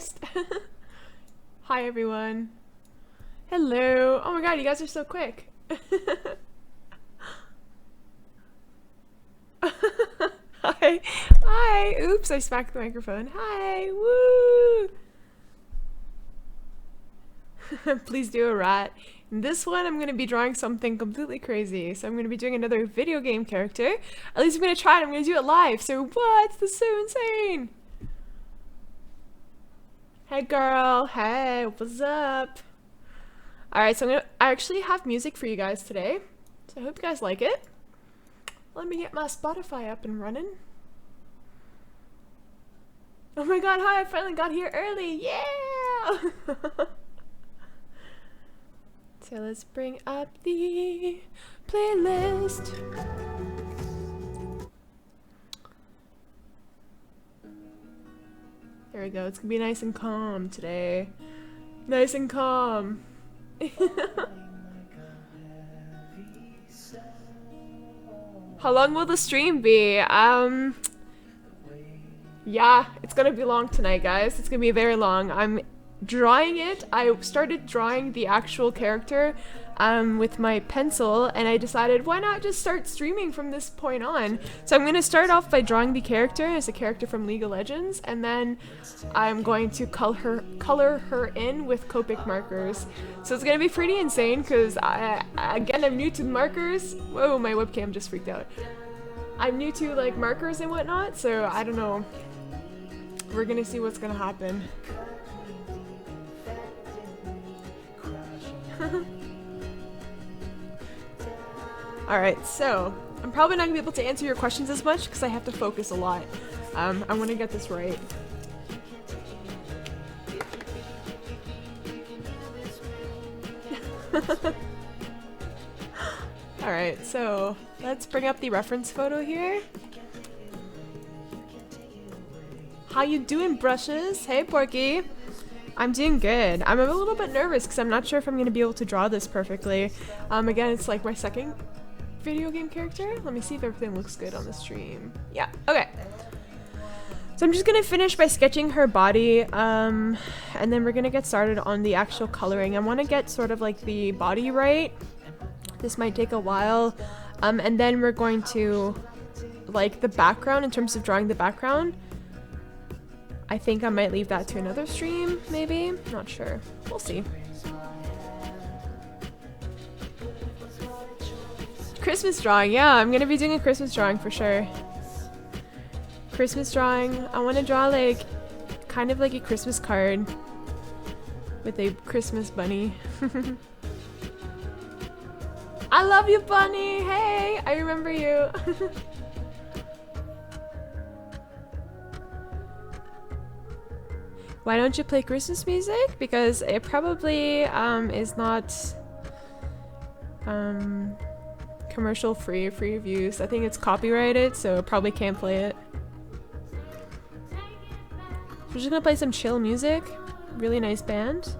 first. Hi everyone. Hello. Oh my god, you guys are so quick. Hi. Hi. Oops, I smacked the microphone. Hi. Woo. Please do a rat. In this one, I'm going to be drawing something completely crazy. So I'm going to be doing another video game character. At least I'm going to try it. I'm going to do it live. So what? That's so insane. Hey girl. Hey, what's up? Alright, so I actually have music for you guys today. So I hope you guys like it. Let me get my Spotify up and running. Oh my god, hi, I finally got here early. Yeah! So let's bring up the playlist. There we go. It's gonna be nice and calm today. Nice and calm. How long will the stream be? Yeah, it's gonna be long tonight, guys. It's gonna be very long. I'm drawing it. I started drawing the actual character with my pencil, and I decided why not just start streaming from this point on. So I'm gonna start off by drawing the character as a character from League of Legends, and then I'm going to color her in with Copic markers. So it's gonna be pretty insane because again, I'm new to markers. Whoa, my webcam just freaked out. I'm new to like markers and whatnot, so I don't know. We're gonna see what's gonna happen. Alright, so I'm probably not gonna be able to answer your questions as much because I have to focus a lot. I want to get this right. Alright, so let's bring up the reference photo here. How you doing, Brushes? Hey, Porky. I'm doing good. I'm a little bit nervous because I'm not sure if I'm going to be able to draw this perfectly. Again, it's like my second video game character. Let me see if everything looks good on the stream. Yeah, okay. So I'm just going to finish by sketching her body, and then we're going to get started on the actual coloring. I want to get sort of like the body right. This might take a while. And then we're going to, like, the background, in terms of drawing the background. I think I might leave that to another stream, maybe? Not sure. We'll see. Christmas drawing, yeah, I'm gonna be doing a Christmas drawing for sure. Christmas drawing, I want to draw like, kind of like a Christmas card with a Christmas bunny. I love you, bunny! Hey, I remember you. Why don't you play Christmas music? Because it probably is not commercial free use. I think it's copyrighted, so it probably can't play it. We're just gonna play some chill music. Really nice band.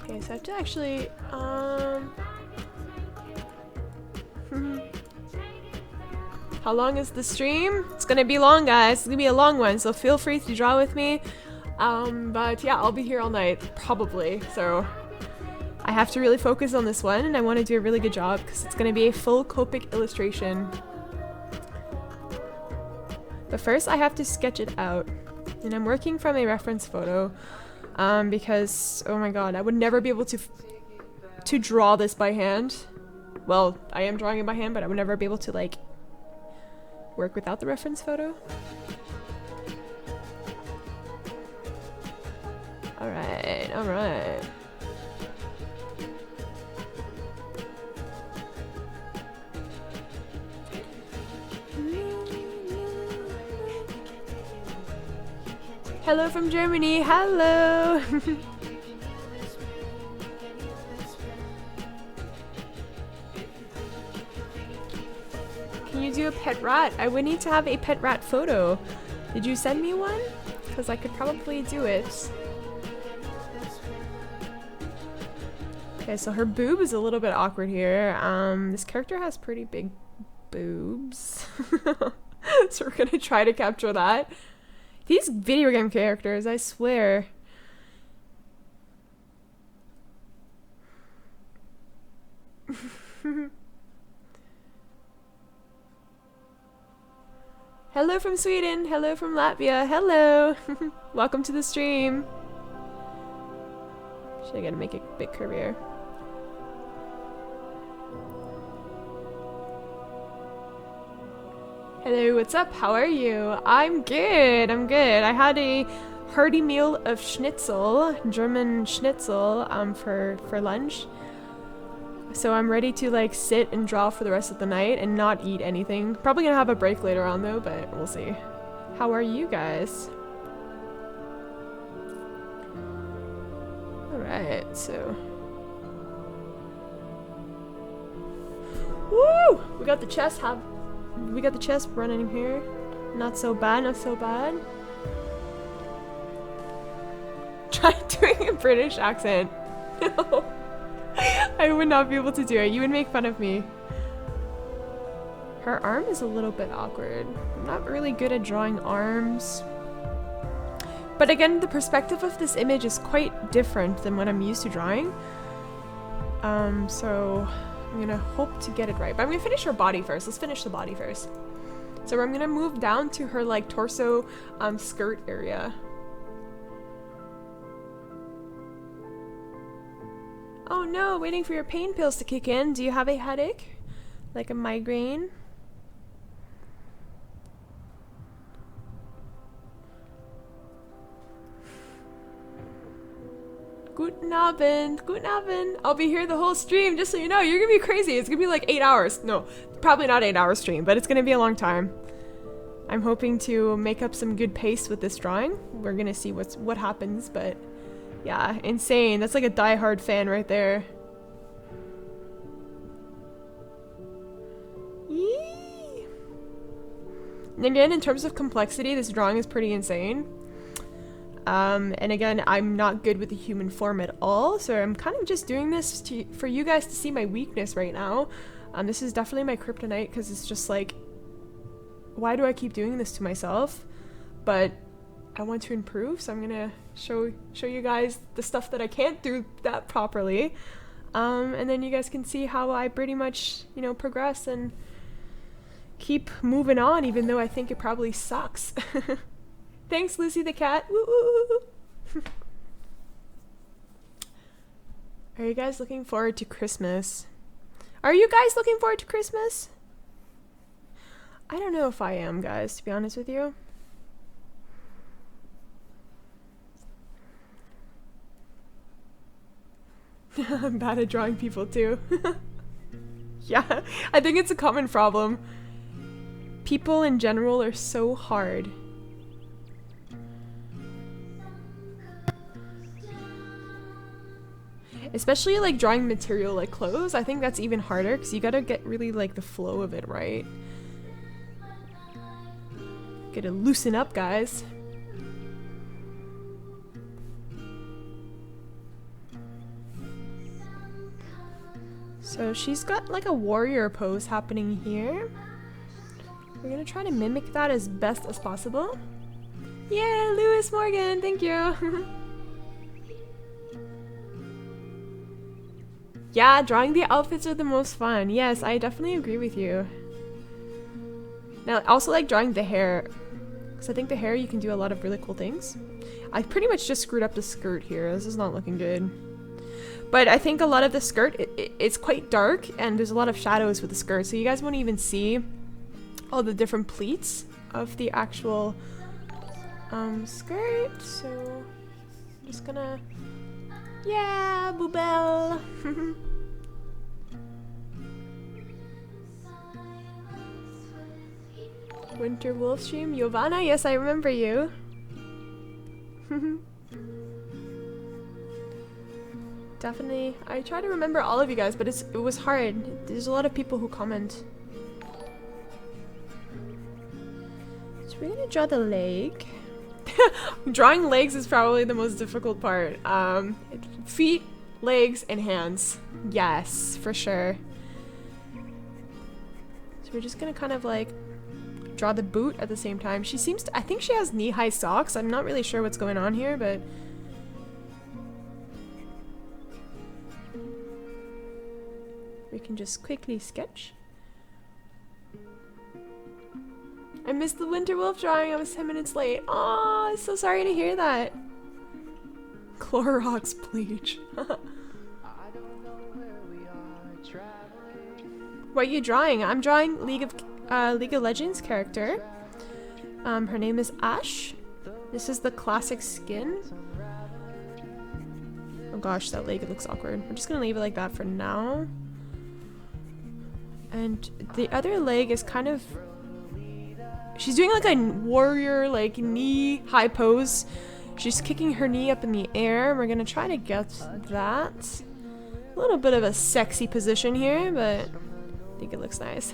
Okay, so I have to actually How long is the stream? It's gonna be long, guys. It's gonna be a long one, so feel free to draw with me. But yeah, I'll be here all night, probably. So I have to really focus on this one, and I want to do a really good job because it's gonna be a full Copic illustration. But first, I have to sketch it out, and I'm working from a reference photo because oh my god, I would never be able to draw this by hand. Well, I am drawing it by hand, but I would never be able to like work without the reference photo. Alright, alright. Hello from Germany, hello! Can you do a pet rat? I would need to have a pet rat photo. Did you send me one? Because I could probably do it. Okay, so her boob is a little bit awkward here. This character has pretty big boobs. So we're gonna try to capture that. These video game characters, I swear. Hello from Sweden. Hello from Latvia. Hello. Welcome to the stream. Should I gotta make a big career? Hello, what's up? How are you? I'm good. I'm good. I had a hearty meal of schnitzel, German schnitzel, for lunch. So I'm ready to like sit and draw for the rest of the night and not eat anything. Probably gonna have a break later on though, but we'll see. How are you guys? Alright, so. Woo! We got the chest running here. Not so bad, not so bad. Try doing a British accent. No. I would not be able to do it. You would make fun of me. Her arm is a little bit awkward. I'm not really good at drawing arms. But again, the perspective of this image is quite different than what I'm used to drawing. So I'm gonna hope to get it right. But I'm gonna finish her body first. Let's finish the body first. So I'm gonna move down to her like torso skirt area. Oh no, waiting for your pain pills to kick in. Do you have a headache? Like a migraine? Guten Abend, guten Abend. I'll be here the whole stream, just so you know. You're gonna be crazy. It's gonna be like 8 hours. No, probably not 8 hour stream, but it's gonna be a long time. I'm hoping to make up some good pace with this drawing. We're gonna see what happens, but yeah, insane. That's like a die-hard fan right there. Yee! And again, in terms of complexity, this drawing is pretty insane. And again, I'm not good with the human form at all, so I'm kind of just doing this for you guys to see my weakness right now. This is definitely my kryptonite, because it's just like, why do I keep doing this to myself? But I want to improve, so I'm gonna show you guys the stuff that I can't do that properly, and then you guys can see how I pretty much, you know, progress and keep moving on, even though I think it probably sucks. Thanks, Lucy the cat. Woo -woo. Are you guys looking forward to Christmas? Are you guys looking forward to Christmas? I don't know if I am, guys, to be honest with you. I'm bad at drawing people too. Yeah, I think it's a common problem. People in general are so hard. Especially like drawing material like clothes, I think that's even harder because you gotta get really like the flow of it right. Gotta loosen up, guys. So she's got like a warrior pose happening here. We're gonna try to mimic that as best as possible. Yeah, Lewis Morgan, thank you. Yeah, drawing the outfits are the most fun. Yes, I definitely agree with you. Now, I also like drawing the hair, because I think the hair you can do a lot of really cool things. I pretty much just screwed up the skirt here. This is not looking good. But I think a lot of the skirt, it's quite dark, and there's a lot of shadows with the skirt, so you guys won't even see all the different pleats of the actual skirt. So I'm just gonna... Yeah, Boobelle! Winter Wolf stream? Giovanna? Yes, I remember you. Definitely. I try to remember all of you guys, but it was hard. There's a lot of people who comment. So we're gonna draw the leg. Drawing legs is probably the most difficult part. Feet, legs, and hands. Yes, for sure. So we're just gonna kind of like draw the boot at the same time. She seems to, I think she has knee-high socks. I'm not really sure what's going on here, but we can just quickly sketch. I missed the Winter Wolf drawing. I was 10 minutes late. Aw, I'm so sorry to hear that. Clorox bleach. What are you drawing? I'm drawing League of Legends character. Her name is Ashe. This is the classic skin. Oh gosh, that leg, it looks awkward. We're just gonna leave it like that for now. And the other leg is kind of... She's doing like a warrior, like knee-high pose. She's kicking her knee up in the air. We're gonna try to get that. A little bit of a sexy position here, but I think it looks nice.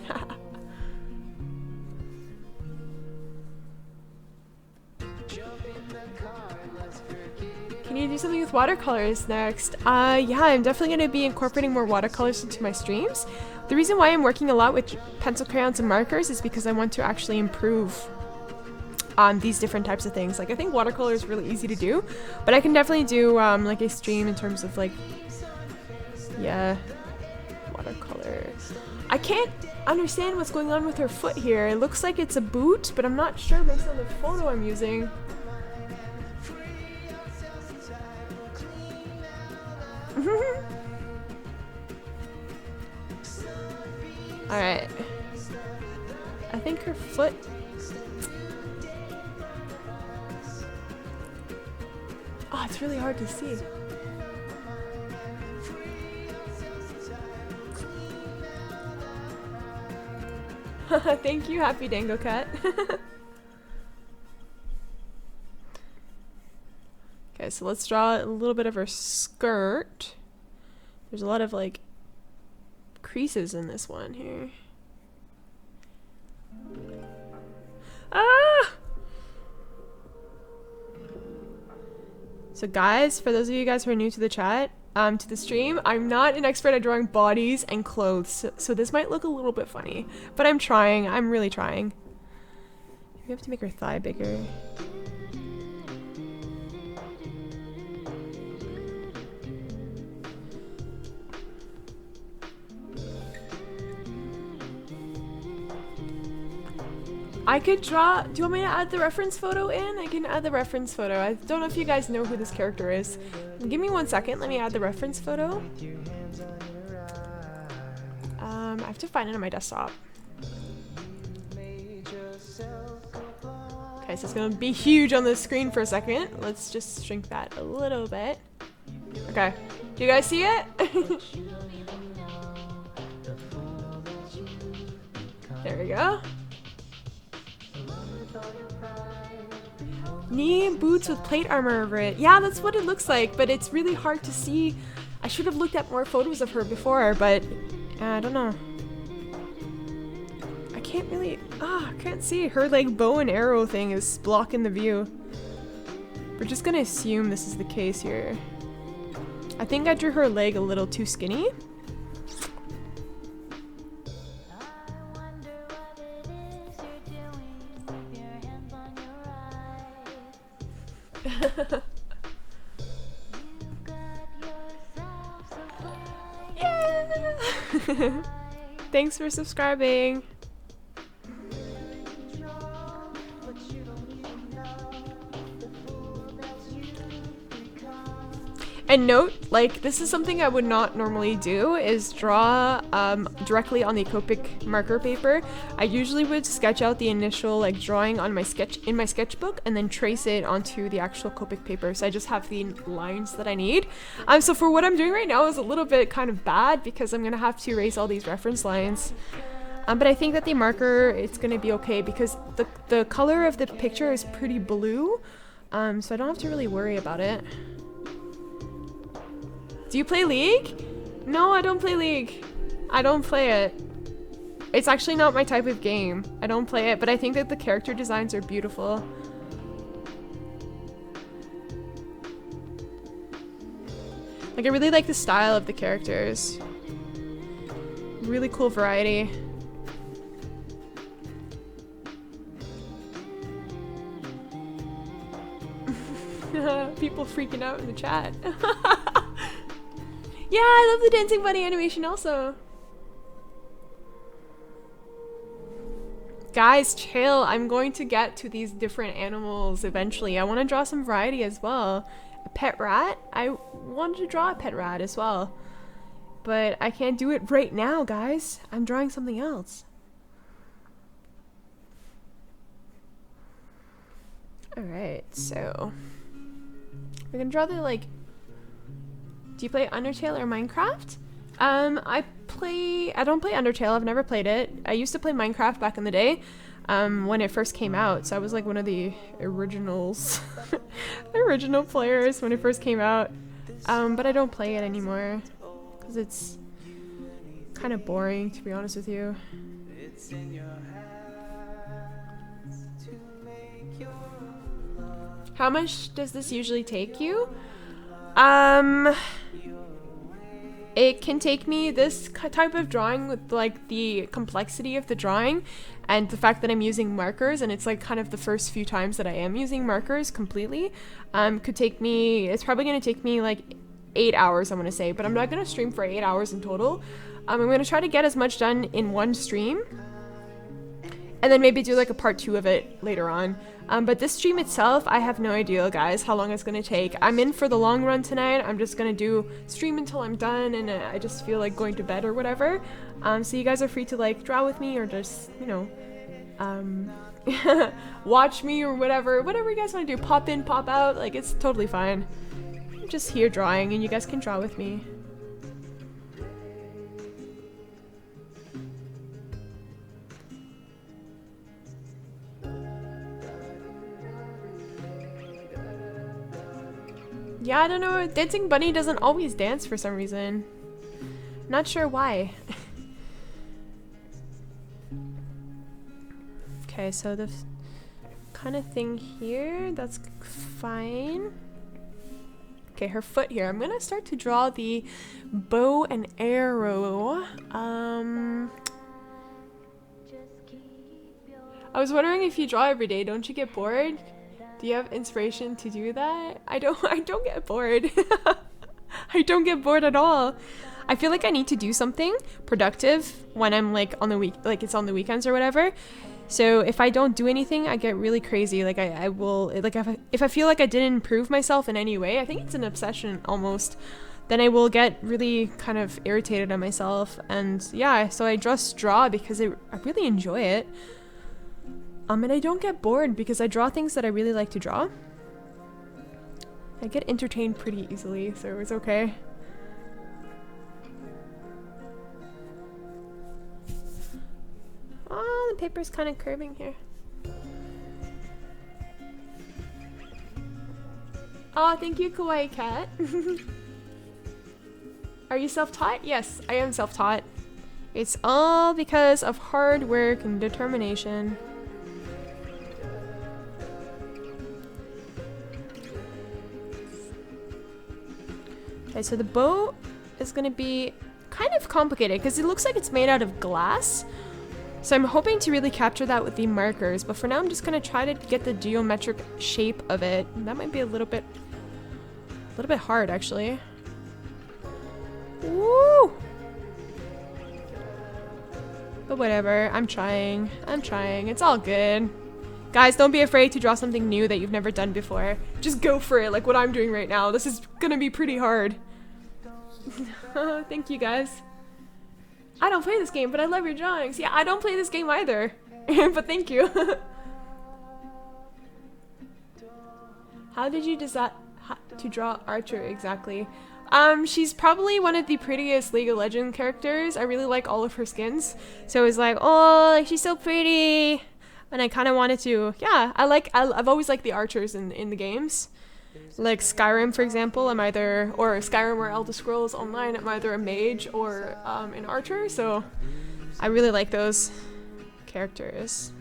Can you do something with watercolors next? Yeah, I'm definitely gonna be incorporating more watercolors into my streams. The reason why I'm working a lot with pencil, crayons, and markers is because I want to actually improve on these different types of things. Like, I think watercolor is really easy to do, but I can definitely do like a stream in terms of like, yeah, watercolor. I can't understand what's going on with her foot here. It looks like it's a boot, but I'm not sure based on the photo I'm using. Alright. I think her foot... Oh, it's really hard to see. Thank you, Happy Dango Cat. Okay, so let's draw a little bit of her skirt. There's a lot of like creases in this one here. Ah! So guys, for those of you guys who are new to the chat, to the stream, I'm not an expert at drawing bodies and clothes, so this might look a little bit funny, but I'm trying. I'm really trying. We have to make her thigh bigger. I could draw... Do you want me to add the reference photo in? I can add the reference photo. I don't know if you guys know who this character is. Give me 1 second. Let me add the reference photo. I have to find it on my desktop. Okay, so it's gonna be huge on the screen for a second. Let's just shrink that a little bit. Okay. Do you guys see it? There we go. Knee boots with plate armor over it. Yeah, that's what it looks like, but it's really hard to see. I should have looked at more photos of her before, but I don't know. I can't really... I can't see. Her like bow and arrow thing is blocking the view. We're just gonna assume this is the case here. I think I drew her leg a little too skinny. Yeah! Thanks for subscribing. And note, like, this is something I would not normally do, is draw directly on the Copic marker paper. I usually would sketch out the initial like drawing on my sketchbook and then trace it onto the actual Copic paper, so I just have the lines that I need. So for what I'm doing right now is a little bit kind of bad because I'm gonna have to erase all these reference lines. But I think that the marker, it's gonna be okay because the color of the picture is pretty blue, so I don't have to really worry about it. Do you play League? No, I don't play League. I don't play it. It's actually not my type of game. I don't play it, but I think that the character designs are beautiful. Like, I really like the style of the characters. Really cool variety. People freaking out in the chat. Yeah, I love the dancing bunny animation also. Guys, chill. I'm going to get to these different animals eventually. I want to draw some variety as well. A pet rat? I wanted to draw a pet rat as well. But I can't do it right now, guys. I'm drawing something else. Alright, so we're gonna draw the, like, do you play Undertale or Minecraft? I don't play Undertale, I've never played it. I used to play Minecraft back in the day, when it first came out, so I was like one of the originals, original players when it first came out. But I don't play it anymore, because it's kind of boring, to be honest with you. How much does this usually take you? It can take me, this type of drawing with like the complexity of the drawing and the fact that I'm using markers, and it's like kind of the first few times that I am using markers completely, could take me, it's probably going to take me like 8 hours, I'm going to say, but I'm not going to stream for 8 hours in total. I'm going to try to get as much done in one stream, and then maybe do like a part 2 of it later on. But this stream itself, I have no idea, guys, how long it's gonna take. I'm in for the long run tonight. I'm just gonna do stream until I'm done, and I just feel like going to bed or whatever. So you guys are free to like draw with me or just, you know, watch me or whatever you guys want to do. Pop in, pop out, like it's totally fine. I'm just here drawing, and you guys can draw with me. Yeah, I don't know, Dancing Bunny doesn't always dance for some reason. Not sure why. Okay, so the kind of thing here, that's fine. Okay, her foot here. I'm gonna start to draw the bow and arrow. I was wondering if you draw every day, don't you get bored? Do you have inspiration to do that? I don't get bored. I don't get bored at all. I feel like I need to do something productive when I'm like on the it's on the weekends or whatever. So if I don't do anything, I get really crazy. Like I will, like if I feel like I didn't improve myself in any way, I think it's an obsession almost, then I will get really kind of irritated at myself. And yeah, so I just draw because I really enjoy it. And I don't get bored because I draw things that I really like to draw. I get entertained pretty easily, so it's okay. Oh, the paper's kind of curving here. Oh, thank you, Kawaii Cat. Are you self-taught? Yes, I am self-taught. It's all because of hard work and determination. Okay, so the bow is going to be kind of complicated because it looks like it's made out of glass. So I'm hoping to really capture that with the markers, but for now I'm just going to try to get the geometric shape of it. And that might be a little bit hard actually. Woo! But whatever, I'm trying. It's all good. Guys, don't be afraid to draw something new that you've never done before. Just go for it, like what I'm doing right now. This is gonna be pretty hard. Thank you, guys. I don't play this game, but I love your drawings. Yeah, I don't play this game either. But thank you. How did you decide to draw Archer exactly? She's probably one of the prettiest League of Legends characters. I really like all of her skins. So it was like, oh, like, she's so pretty. And I kind of wanted to, yeah, I've always liked the archers in the games. Like Skyrim, for example, I'm either, or Skyrim or Elder Scrolls Online, I'm either a mage or an archer, so I really like those characters.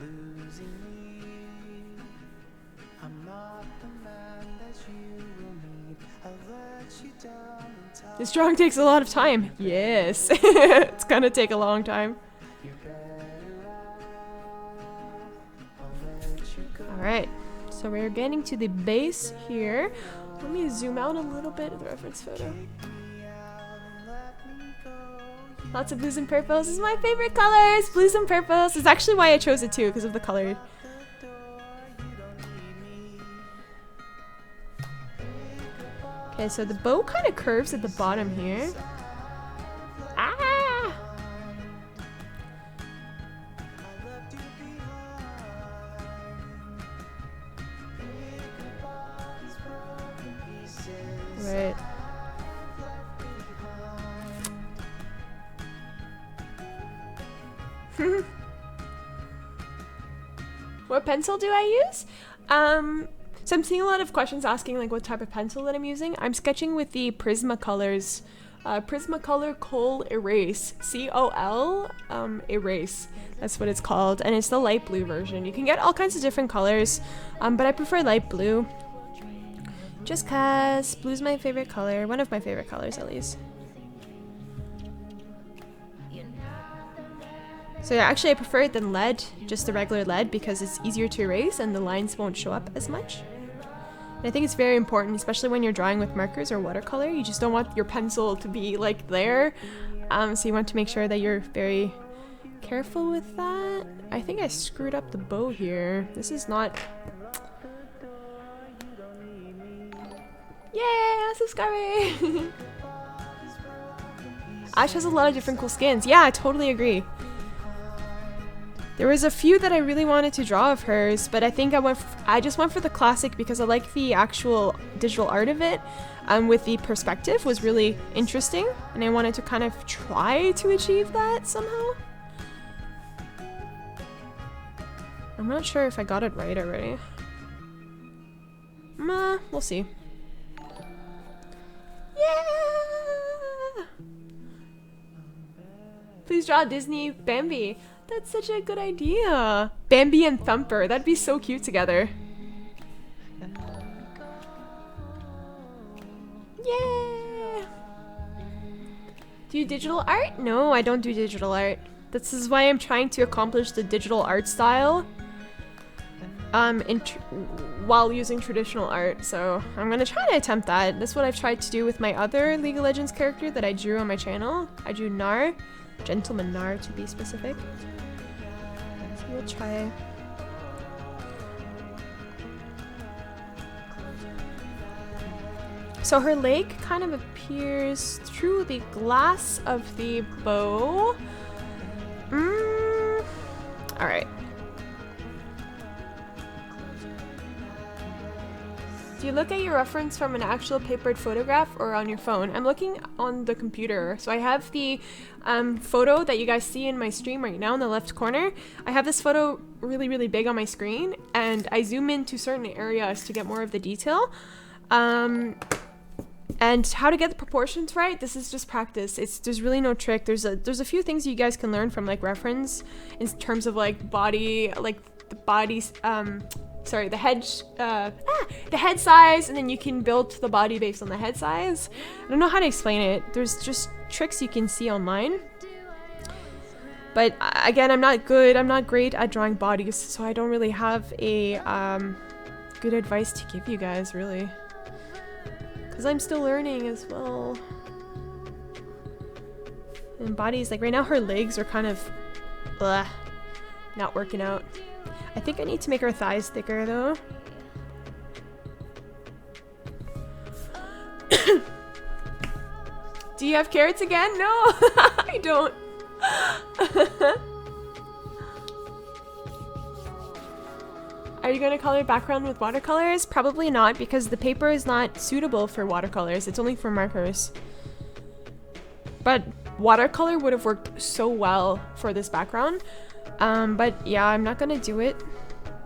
This drawing takes a lot of time. Yes, it's gonna take a long time. Alright, so So we're getting to the base here. Let me zoom out a little bit of the reference photo. Lots of blues and purples. This is my favorite colors. Blues and purples. It's actually why I chose it too, because of the color. Okay, so the bow kind of curves at the bottom here. Ah! Right. What pencil do I use? So I'm seeing a lot of questions asking like what type of pencil that I'm using. I'm sketching with the Prismacolors, Prismacolor Kohl Erase, C-O-L Erase. That's what it's called, and it's the light blue version. You can get all kinds of different colors, but I prefer light blue. Just cause blue's my favorite color, one of my favorite colors at least. So yeah, actually I prefer it than lead, just the regular lead, because it's easier to erase and the lines won't show up as much. And I think it's very important, especially when you're drawing with markers or watercolor. You just don't want your pencil to be like there. So you want to make sure that you're very careful with that. I think I screwed up the bow here. This is not... Yay, subscribing! Ashe has a lot of different cool skins. Yeah, I totally agree. There was a few that I really wanted to draw of hers, but I think I just went for the classic because I like the actual digital art of it. With the perspective was really interesting, and I wanted to kind of try to achieve that somehow. I'm not sure if I got it right already. We'll see. Yeah! Please draw Disney Bambi. That's such a good idea. Bambi and Thumper. That'd be so cute together. Yeah. Do you digital art? No, I don't do digital art. This is why I'm trying to accomplish the digital art style while using traditional art. So I'm gonna try to attempt that. That's what I've tried to do with my other League of Legends character that I drew on my channel. I drew Nar. Gentleman Nar to be specific. So we'll try. So her leg kind of appears through the glass of the bow. Alright. Do you look at your reference from an actual papered photograph or on your phone? I'm looking on the computer. So I have the photo that you guys see in my stream right now in the left corner. I have this photo really, really big on my screen, and I zoom into certain areas to get more of the detail. And how to get the proportions right, this is just practice. There's really no trick. There's a few things you guys can learn from like reference in terms of like body, like the body's sorry, the head size, and then you can build the body based on the head size. I don't know how to explain it. There's just tricks you can see online. But again, I'm not great at drawing bodies, so I don't really have a good advice to give you guys, really. Because I'm still learning as well. And bodies, like right now her legs are kind of not working out. I think I need to make her thighs thicker though. Do you have carrots again? No, I don't. Are you going to color background with watercolors? Probably not, because the paper is not suitable for watercolors. It's only for markers. But watercolor would have worked so well for this background. But yeah, I'm not gonna do it.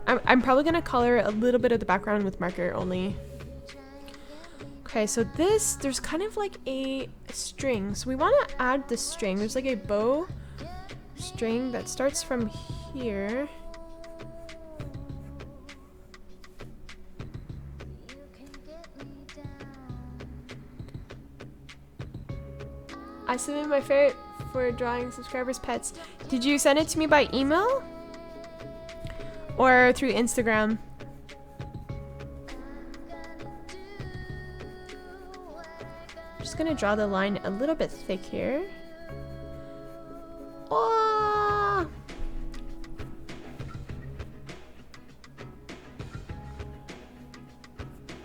I'm probably gonna color a little bit of the background with marker only. Okay, so there's kind of like a string. So we want to add the string. There's like a bow string that starts from here. I submitted my favorite for drawing subscribers' pets. Did you send it to me by email? Or through Instagram? gonna draw the line a little bit thick here. Oh!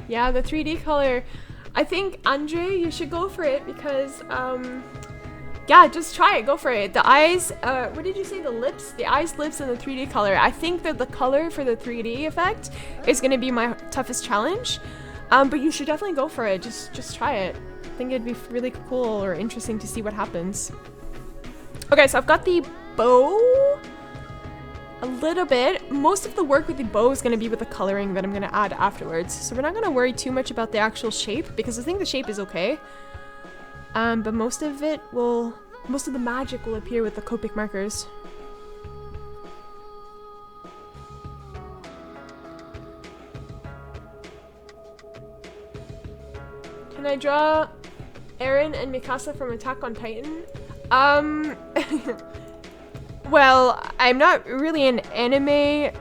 Yeah, the 3D color. I think, Andre, you should go for it because, yeah, just try it. Go for it. The eyes, what did you say? The lips? The eyes, lips, and the 3D color. I think that the color for the 3D effect is going to be my toughest challenge. But you should definitely go for it. Just try it. I think it'd be really cool or interesting to see what happens. Okay, so I've got the bow a little bit. Most of the work with the bow is going to be with the coloring that I'm going to add afterwards. So we're not going to worry too much about the actual shape because I think the shape is okay. But most of the magic will appear with the Copic markers. Can I draw Eren and Mikasa from Attack on Titan? Well, I'm not really an anime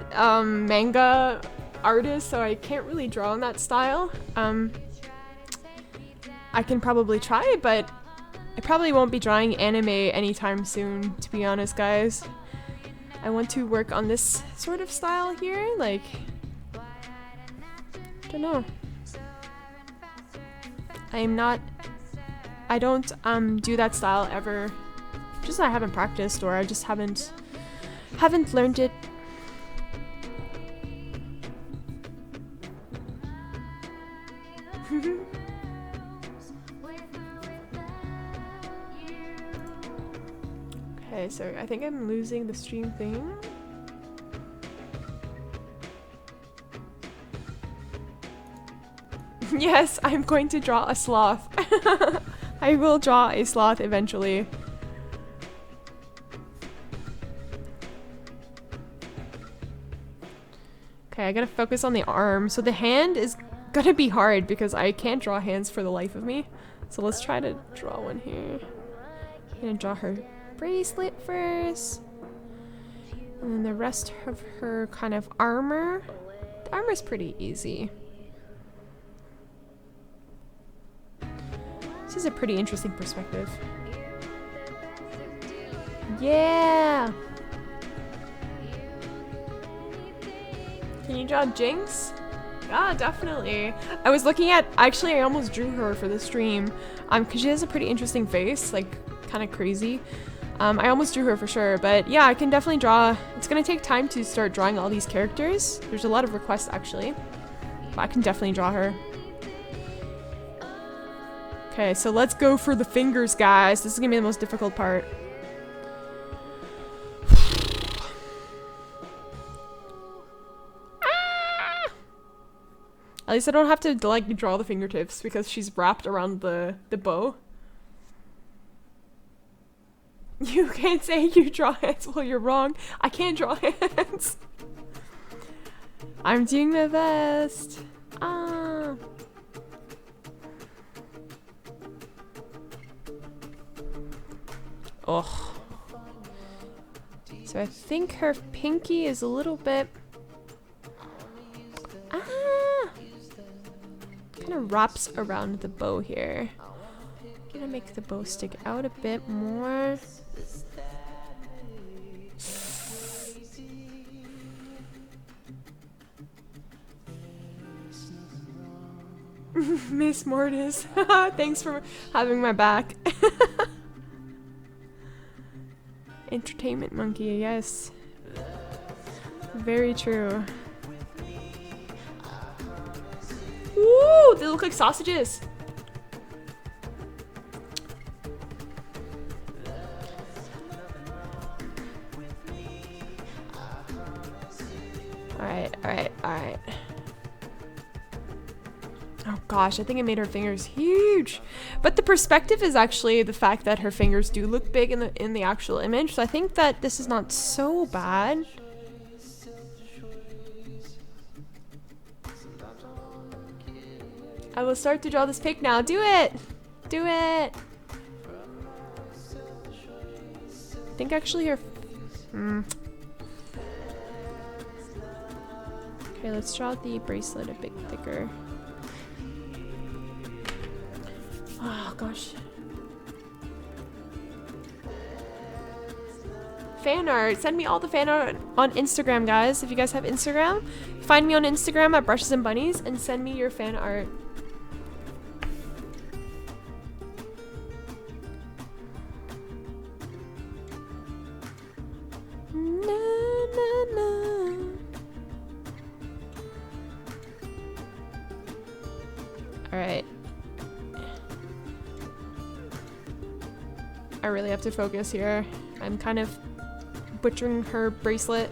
manga artist, so I can't really draw in that style. I can probably try, but I probably won't be drawing anime anytime soon, to be honest, guys. I want to work on this sort of style here, like, I don't know. I don't do that style ever. Just I haven't practiced, or I just haven't learned it. Okay, so I think I'm losing the stream thing. Yes, I'm going to draw a sloth. I will draw a sloth eventually. Okay, I gotta focus on the arm. So the hand is gonna be hard because I can't draw hands for the life of me. So let's try to draw one here. I'm gonna draw her bracelet first. And then the rest of her kind of armor. The armor's pretty easy. This is a pretty interesting perspective. Yeah! Can you draw Jinx? Yeah, definitely. I was looking at, actually I almost drew her for the stream, because she has a pretty interesting face, like kind of crazy. I almost drew her for sure, but yeah, I can definitely draw. It's gonna take time to start drawing all these characters. There's a lot of requests actually, but I can definitely draw her. Okay, so let's go for the fingers, guys. This is gonna be the most difficult part. At least I don't have to like draw the fingertips because she's wrapped around the bow. You can't say you draw hands. Well, you're wrong. I can't draw hands. I'm doing my best. Ah. Oh. So I think her pinky is a little bit. Ah. Kind of wraps around the bow here. I'm gonna make the bow stick out a bit more. Miss Mortis, thanks for having my back. Entertainment monkey, yes. Very true. Ooh, they look like sausages. Alright. Oh gosh, I think I made her fingers huge. But the perspective is actually the fact that her fingers do look big in the actual image. So I think that this is not so bad. I will start to draw this pic now. Do it! Do it! I think actually her... Okay, let's draw the bracelet a bit thicker. Oh gosh. Fan art. Send me all the fan art on Instagram, guys. If you guys have Instagram, find me on Instagram at Brushes and Bunnies and send me your fan art. Na, na, na. All right. I really have to focus here. I'm kind of butchering her bracelet.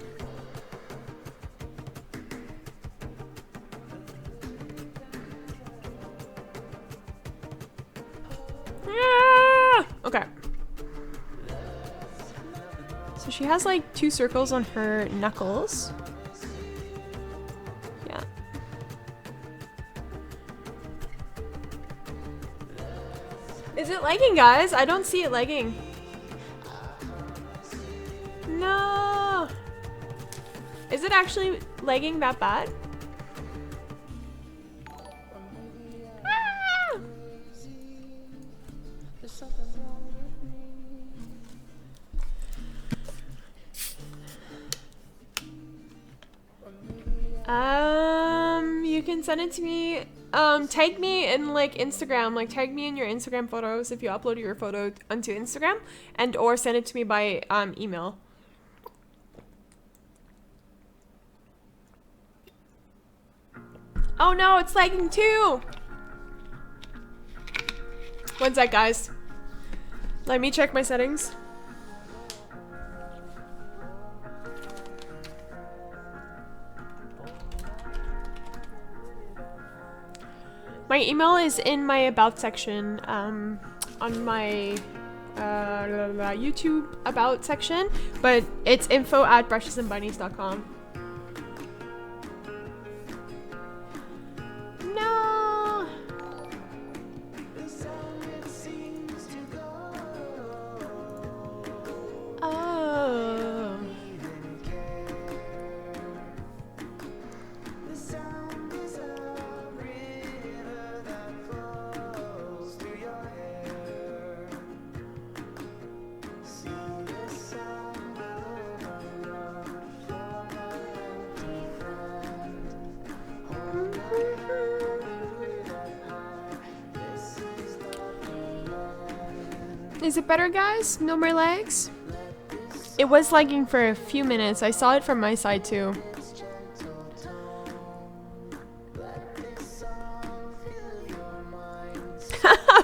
Ah! Okay. So she has like 2 circles on her knuckles. Yeah. Is it lagging, guys? I don't see it lagging. No! Is it actually lagging that bad? You can send it to me. Tag me in like Instagram, like tag me in your Instagram photos if you upload your photo onto Instagram, and or send it to me by email. Oh no, it's lagging too! One sec, guys. Let me check my settings. My email is in my about section on my YouTube about section, but it's info@brushesandbunnies.com. No. Oh. Is it better, guys? No more lags? It was lagging for a few minutes. I saw it from my side too.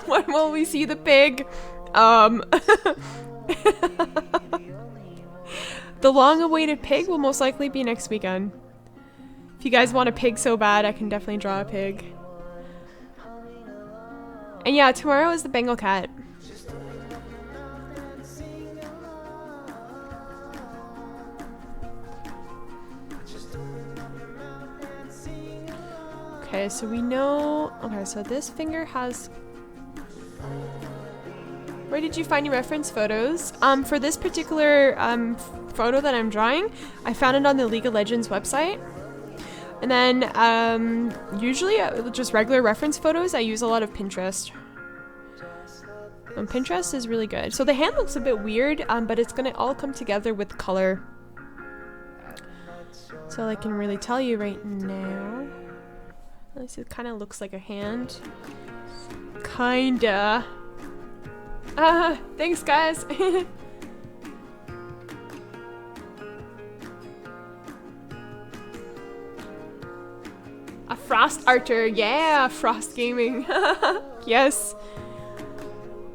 When will we see the pig? The long-awaited pig will most likely be next weekend. If you guys want a pig so bad, I can definitely draw a pig. And yeah, tomorrow is the Bengal cat. Okay, so we know... Okay, so this finger has... Where did you find your reference photos? For this particular photo that I'm drawing, I found it on the League of Legends website. And then, usually, just regular reference photos, I use a lot of Pinterest. And Pinterest is really good. So the hand looks a bit weird, but it's gonna all come together with color. So I can really tell you right now. At least it kind of looks like a hand. Kinda. Thanks, guys. A Frost Archer. Yeah, Frost Gaming. Yes.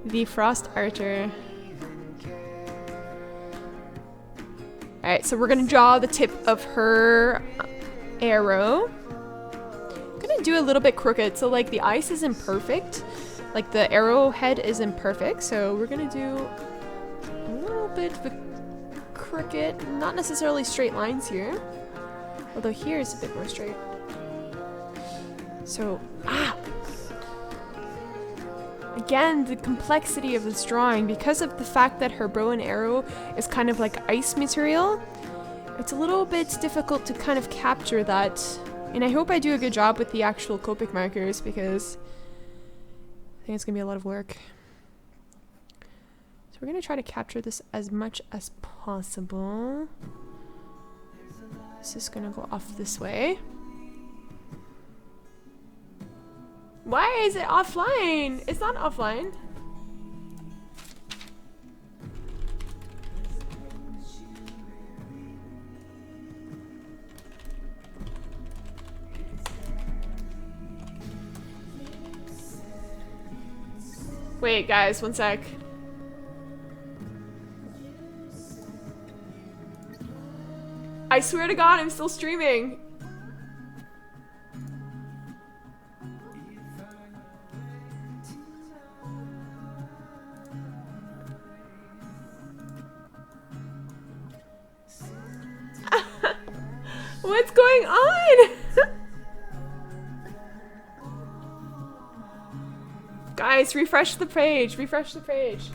The Frost Archer. Alright, so we're gonna draw the tip of her arrow. I'm gonna do a little bit crooked, so like the ice isn't perfect, like the arrowhead isn't perfect, so we're gonna do a little bit of a crooked, not necessarily straight lines here, although here is a bit more straight. So, again, the complexity of this drawing, because of the fact that her bow and arrow is kind of like ice material, it's a little bit difficult to kind of capture that. And I hope I do a good job with the actual Copic markers, because think it's gonna be a lot of work. So we're gonna try to capture this as much as possible. This is gonna go off this way. Why is it offline? It's not offline. Wait, guys, one sec. I swear to God, I'm still streaming. What's going on? Guys, refresh the page. Refresh the page.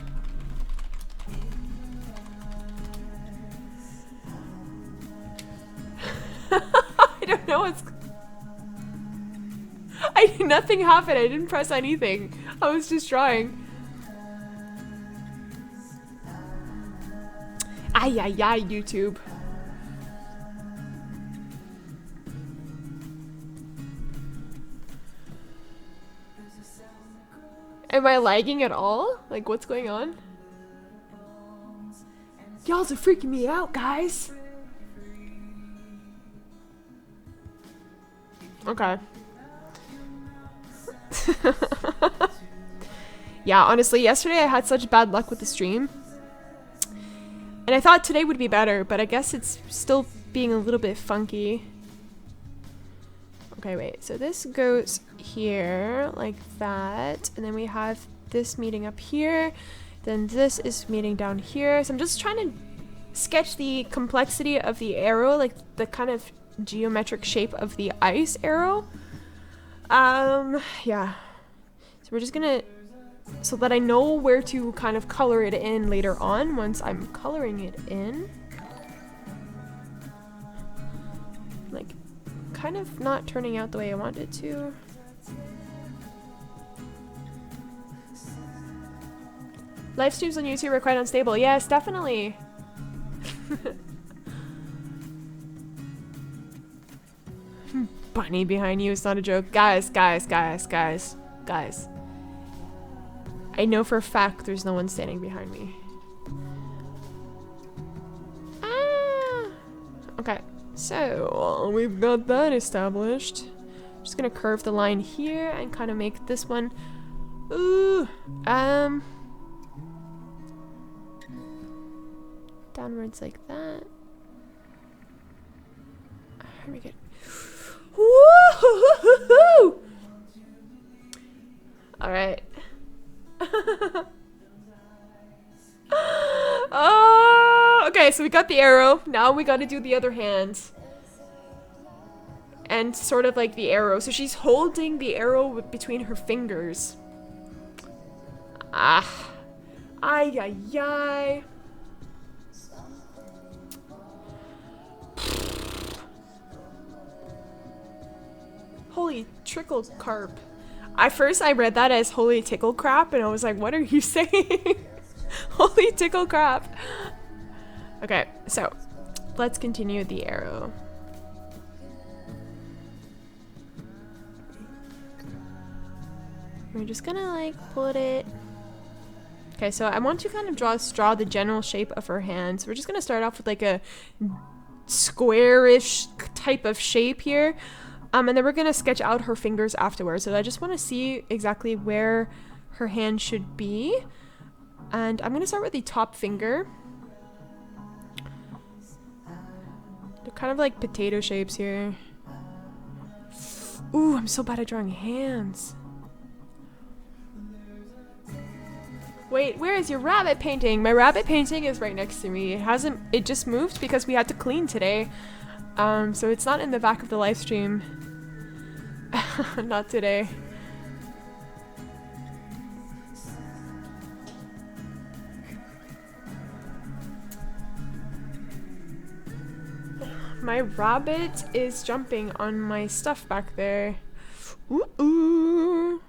I don't know what's... Nothing happened. I didn't press anything. I was just trying. Ay, ay, ay, YouTube. Am I lagging at all? Like, what's going on? Y'all's are freaking me out, guys. Okay. Yeah, honestly, yesterday I had such bad luck with the stream. And I thought today would be better, but I guess it's still being a little bit funky. Okay, wait, so this goes here, like that, and then we have this meeting up here, then this is meeting down here. So I'm just trying to sketch the complexity of the arrow, like the kind of geometric shape of the ice arrow. Yeah. So we're just gonna, so that I know where to kind of color it in later on once I'm coloring it in. Like, kind of not turning out the way I want it to. Live streams on YouTube are quite unstable. Yes, definitely. Bunny behind you is not a joke. Guys. I know for a fact there's no one standing behind me. Ah! Okay, so we've got that established. Just gonna curve the line here and kind of make this one. Ooh, downwards like that. Here we go. Woo-hoo-hoo-hoo-hoo! All right. Oh, okay, so we got the arrow. Now we got to do the other hand. And sort of like the arrow. So she's holding the arrow between her fingers. Ah. Ay, ay, ay. Holy trickle carp. At first I read that as holy tickle crap and I was like, what are you saying? Holy tickle crap. Okay, so let's continue the arrow. We're just gonna like put it. Okay, so I want to kind of draw the general shape of her hand. So we're just gonna start off with like a squarish type of shape here. And then we're gonna sketch out her fingers afterwards. So I just want to see exactly where her hand should be. And I'm gonna start with the top finger. They're kind of like potato shapes here. Ooh, I'm so bad at drawing hands. Wait, where is your rabbit painting? My rabbit painting is right next to me. It just moved because we had to clean today. So it's not in the back of the live stream. Not today. My rabbit is jumping on my stuff back there. Ooh, ooh.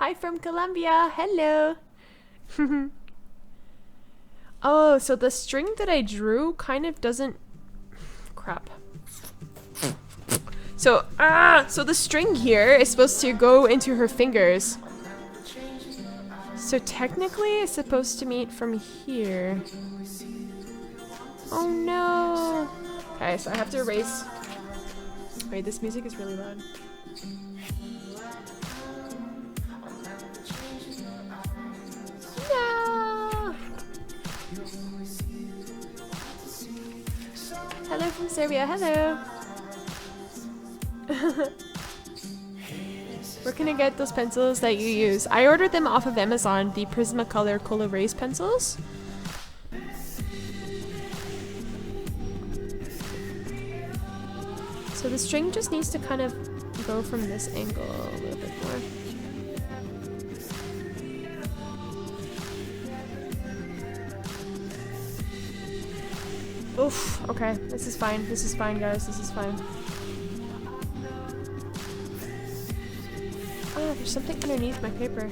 Hi from Colombia. Hello. Oh, so the string that I drew kind of doesn't... Crap. So, so the string here is supposed to go into her fingers. So technically it's supposed to meet from here. Oh no. Okay, so I have to erase. Wait, this music is really loud. No. Hello from Serbia. Hello. Where can I get those pencils that you use? I ordered them off of Amazon, the Prismacolor Colorase pencils. So the string just needs to kind of go from this angle a little bit more. Oof, okay, this is fine. This is fine, guys. This is fine. Oh, there's something underneath my paper.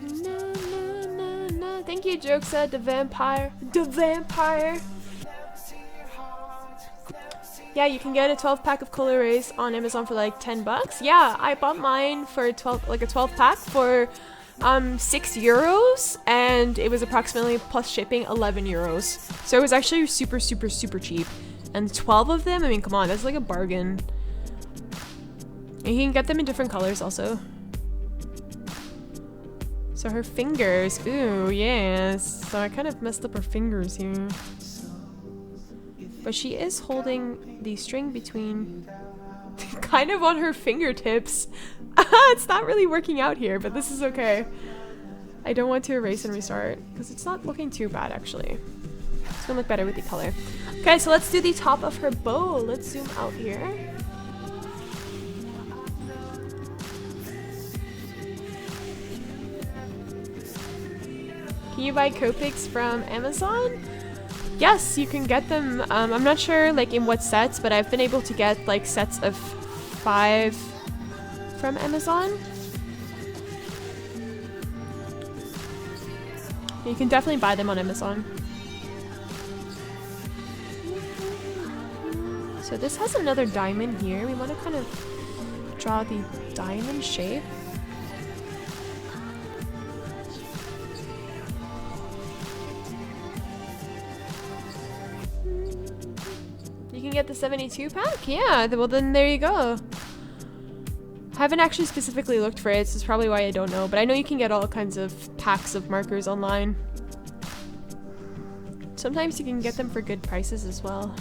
No, no, no, no. Thank you, Jokesa, the vampire. The vampire! Yeah, you can get a 12 pack of Colorase on Amazon for like 10 bucks. Yeah, I bought mine for 12, like a 12 pack for 6 euros, and it was approximately plus shipping 11 euros. So it was actually super, super, super cheap. And 12 of them, I mean, come on, that's like a bargain. And you can get them in different colors also. So her fingers, ooh, yes. So I kind of messed up her fingers here. But she is holding the string between, kind of on her fingertips. It's not really working out here, but this is okay. I don't want to erase and restart, because it's not looking too bad, actually. It's gonna look better with the color. Okay, so let's do the top of her bow. Let's zoom out here. Can you buy Copics from Amazon? Yes, you can get them. I'm not sure like in what sets, but I've been able to get like sets of 5 from Amazon. You can definitely buy them on Amazon. So this has another diamond here. We want to kind of draw the diamond shape. You can get the 72 pack? Yeah, well then there you go. I haven't actually specifically looked for it, so it's probably why I don't know, but I know you can get all kinds of packs of markers online. Sometimes you can get them for good prices as well.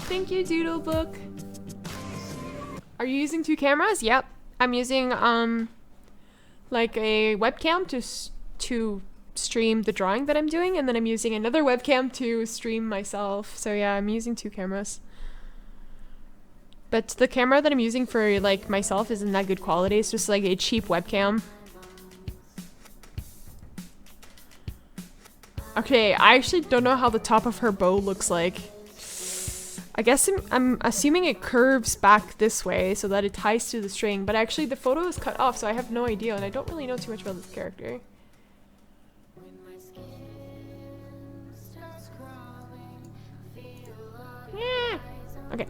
Thank you, Doodlebook. Are you using 2 cameras? Yep. I'm using like a webcam to stream the drawing that I'm doing, and then I'm using another webcam to stream myself. So yeah, I'm using 2 cameras. But the camera that I'm using for like myself isn't that good quality. It's just like a cheap webcam. Okay, I actually don't know how the top of her bow looks like. I guess I'm assuming it curves back this way so that it ties to the string, but actually the photo is cut off, so I have no idea, and I don't really know too much about this character. Yeah. Okay.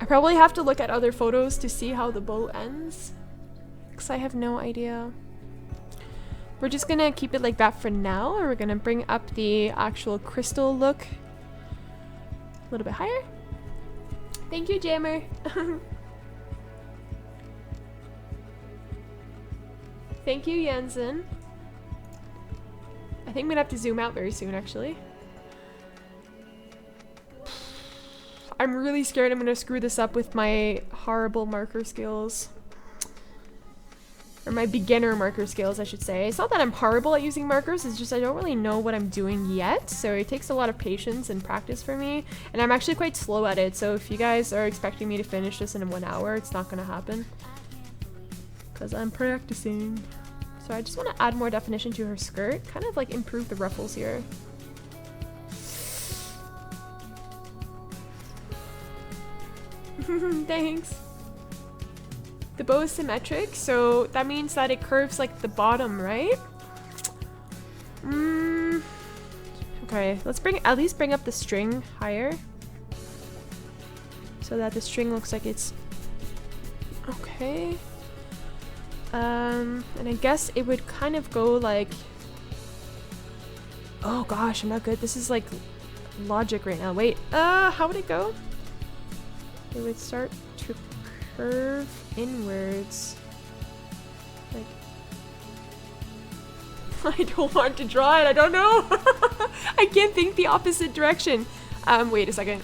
I probably have to look at other photos to see how the bow ends, because I have no idea. We're just gonna keep it like that for now, or we're gonna bring up the actual crystal look a little bit higher. Thank you, Jammer. Thank you, Jensen. I think I'm gonna have to zoom out very soon, actually. I'm really scared I'm gonna screw this up with my horrible marker skills. Or my beginner marker skills, I should say. It's not that I'm horrible at using markers, it's just I don't really know what I'm doing yet, so it takes a lot of patience and practice for me, and I'm actually quite slow at it, so if you guys are expecting me to finish this in 1 hour, it's not gonna happen. Because I'm practicing. So I just want to add more definition to her skirt, kind of like improve the ruffles here. Thanks. The bow is symmetric, so that means that it curves like the bottom, right? Okay, let's at least bring up the string higher. So that the string looks like it's... Okay. And I guess it would kind of go like... Oh gosh, I'm not good. This is like logic right now. Wait, how would it go? It would start to curve inwards. Like, I don't want to draw it, I don't know. I can't think the opposite direction. Wait a second.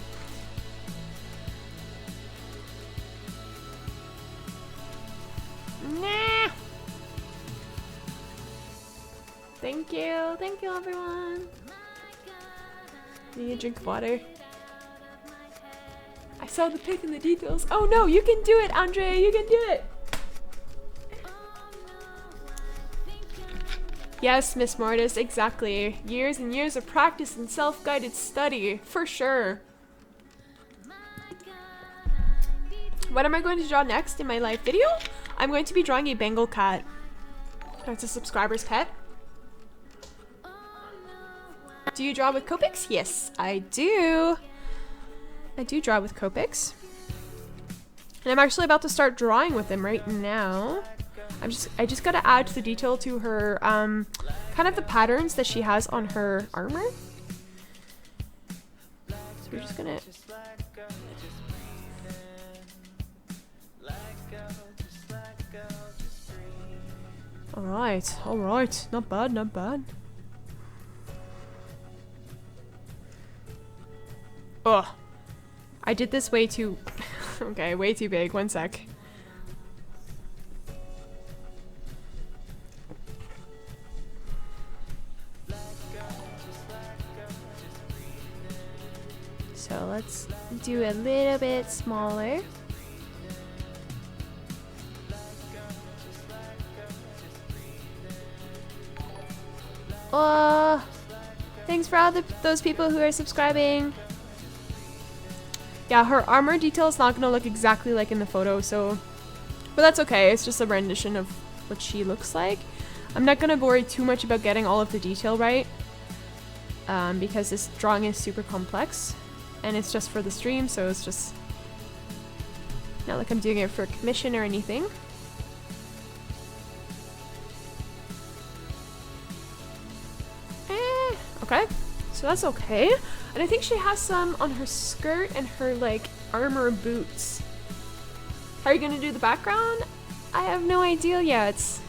Nah. Thank you everyone. Need a drink of water. I saw the pic and the details. Oh no, you can do it, Andre, you can do it. Yes, Miss Mortis, exactly. Years and years of practice and self-guided study, for sure. What am I going to draw next in my live video? I'm going to be drawing a Bengal cat. That's a subscriber's pet. Do you draw with Copics? Yes, I do. I do draw with Copics. And I'm actually about to start drawing with them right now. I just gotta add the detail to her, kind of the patterns that she has on her armor. So we're just gonna... Alright, not bad, not bad. Ugh. I did this way too... okay, way too big. 1 sec. So let's do a little bit smaller. Oh, thanks for all those people who are subscribing. Yeah, her armor detail is not gonna look exactly like in the photo, so... But that's okay, it's just a rendition of what she looks like. I'm not gonna worry too much about getting all of the detail right, because this drawing is super complex, and it's just for the stream, so it's just not like I'm doing it for a commission or anything. Okay, so that's okay. And I think she has some on her skirt and her, like, armor boots. How are you gonna do the background? I have no idea yet.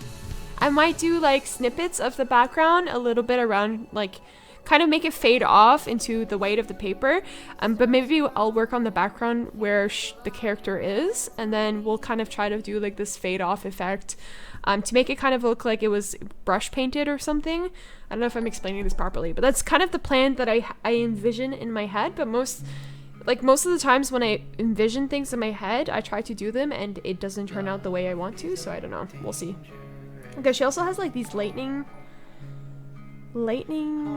I might do, like, snippets of the background a little bit around, like, kind of make it fade off into the white of the paper. But maybe I'll work on the background where the character is, and then we'll kind of try to do, like, this fade off effect to make it kind of look like it was brush painted or something. I don't know if I'm explaining this properly, but that's kind of the plan that I envision in my head. But most of the times when I envision things in my head, I try to do them and it doesn't turn out the way I want to, so I don't know. We'll see. Okay, she also has like these lightning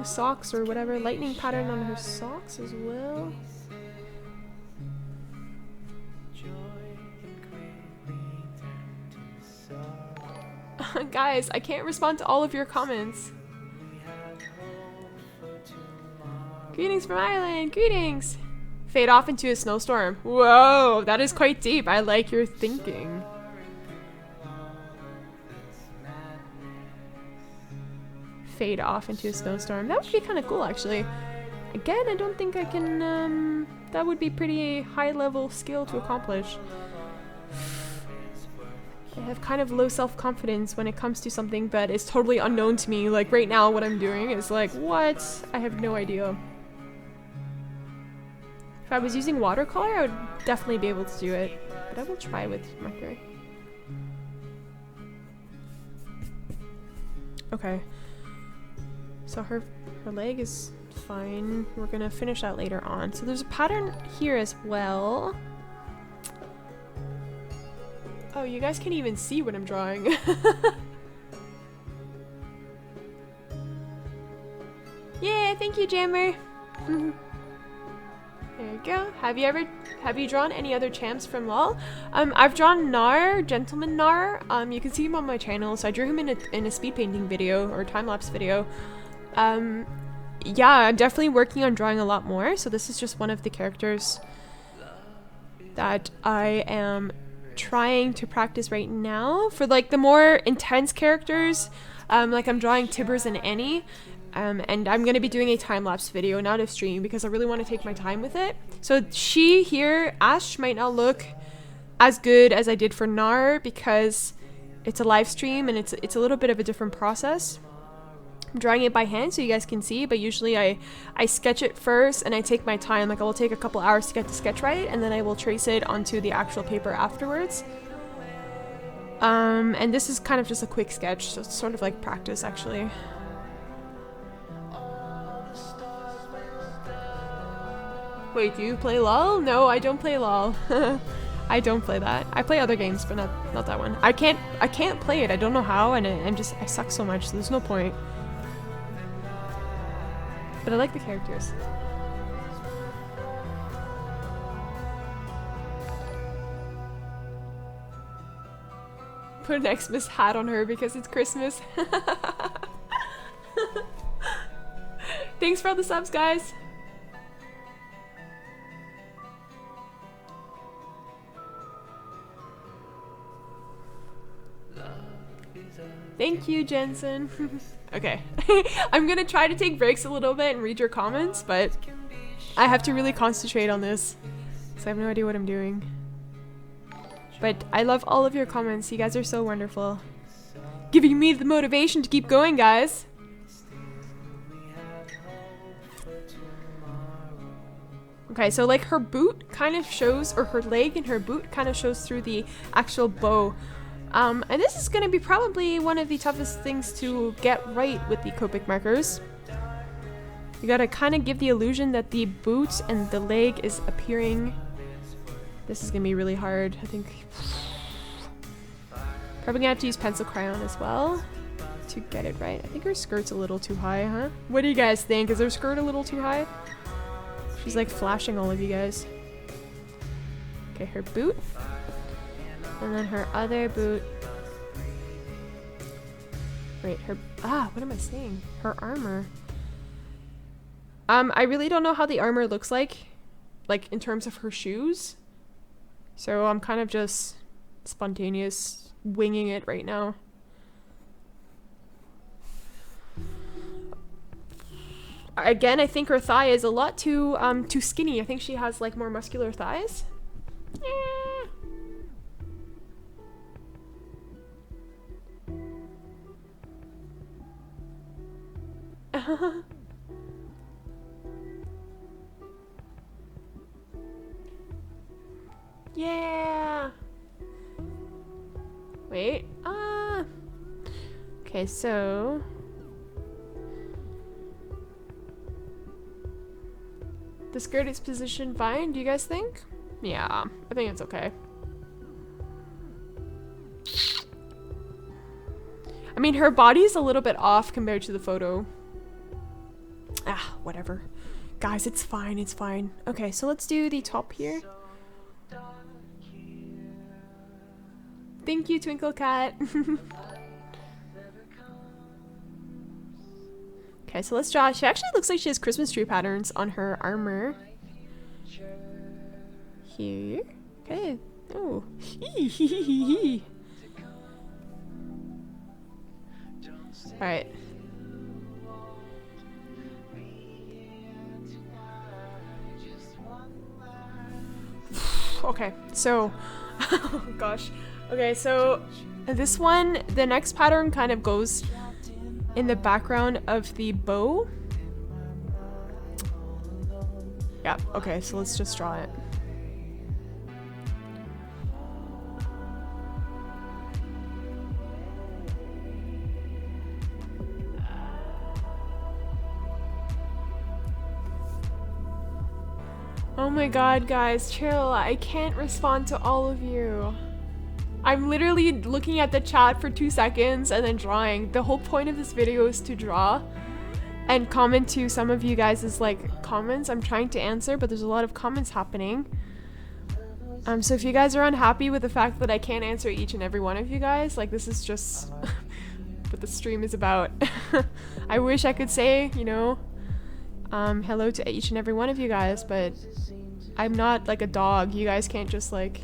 socks or whatever, lightning pattern on her socks as well. Guys, I can't respond to all of your comments. Greetings from Ireland, greetings! Fade off into a snowstorm. Whoa, that is quite deep. I like your thinking. Fade off into a snowstorm. That would be kind of cool, actually. Again, I don't think I can, that would be pretty high level skill to accomplish. I have kind of low self-confidence when it comes to something that is totally unknown to me. Like right now, what I'm doing is like, what? I have no idea. If I was using watercolor, I would definitely be able to do it. But I will try with marker. Okay. So her leg is fine. We're gonna finish that later on. So there's a pattern here as well. Oh, you guys can't even see what I'm drawing. Yeah, thank you, Jammer. There you go. Have you drawn any other champs from LOL? I've drawn Nar, Gentleman Nar. You can see him on my channel. So I drew him in a speed painting video or time lapse video. Yeah, I'm definitely working on drawing a lot more. So this is just one of the characters that I am trying to practice right now. For like the more intense characters, like I'm drawing Tibbers and Annie. And I'm gonna be doing a time-lapse video, not a stream, because I really want to take my time with it. So she here, Ashe, might not look as good as I did for Nar because it's a live stream and it's a little bit of a different process. I'm drawing it by hand so you guys can see, but usually I sketch it first and I take my time. Like I will take a couple hours to get the sketch right, and then I will trace it onto the actual paper afterwards. And this is kind of just a quick sketch, so it's sort of like practice actually. Wait, do you play LOL? No, I don't play LOL. I don't play that. I play other games, but not that one. I can't play it. I don't know how, and I suck so much, so there's no point. But I like the characters. Put an Xmas hat on her because it's Christmas. Thanks for all the subs, guys. Thank you, Jensen. Okay. I'm gonna try to take breaks a little bit and read your comments, but I have to really concentrate on this, so I have no idea what I'm doing. But I love all of your comments. You guys are so wonderful. Giving me the motivation to keep going, guys. Okay, so like her boot kind of shows, or her leg and her boot kind of shows through the actual bow. And this is going to be probably one of the toughest things to get right with the Copic markers. You gotta kind of give the illusion that the boot and the leg is appearing. This is going to be really hard, I think. Probably going to have to use pencil crayon as well to get it right. I think her skirt's a little too high, huh? What do you guys think? Is her skirt a little too high? She's like flashing all of you guys. Okay, her boot. And then her other boot. Wait, what am I saying? Her armor. I really don't know how the armor looks like in terms of her shoes. So I'm kind of just spontaneous winging it right now. Again, I think her thigh is a lot too skinny. I think she has like more muscular thighs. Yeah. Wait. Okay, so the skirt is positioned fine, do you guys think? Yeah, I think it's okay. I mean, her body's a little bit off compared to the photo. Whatever. Guys, it's fine, it's fine. Okay, so let's do the top here. Thank you, Twinkle Cat. Okay, so let's draw. She actually looks like she has Christmas tree patterns on her armor. Here. Okay. Oh. Alright. Okay, so oh gosh. Okay, so this one, the next pattern kind of goes in the background of the bow. Yeah, okay, so let's just draw it. Oh my god, guys, chill. I can't respond to all of you. I'm literally looking at the chat for 2 seconds and then drawing. The whole point of this video is to draw and comment to some of you guys' like comments. I'm trying to answer, but there's a lot of comments happening. So if you guys are unhappy with the fact that I can't answer each and every one of you guys, like this is just what the stream is about. I wish I could say, you know, hello to each and every one of you guys, but I'm not like a dog. You guys can't just like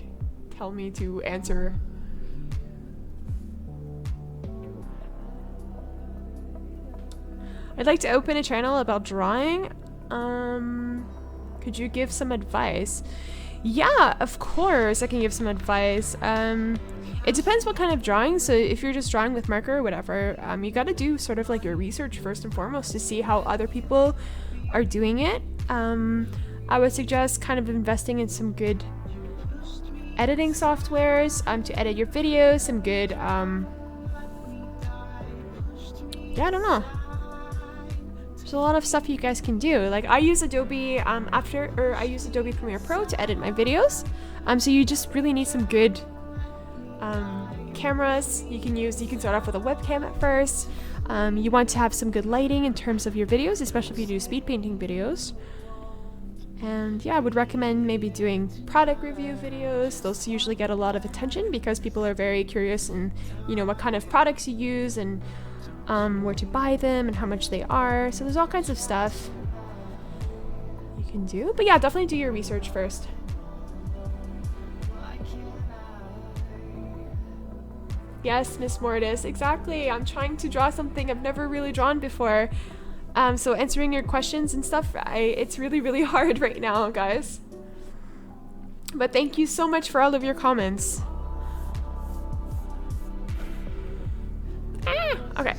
tell me to answer. I'd like to open a channel about drawing. Could you give some advice? Yeah, of course I can give some advice. It depends what kind of drawing. So if you're just drawing with marker or whatever, you gotta do sort of like your research first and foremost to see how other people are doing it. I would suggest kind of investing in some good editing softwares to edit your videos, some good, yeah, I don't know. There's a lot of stuff you guys can do. Like I use Adobe I use Adobe Premiere Pro to edit my videos. So you just really need some good cameras. You can start off with a webcam at first. You want to have some good lighting in terms of your videos, especially if you do speed painting videos. And yeah, I would recommend maybe doing product review videos. Those usually get a lot of attention because people are very curious in, you know, what kind of products you use and where to buy them and how much they are. So there's all kinds of stuff you can do. But yeah, definitely do your research first. Yes, Miss Mortis, exactly. I'm trying to draw something I've never really drawn before. So answering your questions and stuff, it's really, really hard right now, guys. But thank you so much for all of your comments. Okay,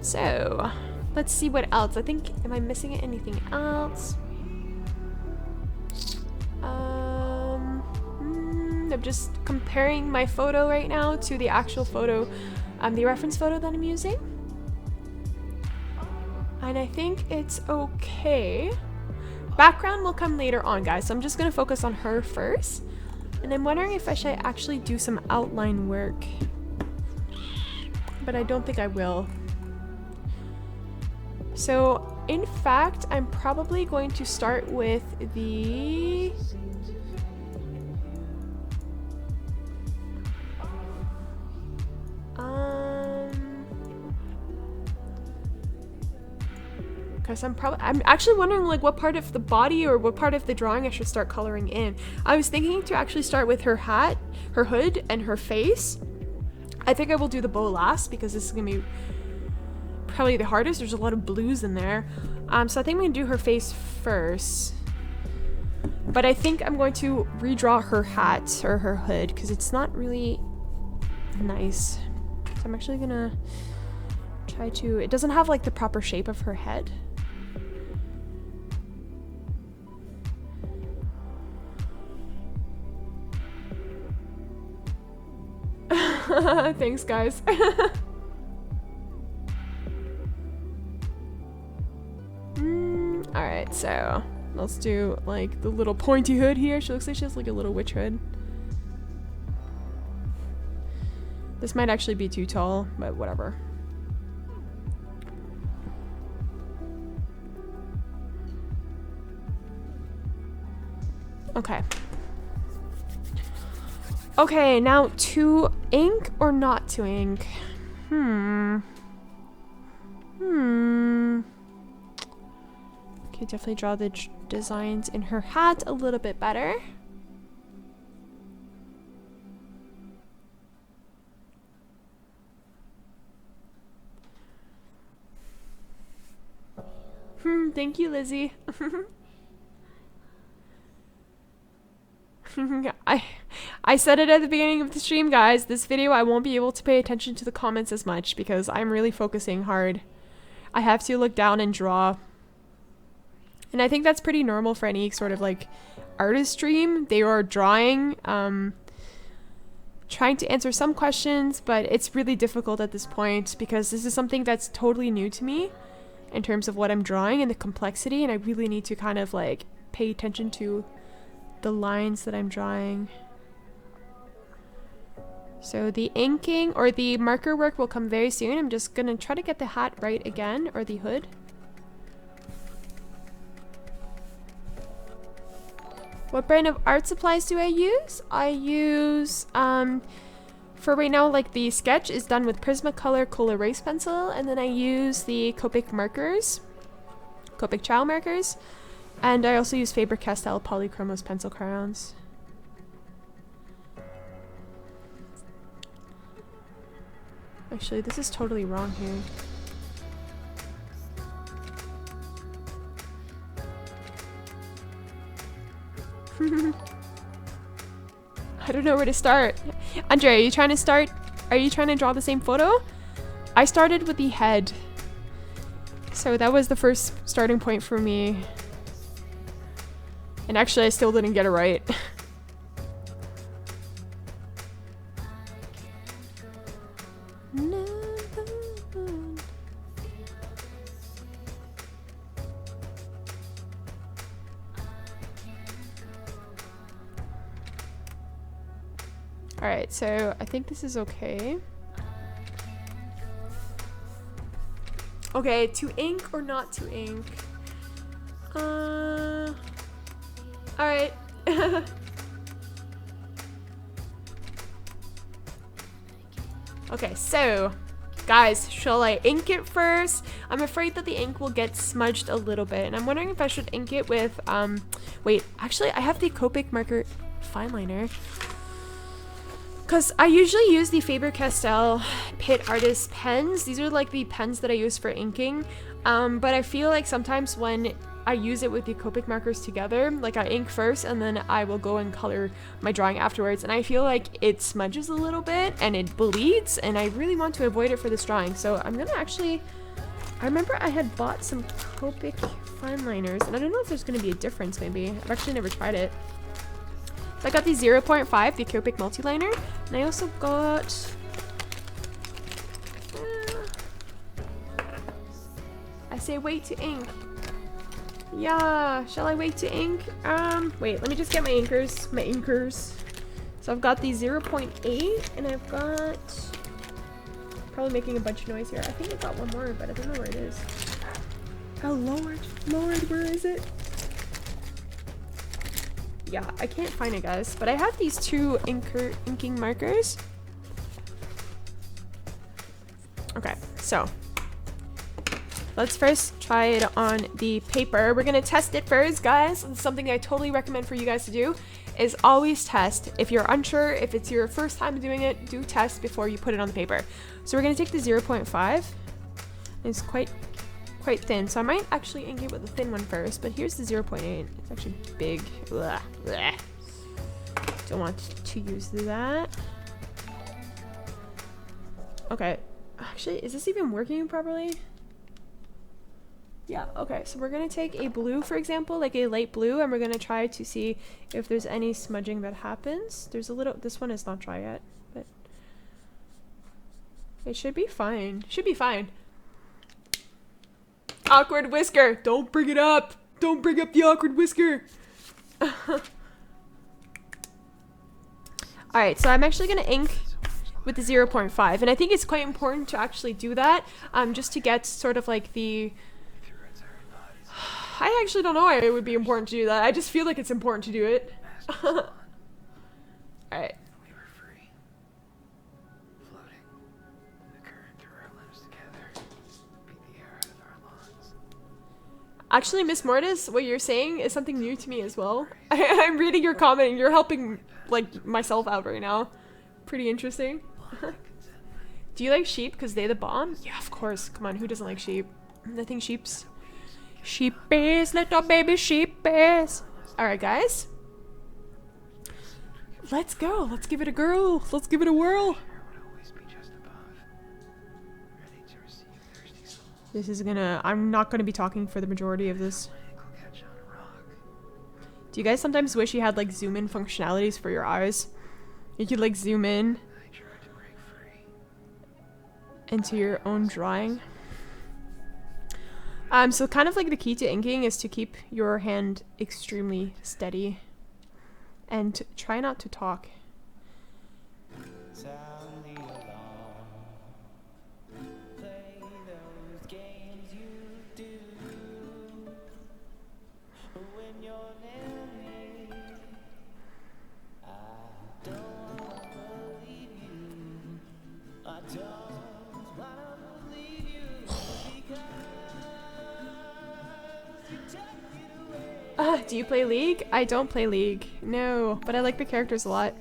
so let's see what else. I think, am I missing anything else? I'm just comparing my photo right now to the actual photo, the reference photo that I'm using. And I think it's okay. Background will come later on, guys, so I'm just gonna focus on her first. And I'm wondering if I should actually do some outline work. But I don't think I will. So, in fact, I'm probably going to start with the... Because I'm actually wondering like what part of the body or what part of the drawing I should start coloring in. I was thinking to actually start with her hat, her hood, and her face. I think I will do the bow last because this is gonna be probably the hardest. There's a lot of blues in there. So I think I'm gonna do her face first. But I think I'm going to redraw her hat or her hood because it's not really nice. So I'm actually gonna try to, it doesn't have like the proper shape of her head. Thanks, guys. Alright, so let's do like the little pointy hood here. She looks like she has like a little witch hood. This might actually be too tall, but whatever. Okay. Okay, now to ink or not to ink? Okay, definitely draw the designs in her hat a little bit better. Thank you, Lizzie. I said it at the beginning of the stream, guys. This video I won't be able to pay attention to the comments as much because I'm really focusing hard. I have to look down and draw. And I think that's pretty normal for any sort of like artist stream. They are drawing, trying to answer some questions, but it's really difficult at this point because this is something that's totally new to me in terms of what I'm drawing and the complexity, and I really need to kind of like pay attention to the lines that I'm drawing. So the inking or the marker work will come very soon. I'm just gonna try to get the hat right again, or the hood. What brand of art supplies do I use? I use, for right now, like the sketch is done with Prismacolor Cool Erase Pencil, and then I use the Copic markers, Copic Chow markers, and I also use Faber-Castell Polychromos pencil crayons. Actually, this is totally wrong here. I don't know where to start. Andre, are you trying to start? Are you trying to draw the same photo? I started with the head. So that was the first starting point for me. And actually, I still didn't get it right. Alright, so I think this is okay. Okay, to ink or not to ink? Alright. Okay, so guys, shall I ink it first? I'm afraid that the ink will get smudged a little bit, and I'm wondering if I should ink it with wait, actually I have the Copic marker fine liner. Because I usually use the Faber-Castell Pit Artist pens. These are like the pens that I use for inking. But I feel like sometimes when I use it with the Copic markers together, like I ink first and then I will go and color my drawing afterwards. And I feel like it smudges a little bit and it bleeds, and I really want to avoid it for this drawing. So I'm gonna actually, I remember I had bought some Copic fine liners, and I don't know if there's gonna be a difference maybe. I've actually never tried it. So I got the 0.5, the Copic multi-liner, and I also got, I say wait to ink. Yeah, shall I wait to ink? Wait, let me just get my inkers. So I've got the 0.8, and I've got, probably making a bunch of noise here. I think I got one more, but I don't know where it is. Oh Lord, where is it? Yeah, I can't find it, guys, but I have these two inking markers. Okay, so let's first try it on the paper. We're gonna test it first, guys. It's something I totally recommend for you guys to do, is always test. If you're unsure, if it's your first time doing it, do test before you put it on the paper. So we're gonna take the 0.5. It's quite thin, so I might actually ink it with the thin one first, but here's the 0.8. It's actually big. Blah, blah. Don't want to use that. Okay, actually, is this even working properly? Yeah, okay, so we're gonna take a blue, for example, like a light blue, and we're gonna try to see if there's any smudging that happens. There's a little, this one is not dry yet, but it should be fine. Should be fine. Awkward whisker. Don't bring it up. Don't bring up the awkward whisker. Alright, so I'm actually going to ink with the 0.5. And I think it's quite important to actually do that. Just to get sort of like the... I actually don't know why it would be important to do that. I just feel like it's important to do it. Alright. Actually, Miss Mortis, what you're saying is something new to me as well. I'm reading your comment and you're helping, like, myself out right now. Pretty interesting. Do you like sheep because they the bomb? Yeah, of course. Come on, who doesn't like sheep? I think sheeps. Sheepies, little baby sheepies. Alright, guys. Let's go. Let's give it a girl. Let's give it a whirl. This is gonna... I'm not gonna be talking for the majority of this. Do you guys sometimes wish you had, like, zoom-in functionalities for your eyes? You could, like, zoom in into your own drawing. So kind of like the key to inking is to keep your hand extremely steady. and try not to talk. Do you play League? I don't play League. No, but I like the characters a lot.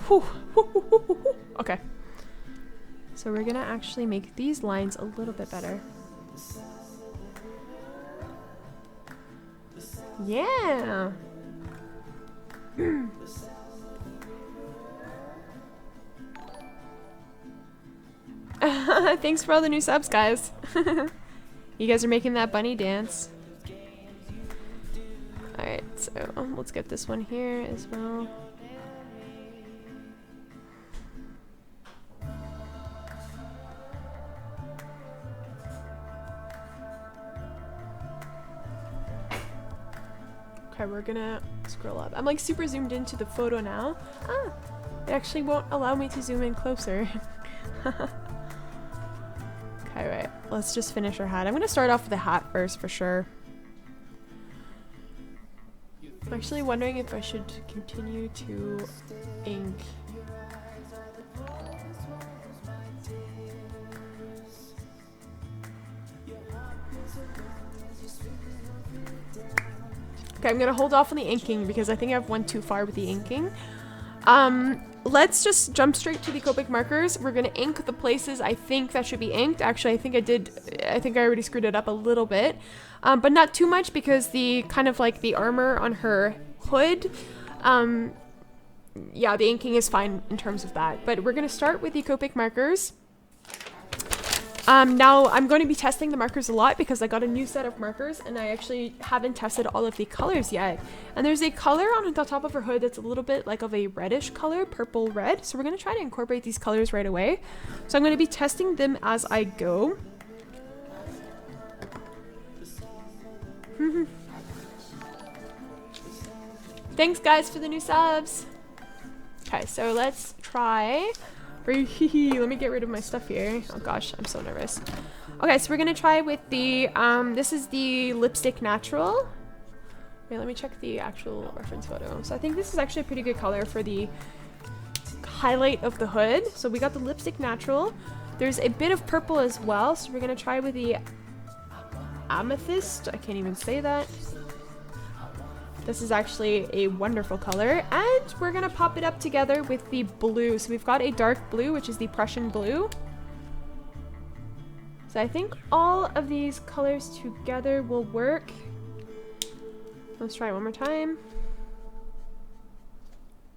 Whew. Okay. So we're gonna actually make these lines a little bit better. Yeah. Thanks for all the new subs, guys. You guys are making that bunny dance. Alright, so let's get this one here as well. Okay, we're gonna scroll up. I'm like super zoomed into the photo now. Ah, it actually won't allow me to zoom in closer. Okay, right. Let's just finish our hat. I'm gonna start off with the hat first for sure. I'm actually wondering if I should continue to ink. Okay, I'm gonna hold off on the inking because I think I've went too far with the inking. Let's just jump straight to the Copic markers. We're gonna ink the places I think that should be inked. Actually, I think I already screwed it up a little bit, but not too much because the kind of like the armor on her hood, yeah, the inking is fine in terms of that. But we're gonna start with the Copic markers. Now I'm going to be testing the markers a lot because I got a new set of markers and I actually haven't tested all of the colors yet. And there's a color on the top of her hood that's a little bit like of a reddish color, purple red. So we're going to try to incorporate these colors right away. So I'm going to be testing them as I go. Thanks guys for the new subs. Okay, so let's try. Let me get rid of my stuff here. Oh gosh, I'm so nervous. Okay, so we're gonna try with the this is the Lipstick Natural. Wait, let me check the actual reference photo. So I think this is actually a pretty good color for the highlight of the hood. So we got the Lipstick Natural. There's a bit of purple as well, so we're gonna try with the Amethyst. I can't even say that. This is actually a wonderful color, and we're gonna pop it up together with the blue. So we've got a dark blue, which is the Prussian blue. So I think all of these colors together will work. Let's try it one more time.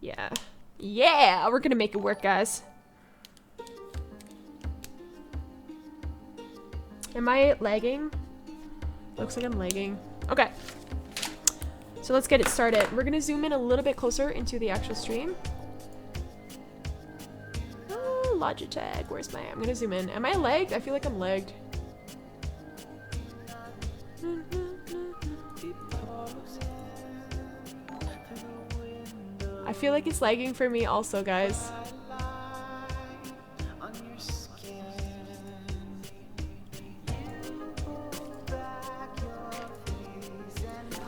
Yeah. Yeah, we're gonna make it work, guys. Am I lagging? Looks like I'm lagging. Okay. So let's get it started. We're gonna zoom in a little bit closer into the actual stream. Oh, Logitech, where's my, I'm gonna zoom in. Am I lagged? I feel like I'm lagged. I feel like it's lagging for me also, guys.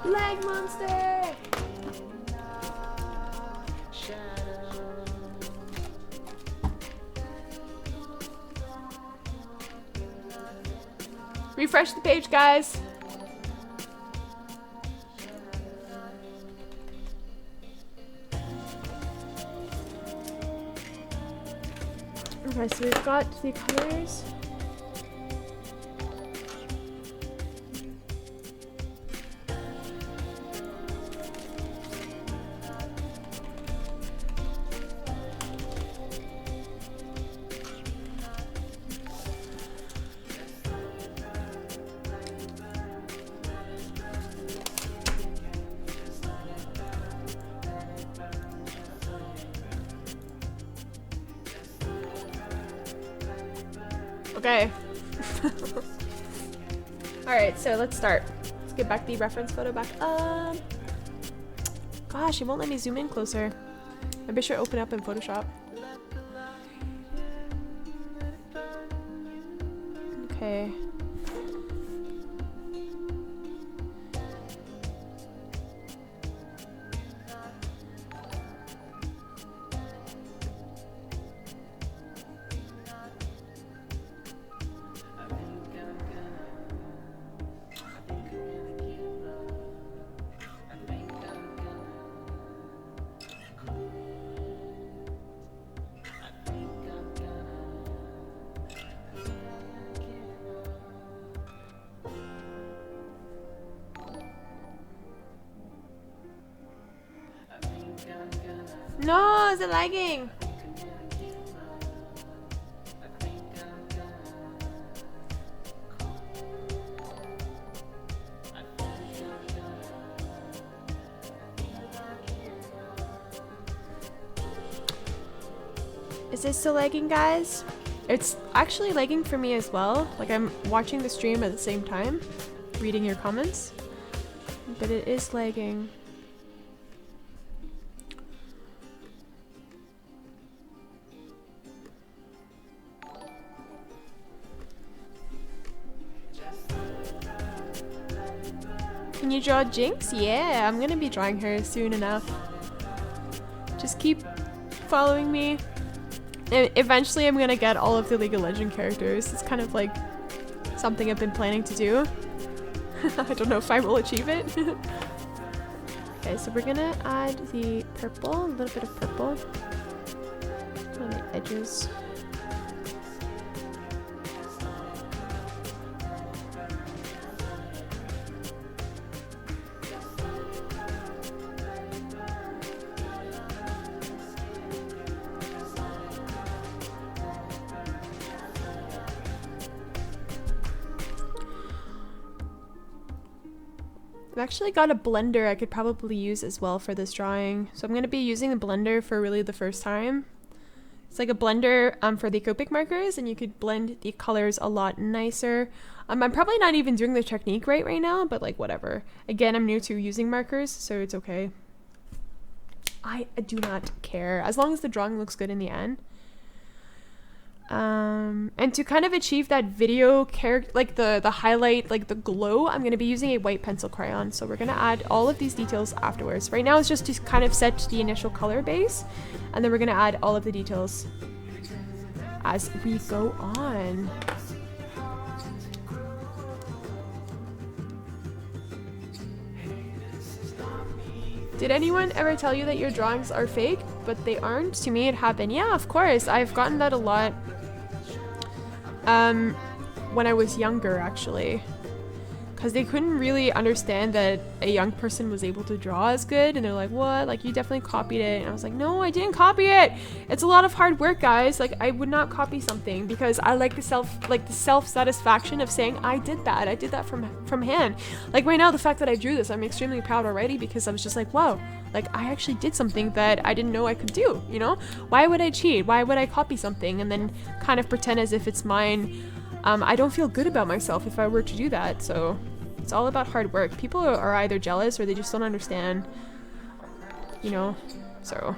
Lag monster! Refresh the page, guys. Okay, so we've got the colors. Okay. Alright, so let's start. Let's get back the reference photo back. Gosh, it won't let me zoom in closer. Maybe I should open up in Photoshop. Okay. No, is it lagging? Is this still lagging, guys? It's actually lagging for me as well. Like, I'm watching the stream at the same time, reading your comments, but it is lagging. Can you draw Jinx? Yeah, I'm gonna be drawing her soon enough. Just keep following me. And eventually I'm gonna get all of the League of Legends characters. It's kind of like something I've been planning to do. I don't know if I will achieve it. Okay, so we're gonna add the purple, a little bit of purple on the edges. I've actually got a blender I could probably use as well for this drawing. So I'm going to be using the blender for really the first time. It's like a blender for the Copic markers, and you could blend the colors a lot nicer. I'm probably not even doing the technique right now, but like whatever. Again, I'm new to using markers, so it's okay. I do not care, as long as the drawing looks good in the end. And to kind of achieve that video character, like the highlight, like the glow, I'm going to be using a white pencil crayon. So we're going to add all of these details afterwards. Right now it's just to kind of set the initial color base, and then we're going to add all of the details as we go on. Did anyone ever tell you that your drawings are fake, but they aren't? To me, it happened. Yeah, of course. I've gotten that a lot. When I was younger, actually. Because they couldn't really understand that a young person was able to draw as good. And they're like, what? Like, you definitely copied it. And I was like, no, I didn't copy it. It's a lot of hard work, guys. Like, I would not copy something because I like the self-satisfaction of saying, I did that. I did that from hand. Like, right now, the fact that I drew this, I'm extremely proud already because I was just like, wow. Like, I actually did something that I didn't know I could do, you know? Why would I cheat? Why would I copy something and then kind of pretend as if it's mine? I don't feel good about myself if I were to do that, so it's all about hard work. People are either jealous or they just don't understand, you know, so.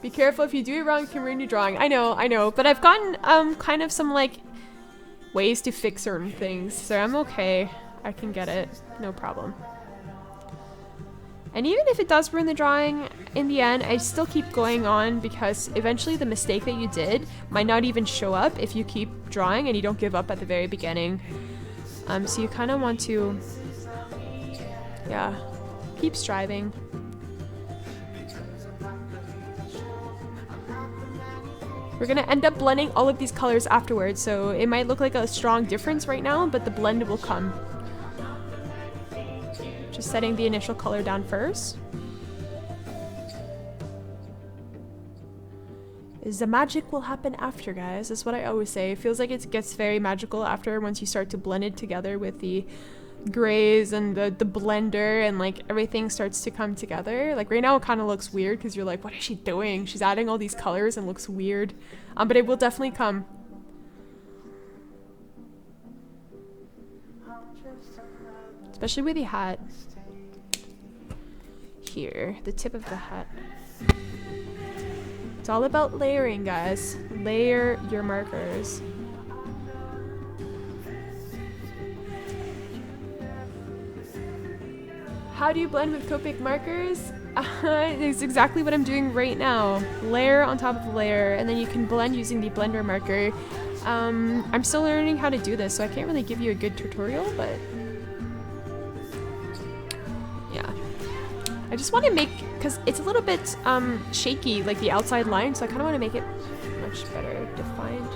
Be careful, if you do it wrong, it can ruin your drawing. I know, but I've gotten kind of some like ways to fix certain things, so I'm okay. I can get it, no problem. And even if it does ruin the drawing, in the end, I still keep going on because eventually the mistake that you did might not even show up if you keep drawing and you don't give up at the very beginning. So you kind of want to, yeah, keep striving. We're gonna end up blending all of these colors afterwards, so it might look like a strong difference right now, but the blend will come. Just setting the initial color down first. The magic will happen after, guys. That's what I always say. It feels like it gets very magical after once you start to blend it together with the grays and the blender and like everything starts to come together. Like right now it kind of looks weird because you're like, what is she doing? She's adding all these colors and looks weird. But it will definitely come. Especially with the hat. Here, the tip of the hat. It's all about layering, guys. Layer your markers. How do you blend with Copic markers? It's exactly what I'm doing right now. Layer on top of layer, and then you can blend using the blender marker. I'm still learning how to do this, so I can't really give you a good tutorial, but yeah. I just want to make, because it's a little bit shaky, like the outside line, so I kind of want to make it much better defined.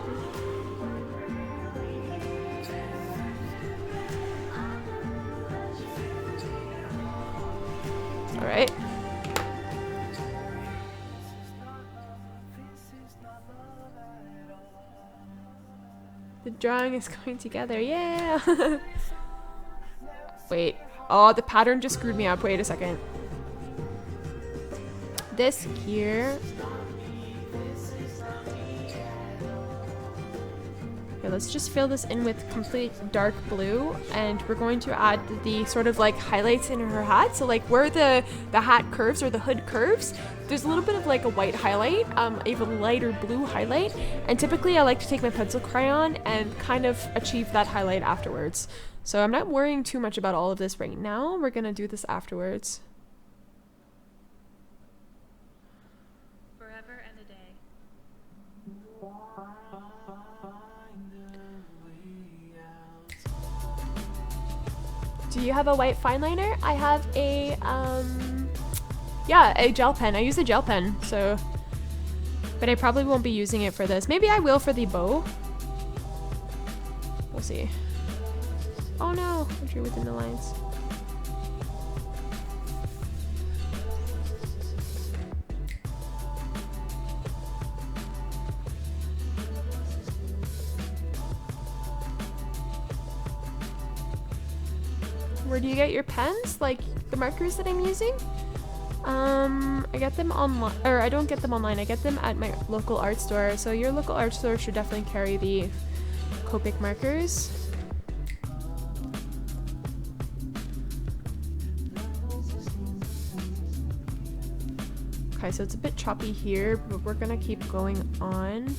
Alright. The drawing is going together, yeah! Wait, oh, the pattern just screwed me up. Wait a second. This here. Okay, let's just fill this in with complete dark blue, and we're going to add the sort of like highlights in her hat. So like where the hat curves or the hood curves, there's a little bit of like a white highlight, a lighter blue highlight, and typically I like to take my pencil crayon and kind of achieve that highlight afterwards. So I'm not worrying too much about all of this right now. We're gonna do this afterwards. Forever and a day. Do you have a white fine liner? I have a, yeah, a gel pen. I use a gel pen, so, but I probably won't be using it for this. Maybe I will for the bow. We'll see. Oh no, I drew within the lines. Where do you get your pens? Like the markers that I'm using? I get them online, or I don't get them online. I get them at my local art store. So your local art store should definitely carry the Copic markers. Okay, so it's a bit choppy here, but we're gonna keep going on.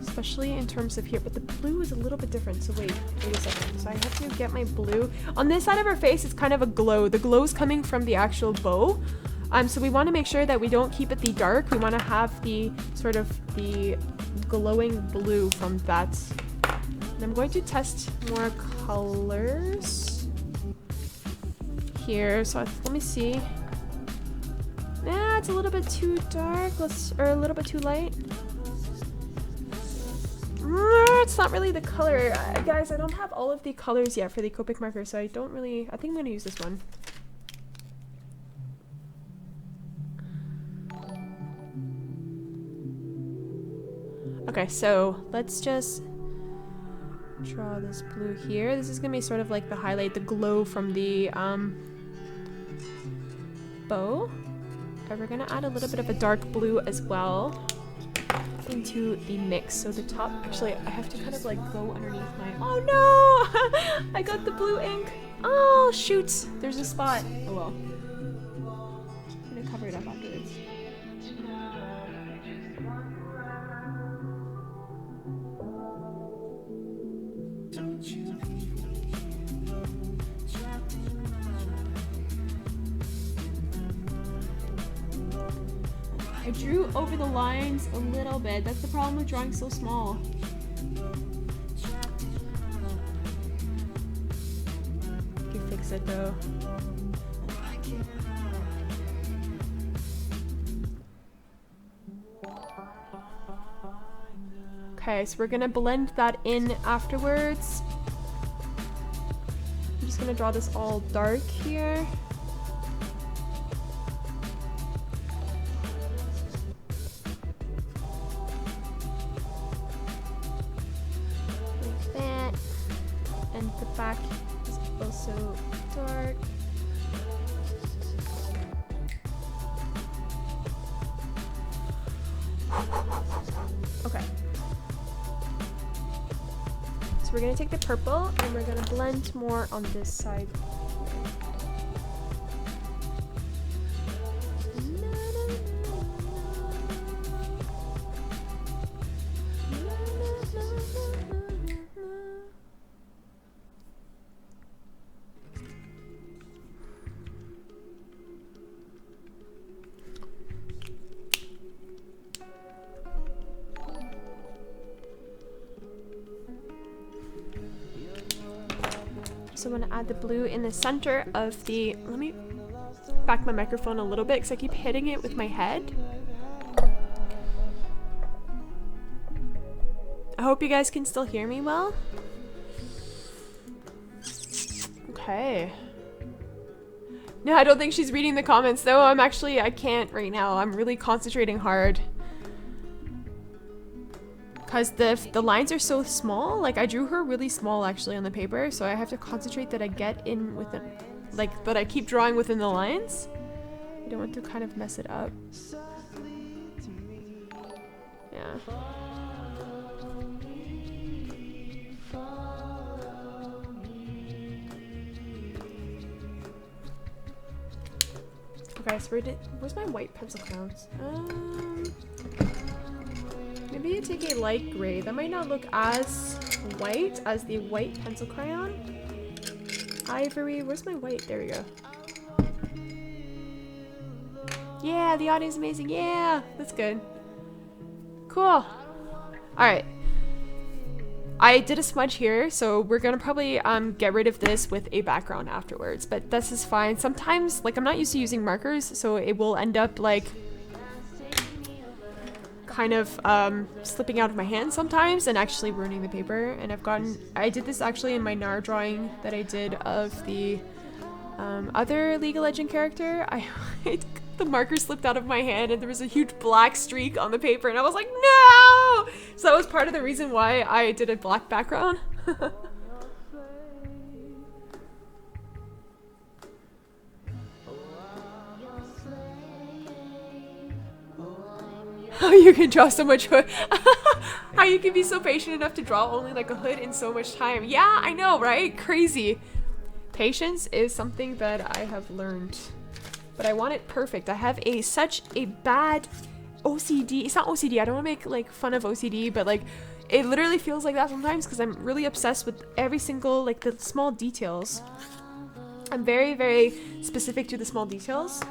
Especially in terms of here, but the blue is a little bit different. So wait a second. So I have to get my blue. On this side of her face, it's kind of a glow. The glow's coming from the actual bow. So we want to make sure that we don't keep it the dark. We want to have the sort of the glowing blue from that. And I'm going to test more colors here. So let me see. Nah, it's a little bit too dark. Or a little bit too light. It's not really the color. Guys, I don't have all of the colors yet for the Copic marker, so I don't really... I think I'm going to use this one. Okay, so let's just draw this blue here. This is going to be sort of like the highlight, the glow from the bow. And we're going to add a little bit of a dark blue as well into the mix. So the top, actually I have to kind of like go underneath my, oh no! I got the blue ink. Oh shoot, there's a spot. Oh well. I'm gonna cover it up afterwards. I drew over the lines a little bit. That's the problem with drawing so small. You can fix it though. Okay, so we're gonna blend that in afterwards. I'm just gonna draw this all dark here. Back so dark. Okay. So we're gonna take the purple and we're gonna blend more on this side. So I'm gonna add the blue in the center of the, let me back my microphone a little bit because I keep hitting it with my head. I hope you guys can still hear me well. Okay. No, I don't think she's reading the comments though. I can't right now. I'm really concentrating hard. Because the lines are so small. Like, I drew her really small actually on the paper, so I have to concentrate that I get in within, like, that I keep drawing within the lines. I don't want to kind of mess it up. Yeah. Okay, so where's my white pencil crayons? Maybe you take a light gray. That might not look as white as the white pencil crayon. Ivory, where's my white? There we go. Yeah, the audio's amazing. Yeah, that's good. Cool. Alright. I did a smudge here, so we're gonna probably get rid of this with a background afterwards, but this is fine. Sometimes, like, I'm not used to using markers, so it will end up like kind of slipping out of my hand sometimes and actually ruining the paper. And I did this actually in my NAR drawing that I did of the other League of Legends character. The marker slipped out of my hand and there was a huge black streak on the paper and I was like, no! So that was part of the reason why I did a black background. How you can draw so much hood. How you can be so patient enough to draw only like a hood in so much time. Yeah, I know, right? Crazy. Patience is something that I have learned. But I want it perfect. I have such a bad OCD. It's not OCD. I don't want to make like fun of OCD, but like it literally feels like that sometimes because I'm really obsessed with every single, like, the small details. I'm very, very specific to the small details.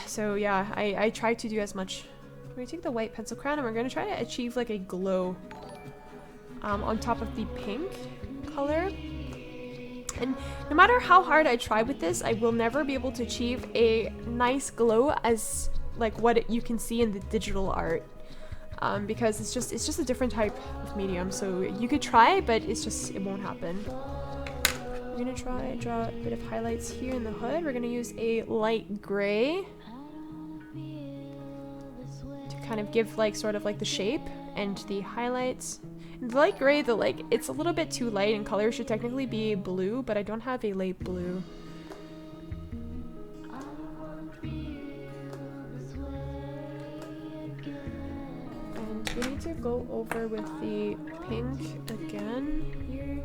So yeah, I try to do as much. We're gonna take the white pencil crayon and we're gonna try to achieve like a glow on top of the pink color. And no matter how hard I try with this, I will never be able to achieve a nice glow as like what you can see in the digital art. Because it's just a different type of medium. So you could try, but it won't happen. We're gonna draw a bit of highlights here in the hood. We're gonna use a light gray to kind of give like sort of like the shape and the highlights. And the light gray, it's a little bit too light in color. It should technically be blue, but I don't have a light blue. And we need to go over with the pink again here.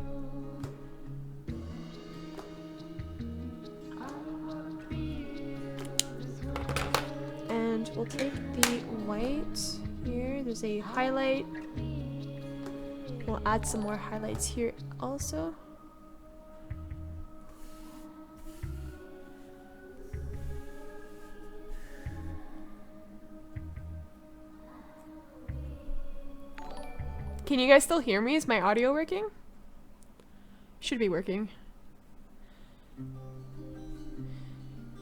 And we'll take the white here. There's a highlight. We'll add some more highlights here also. Can you guys still hear me? Is my audio working? Should be working.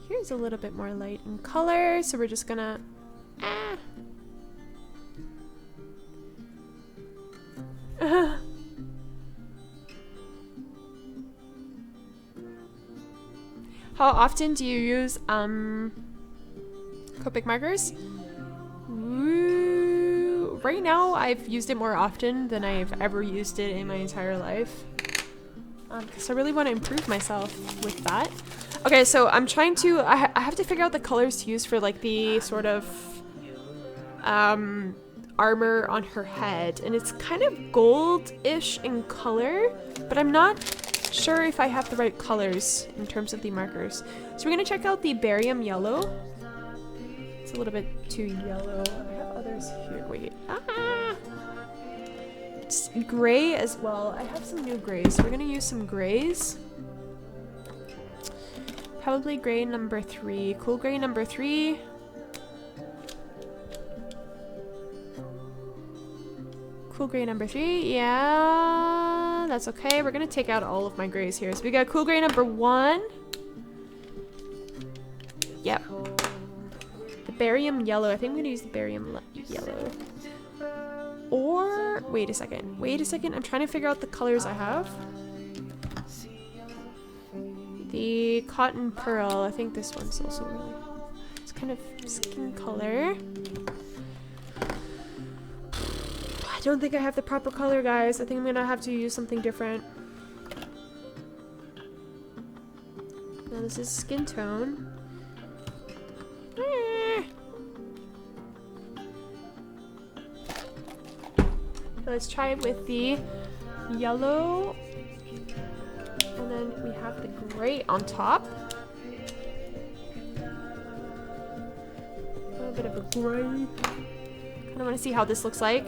Here's a little bit more light in color, so we're just gonna How often do you use Copic markers? Right now I've used it more often than I've ever used it in my entire life. because I really want to improve myself with that. Okay, so I'm trying to, I have to figure out the colors to use for like the sort of armor on her head, and it's kind of gold-ish in color, but I'm not sure if I have the right colors in terms of the markers. So we're gonna check out the barium yellow. It's a little bit too yellow. I have others here. Wait. It's gray as well. I have some new grays. So we're gonna use some grays. Probably gray number 3. Cool gray number 3. Cool gray number 3. Yeah, that's okay. We're gonna take out all of my grays here. So we got cool gray number 1. Yep. The barium yellow. I think I'm gonna use the barium yellow. Or wait a second. Wait a second. I'm trying to figure out the colors I have. The cotton pearl. I think this one's also really. It's kind of skin color. I don't think I have the proper color, guys. I think I'm gonna have to use something different. Now this is skin tone. Let's try it with the yellow, and then we have the gray on top. A little bit of a gray. Kind of want to see how this looks like.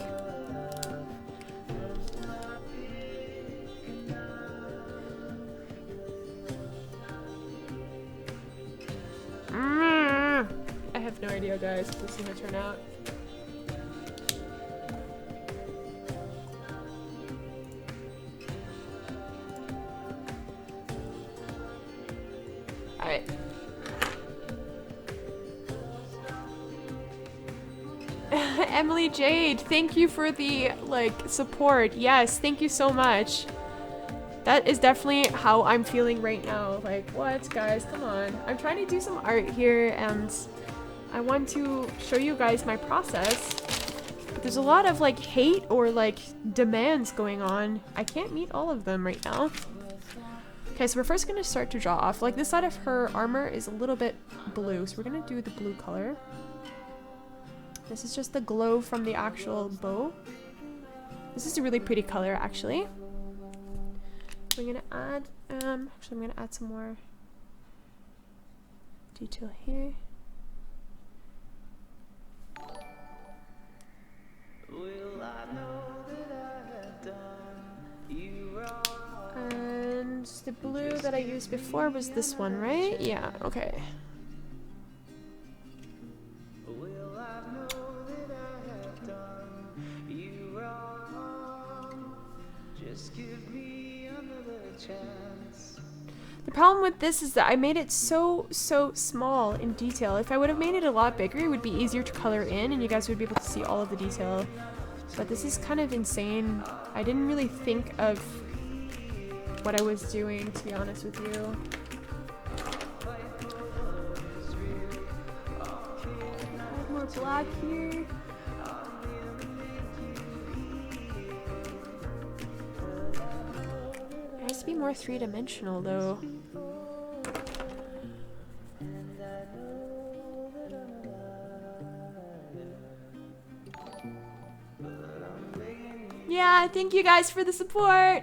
I have no idea, guys. This is gonna turn out. Alright. Emily Jade, thank you for the, like, support. Yes, thank you so much. That is definitely how I'm feeling right now. Like, what, guys? Come on. I'm trying to do some art here, and I want to show you guys my process. But there's a lot of, like, hate or, like, demands going on. I can't meet all of them right now. Okay, so we're first going to start to draw off. Like, this side of her armor is a little bit blue, so we're going to do the blue color. This is just the glow from the actual bow. This is a really pretty color, actually. We're going to add, actually I'm going to add some more detail here. And the blue that I used before was this one, right? Yeah, okay. The problem with this is that I made it so small in detail. If I would have made it a lot bigger, it would be easier to color in and you guys would be able to see all of the detail. But this is kind of insane. I didn't really think of what I was doing, to be honest with you. Add more black here. It has to be more three-dimensional though. Yeah, thank you guys for the support.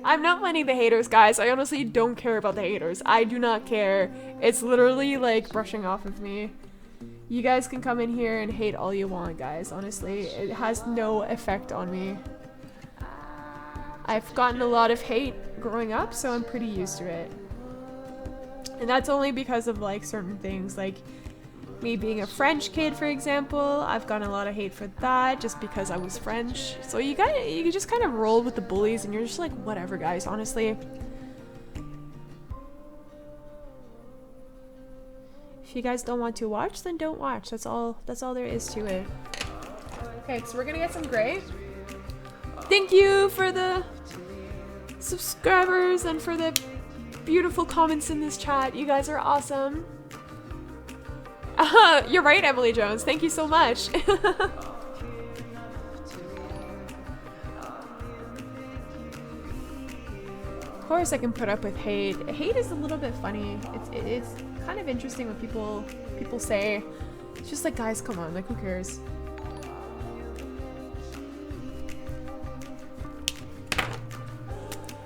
I'm not minding the haters, guys. I honestly don't care about the haters. I do not care. It's literally like brushing off of me. You guys can come in here and hate all you want, guys. Honestly, it has no effect on me. I've gotten a lot of hate growing up, so I'm pretty used to it. And that's only because of like certain things, like me being a French kid, for example. I've gotten a lot of hate for that just because I was French. So you just kind of roll with the bullies and you're just like, whatever, guys, honestly. If you guys don't want to watch, then don't watch. That's all there is to it. Okay, so we're gonna get some gray. Thank you for the subscribers and for the beautiful comments in this chat. You guys are awesome. You're right, Emily Jones. Thank you so much. course I can put up with hate. Hate is a little bit funny. It's kind of interesting when people say. It's just like, guys, come on, like, who cares?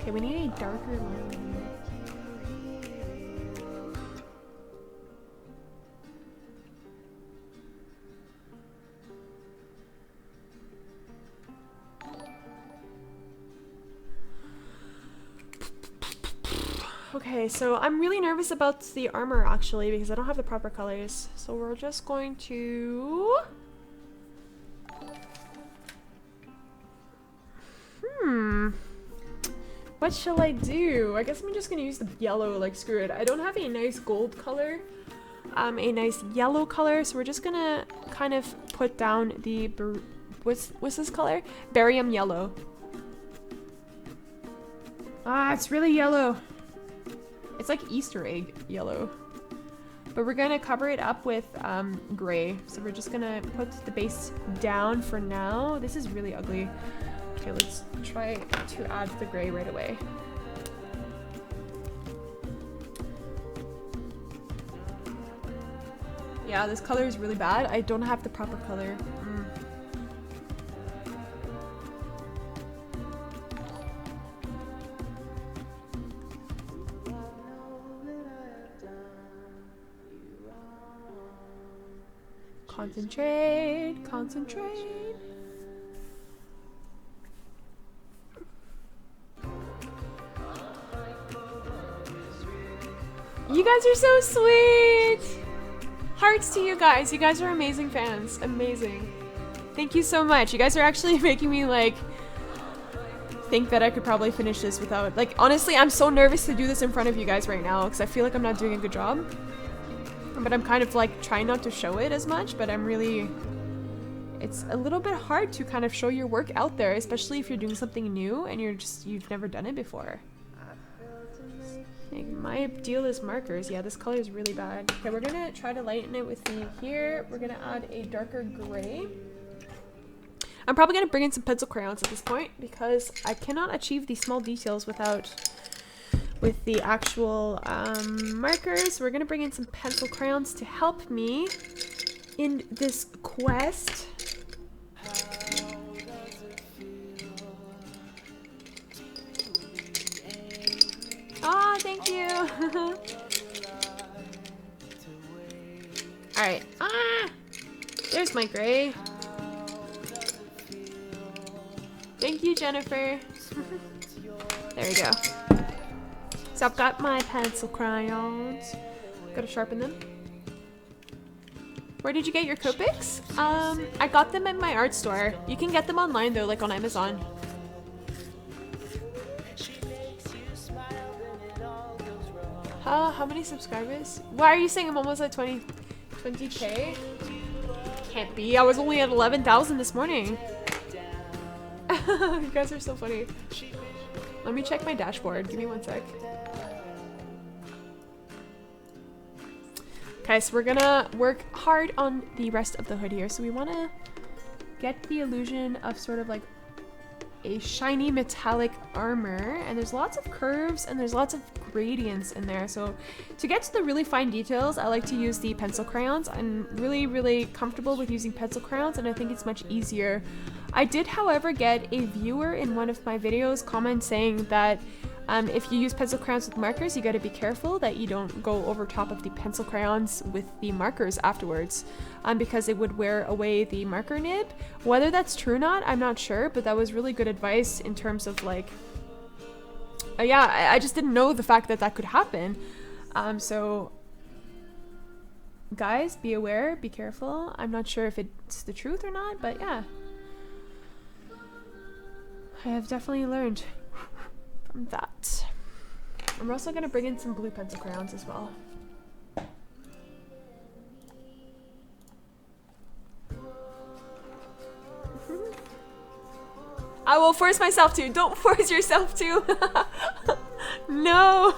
Okay, we need a darker line. Okay, so I'm really nervous about the armor actually because I don't have the proper colors. So we're just going to... What shall I do? I guess I'm just gonna use the yellow, like, screw it. I don't have a nice gold color, a nice yellow color, so we're just gonna kind of put down the, what's this color? Barium yellow. Ah, it's really yellow. It's like Easter egg yellow. But we're gonna cover it up with gray. So we're just gonna put the base down for now. This is really ugly. Okay, let's try to add the gray right away. Yeah, this color is really bad. I don't have the proper color. Concentrate, concentrate. You guys are so sweet! Hearts to you guys. You guys are amazing fans. Amazing. Thank you so much. You guys are actually making me, like, think that I could probably finish this without... Like, honestly, I'm so nervous to do this in front of you guys right now because I feel like I'm not doing a good job. But I'm kind of, like, trying not to show it as much, but I'm really... It's a little bit hard to kind of show your work out there, especially if you're doing something new and you've never done it before. Like, my deal is markers. Yeah, this color is really bad. Okay, we're gonna try to lighten it with the here. We're gonna add a darker gray. I'm probably gonna bring in some pencil crayons at this point because I cannot achieve these small details with the actual markers. We're gonna bring in some pencil crayons to help me in this quest. Oh, thank you. Alright. Ah! There's my gray. Thank you, Jennifer. There we go. So I've got my pencil crayons. Gotta sharpen them. Where did you get your Copics? I got them at my art store. You can get them online though, like on Amazon. How many subscribers? Why are you saying I'm almost at 20k? Can't be. I was only at 11,000 this morning. You guys are so funny. Let me check my dashboard. Give me one sec. Okay, so we're gonna work hard on the rest of the hood here. So we want to get the illusion of sort of like a shiny metallic armor, and there's lots of curves and there's lots of gradients in there. So to get to the really fine details, I like to use the pencil crayons. I'm really comfortable with using pencil crayons, and I think it's much easier. I did, however, get a viewer in one of my videos comment saying that if you use pencil crayons with markers, you got to be careful that you don't go over top of the pencil crayons with the markers afterwards, because it would wear away the marker nib. Whether that's true or not, I'm not sure, but that was really good advice in terms of like, yeah, I just didn't know the fact that that could happen. So guys, be aware, be careful. I'm not sure if it's the truth or not, but yeah. I have definitely learned from that. I'm also going to bring in some blue pencil crayons as well. I will force myself to. Don't force yourself to. No.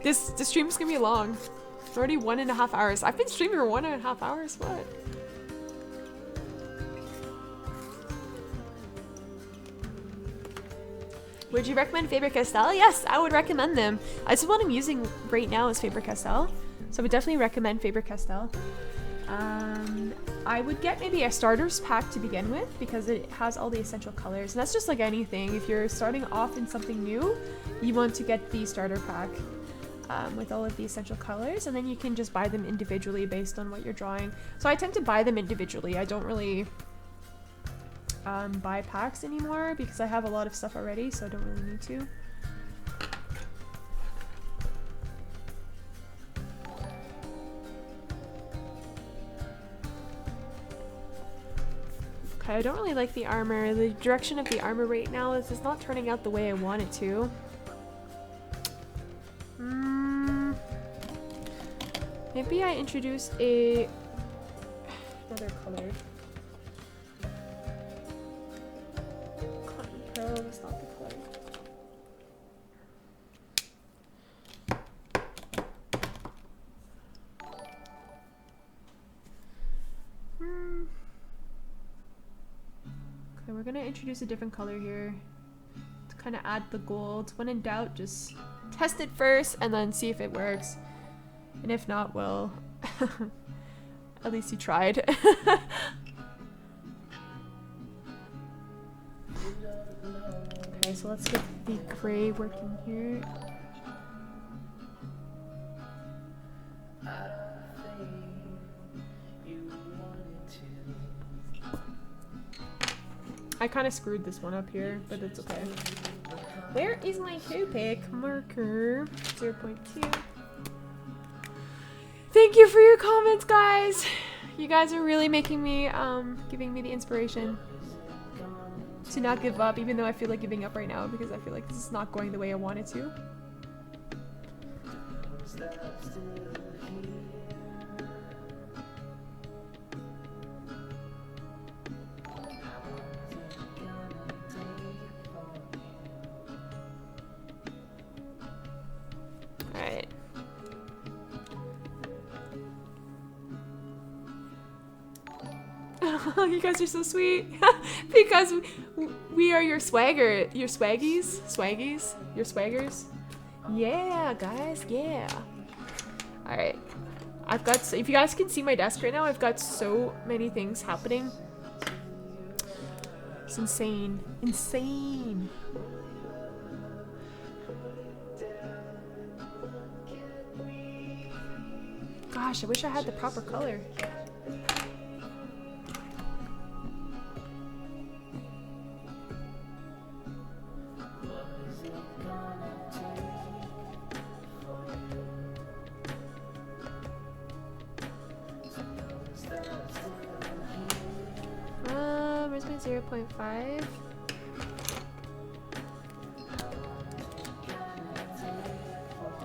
This stream's going to be long. It's already 1.5 hours. I've been streaming for 1.5 hours. What? Would you recommend Faber-Castell? Yes, I would recommend them. This is what I'm using right now is Faber-Castell. So I would definitely recommend Faber-Castell. I would get maybe a starters pack to begin with because it has all the essential colors. And that's just like anything. If you're starting off in something new, you want to get the starter pack with all of the essential colors. And then you can just buy them individually based on what you're drawing. So I tend to buy them individually. I don't really buy packs anymore because I have a lot of stuff already, so I don't really need to. Okay, I don't really like the armor. The direction of the armor right now is not turning out the way I want it to. Maybe I introduce another color. Cotton Pearl is not the color. Okay, we're gonna introduce a different color here to kind of add the gold. When in doubt, just test it first and then see if it works. And if not, well, at least you tried. Okay, so let's get the gray working here. I kind of screwed this one up here, but it's okay. Where is my Copic marker? 0.2. Thank you for your comments, guys. You guys are really making me, giving me the inspiration to not give up, even though I feel like giving up right now because I feel like this is not going the way I want it to. Alright. You guys are so sweet. Because we are your swagger. Your swaggies? Swaggies? Your swaggers? Yeah, guys. Yeah. Alright. I've got... if you guys can see my desk right now, I've got so many things happening. It's insane. Insane. Gosh, I wish I had the proper color. Where's my 0.5?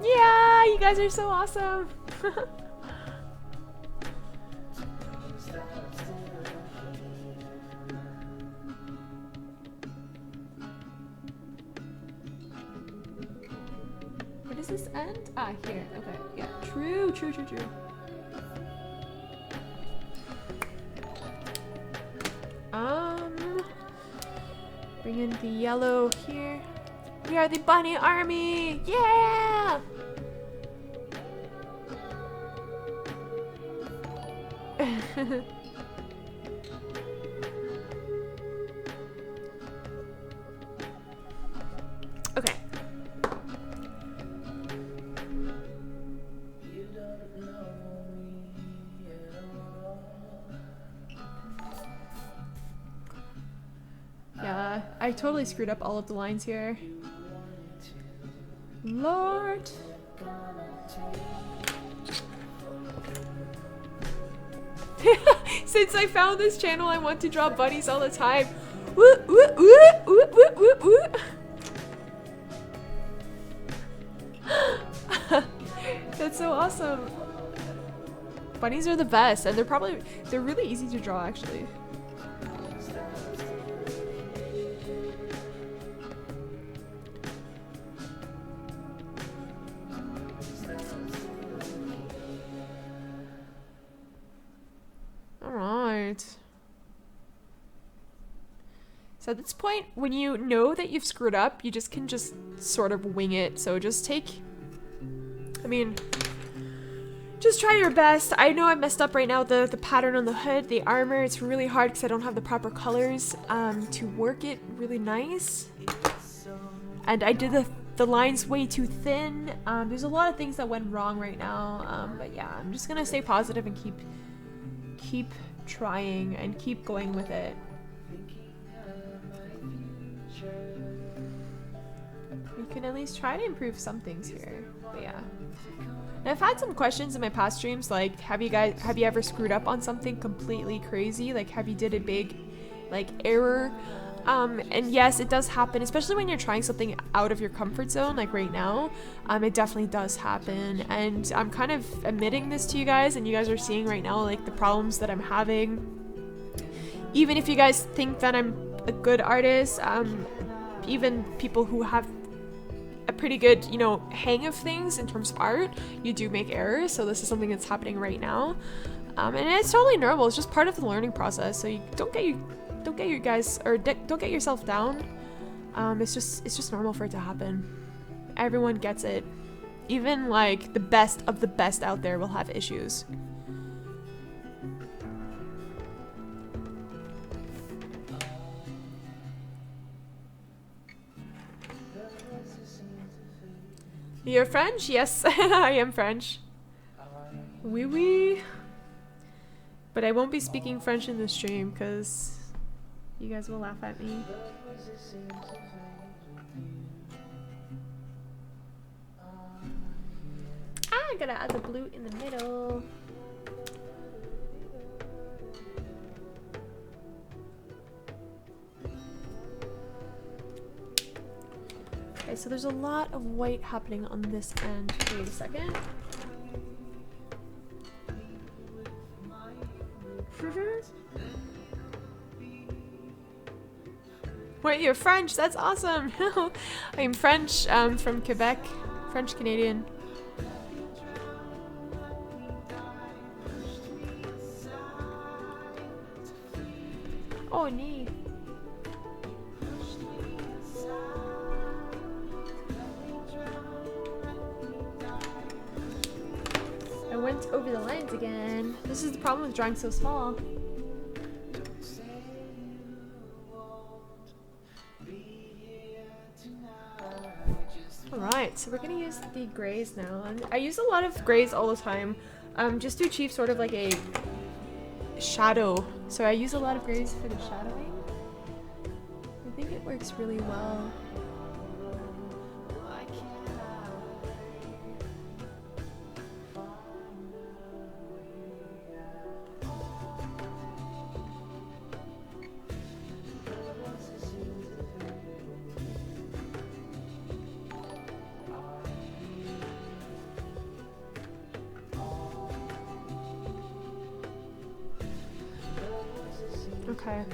Yeah, you guys are so awesome. Where does this end? Ah, here. Okay, yeah. True, true, true, true. Bring in the yellow here. We are the bunny army! Yeah! Okay. Yeah, I totally screwed up all of the lines here. Lord. Since I found this channel, I want to draw bunnies all the time. Woo, woo, woo, woo, woo, woo, woo. That's so awesome. Bunnies are the best, and they're really easy to draw, actually. So at this point, when you know that you've screwed up, you just can just sort of wing it. So just take, I mean, just try your best. I know I messed up right now, the pattern on the hood, the armor. It's really hard because I don't have the proper colors to work it really nice. And I did the lines way too thin. There's a lot of things that went wrong right now. But yeah, I'm just gonna stay positive and keep trying and keep going with it. We can at least try to improve some things here. But yeah. And I've had some questions in my past streams, like, have you ever screwed up on something completely crazy? Like, have you did a big, like, error? And yes, it does happen, especially when you're trying something out of your comfort zone, like right now. It definitely does happen, and I'm kind of admitting this to you guys, and you guys are seeing right now, like, the problems that I'm having. Even if you guys think that I'm a good artist, even people who have a pretty good, you know, hang of things in terms of art, you do make errors. So this is something that's happening right now, and it's totally normal. It's just part of the learning process. So you don't get yourself down. It's just normal for it to happen. Everyone gets it. Even like the best of the best out there will have issues. You're French? Yes, I am French. Oui, oui. But I won't be speaking French in the stream because you guys will laugh at me. I gotta add the blue in the middle. Okay, so there's a lot of white happening on this end. Wait a second. Wait, you're French? That's awesome! I'm French, from Quebec. French Canadian. Oh, nee. I went over the lines again. This is the problem with drawing so small. Alright, so we're gonna use the grays now. And I use a lot of grays all the time, just to achieve sort of like a shadow. So I use a lot of grays for the shadowing. I think it works really well. Okay.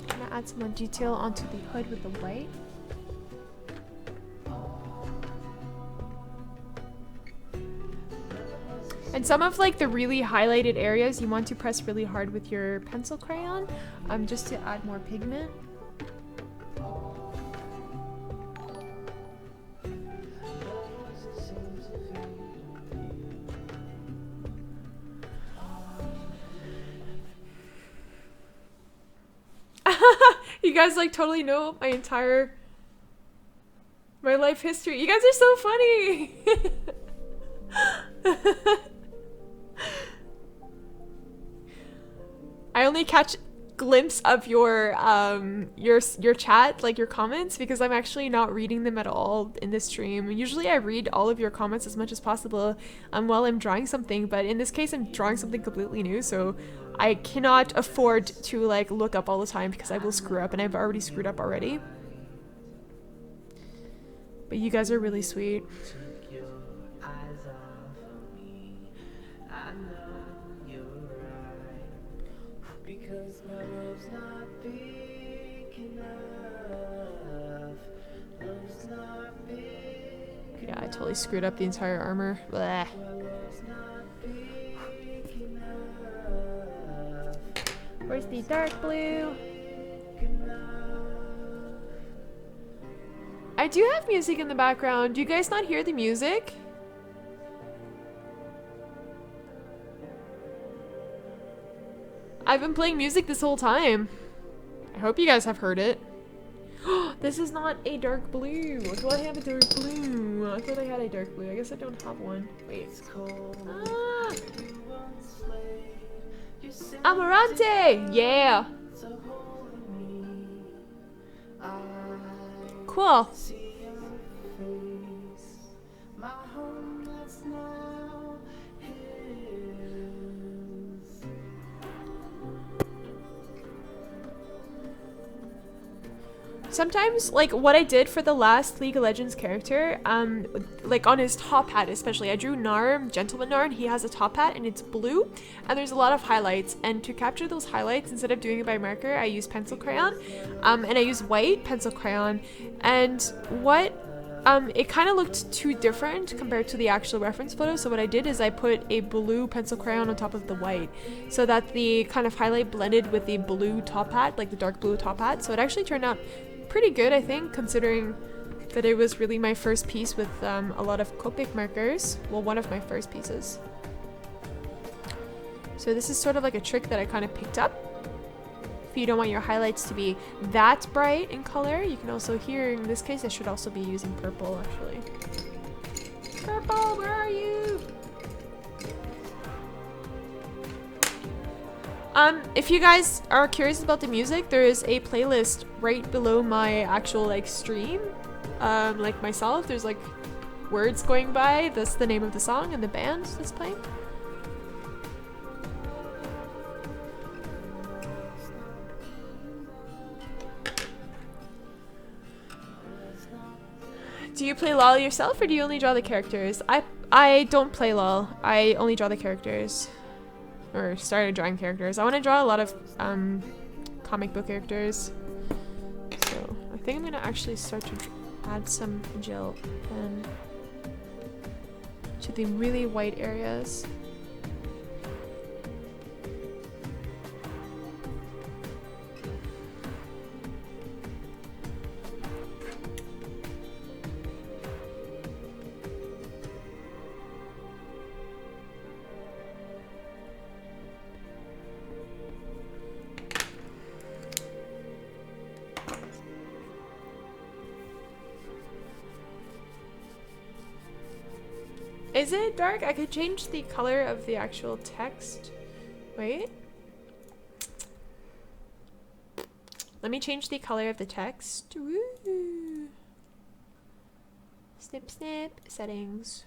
I'm gonna add some more detail onto the hood with the white. And some of like the really highlighted areas you want to press really hard with your pencil crayon, just to add more pigment. You guys like totally know my life history. You guys are so funny. I only catch glimpse of your chat, like your comments, because I'm actually not reading them at all in this stream. Usually I read all of your comments as much as possible while I'm drawing something, but in this case I'm drawing something completely new, so I cannot afford to like look up all the time because I will screw up, and I've already screwed up already. But you guys are really sweet. Yeah, I totally screwed up the entire armor. Blah. Where's the the dark blue. I do have music in the background. Do you guys not hear the music? I've been playing music this whole time. I hope you guys have heard it. This is not a dark blue. I thought I have a dark blue. I thought I had a dark blue. I guess I don't have one. Wait. Ah. Amarante! Yeah! Cool. Sometimes, like, what I did for the last League of Legends character, like on his top hat especially, I drew Nar, Gentleman Nar, and he has a top hat and it's blue, and there's a lot of highlights, and to capture those highlights, instead of doing it by marker, I use pencil crayon, and I use white pencil crayon, and it kind of looked too different compared to the actual reference photo, so what I did is I put a blue pencil crayon on top of the white, so that the kind of highlight blended with the blue top hat, like the dark blue top hat, so it actually turned out pretty good, I think, considering that it was really my first piece with a lot of Copic markers. Well, one of my first pieces. So this is sort of like a trick that I kind of picked up. If you don't want your highlights to be that bright in color, you can also, here in this case, I should also be using purple actually. Purple, where are you? If you guys are curious about the music, there is a playlist right below my actual like stream. Like myself, there's like words going by. That's the name of the song and the band that's playing. Do you play LOL yourself, or do you only draw the characters? I don't play LOL. I only draw the characters. Or started drawing characters. I want to draw a lot of comic book characters. So I think I'm gonna actually start to add some gel pen to the really white areas. Is it dark? I could change the color of the actual text. Wait. Let me change the color of the text. Woo. Snip, snip. Settings.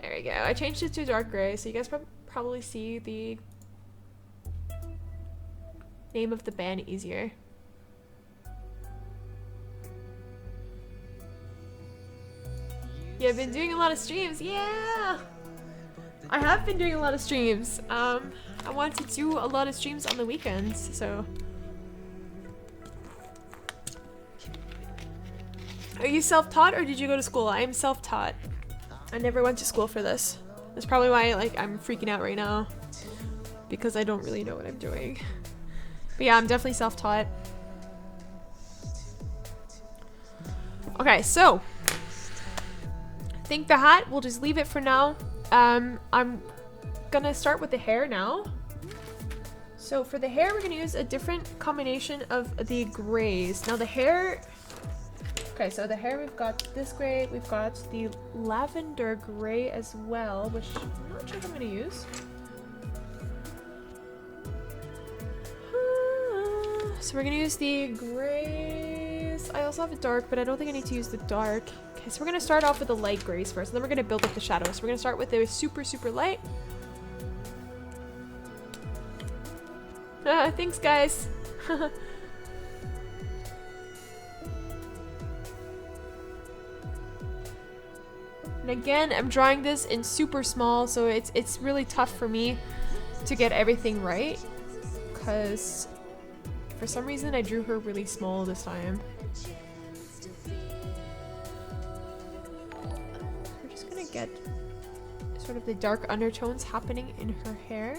There we go. I changed it to dark gray, so you guys probably see the name of the band easier. Yeah, I've been doing a lot of streams. Yeah! I have been doing a lot of streams. I want to do a lot of streams on the weekends, so. Are you self-taught or did you go to school? I am self-taught. I never went to school for this. That's probably why I'm freaking out right now. Because I don't really know what I'm doing. But yeah, I'm definitely self-taught. Okay, so. I think the hat, we'll just leave it for now. I'm gonna start with the hair now. So for the hair, we're gonna use a different combination of the grays. Now the hair, okay, so the hair, we've got this gray, we've got the lavender gray as well, which I'm not sure if I'm gonna use. So we're gonna use the grays. I also have a dark, but I don't think I need to use the dark. Okay, so we're gonna start off with the light grays first, and then we're gonna build up the shadows. So we're gonna start with the super, super light. Thanks, guys. And again, I'm drawing this in super small, so it's really tough for me to get everything right, because for some reason I drew her really small this time. We're just gonna get sort of the dark undertones happening in her hair.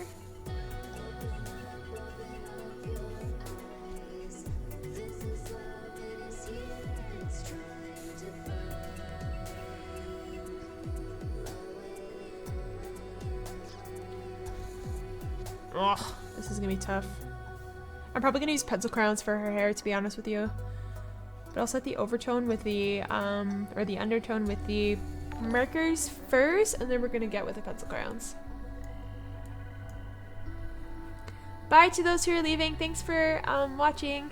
Ugh, this is gonna be tough. I'm probably gonna use pencil crayons for her hair, to be honest with you. But I'll set the overtone with the, or the undertone with the markers first, and then we're gonna get with the pencil crayons. Bye to those who are leaving. Thanks for watching.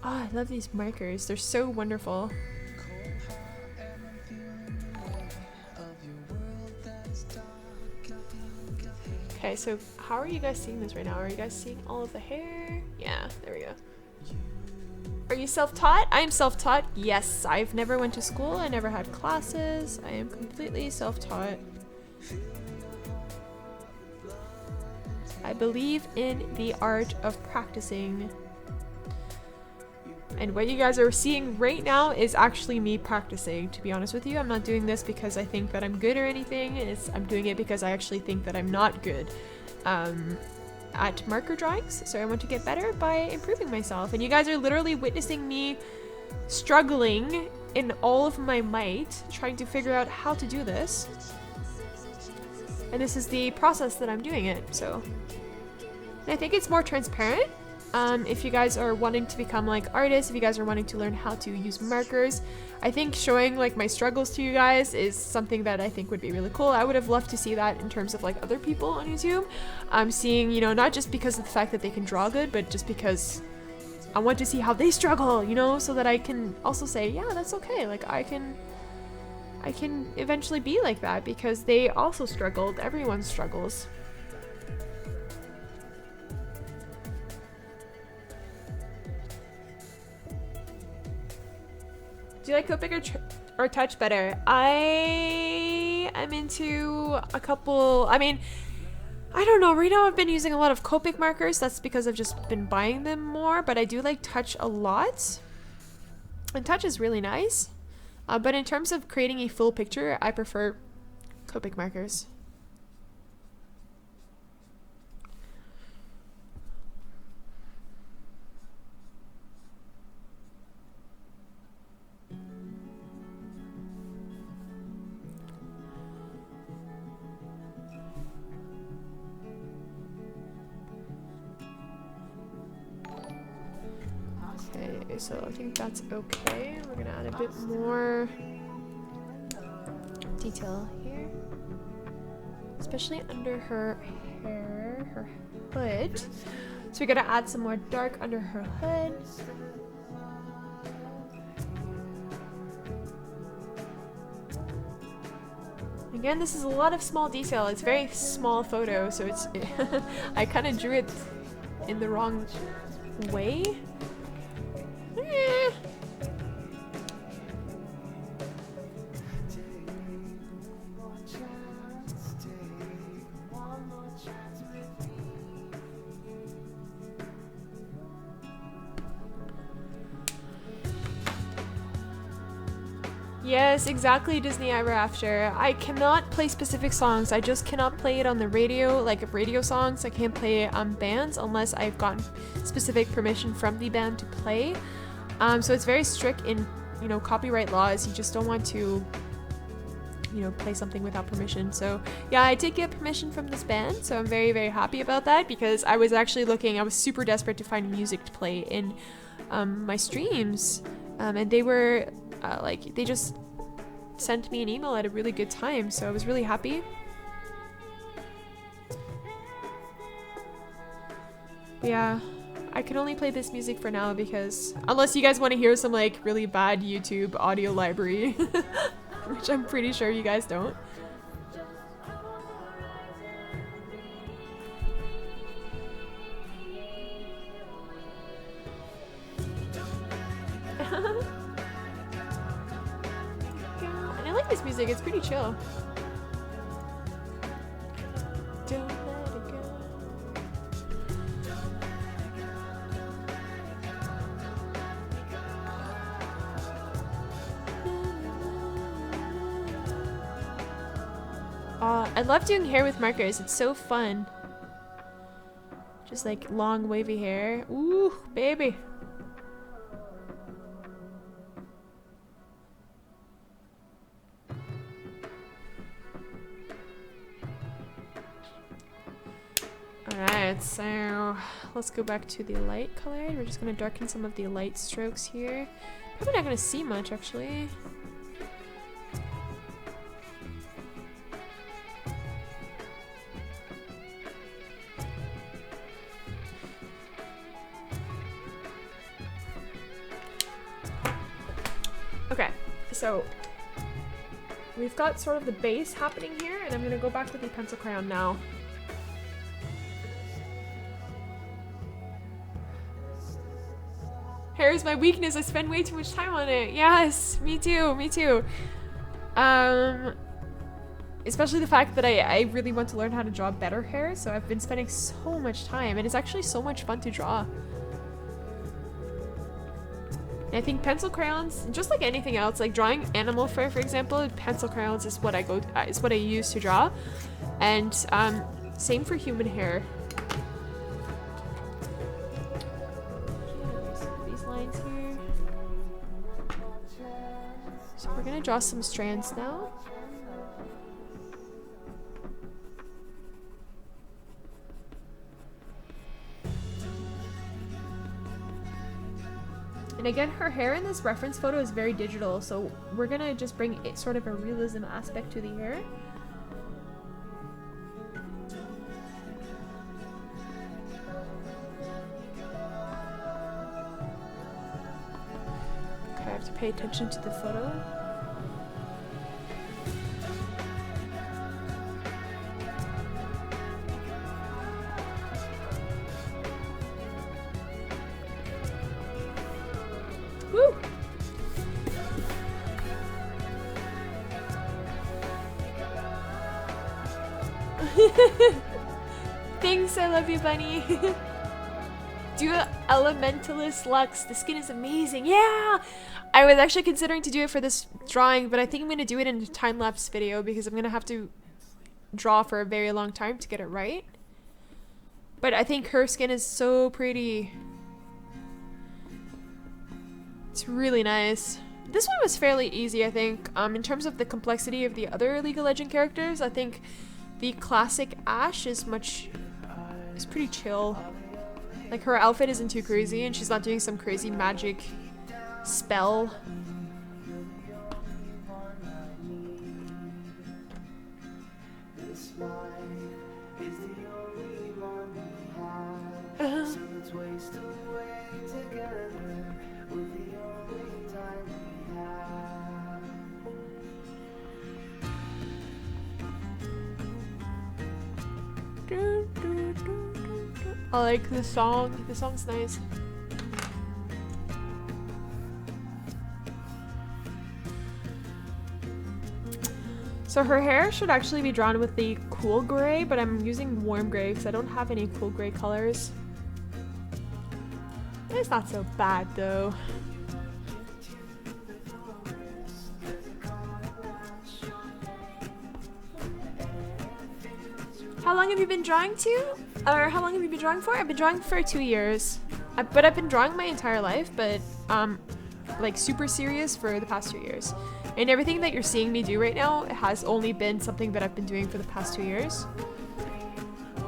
Oh, I love these markers. They're so wonderful. Okay, so how are you guys seeing this right now? Are you guys seeing all of the hair? Yeah, there we go. Are you self-taught? I am self-taught. Yes, I've never went to school. I never had classes. I am completely self-taught. I believe in the art of practicing. And what you guys are seeing right now is actually me practicing, to be honest with you. I'm not doing this because I think that I'm good or anything. I'm doing it because I actually think that I'm not good at marker drawings. So I want to get better by improving myself. And you guys are literally witnessing me struggling in all of my might, trying to figure out how to do this. And this is the process that I'm doing it, so. And I think it's more transparent. If you guys are wanting to become like artists, if you guys are wanting to learn how to use markers, I think showing like my struggles to you guys is something that I think would be really cool. I would have loved to see that in terms of like other people on YouTube. I'm seeing, you know, not just because of the fact that they can draw good, but just because I want to see how they struggle, you know, so that I can also say, yeah, that's okay. Like I can eventually be like that because they also struggled. Everyone struggles. Do you like Copic or Touch better? I am into a couple, I mean, I don't know, right now I've been using a lot of Copic markers. That's because I've just been buying them more, but I do like Touch a lot. And Touch is really nice. But in terms of creating a full picture, I prefer Copic markers. Okay, so I think that's okay. We're gonna add a bit more detail here, especially under her hair, her hood. So we gotta add some more dark under her hood. Again, this is a lot of small detail. It's a very small photo, so it's I kind of drew it in the wrong way. Yes, exactly, Disney Ever After. I cannot play specific songs. I just cannot play it on the radio, like radio songs. I can't play bands unless I've gotten specific permission from the band to play. So it's very strict in, you know, copyright laws. You just don't want to, you know, play something without permission. So yeah, I did get permission from this band, so I'm very, very happy about that because I was actually looking, I was super desperate to find music to play in my streams. And they were like, they just sent me an email at a really good time, so I was really happy. Yeah, I can only play this music for now because unless you guys want to hear some like really bad YouTube audio library, which I'm pretty sure you guys don't. And I like this music, it's pretty chill. Don't let it go. I love doing hair with markers. It's so fun. Just like long wavy hair. Ooh, baby. Alright, so let's go back to the light color. We're just going to darken some of the light strokes here. Probably not going to see much actually. Okay, so we've got sort of the base happening here, and I'm going to go back with the pencil crayon now. Hair is my weakness. I spend way too much time on it. Yes, me too, me too. Especially the fact that I really want to learn how to draw better hair, so I've been spending so much time, and it's actually so much fun to draw. I think pencil crayons, just like anything else, like drawing animal fur, for example, pencil crayons is what I use to draw, and same for human hair. These lines here. So we're gonna draw some strands now. And again, her hair in this reference photo is very digital, so we're gonna just bring it sort of a realism aspect to the hair. Okay, I have to pay attention to the photo. Woo! Thanks, I love you, bunny. Do Elementalist Lux. The skin is amazing. Yeah! I was actually considering to do it for this drawing, but I think I'm going to do it in a time-lapse video because I'm going to have to draw for a very long time to get it right. But I think her skin is so pretty. It's really nice. This one was fairly easy, I think. In terms of the complexity of the other League of Legends characters, I think the classic Ashe is pretty chill. Like, her outfit isn't too crazy, and she's not doing some crazy magic spell. I like the song. The song's nice. So her hair should actually be drawn with the cool gray, but I'm using warm gray because I don't have any cool gray colors. It's not so bad though. How long have you been drawing or how long have you been drawing for? I've been drawing for 2 years. But I've been drawing my entire life, but like super serious for the past 2 years. And everything that you're seeing me do right now has only been something that I've been doing for the past 2 years.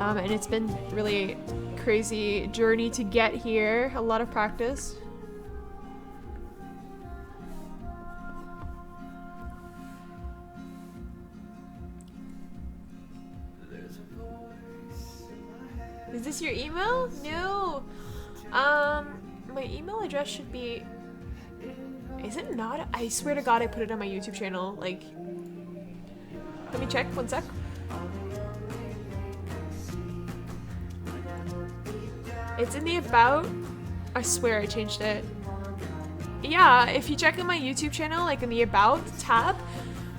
And it's been really crazy journey to get here. A lot of practice. Is this your email? No. My email address should be... Is it not? I swear to God I put it on my YouTube channel. Like... Let me check. 1 sec. It's in the about. I swear I changed it. Yeah, if you check on my YouTube channel, like in the about tab,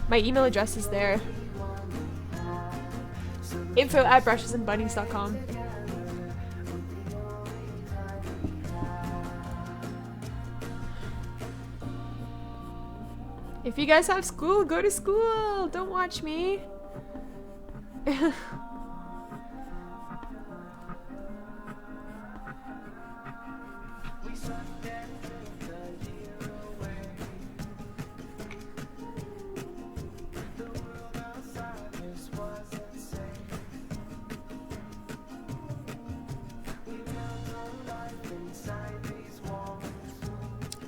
my email address is there. info@brushesandbunnies.com. If you guys have school, go to school. Don't watch me.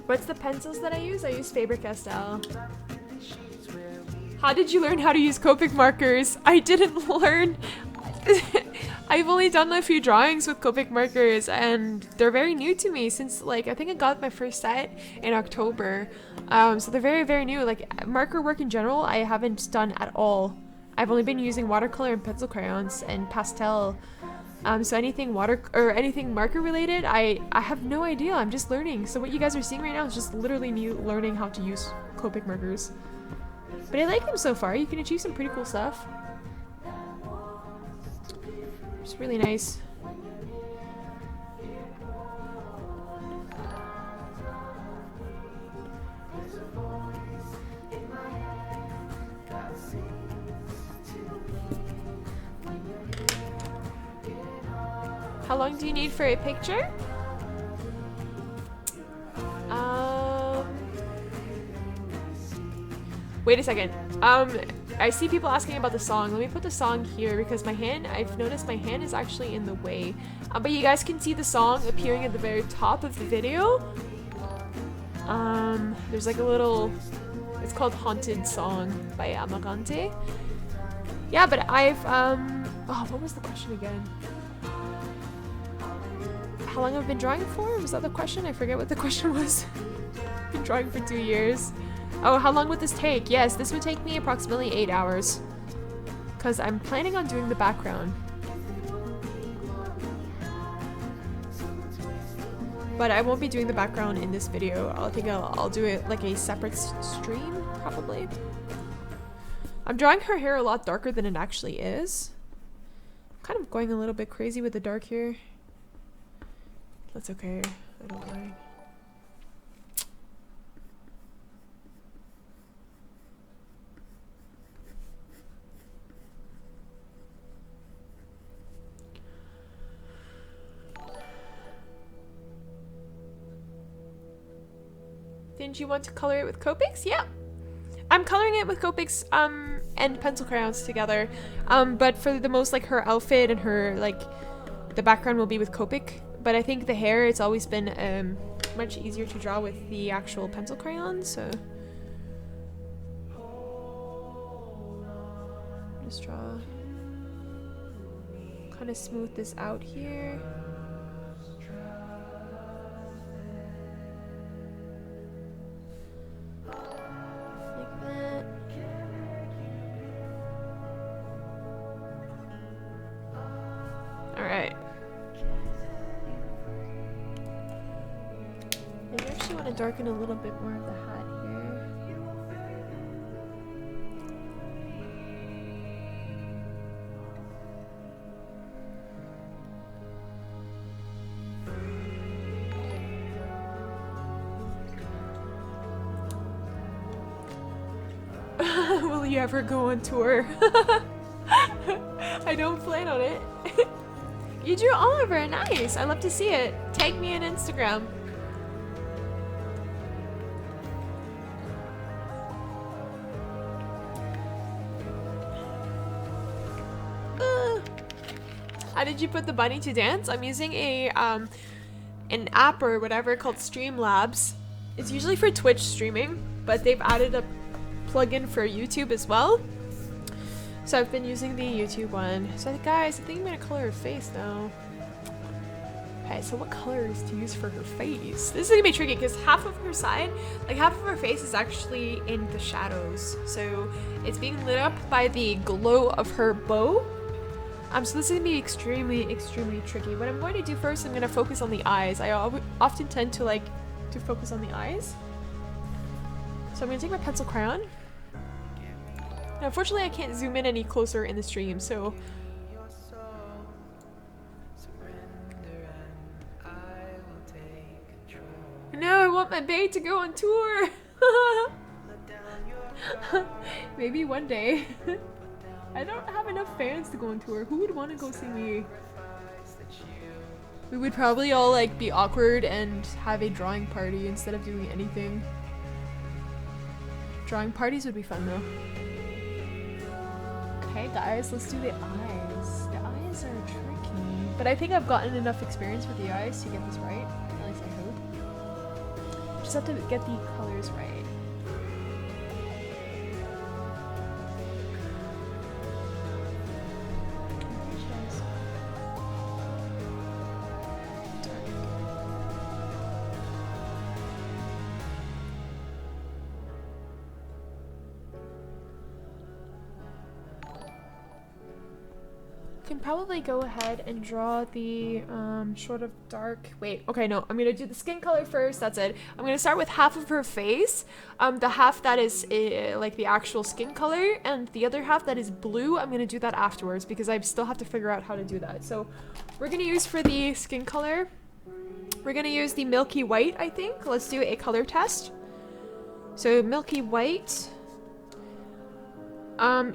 What's the pencils that I use? I use Faber-Castell. How did you learn how to use Copic markers? I didn't learn. I've only done a few drawings with Copic markers and they're very new to me since like I think I got my first set in October. So they're very, very new. Like marker work in general, I haven't done at all. I've only been using watercolor and pencil crayons and pastel. So anything water or anything marker related, I have no idea. I'm just learning. So what you guys are seeing right now is just literally me learning how to use Copic markers. But I like them so far. You can achieve some pretty cool stuff. It's really nice. How long do you need for a picture? Wait a second. I see people asking about the song. Let me put the song here because my hand, I've noticed my hand is actually in the way. But you guys can see the song appearing at the very top of the video. There's like a little, it's called Haunted Song by Amarante. Yeah, but I've, oh, what was the question again? How long I've been drawing for? Was that the question? I forget what the question was. I've been drawing for 2 years. Oh, how long would this take? Yes, this would take me approximately 8 hours. Because I'm planning on doing the background. But I won't be doing the background in this video. I think I'll do it like a separate stream, probably. I'm drawing her hair a lot darker than it actually is. I'm kind of going a little bit crazy with the dark here. That's okay. I don't mind. Didn't you want to color it with Copics? Yeah. I'm coloring it with Copics and pencil crayons together. But for the most, like, her outfit and her, like, the background will be with Copic. But I think the hair, it's always been much easier to draw with the actual pencil crayons, so. Just draw. Kind of smooth this out here. Darken a little bit more of the hat here. Will you ever go on tour? I don't plan on it. You drew Oliver, nice. I love to see it. Tag me on Instagram. How did you put the bunny to dance? I'm using a an app or whatever called Streamlabs. It's usually for Twitch streaming, but they've added a plugin for YouTube as well. So I've been using the YouTube one. So guys, I think I'm gonna color her face now. Okay, so what colors to use for her face? This is gonna be tricky because half of her side, like half of her face is actually in the shadows. So it's being lit up by the glow of her bow. So this is gonna be extremely, extremely tricky. What I'm going to do first, I'm gonna focus on the eyes. I often tend to like to focus on the eyes. So I'm gonna take my pencil crayon. Now, unfortunately, I can't zoom in any closer in the stream, so. No, I want my bae to go on tour. Maybe one day. I don't have enough fans to go on tour. Who would want to go see me? We would probably all like be awkward and have a drawing party instead of doing anything. Drawing parties would be fun though. Okay guys, let's do the eyes. The eyes are tricky. But I think I've gotten enough experience with the eyes to get this right. At least I hope. Just have to get the colors right. Can probably go ahead and draw the sort of dark, wait, okay, no, I'm gonna do the skin color first. That's it. I'm gonna start with half of her face, the half that is like the actual skin color, and the other half that is blue. I'm gonna do that afterwards because I still have to figure out how to do that. So we're gonna use, for the skin color, we're gonna use the milky white, I think. Let's do a color test. So milky white.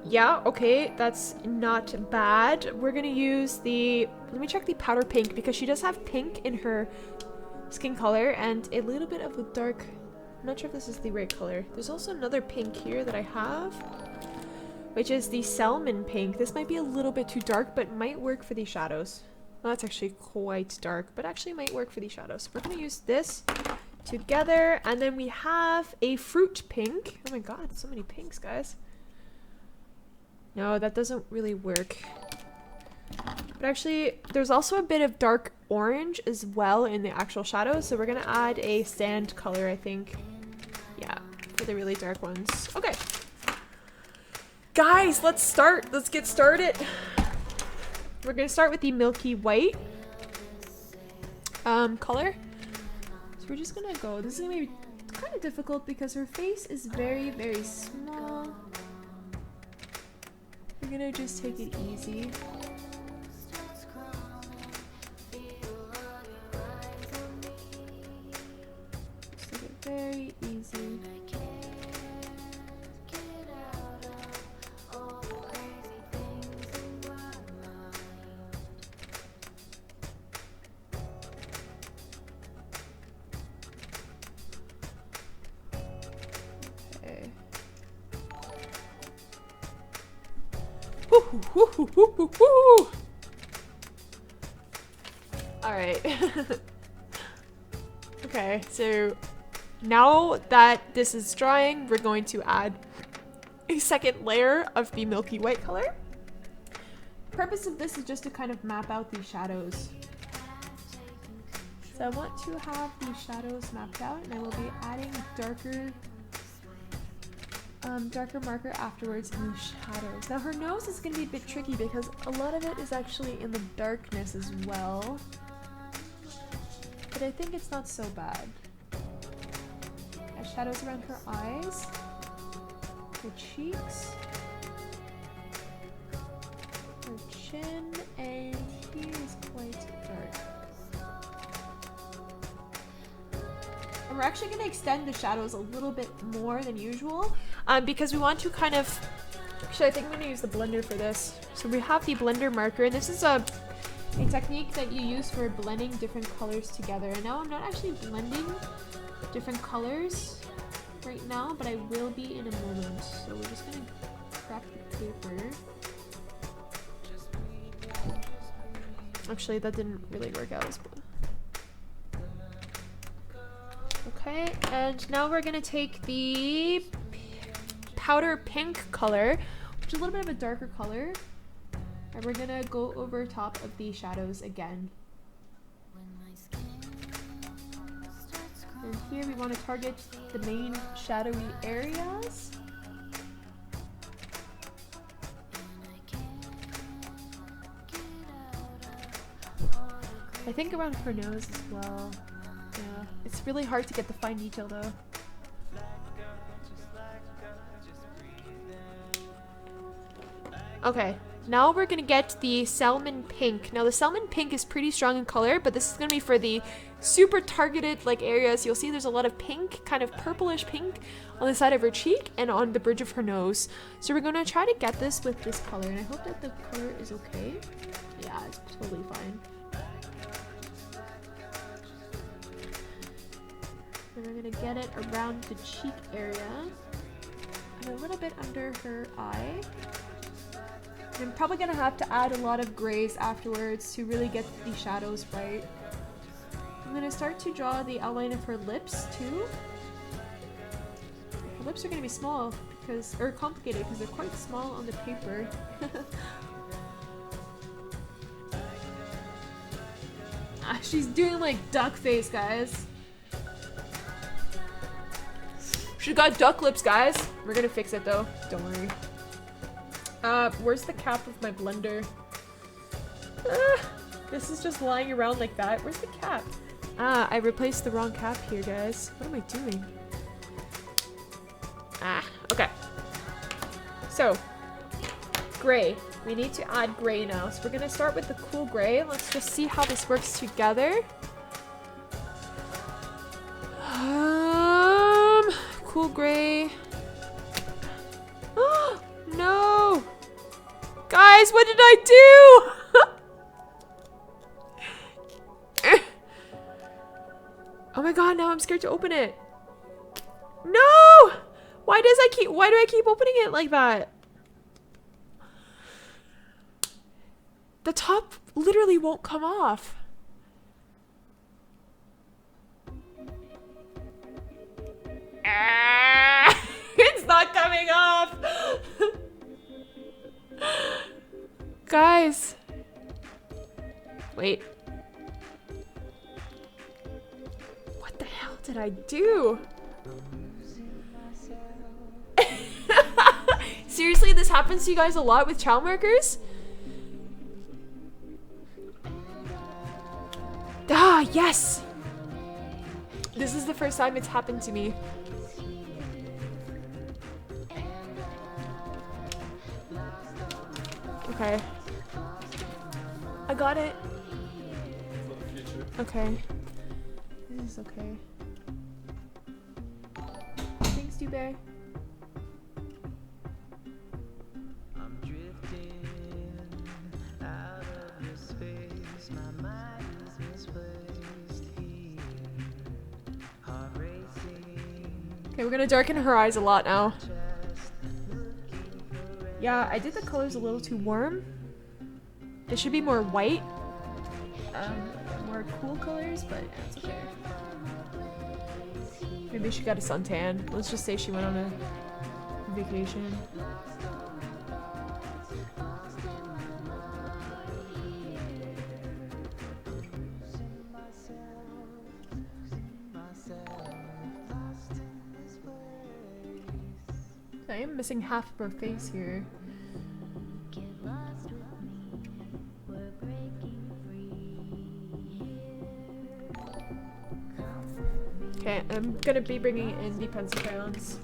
Yeah, okay, that's not bad. We're gonna use the, let me check the powder pink, because she does have pink in her skin color and a little bit of a dark, I'm not sure if this is the right color. There's also another pink here that I have, which is the salmon pink. This might be a little bit too dark, but might work for the shadows. Well, that's actually quite dark, but actually might work for the shadows. We're gonna use this together, and then we have a fruit pink. Oh my god, so many pinks, guys. No, that doesn't really work. But actually, there's also a bit of dark orange as well in the actual shadows, so we're gonna add a sand color, I think. Yeah, for the really dark ones. Okay. Guys, let's start. Let's get started. We're gonna start with the milky white color. So we're just gonna go. This is gonna be kind of difficult because her face is very, very small. We're gonna just take it easy. Just take it very easy. Alright. Okay, so now that this is drying, we're going to add a second layer of the milky white color. The purpose of this is just to kind of map out these shadows. So I want to have these shadows mapped out, and I will be adding darker marker afterwards in the shadows. Now her nose is going to be a bit tricky because a lot of it is actually in the darkness as well. But I think it's not so bad. Shadows around her eyes, her cheeks, her chin, and here is quite dark. And we're actually going to extend the shadows a little bit more than usual because we want to kind of, actually I think I'm going to use the blender for this. So we have the blender marker, and this is a technique that you use for blending different colors together. And now I'm not actually blending different colors right now, but I will be in a moment. So we're just going to crack the paper. Actually, that didn't really work out as well. Okay, and now we're going to take the powder pink color, which is a little bit of a darker color, and we're going to go over top of the shadows again. And here we want to target the main shadowy areas. I think around her nose as well. Yeah, it's really hard to get the fine detail though. Okay, Now we're gonna get the salmon pink. Now the salmon pink is pretty strong in color, but this is gonna be for the super targeted like areas. You'll see there's a lot of pink, kind of purplish pink on the side of her cheek and on the bridge of her nose. So we're gonna try to get this with this color, and I hope that the color is okay. Yeah, it's totally fine. And we're gonna get it around the cheek area and a little bit under her eye. I'm probably gonna have to add a lot of grays afterwards to really get the shadows right. I'm gonna start to draw the outline of her lips too. Her lips are gonna be small because, or complicated because they're quite small on the paper. She's doing like duck face, guys. She got duck lips, guys. We're gonna fix it though. Don't worry. Where's the cap of my blender? This is just lying around like that. Where's the cap? I replaced the wrong cap here, guys. What am I doing? Okay. So, gray. We need to add gray now. So we're gonna start with the cool gray. Let's just see how this works together. Cool gray. Oh, no! Guys, what did I do? Oh my god, now I'm scared to open it. No! Why do I keep opening it like that? The top literally won't come off. It's not coming off. Guys. Wait. What the hell did I do? Seriously, this happens to you guys a lot with child markers? Ah, yes! This is the first time it's happened to me. Okay. I got it. Okay. This is okay. Thanks, Dubé. I'm drifting out of your space. My mind is misplaced here. Heart racing. Okay, we're gonna darken her eyes a lot now. Yeah, I did the colors a little too warm. It should be more white. More cool colors, but it's okay. Maybe she got a suntan. Let's just say she went on a vacation. I am missing half of her face here. Okay, I'm gonna be bringing in the pencil crayons.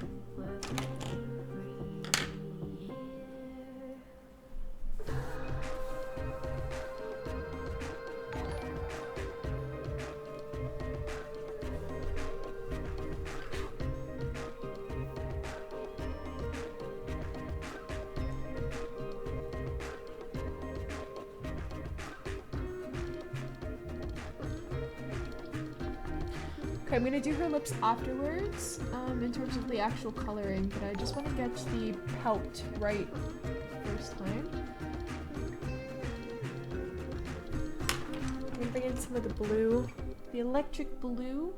Okay, I'm gonna do her lips afterwards, in terms of the actual coloring, but I just want to get the pout right first time. I'm gonna bring in some of the blue, the electric blue.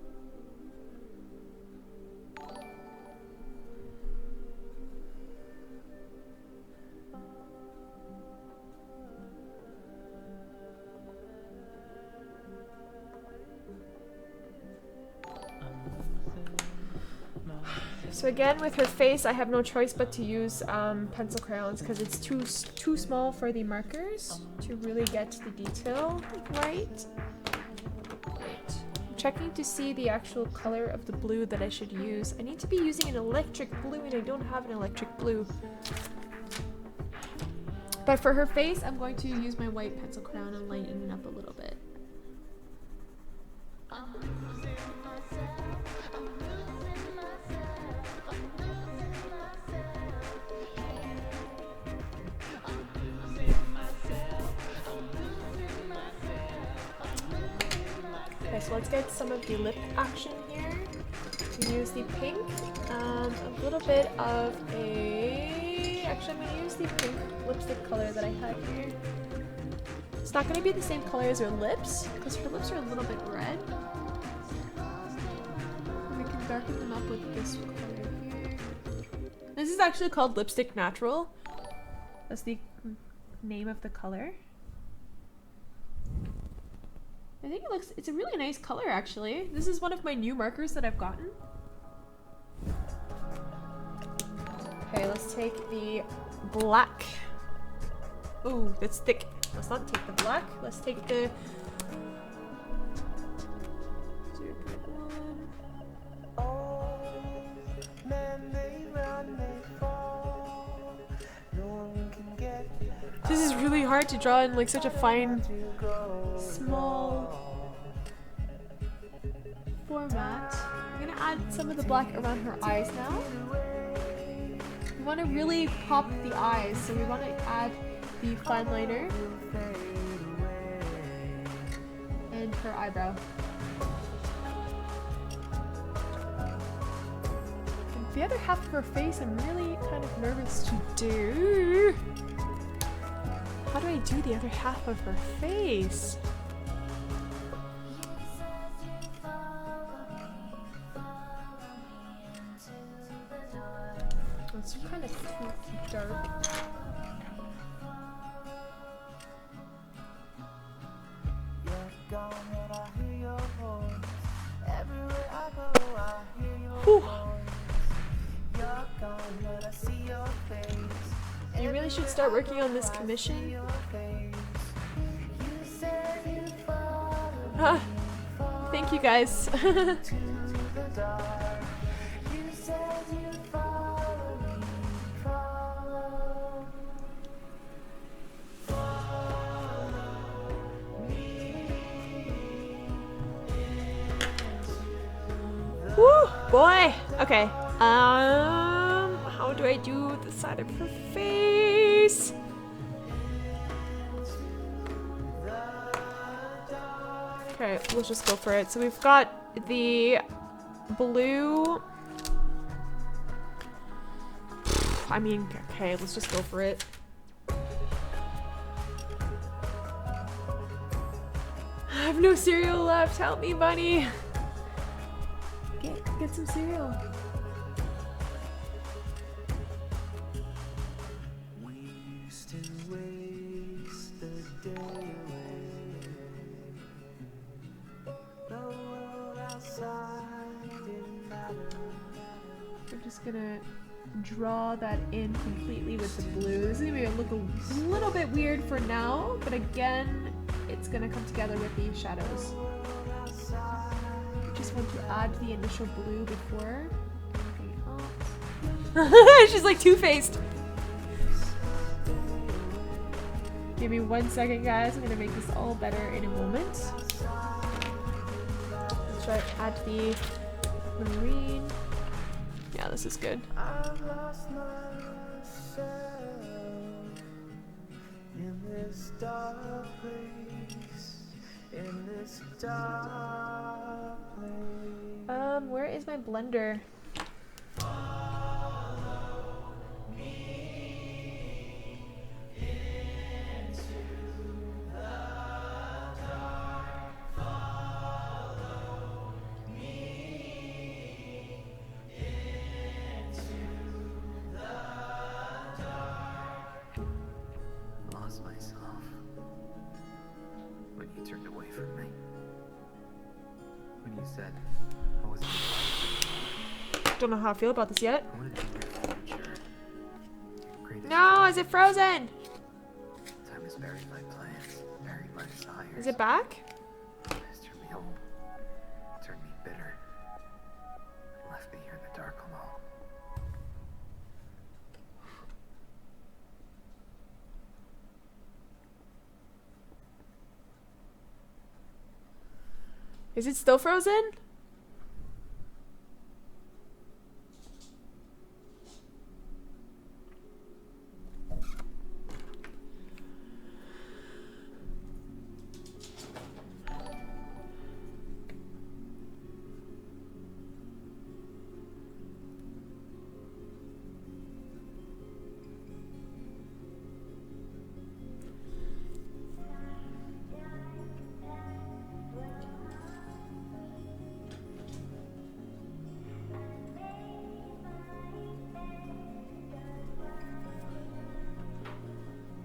So again, with her face, I have no choice but to use pencil crayons because it's too small for the markers to really get the detail right. Wait, I'm checking to see the actual color of the blue that I should use. I need to be using an electric blue and I don't have an electric blue. But for her face, I'm going to use my white pencil crown and lighten it up a little bit. Okay, so let's get some of the lip action here. Use the pink, a little bit of a... Actually, I'm going to use the pink lipstick color that I had here. It's not going to be the same color as her lips, because her lips are a little bit red. And we can darken them up with this color here. This is actually called Lipstick Natural. That's the name of the color. I think it's a really nice color actually. This is one of my new markers that I've gotten. Okay, let's take the black. Oh, that's thick. Let's not take the black. Let's take the 0.1. This is really hard to draw in like such a fine, small format. I'm gonna add some of the black around her eyes now. We want to really pop the eyes, so we want to add the fine liner and her eyebrow. And the other half of her face, I'm really kind of nervous to do. How do I do the other half of her face? It's kind of too dark. Whew. You really should start working on this commission. Thank you guys. Woo, boy. Okay. How do I do the side of her face? Okay, let's just go for it. So we've got the blue. I mean, okay, let's just go for it. I have no cereal left. Help me, bunny. Get some cereal. We used to waste the day away. The world outside didn't matter. We're just gonna draw that in completely with the blue. This is gonna look a little bit weird for now, but again, it's gonna come together with the shadows. Just want to add the initial blue before. She's like two-faced. Give me 1 second, guys. I'm gonna make this all better in a moment. Let's try to add the marine. Yeah, this is good. I've lost myself in this dark place. In this dark place. Where is my blender? Follow me into the dark. Follow me into the dark. Lost myself when you turned away from me. When you said I wasn't. Don't know how I feel about this yet. No, is it frozen? Time has buried my plans, buried my desires. Is it back? It has turned me old, turned me bitter, and left me here in the dark alone. Is it still frozen?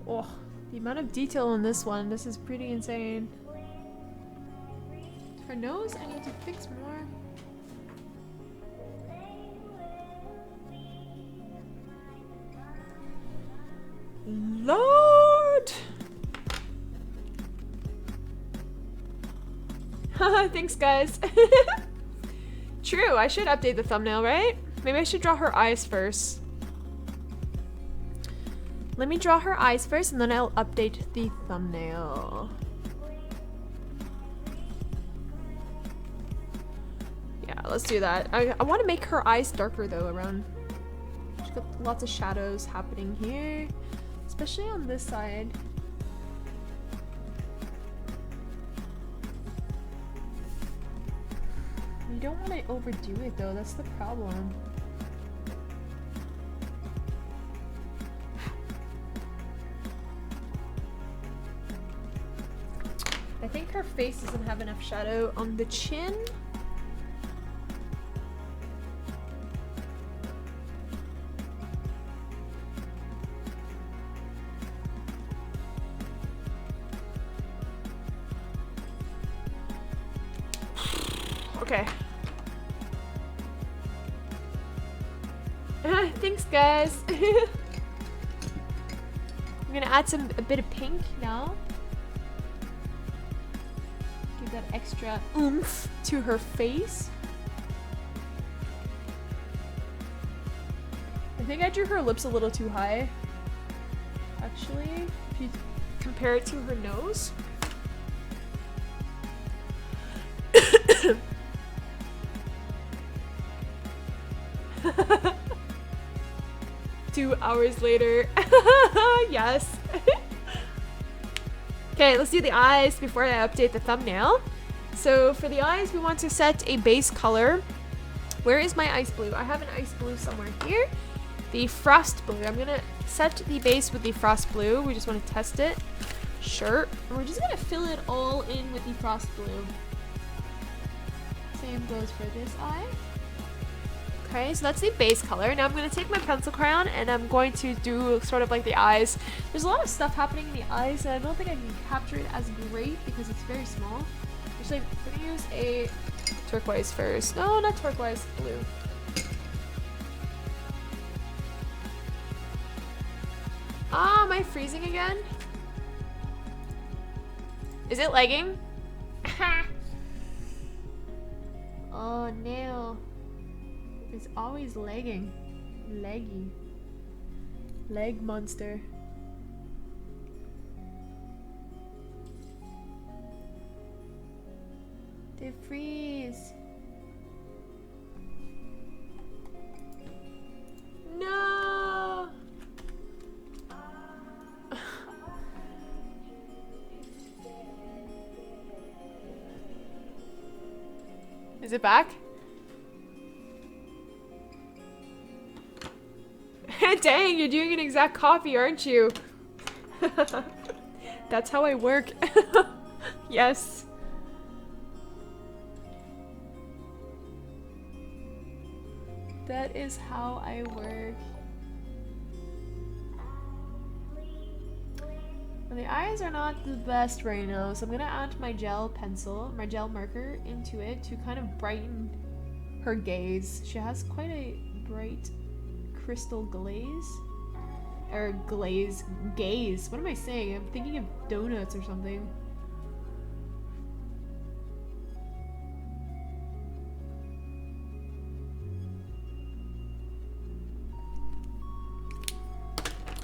Oh, the amount of detail in this one, this is pretty insane. Her nose, I need to fix more. Lord! Thanks, guys. True, I should update the thumbnail, right? Maybe I should draw her eyes first. Let me draw her eyes first and then I'll update the thumbnail. Yeah, let's do that. I want to make her eyes darker though around. She's got lots of shadows happening here, especially on this side. You don't want to overdo it though, that's the problem. I think her face doesn't have enough shadow on the chin. Okay. Thanks, guys. I'm gonna add a bit of pink now. Give that extra oomph to her face. I think I drew her lips a little too high. Actually, if you compare it to her nose. 2 hours later. Yes. Okay, let's do the eyes before I update the thumbnail. So for the eyes, we want to set a base color. Where is my ice blue? I have an ice blue somewhere here. The frost blue. I'm gonna set the base with the frost blue. We just want to test it. Sure. And we're just gonna fill it all in with the frost blue. Same goes for this eye. Okay, so that's the base color. Now I'm going to take my pencil crayon and I'm going to do sort of like the eyes. There's a lot of stuff happening in the eyes and I don't think I can capture it as great because it's very small. Actually, I'm going to use a turquoise first. No, not turquoise, blue. Ah, am I freezing again? Is it lagging? Oh no. It's always lagging. Laggy. Leg monster. They freeze. No. Is it back? Dang, you're doing an exact copy, aren't you? That's how I work. Yes. That is how I work. And the eyes are not the best right now, so I'm gonna add my gel pencil, my gel marker into it to kind of brighten her gaze. She has quite a bright crystal glaze. Or gaze. What am I saying? I'm thinking of donuts or something.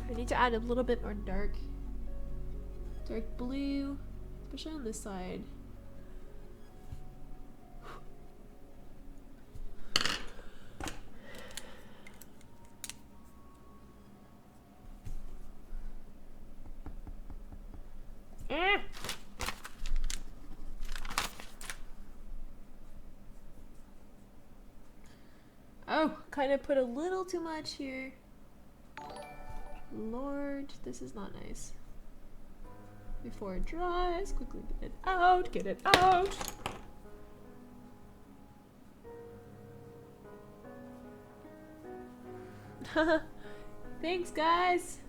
I need to add a little bit more dark blue, especially on this side. Oh, kind of put a little too much here. Lord, this is not nice. Before it dries, quickly get it out, get it out. Thanks, guys.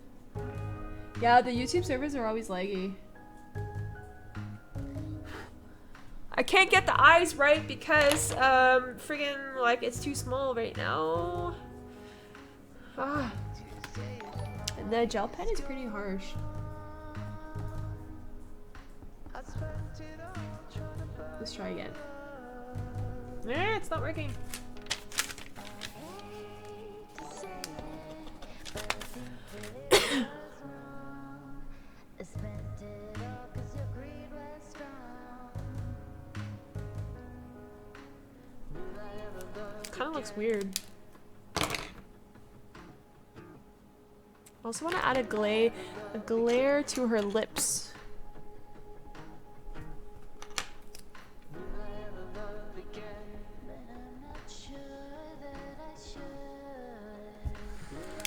Yeah, the YouTube servers are always laggy. I can't get the eyes right because, friggin', like, it's too small right now. Ah. And the gel pen is pretty harsh. Let's try again. Eh, it's not working. Kind of looks weird. I also want to add a glare to her lips.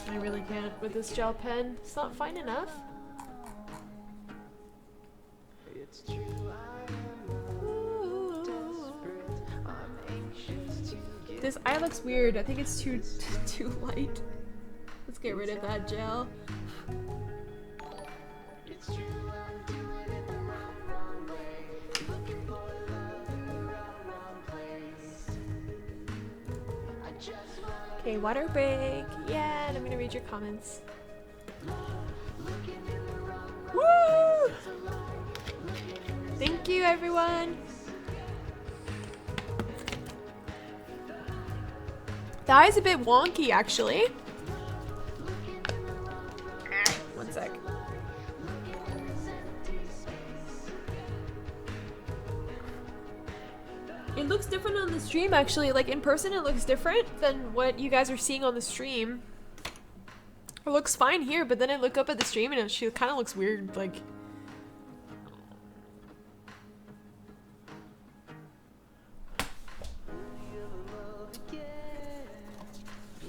I really can't with this gel pen. It's not fine enough. This eye looks weird. I think it's too light. Let's get rid of that gel. Okay, water break. Yeah, and I'm gonna read your comments. Woo! Thank you, everyone. The eye's a bit wonky, actually. One sec. It looks different on the stream, actually. Like, in person, it looks different than what you guys are seeing on the stream. It looks fine here, but then I look up at the stream and she kind of looks weird, like...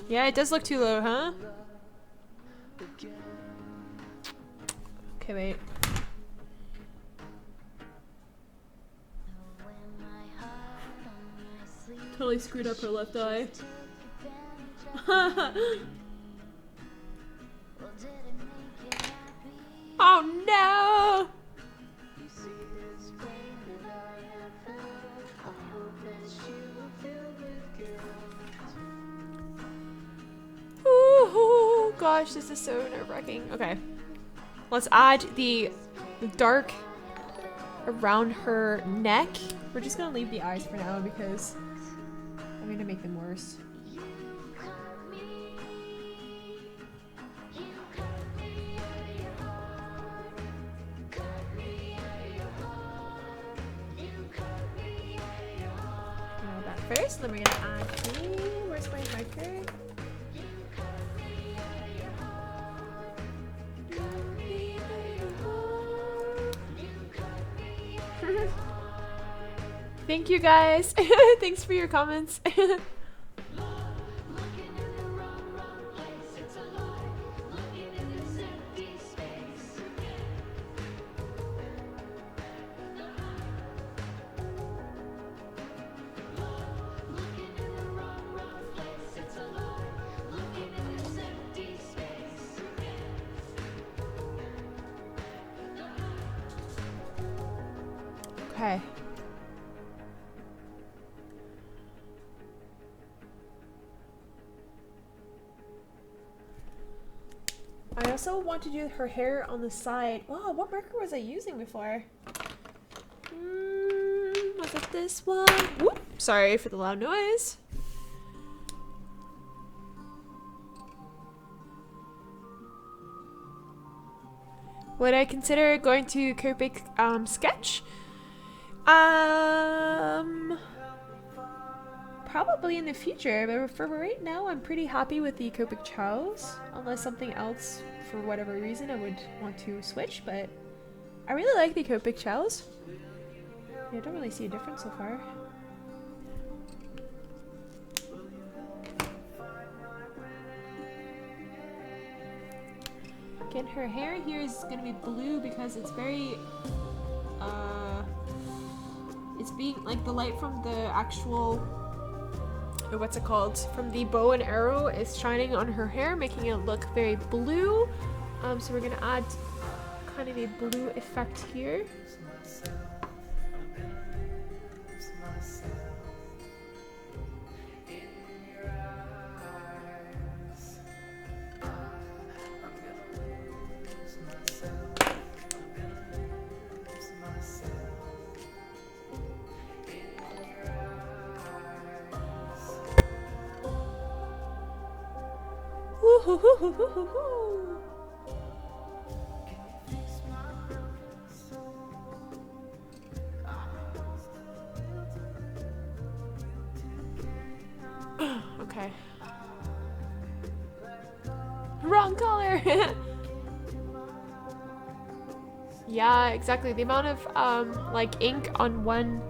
Yeah, it does look too low, huh? Okay, wait. Totally screwed up her left eye. Oh no! Ooh, gosh, this is so nerve-wracking. Okay, let's add the dark around her neck. We're just gonna leave the eyes for now because I'm gonna make them worse. That first, then we're gonna add the... Where's my marker? Thank you guys. Thanks for your comments. Okay. I also want to do her hair on the side. Wow, what marker was I using before? Was it this one? Whoop! Sorry for the loud noise. Would I consider going to Copic sketch? Probably in the future, but for right now I'm pretty happy with the Copic Chows. Unless something else, for whatever reason, I would want to switch, but I really like the Copic Chows. Yeah, I don't really see a difference so far. Again, her hair here is gonna be blue because it's very, it's being, like, the light from the actual, or what's it called, from the bow and arrow is shining on her hair, making it look very blue. So we're gonna add kind of a blue effect here. Okay. Wrong color! Yeah, exactly. The amount of like ink on one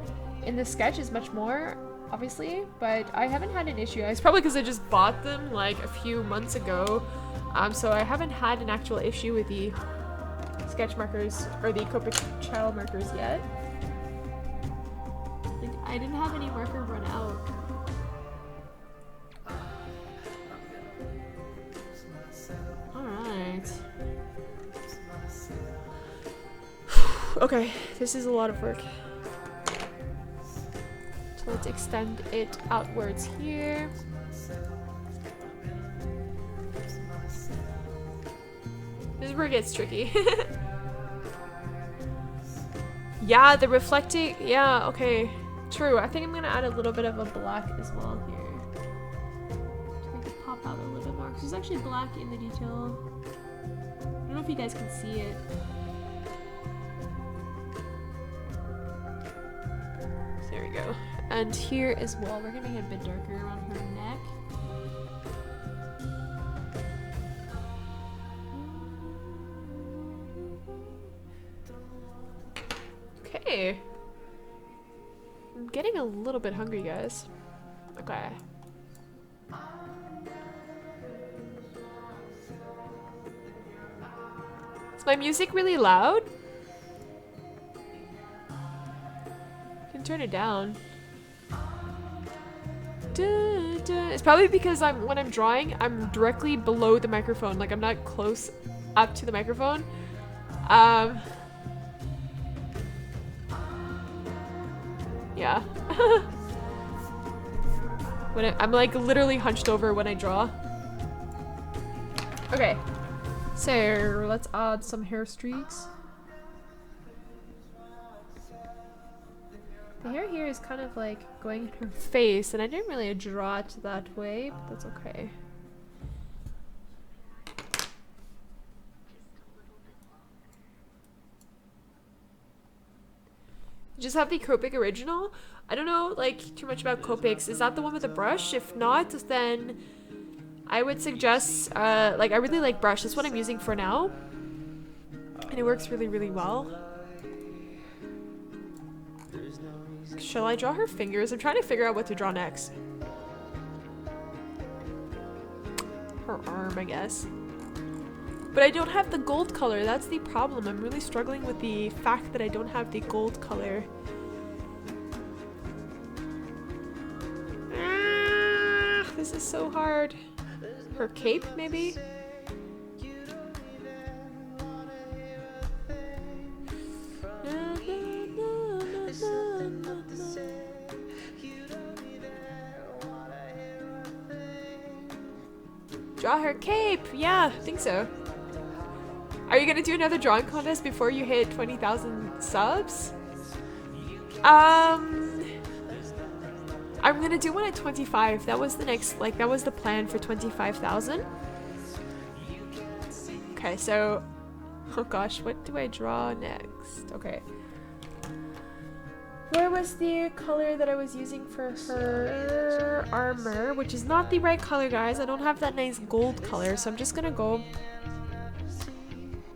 in the sketch is much more, obviously, but I haven't had an issue. It's probably because I just bought them like a few months ago, so I haven't had an actual issue with the sketch markers or the Copic child markers yet. Like, I didn't have any marker run out. Alright. Okay, this is a lot of work. So let's extend it outwards here. This is where it gets tricky. Yeah, the reflecting, yeah, okay. True, I think I'm gonna add a little bit of a black as well here. To make it pop out a little bit more, because there's actually black in the detail. I don't know if you guys can see it. There we go. And here as well, we're gonna make it a bit darker around her neck. Okay. I'm getting a little bit hungry, guys. Okay. Is my music really loud? I can turn it down. It's probably because when I'm drawing, I'm directly below the microphone. Like, I'm not close up to the microphone. Yeah. I'm like literally hunched over when I draw. Okay. So let's add some hair streaks. The hair here is kind of like going in her face, and I didn't really draw it that way, but that's okay. Just have the Copic original. I don't know like too much about Copics. Is that the one with the brush? If not, then I would suggest like I really like brush. That's what I'm using for now, and it works really, really well. Shall I draw her fingers? I'm trying to figure out what to draw next. Her arm, I guess. But I don't have the gold color. That's the problem. I'm really struggling with the fact that I don't have the gold color. This is so hard. Her cape, maybe? Draw her cape! Yeah, I think so. Are you gonna do another drawing contest before you hit 20,000 subs? I'm gonna do one at 25. That was the next, like, that was the plan for 25,000. Okay, so, oh gosh, what do I draw next? Okay. Where was the color that I was using for her armor? Which is not the right color, guys. I don't have that nice gold color, so I'm just gonna go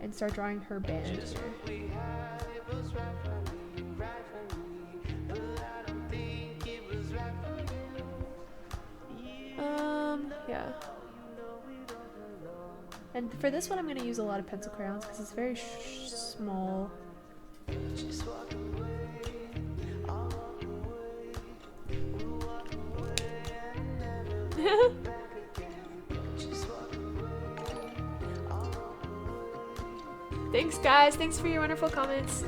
and start drawing her band here. Yeah. And for this one, I'm going to use a lot of pencil crayons because it's very small. Thanks, guys. Thanks for your wonderful comments.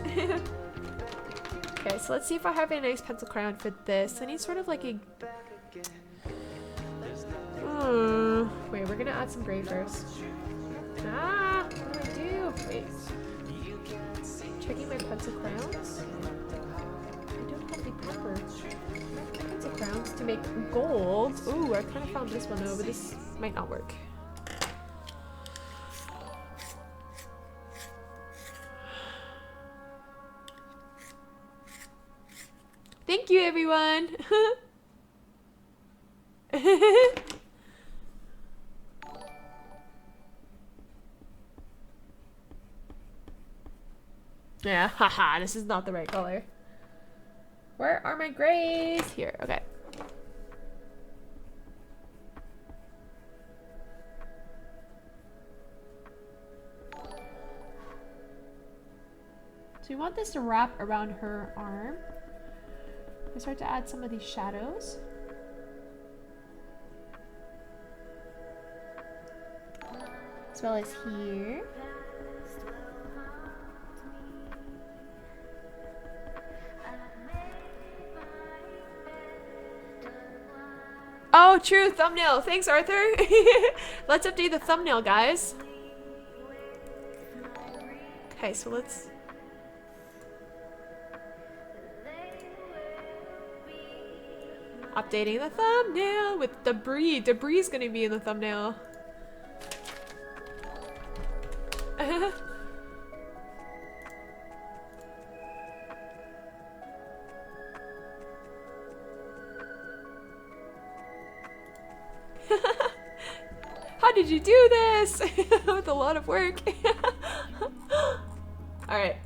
Okay, so let's see if I have a nice pencil crayon for this. I need sort of like a... wait, we're gonna add some gray first. Ah, what do I do? Wait. Checking my pencil crayons. I don't have the proper pencil crayons to make gold. Ooh, I kind of found this one though, but this might not work. Thank you, everyone. Yeah, haha, this is not the right color. Where are my grays? Here, okay. So we want this to wrap around her arm. I start to add some of these shadows. As well as here. Oh, true, thumbnail. Thanks, Arthur. Let's update the thumbnail, guys. Okay, so let's... Updating the thumbnail with debris. Debris is gonna be in the thumbnail. How did you do this? With a lot of work. Alright,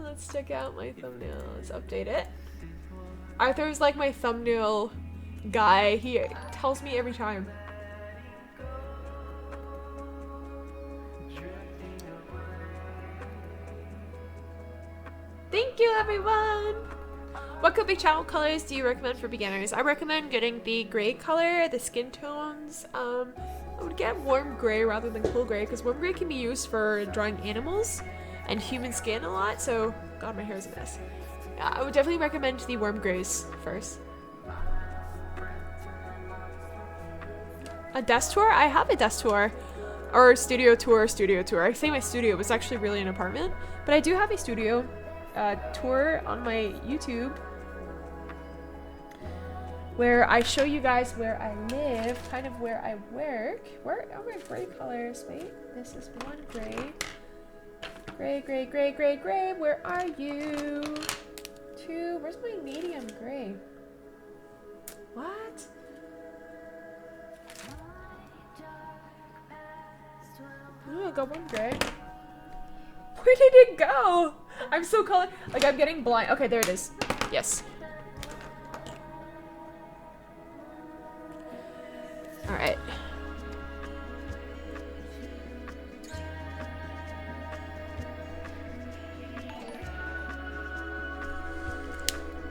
let's check out my thumbnail. Let's update it. Arthur's like my thumbnail guy. He tells me every time. Thank you, everyone! What Copic channel colors do you recommend for beginners? I recommend getting the gray color, the skin tones. I would get warm gray rather than cool gray because warm gray can be used for drawing animals and human skin a lot. So, God, my hair is a mess. Yeah, I would definitely recommend the warm grays first. A desk tour? I have a desk tour. Or studio tour. I say my studio, but it's actually really an apartment. But I do have a studio tour on my YouTube where I show you guys where I live, kind of where I work. Where are my gray colors? Wait, this is one gray. Gray. Where are you? Two. Where's my medium gray? What? Ooh, I got one gray. Where did it go? I'm so color. Like, I'm getting blind. Okay, there it is. Yes. Alright.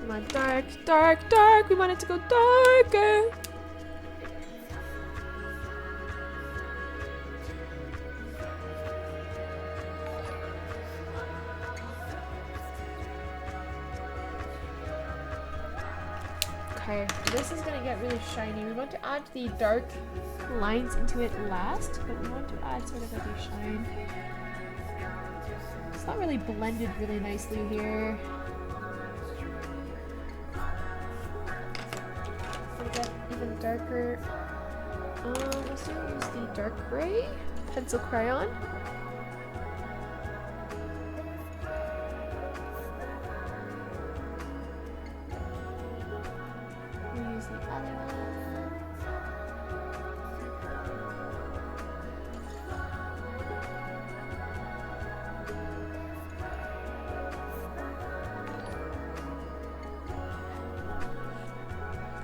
Come on, dark. We want it to go darker. Okay, this is gonna get really shiny. We want to add the dark lines into it last, but we want to add sort of like a shine. It's not really blended really nicely here. We'll get even darker. Let's use the dark gray pencil crayon. Use the other one.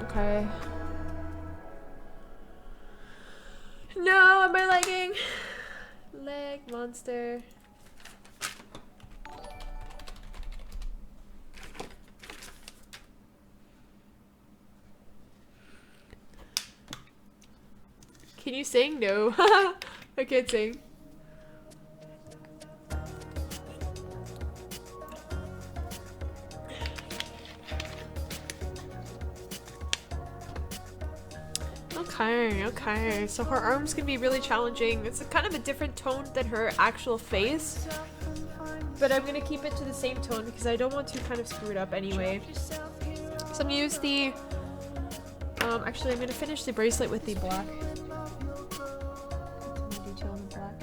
Okay. No, am I lagging? leg monster. Can you sing? No. I can't sing. Okay, okay. So her arm's gonna be really challenging. It's kind of a different tone than her actual face. But I'm gonna keep it to the same tone because I don't want to kind of screw it up anyway. So I'm gonna use the... actually I'm gonna finish the bracelet with the black. Detail on the black.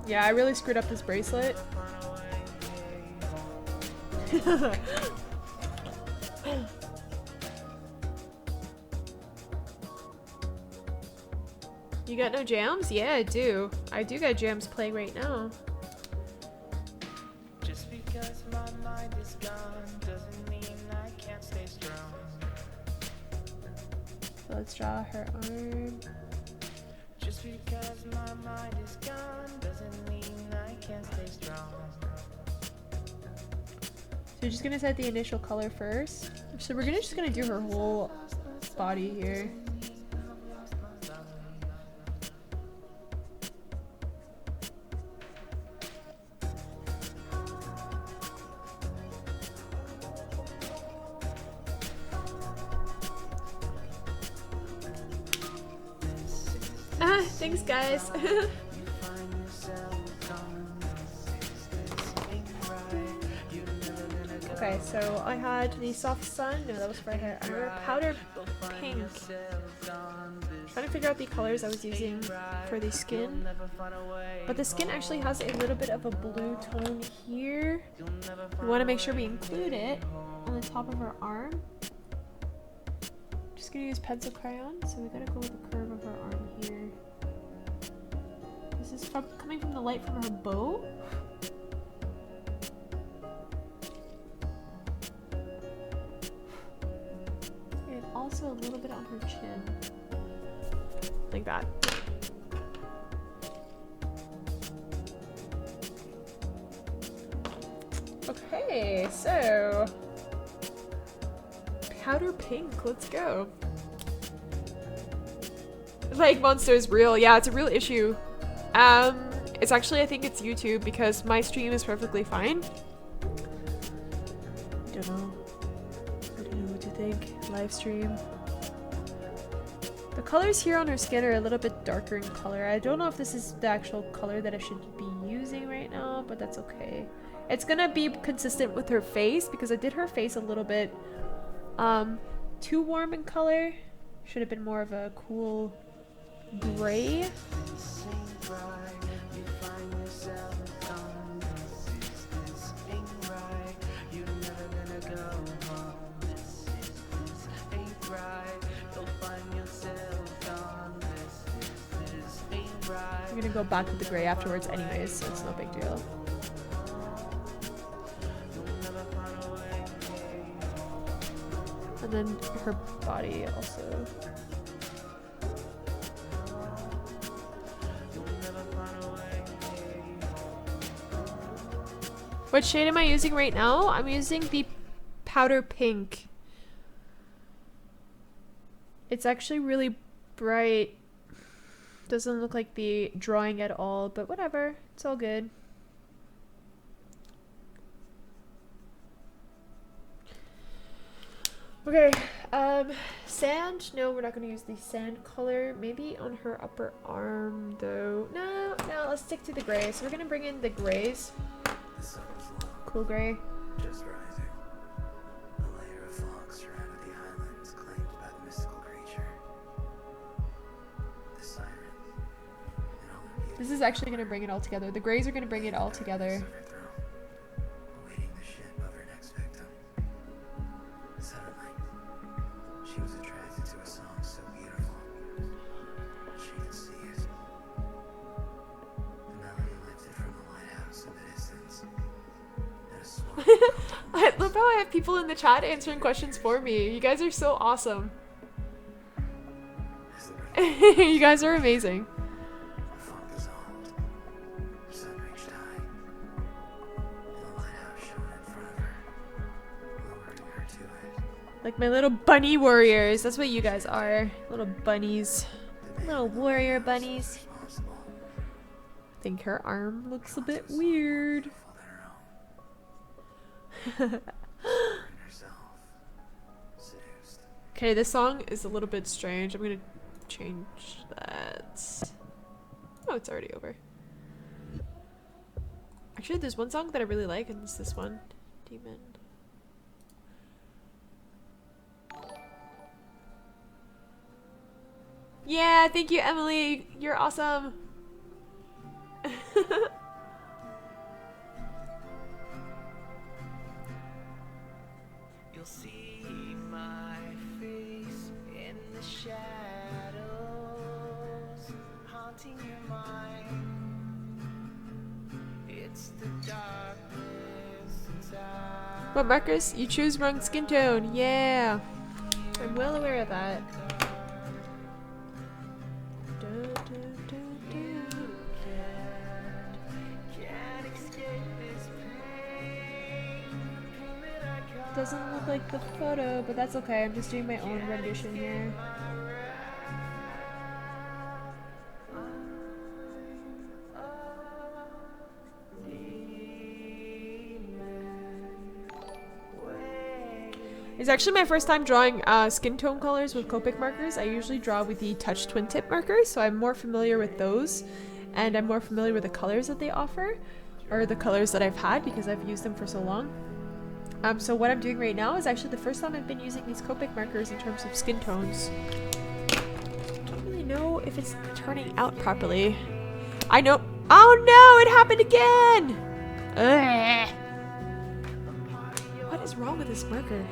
Yeah, I really screwed up this bracelet. You got no jams? Yeah, I do. I do got jams playing right now. Just because my mind is gone doesn't mean I can't stay strong. So let's draw her arm. Just because my mind is gone doesn't mean I can't stay strong. So we're just gonna set the initial color first. So we're just gonna do her whole body here. Thanks, guys. Okay, so I had the soft sun. No, that was for my hair. I wore powder pink. Trying to figure out the colors I was using for the skin. But the skin actually has a little bit of a blue tone here. We want to make sure we include it on the top of her arm. Just gonna use pencil crayon, so we gotta go with the curve of her arm here. This is coming from the light from her bow. And also a little bit on her chin. Like that. Okay, so powder pink, let's go. Like monster is real. Yeah, it's a real issue. It's actually, I think it's YouTube because my stream is perfectly fine. I don't know what to think. Live stream. The colors here on her skin are a little bit darker in color. I don't know if this is the actual color that I should be using right now, but that's okay. It's gonna be consistent with her face because I did her face a little bit too warm in color. Should have been more of a cool gray. I'm gonna go back with the gray afterwards anyways, so it's no big deal. And then her body also. What shade am I using right now? I'm using the powder pink. It's actually really bright. Doesn't look like the drawing at all, but whatever. It's all good. Okay, sand. No, we're not gonna use the sand color. Maybe on her upper arm, though. No, let's stick to the gray. So we're gonna bring in the grays. Cool gray. Just rising. A layer of fog surrounded the islands claimed by the mystical creature. The siren. This is actually gonna bring it all together. The grays are gonna bring it all together. Awaiting the ship of her next victim. Suddenly, she was attracted to I love how I have people in the chat answering questions for me. You guys are so awesome. You guys are amazing. Like my little bunny warriors. That's what you guys are. Little bunnies. Little warrior bunnies. I think her arm looks a bit weird. Okay, this song is a little bit strange. I'm gonna change that. Oh, it's already over. Actually, there's one song that I really like, and it's this one. Demon. Yeah, thank you, Emily. You're awesome. You'll see my face in the shadows, haunting your mind. It's the darkness inside. What, Marcus? You choose wrong skin tone. Yeah. I'm well aware of that. Doesn't look like the photo, but that's okay. I'm just doing my own rendition here. It's actually my first time drawing skin tone colors with Copic markers. I usually draw with the Touch Twin Tip markers, so I'm more familiar with those, and I'm more familiar with the colors that they offer, or the colors that I've had because I've used them for so long. So what I'm doing right now is actually the first time I've been using these Copic markers in terms of skin tones. Don't really know if it's turning out properly. I know. Oh no! It happened again! Ugh. What is wrong with this marker?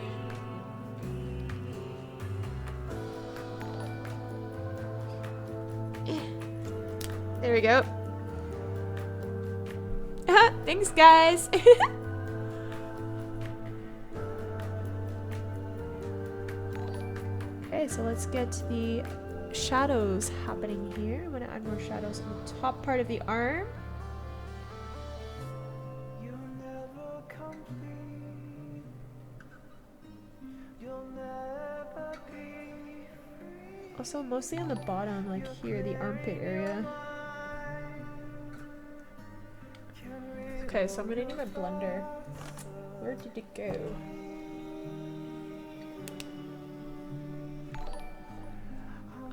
There we go. Thanks, guys. Okay, so let's get the shadows happening here. I'm gonna add more shadows on the top part of the arm. Also, mostly on the bottom, like here, the armpit area. Okay, so I'm gonna need my blender. Where did it go?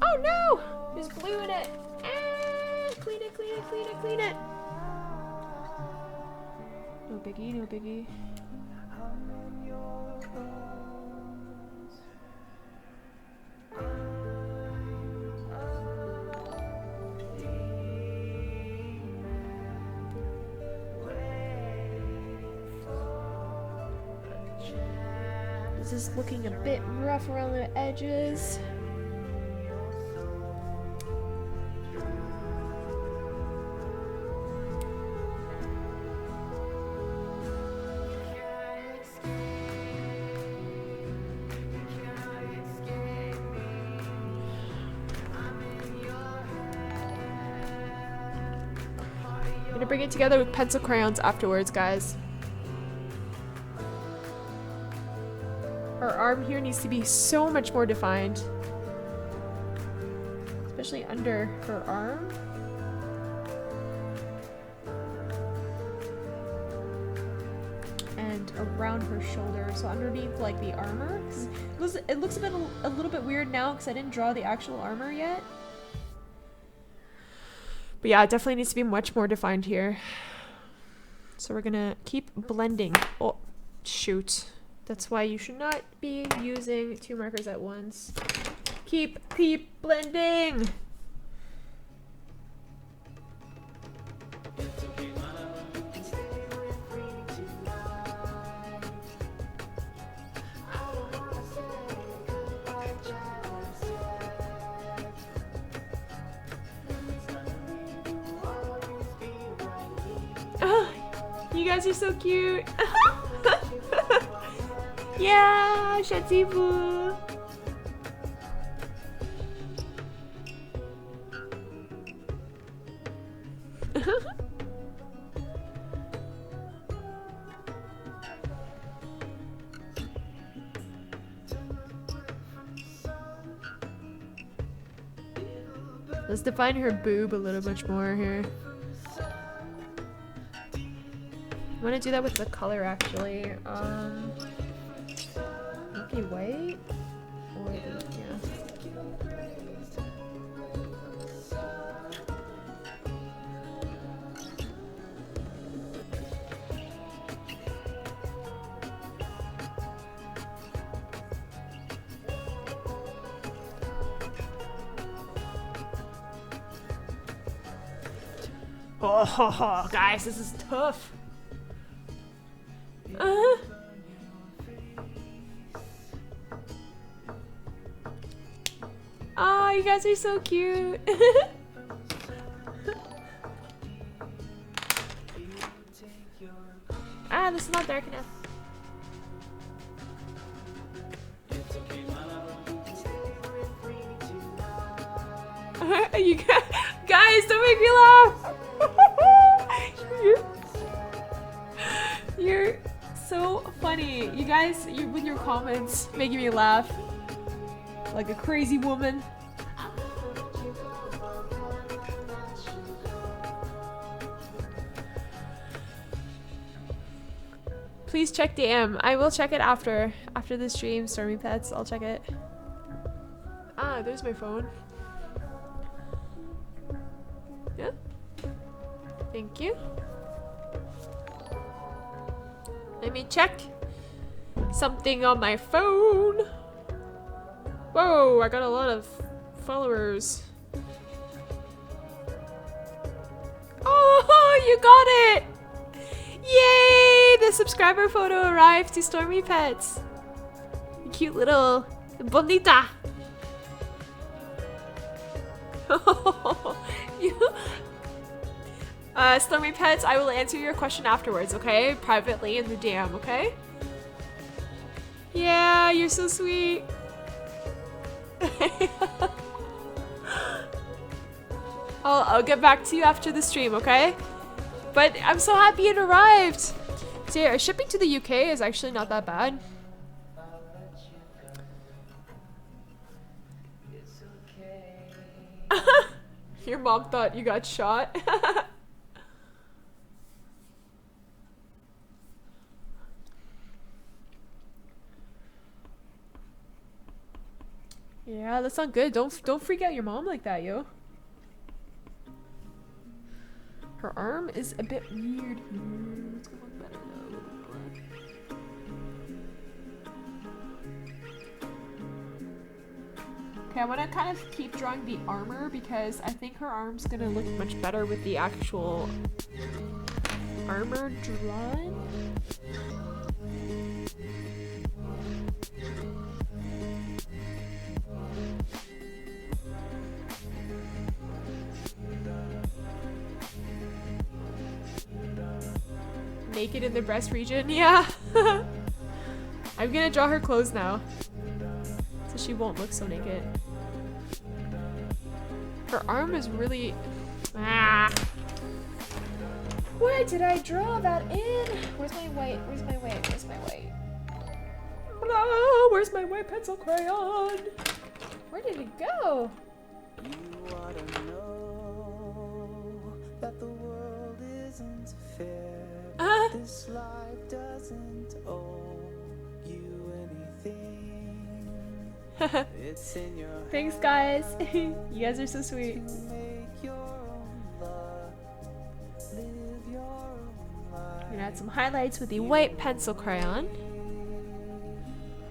Oh no! There's glue in it! Ah, clean it, clean it, clean it, clean it! No biggie, no biggie. This is looking a bit rough around the edges. I'm gonna bring it together with pencil crayons afterwards, guys. Her arm here needs to be so much more defined. Especially under her arm. And around her shoulder. So underneath like the armor. It looks a little bit weird now because I didn't draw the actual armor yet. But yeah, it definitely needs to be much more defined here. So we're gonna keep blending. Oh, shoot. That's why you should not be using two markers at once. Keep blending. You guys are so cute. Yeah, Shatibu. Let's define her boob a little much more here. I want to do that with the color actually. Milky white? Or yeah. Oh, guys, this is tough. Oh, you guys are so cute. Ah, this is not dark enough. You guys, don't make me laugh. You're so funny. You guys, with your comments making me laugh like a crazy woman. Please check DM. I will check it after the stream, Stormy Pets. I'll check it. Ah, there's my phone. Yeah. Thank you. Let me check something on my phone. Whoa, I got a lot of followers. Oh, you got it! Yay! The subscriber photo arrived to Stormy Pets. Cute little bonita. Stormy Pets, I will answer your question afterwards, okay? Privately in the DM, okay? Yeah, you're so sweet. I'll get back to you after the stream, okay? But I'm so happy it arrived. So yeah, shipping to the UK is actually not that bad. Your mom thought you got shot. Yeah, that's not good. Don't freak out your mom like that, yo. Her arm is a bit weird. It's gonna look better though. Okay, I want to kind of keep drawing the armor because I think her arm's gonna look much better with the actual armor drawn. Naked in the breast region, yeah. I'm gonna draw her clothes now, so she won't look so naked. Her arm is really... Ah. Why did I draw that in? Where's my white? Where's my white? Where's my white? Blah, where's my white pencil crayon? Where did it go? You ought to know that the world isn't fair. This life doesn't owe you anything. It's in your Thanks, guys. You guys are so sweet. to make your own luck, live your own life. I'm gonna add some highlights with the white pencil crayon.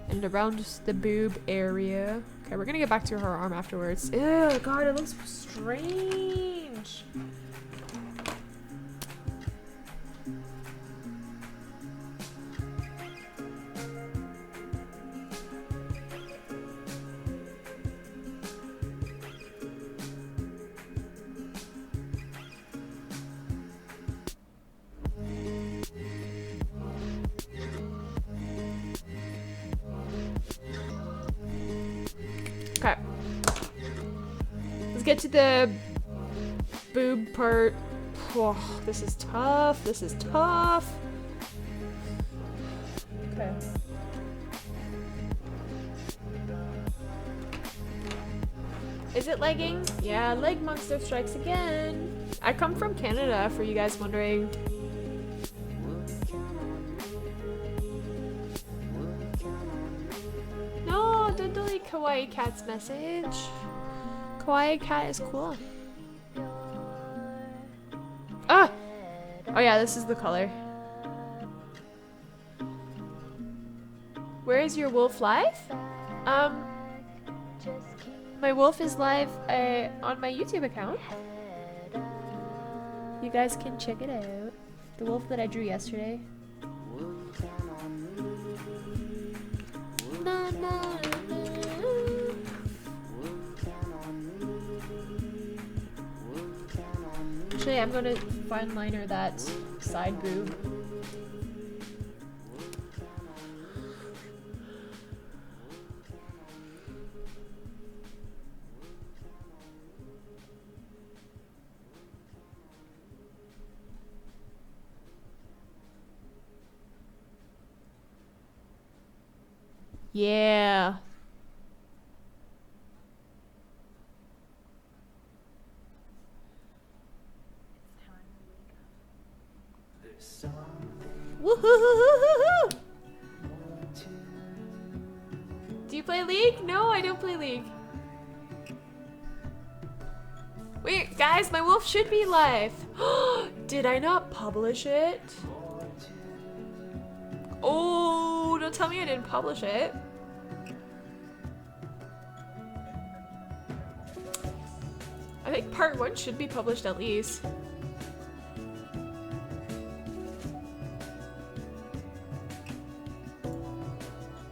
And around the boob area. Okay, we're gonna get back to her arm afterwards. Ew, God, it looks strange. get to the boob part. Oh, this is tough. This is tough. Okay. Is it legging? Yeah, leg monster strikes again. I come from Canada, for you guys wondering. No, don't delete Kawaii Cat's message. Kawaii Cat is cool. Ah! Oh yeah, this is the color. Where is your wolf live? My wolf is live on my YouTube account. You guys can check it out. The wolf that I drew yesterday. Na, na, na. Actually, I'm gonna fine liner that side boob. Yeah. Woohoo! Do you play League? No, I don't play League. Wait, guys, my wolf should be live. Did I not publish it? Oh, don't tell me I didn't publish it. I think part 1 should be published at least.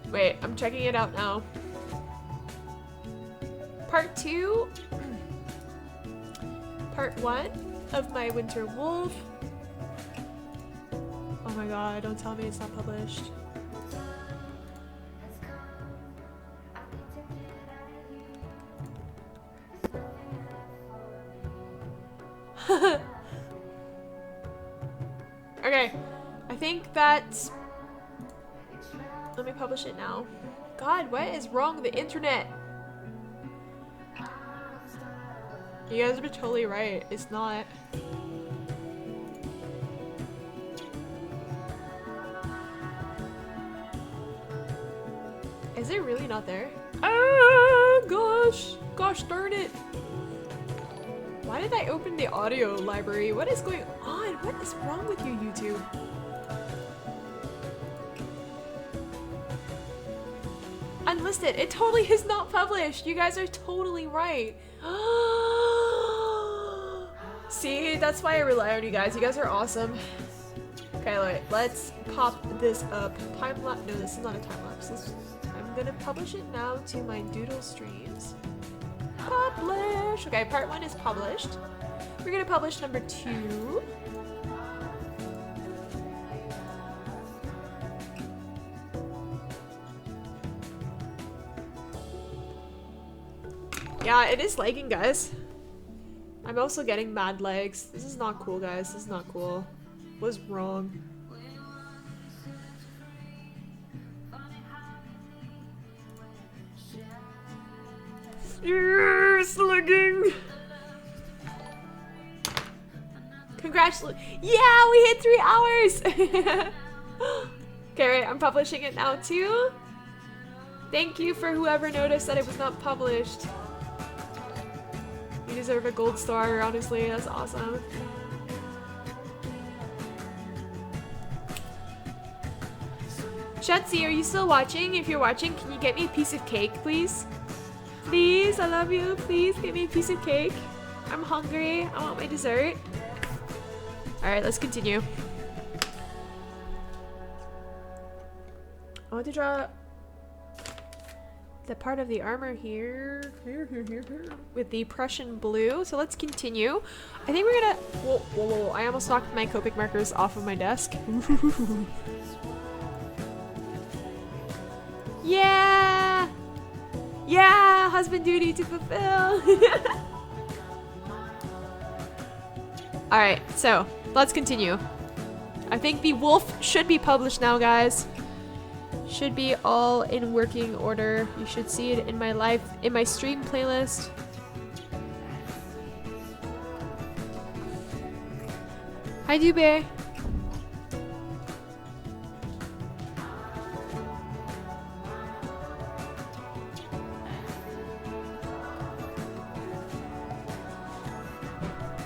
Wait, I'm checking it out now. Part 2, part 1 of my winter wolf. Oh my god, don't tell me it's not published. Okay, I think that's... Let me publish it now. God, what is wrong with the internet? You guys are totally right. It's not. Is it really not there? Ah, gosh. Gosh darn it. Why did I open the audio library? What is going on? What is wrong with you, YouTube? Unlisted. It totally is not published. You guys are totally right. See, that's why I rely on you guys. You guys are awesome. Okay, wait. Let's pop this up. Time lapse. No, this is not a time lapse. I'm gonna publish it now to my doodle streams. Publish. Okay, part 1 is published. We're gonna publish number 2. Yeah, it is lagging, guys. I'm also getting mad legs. This is not cool, guys. This is not cool. What's wrong? Yes, lagging. Congratulations. Yeah, we hit 3 hours. Okay, right, I'm publishing it now too. Thank you for whoever noticed that it was not published. You deserve a gold star, honestly. That's awesome. Shetzi, are you still watching? If you're watching, can you get me a piece of cake, please? Please, I love you. Please get me a piece of cake. I'm hungry. I want my dessert. Alright, let's continue. I want to draw the part of the armor here with the Prussian blue. So let's continue. I think we're gonna... Whoa, whoa, whoa. I almost knocked my Copic markers off of my desk. Yeah! Yeah! Husband duty to fulfill! Alright, so let's continue. I think the wolf should be published now, guys. Should be all in working order. You should see it in my stream playlist. Hi, Dubé.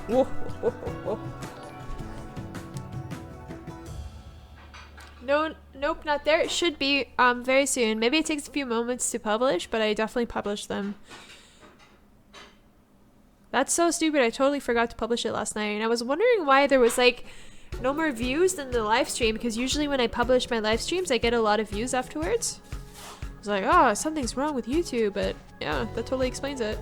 Whoa, whoa, whoa, whoa. No, nope, not there. It should be very soon. Maybe it takes a few moments to publish, but I definitely published them. That's so stupid. I totally forgot to publish it last night, and I was wondering why there was like no more views than the live stream, because usually when I publish my live streams, I get a lot of views afterwards. I was like, oh, something's wrong with YouTube, but yeah, that totally explains it.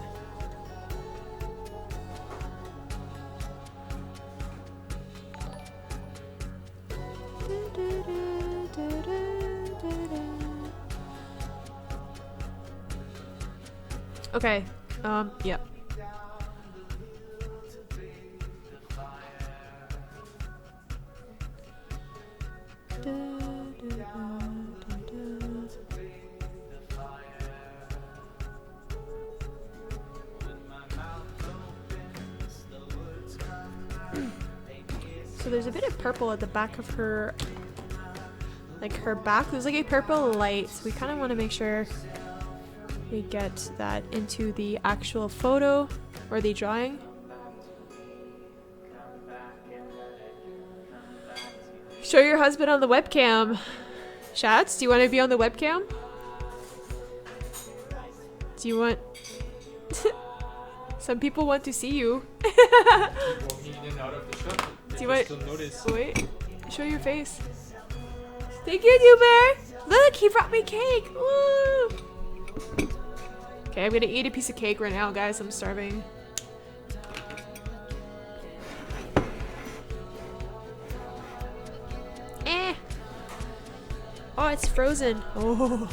Okay, yeah. So there's a bit of purple at the back of her, like her back. There's like a purple light, so we kind of want to make sure we get that into the actual photo or the drawing. Show your husband on the webcam. Shats, do you want to be on the webcam? Do you want... Some people want to see you. Do you want... Wait, show your face. Thank you, Duber! Look, he brought me cake! Woo! Okay, I'm gonna eat a piece of cake right now, guys. I'm starving. Eh! Oh, it's frozen. Oh.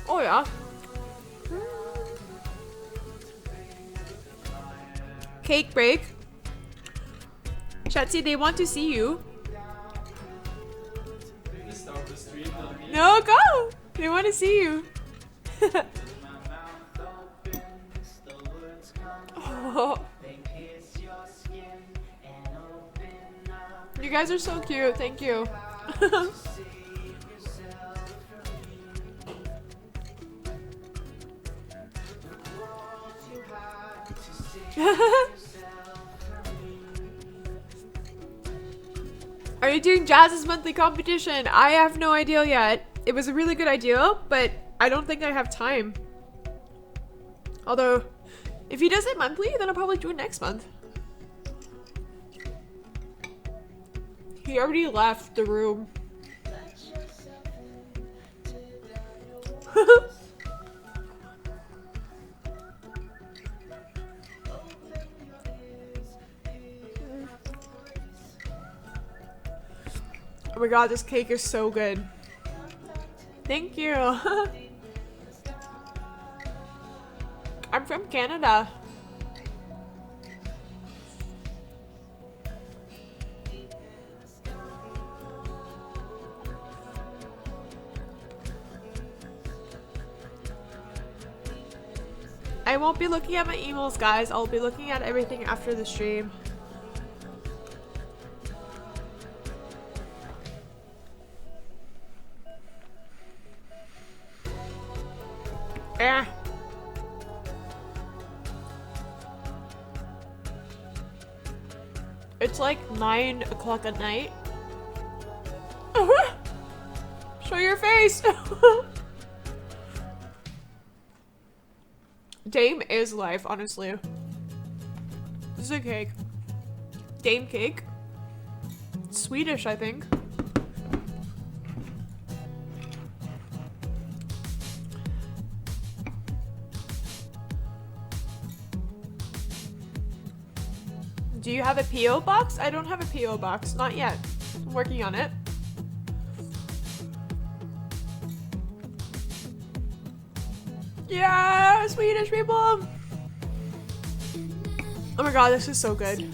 Oh, yeah. Cake break. Shatsy, they want to see you. No, go! They want to see you. Oh. You guys are so cute. Thank you. Are you doing Jazz's monthly competition? I have no idea yet. It was a really good idea, but I don't think I have time. Although, if he does it monthly, then I'll probably do it next month. He already left the room. Oh my god, this cake is so good. Thank you. I'm from Canada. I won't be looking at my emails, guys. I'll be looking at everything after the stream. It's like 9 o'clock at night. Show your face! Dame is life, honestly. This is a cake. Dame cake. It's Swedish, I think. Do you have a P.O. box? I don't have a P.O. box. Not yet. I'm working on it. Yeah, Swedish people. Oh my god, this is so good.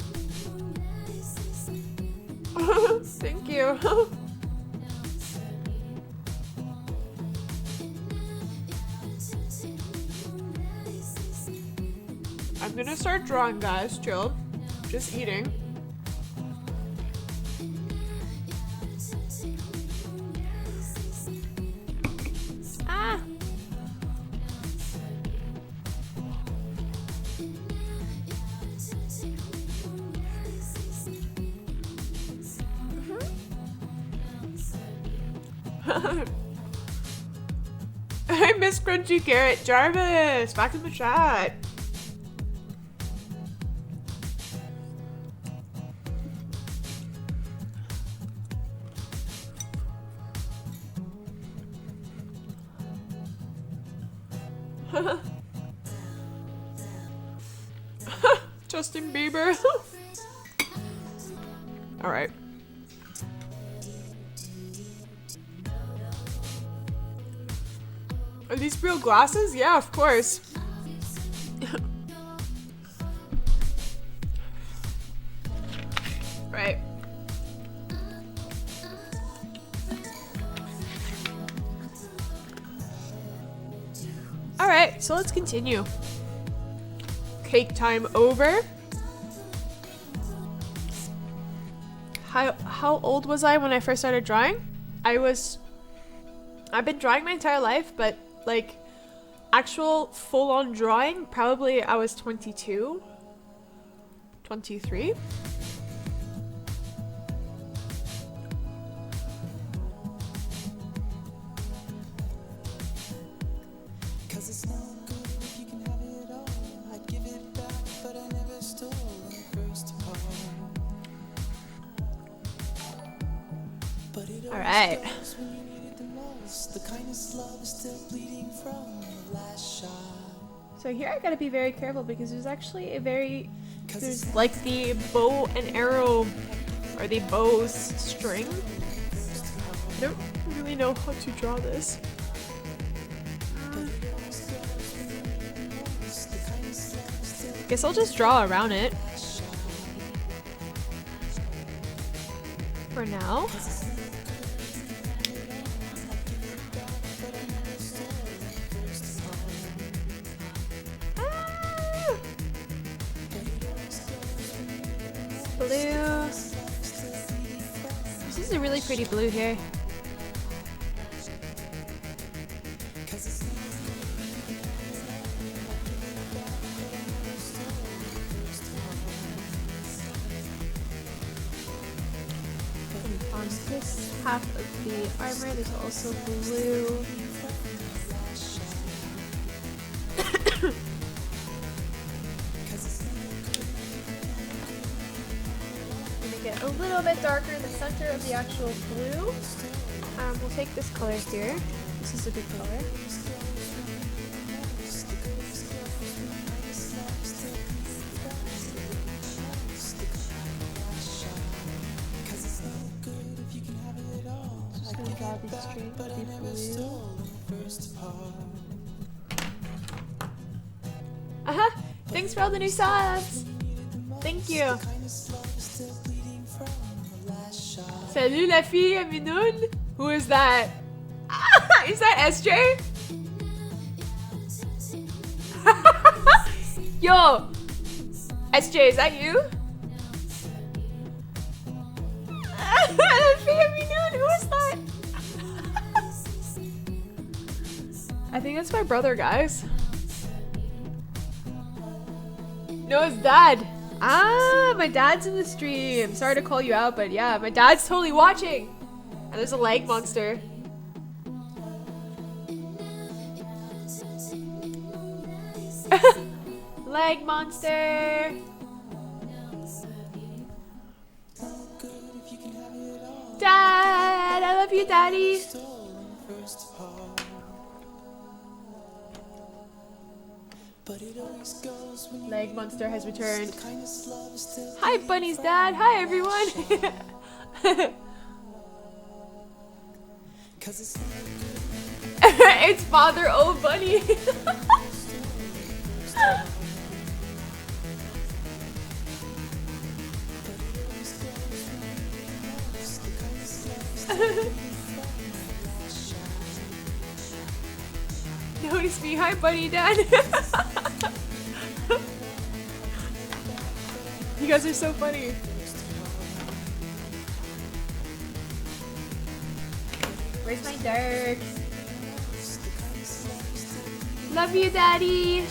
Thank you. I'm gonna start drawing, guys. Chill. Just eating. Ah! I miss Crunchy Carrot. Jarvis, back in the chat. Justin Bieber. All right. Are these real glasses? Yeah, of course. Right. All right, so let's continue. Cake time over. How old was I when I first started drawing? I've been drawing my entire life, but like actual full-on drawing, probably I was 22, 23. All right. So here I gotta be very careful because there's actually there's like the bow and arrow, or the bow's string. I don't really know how to draw this. Guess I'll just draw around it for now. Blue. This is a really pretty blue here. And on this half of the armor, there's also blue. A little bit darker in the center of the actual blue. We'll take this color here. This is a good color. Just gonna grab the string with the blue. Aha! Thanks for all the new subs! Thank you! Salut la fille Minoun. Who is that? Is that SJ? Yo! SJ, is that you? La fille Minoun, who is that? I think that's my brother, guys. No, it's dad. Ah, my dad's in the stream. Sorry to call you out, but yeah, my dad's totally watching. And there's a leg monster. Leg monster. Dad, I love you, Daddy. Leg monster has returned. Hi, Bunny's dad. Hi, everyone. It's Father O Bunny. Notice me. Hi, buddy, Dad. You guys are so funny. Where's my dirt? Love you, Daddy.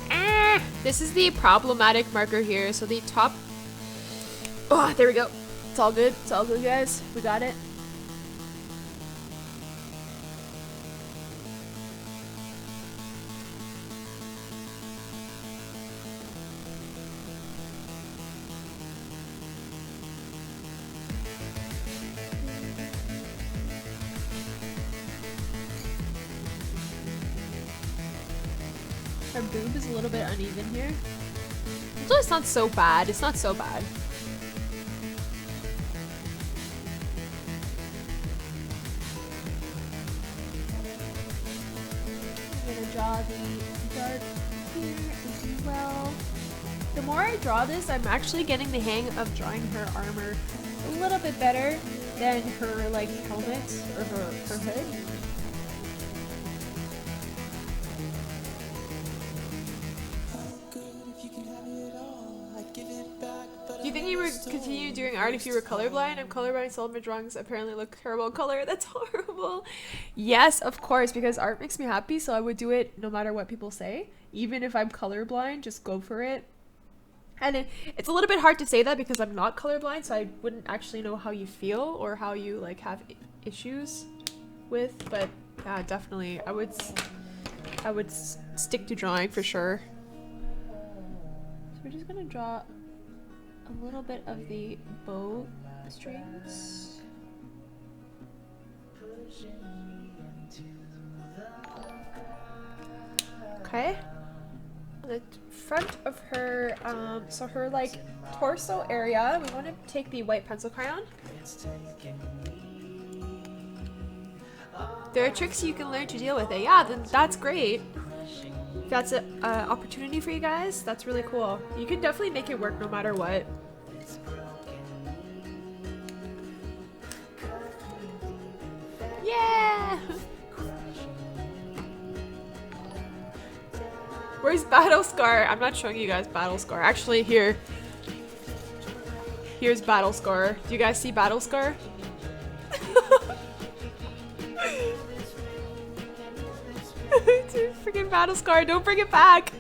Ah, this is the problematic marker here. So the top. Oh, there we go. It's all good. It's all good, guys. We got it. Her boob is a little bit uneven here. So it's not so bad. It's not so bad. I'm gonna draw the dark here as well. The more I draw this, I'm actually getting the hang of drawing her armor a little bit better than her like helmet or her hood. Do you think you would continue doing art if you were colorblind? I'm colorblind, so all my drawings apparently look terrible in color. That's horrible. Yes, of course, because art makes me happy, so I would do it no matter what people say. Even if I'm colorblind, just go for it. And it's a little bit hard to say that because I'm not colorblind, so I wouldn't actually know how you feel or how you like have issues with. But yeah, definitely, I would stick to drawing for sure. So we're just gonna draw a little bit of the bow strings. Okay. The front of her, so her like torso area, we want to take the white pencil crayon. There are tricks you can learn to deal with it. Yeah, then that's great. If that's an opportunity for you guys, that's really cool. You can definitely make it work no matter what. Yeah! Where's Battle Scar? I'm not showing you guys Battle Scar. Actually, here's Battle Scar. Do you guys see Battle Scar? Dude, freaking Battle Scar, don't bring it back!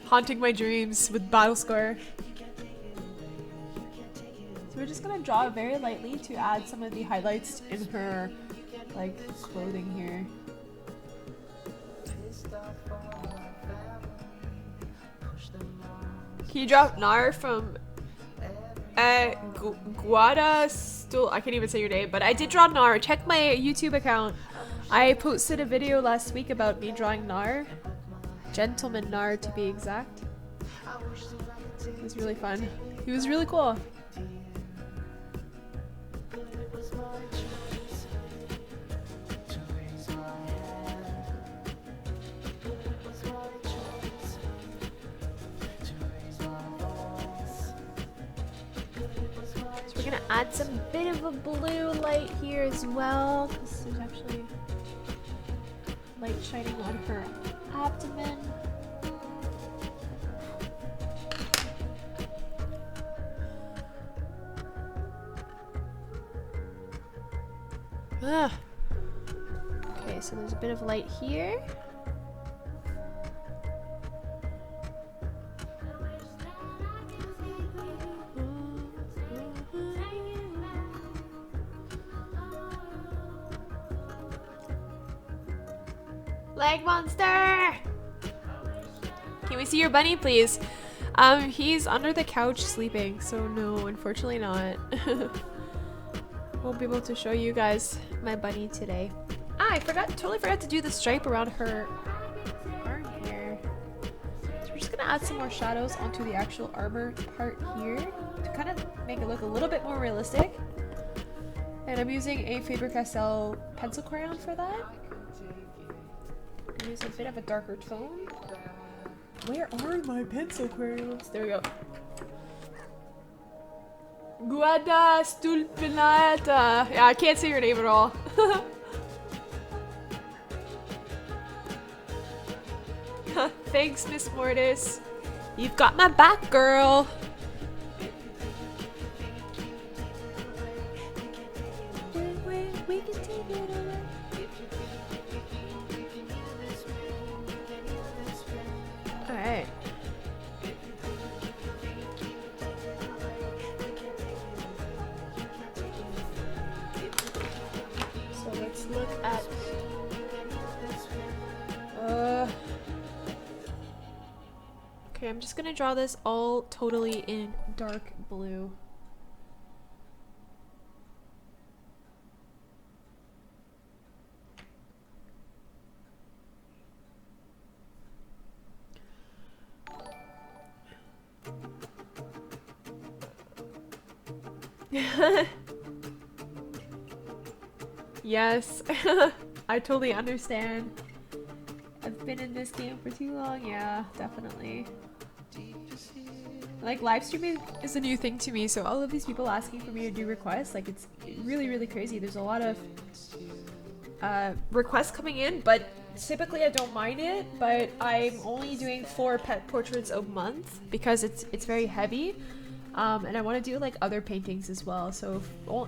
Haunting my dreams with Battle Scar. So we're just gonna draw very lightly to add some of the highlights in her like clothing here. Can you drop Nar from Guada Stool? I can't even say your name, but I did draw Nar. Check my YouTube account. I posted a video last week about me drawing Nar. Gentleman Nar to be exact. It was really fun. He was really cool. So we're gonna add some bit of a blue light here as well, because there's actually light shining on her abdomen. Ah. Okay, so there's a bit of light here. Leg monster! Can we see your bunny, please? He's under the couch sleeping, so no, unfortunately not. Won't be able to show you guys my bunny today. Ah, I totally forgot to do the stripe around her arm here. So we're just gonna add some more shadows onto the actual armor part here to kind of make it look a little bit more realistic. And I'm using a Faber-Castell pencil crayon for that. use a bit of a darker tone. Where are my pencil crayons? There we go. Guarda stupinata. Yeah, I can't say your name at all. Thanks, Miss Mortis. You've got my back, girl. We can take it away. Alright. So let's look at okay, I'm just gonna draw this all totally in dark blue. Yes, I totally understand. I've been in this game for too long. Yeah, definitely. Like, live streaming is a new thing to me, so all of these people asking for me to do requests, like, it's really, really crazy. There's a lot of requests coming in, but typically I don't mind it, but I'm only doing 4 pet portraits a month because it's very heavy. And I want to do like other paintings as well, so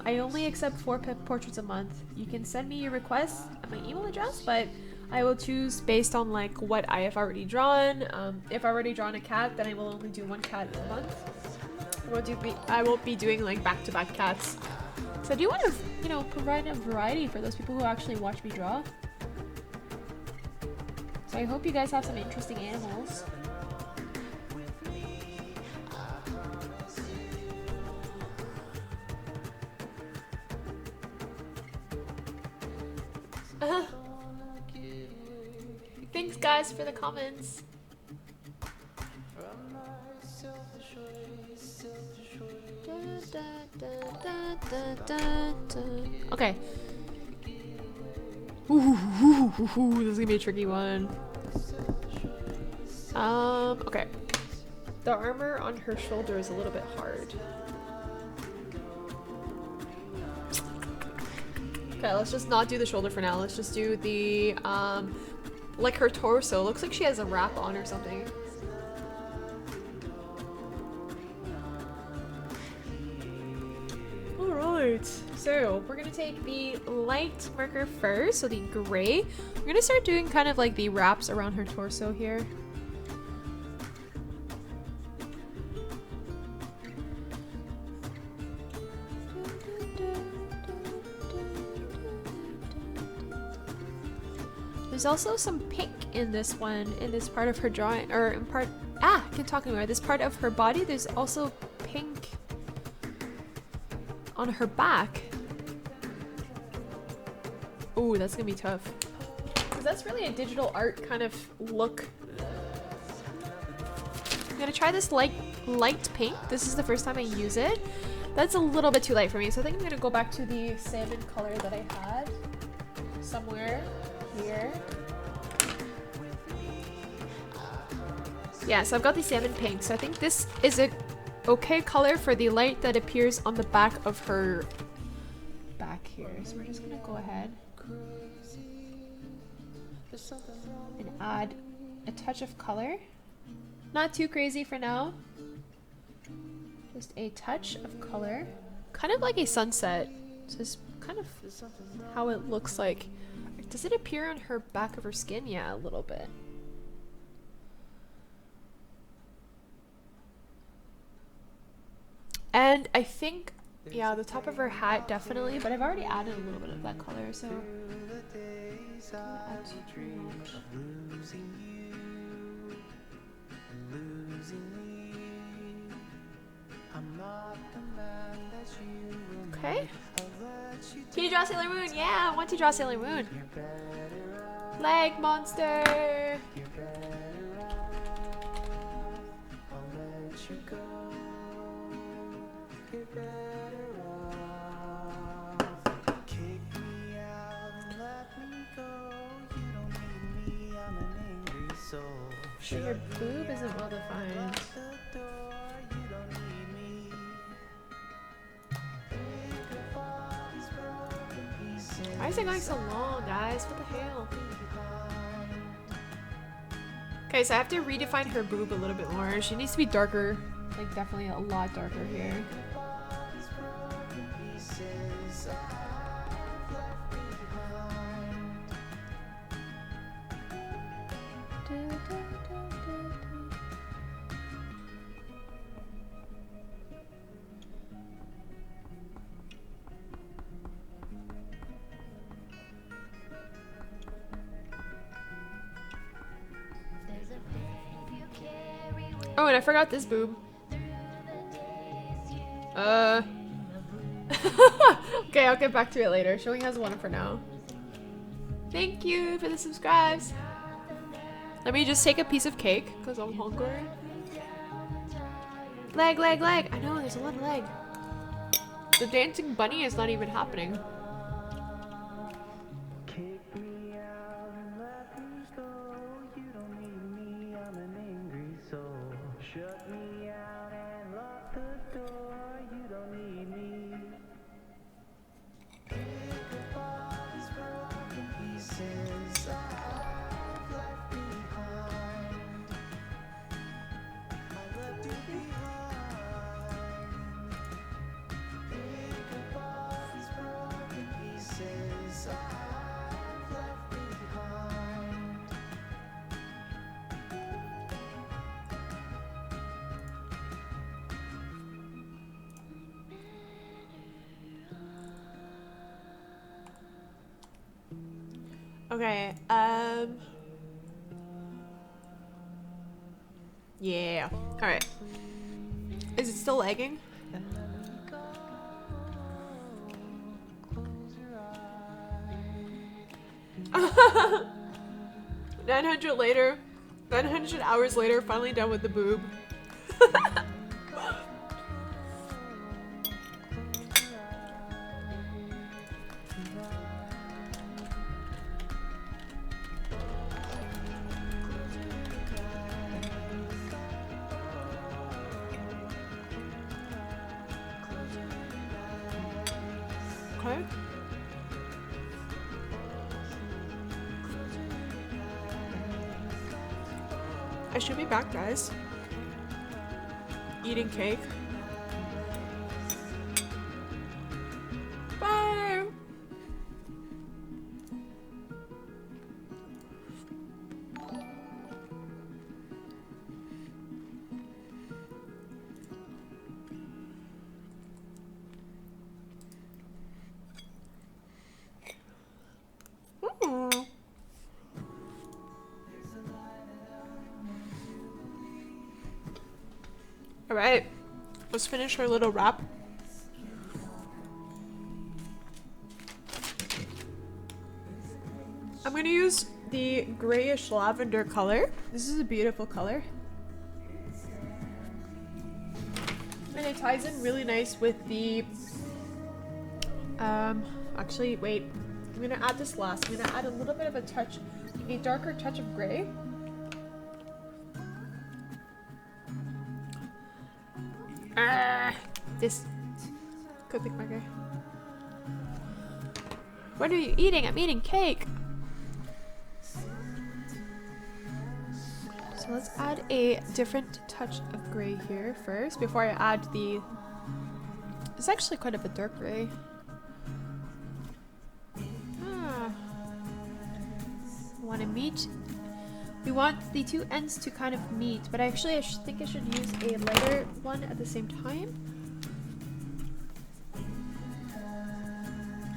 I only accept 4 pet portraits a month. You can send me your requests at my email address, but I will choose based on like what I have already drawn. If I've already drawn a cat, then I will only do 1 cat a month. I won't be doing like back-to-back cats. So I do want to, you know, provide a variety for those people who actually watch me draw. So I hope you guys have some interesting animals. Thanks guys for the comments. Okay. This is gonna be a tricky one. Okay. The armor on her shoulder is a little bit hard. Okay, let's just not do the shoulder for now. Let's just do the, like her torso. Looks like she has a wrap on or something. Alright, so we're gonna take the light marker first, so the gray. We're gonna start doing kind of like the wraps around her torso here. There's also some pink in this one, in this part of her drawing, or in part, I can't talk anymore. This part of her body, there's also pink on her back. Ooh, that's gonna be tough. Because that's really a digital art kind of look. I'm gonna try this light pink. This is the first time I use it. That's a little bit too light for me, so I think I'm gonna go back to the salmon color that I had somewhere here. Yeah, so I've got the salmon pink, so I think this is a okay color for the light that appears on the back of her back here. So we're just gonna go ahead and add a touch of color. Not too crazy for now. Just a touch of color. Kind of like a sunset. So it's kind of how it looks like. Does it appear on her back of her skin? Yeah, a little bit. And I think, yeah, the top of her hat definitely, but I've already added a little bit of that color, so add too much. Okay. Can you draw Sailor Moon? Yeah, I want to draw Sailor Moon. Leg monster. Actually, your boob isn't well defined. Why is it going so long, guys? What the hell? Okay, so I have to redefine her boob a little bit more. She needs to be darker. Like, definitely a lot darker here. Oh, and I forgot this boob. Okay, I'll get back to it later. She only has one for now. Thank you for the subscribes. Let me just take a piece of cake, because I'm hungry. Leg, leg, leg. I know, there's a lot of leg. The dancing bunny is not even happening. Okay, yeah. Alright. Is it still lagging? 900 later. 900 hours later, finally done with the boob. Okay. I should be back, guys. Eating cake. Bye! Alright, let's finish our little wrap. I'm gonna use the grayish lavender color. This is a beautiful color. And it ties in really nice with the, actually, wait. I'm gonna add this last. I'm gonna add a little bit of a touch, a darker touch of gray. This Copic marker. What are you eating? I'm eating cake. So let's add a different touch of gray here first before I add the. It's actually quite a bit dark gray. Want to meet. We want the two ends to kind of meet, but actually I think I should use a lighter one at the same time.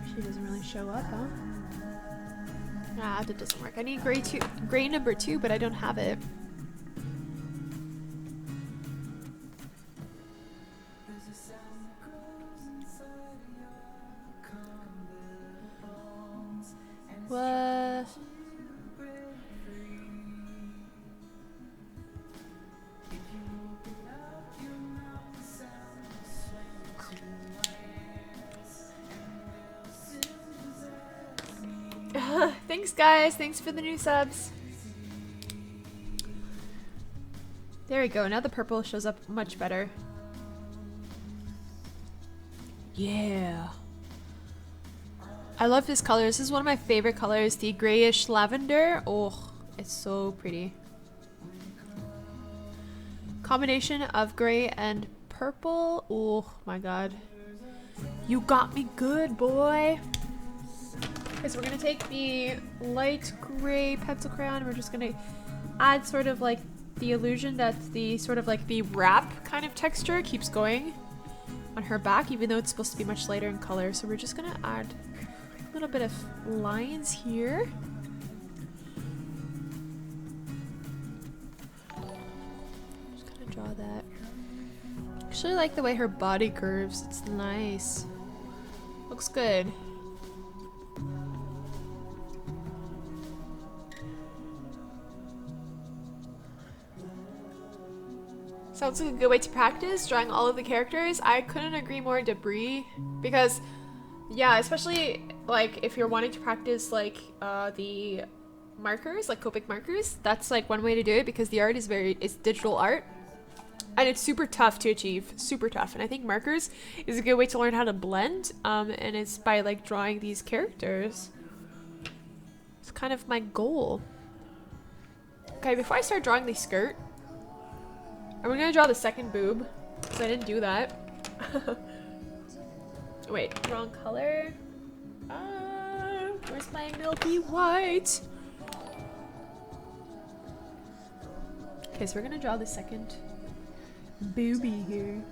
She doesn't really show up, huh? Ah, that doesn't work. I need gray number 2, but I don't have it. What? Thanks guys, thanks for the new subs. There we go. Now the purple shows up much better. Yeah. I love this color. This is one of my favorite colors. The grayish lavender. Oh, it's so pretty. Combination of gray and purple. Oh my god. You got me good, boy. Okay, so we're gonna take the light gray pencil crayon. We're just gonna add sort of like the illusion that the sort of like the wrap kind of texture keeps going on her back, even though it's supposed to be much lighter in color. So we're just gonna add a little bit of lines here. Just kind of draw that. I actually like the way her body curves. It's nice. Looks good. Sounds like a good way to practice drawing all of the characters. I couldn't agree more, Debris, because yeah, especially like if you're wanting to practice like the markers, like Copic markers, that's like one way to do it, because the art is it's digital art and it's super tough to achieve, super tough. And I think markers is a good way to learn how to blend, and it's by like drawing these characters. It's kind of my goal. Okay, before I start drawing the skirt, I'm gonna draw the second boob, because I didn't do that. Wait, wrong color. Where's my milky white? Okay, so we're gonna draw the second boobie here.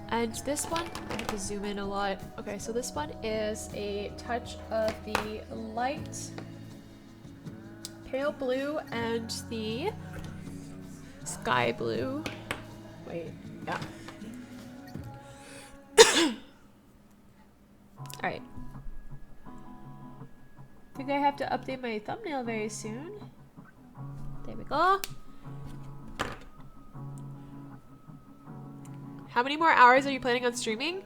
And this one, I have to zoom in a lot. Okay, so this one is a touch of the light pale blue and the sky blue. Wait, yeah. Alright. I think I have to update my thumbnail very soon. There we go. How many more hours are you planning on streaming?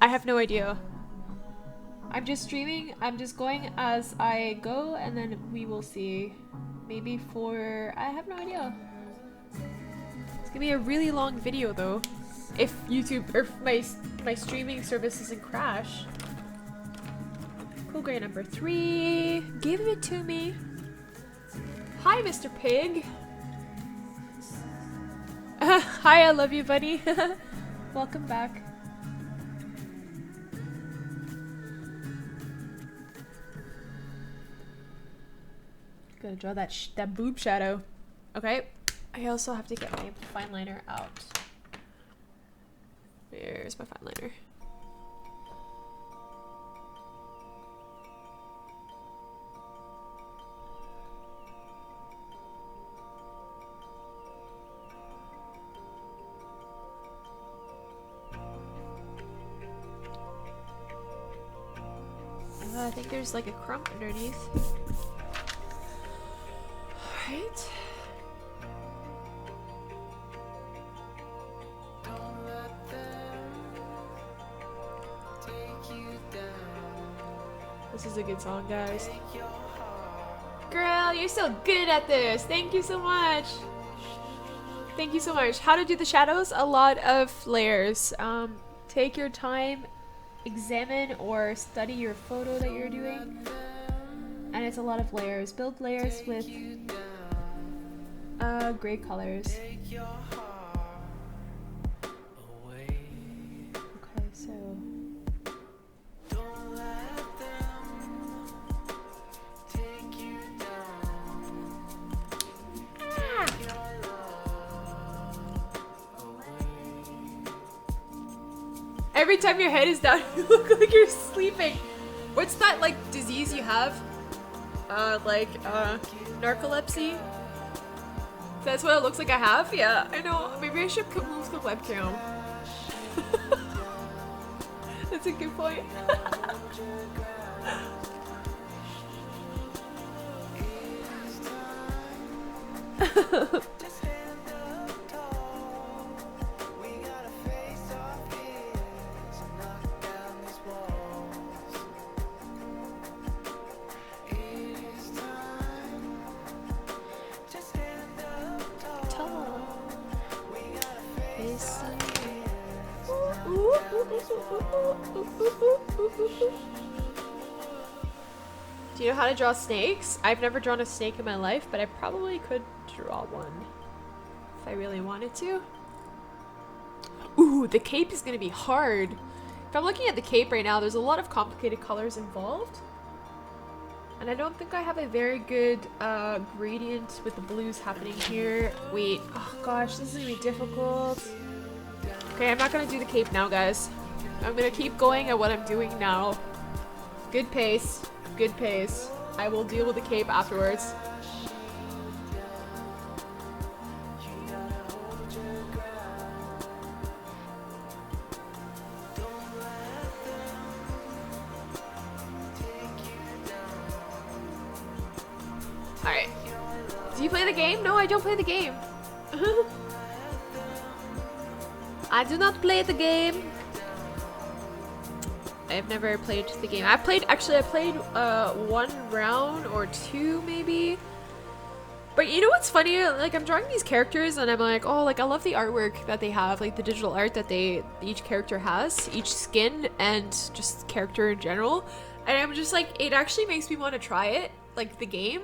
I have no idea. I'm just streaming, I'm just going as I go, and then we will see. Maybe for... I have no idea. It's gonna be a really long video though. If YouTube, or if my streaming service doesn't crash. Cool gray number 3. Give it to me. Hi, Mr. Pig. Hi, I love you, buddy. Welcome back. Gotta draw that boob shadow. Okay. I also have to get my fine liner out. Where's my fine liner? I think there's like a crump underneath. Alright. This is a good song, guys. Girl, you're so good at this. Thank you so much. Thank you so much. How to do the shadows? A lot of layers. Take your time, examine or study your photo that you're doing. And it's a lot of layers. Build layers with gray colors. Okay, so every time your head is down, you look like you're sleeping. What's that like disease you have? Narcolepsy? That's what it looks like I have? Yeah, I know. Maybe I should move the webcam. That's a good point. Do you know how to draw snakes? I've never drawn a snake in my life, but I probably could draw one if I really wanted to. Ooh, the cape is gonna be hard. If I'm looking at the cape right now, there's a lot of complicated colors involved. And I don't think I have a very good gradient with the blues happening here. Wait, oh gosh, this is gonna be difficult. Okay, I'm not gonna do the cape now, guys. I'm gonna keep going at what I'm doing now. Good pace, good pace. I will deal with the cape afterwards. Alright. Do you play the game? No, I don't play the game. I do not play the game. I've never played the game. I played one round or two maybe. But you know what's funny? Like, I'm drawing these characters and I'm like, oh, like I love the artwork that they have, like the digital art that each character has, each skin and just character in general. And I'm just like, it actually makes me want to try it, like the game.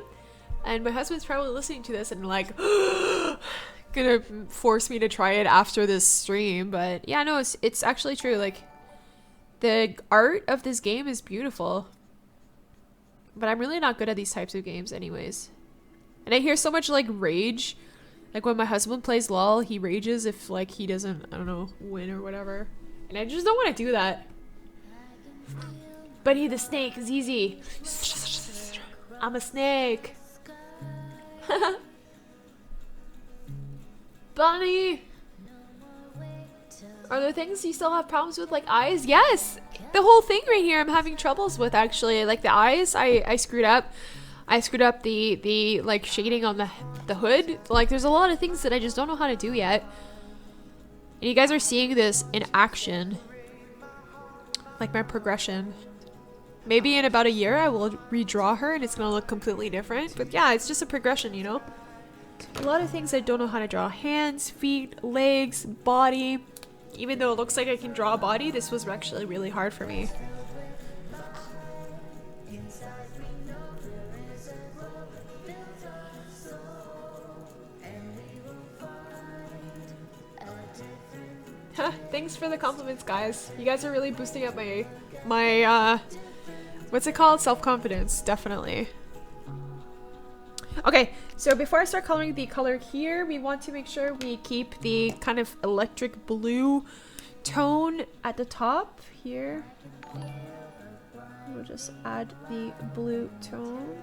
And my husband's probably listening to this and like gonna force me to try it after this stream. But yeah, no, it's actually true. Like, the art of this game is beautiful. But I'm really not good at these types of games anyways. And I hear so much like rage. Like when my husband plays LOL, he rages if like he doesn't, I don't know, win or whatever. And I just don't want to do that. Buddy the snake is easy. I'm a snake. Bunny! Are there things you still have problems with, like eyes? Yes! The whole thing right here I'm having troubles with, actually. Like the eyes, I screwed up. I screwed up the like shading on the hood. Like there's a lot of things that I just don't know how to do yet. And you guys are seeing this in action. Like my progression. Maybe in about a year I will redraw her and it's gonna look completely different. But yeah, it's just a progression, you know? A lot of things I don't know how to draw. Hands, feet, legs, body. Even though it looks like I can draw a body, this was actually really hard for me. Thanks for the compliments, guys. You guys are really boosting up my what's it called? Self-confidence, definitely. Okay, so before I start coloring the color here, we want to make sure we keep the kind of electric blue tone at the top here. We'll just add the blue tone.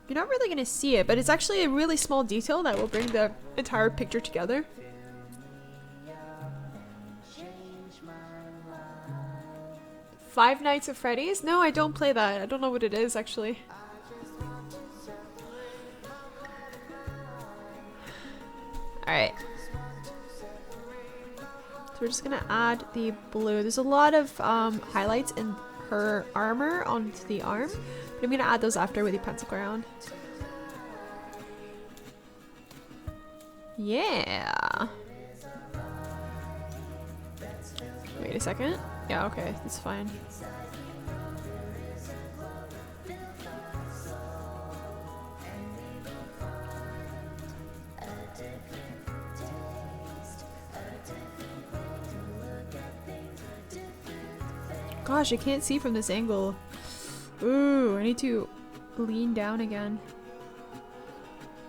You're not really going to see it, but it's actually a really small detail that will bring the entire picture together. Five Nights at Freddy's? No, I don't play that. I don't know what it is, actually. Alright. So we're just gonna add the blue. There's a lot of highlights in her armor onto the arm. But I'm gonna add those after with the pencil crayon. Yeah. Wait a second. Yeah, okay, that's fine. Gosh, I can't see from this angle. Ooh, I need to lean down again.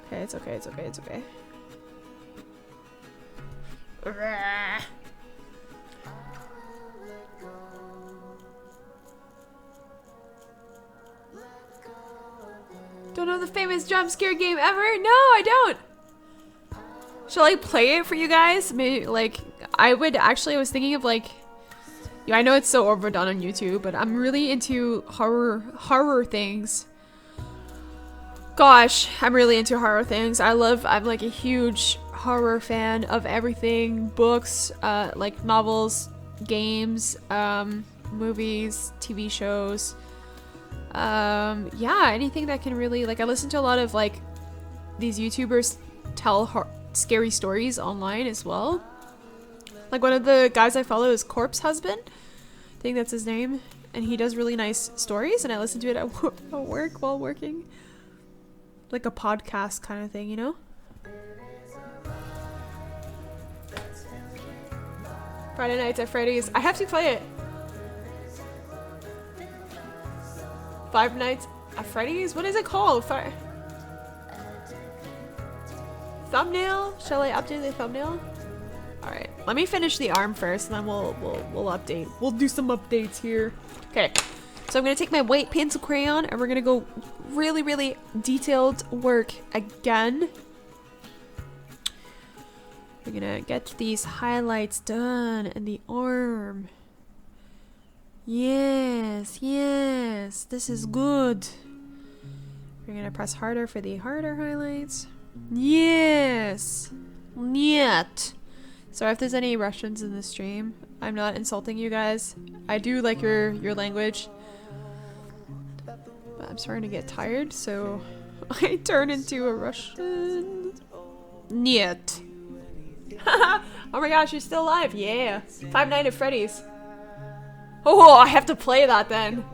Okay, it's okay, it's okay, it's okay. Don't know the famous jump scare game ever? No, I don't. Shall I play it for you guys? Maybe, like, I was thinking of like, yeah, I know it's so overdone on YouTube, but I'm really into horror things. Gosh, I'm really into horror things. I'm like a huge horror fan of everything. Books, like novels, games, movies, TV shows. Yeah, anything that can really, like, I listen to a lot of like these YouTubers tell scary stories online as well. Like one of the guys I follow is Corpse Husband. I think that's his name. And he does really nice stories, and I listen to it at work while working. Like a podcast kind of thing, you know? Friday nights at Freddy's. I have to play it. Five Nights at Freddy's? What is it called? Thumbnail? Shall I update the thumbnail? Alright, let me finish the arm first, and then we'll update. We'll do some updates here. Okay, so I'm gonna take my white pencil crayon, and we're gonna go really, really detailed work again. We're gonna get these highlights done in the arm. Yes, yes, this is good. We're gonna press harder for the harder highlights. Yes. Niet. Sorry if there's any Russians in the stream. I'm not insulting you guys. I do like your language. But I'm starting to get tired, so I turn into a Russian. Niet. Oh my gosh, you're still alive. Yeah. Five Nights at Freddy's. Oh, I have to play that then.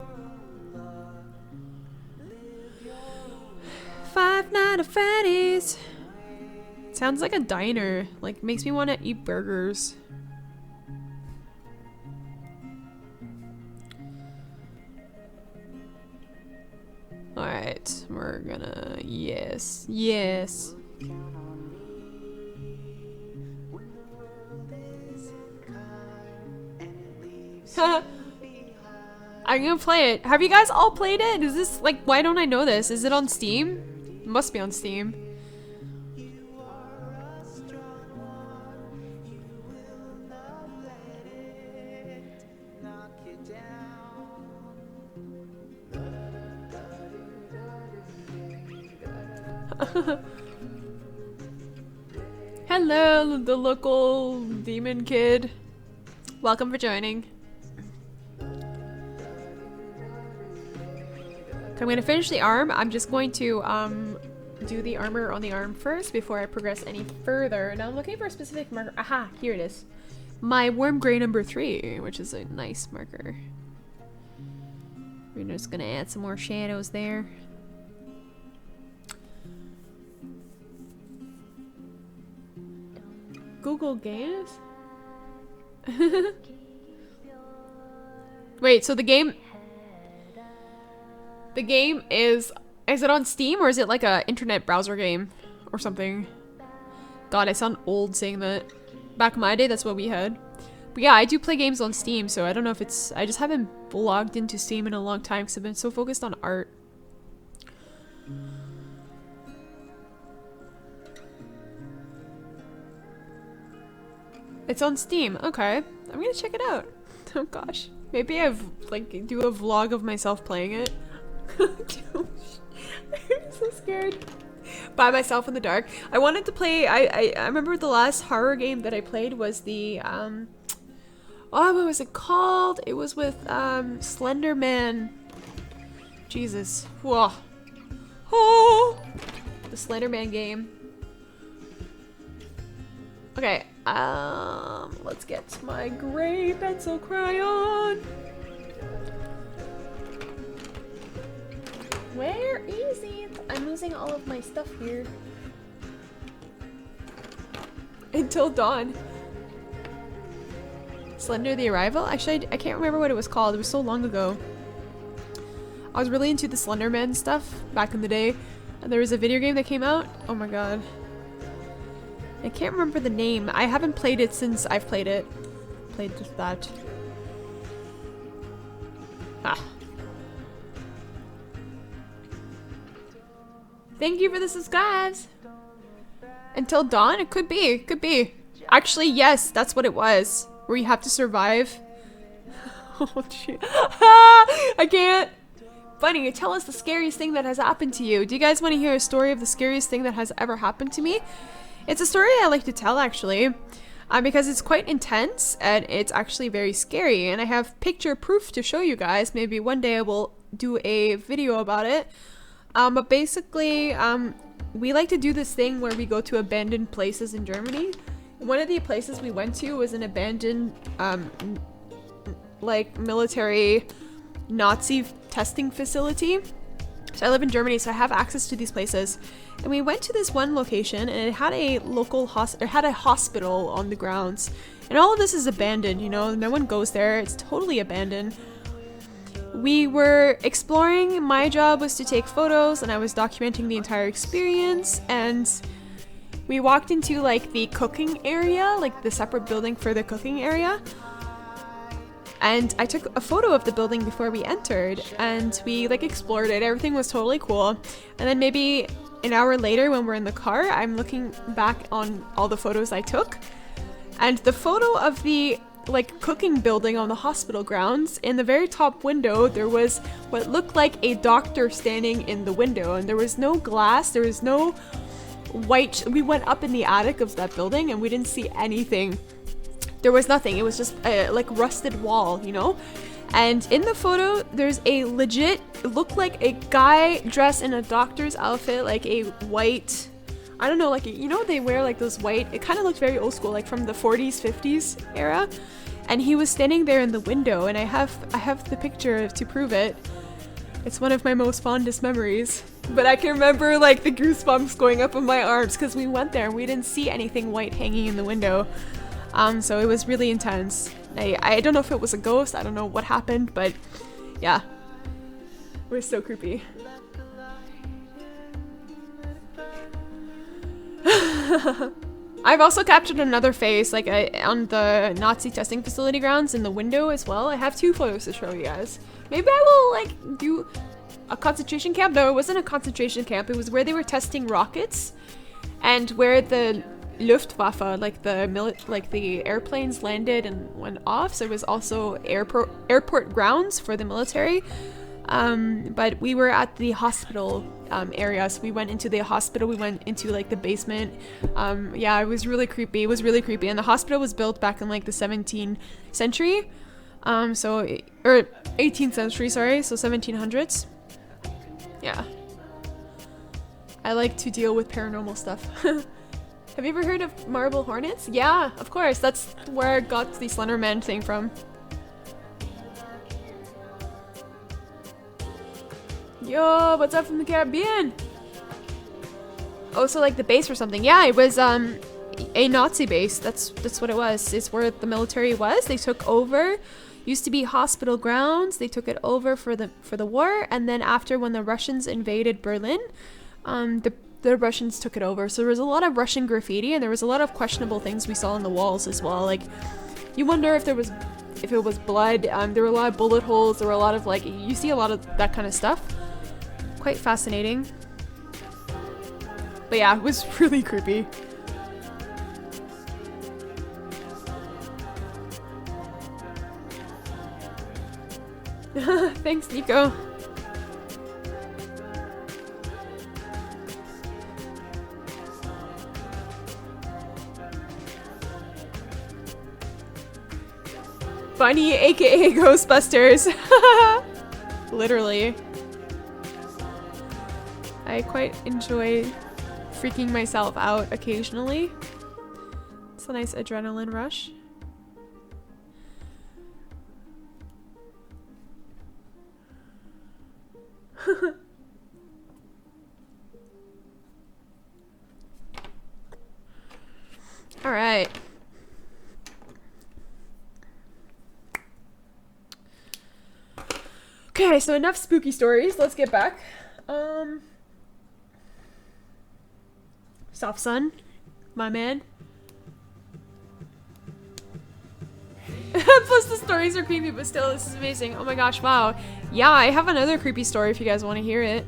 Five Nights at Freddy's. Sounds like a diner. Like, makes me want to eat burgers. Alright, we're gonna... Yes, yes. I'm gonna play it. Have you guys all played it? Is this, like, why don't I know this? Is it on Steam? It must be on Steam. Hello, the local demon kid. Welcome for joining. I'm going to finish the arm. I'm just going to do the armor on the arm first before I progress any further. Now I'm looking for a specific marker. Aha, here it is. My warm gray number 3, which is a nice marker. We're just going to add some more shadows there. Google Games? Wait, so the game is it on Steam, or is it like a internet browser game or something? God, I sound old saying that. Back in my day, that's what we had. But yeah, I do play games on Steam, so I don't know if it's... I just haven't logged into Steam in a long time because I've been so focused on art. It's on Steam. Okay. I'm gonna check it out. Oh gosh. Maybe I've like do a vlog of myself playing it. I'm so scared. By myself in the dark. I wanted to play I remember the last horror game that I played was the oh, what was it called? It was with Slender Man. Jesus. Whoa. Oh, the Slender Man game. Okay, let's get my gray pencil crayon. Where is it? I'm losing all of my stuff here. Until Dawn. Slender the Arrival? Actually, I can't remember what it was called. It was so long ago. I was really into the Slender Man stuff back in the day. And there was a video game that came out. Oh my god. I can't remember the name. I haven't played it since I've played it. Played just that. Ah. Thank you for the subscribes. Until Dawn? It could be. It could be. Actually, yes, that's what it was. Where you have to survive. Oh, gee. I can't. Bunny, tell us the scariest thing that has happened to you. Do you guys want to hear a story of the scariest thing that has ever happened to me? It's a story I like to tell, actually, because it's quite intense and it's actually very scary, and I have picture proof to show you guys. Maybe one day I will do a video about it. But basically, we like to do this thing where we go to abandoned places in Germany. one of the places we went to was an abandoned, like military Nazi testing facility. So I live in Germany, so I have access to these places. And we went to this one location, and it had a local hospital on the grounds. And all of this is abandoned, you know, no one goes there. It's totally abandoned. We were exploring. My job was to take photos, and I was documenting the entire experience. And we walked into like the cooking area, like the separate building for the cooking area. And I took a photo of the building before we entered, and we like explored it. Everything was totally cool. And then maybe an hour later when we're in the car, I'm looking back on all the photos I took. And the photo of the like cooking building on the hospital grounds, in the very top window, there was what looked like a doctor standing in the window, and there was no glass, there was no white. We went up in the attic of that building and we didn't see anything. There was nothing. It was just a like rusted wall, you know? And in the photo, there's a legit, looked like a guy dressed in a doctor's outfit, like a white, I don't know, like, you know, they wear like those white, it kind of looked very old school, like from the 40s, 50s era. And he was standing there in the window, and I have the picture to prove it. It's one of my most fondest memories. But I can remember like the goosebumps going up on my arms because we went there and we didn't see anything white hanging in the window. So it was really intense. I don't know if it was a ghost, I don't know what happened, but yeah. It was so creepy. I've also captured another face, like on the Nazi testing facility grounds in the window as well. I have 2 photos to show you guys. Maybe I will like do a concentration camp. No, it wasn't a concentration camp. It was where they were testing rockets and where the Luftwaffe, like the airplanes landed and went off. So it was also airport grounds for the military. But we were at the hospital area, so we went into the hospital. We went into like the basement. Yeah, it was really creepy. It was really creepy. And the hospital was built back in like the 17th century, or 18th century, sorry, so 1700s. Yeah, I like to deal with paranormal stuff. Have you ever heard of marble hornets? Yeah, of course. That's where I got the Slender Man thing from. Yo, what's up from the Caribbean? Oh, so like the base or something. Yeah, it was a Nazi base. That's what it was. It's where the military was. They took over. Used to be hospital grounds. They took it over for the war, and then after when the Russians invaded Berlin, the Russians took it over. So there was a lot of Russian graffiti, and there was a lot of questionable things we saw on the walls as well. Like, you wonder if it was blood. There were a lot of bullet holes. There were a lot of like, you see a lot of that kind of stuff. Quite fascinating. But yeah, it was really creepy. Thanks, Nico. Bunny, aka Ghostbusters. Literally. I quite enjoy freaking myself out occasionally. It's a nice adrenaline rush. All right. Okay, so enough spooky stories. Let's get back. Soft Sun, my man. Plus the stories are creepy, but still, this is amazing. Oh my gosh, wow. Yeah, I have another creepy story if you guys want to hear it.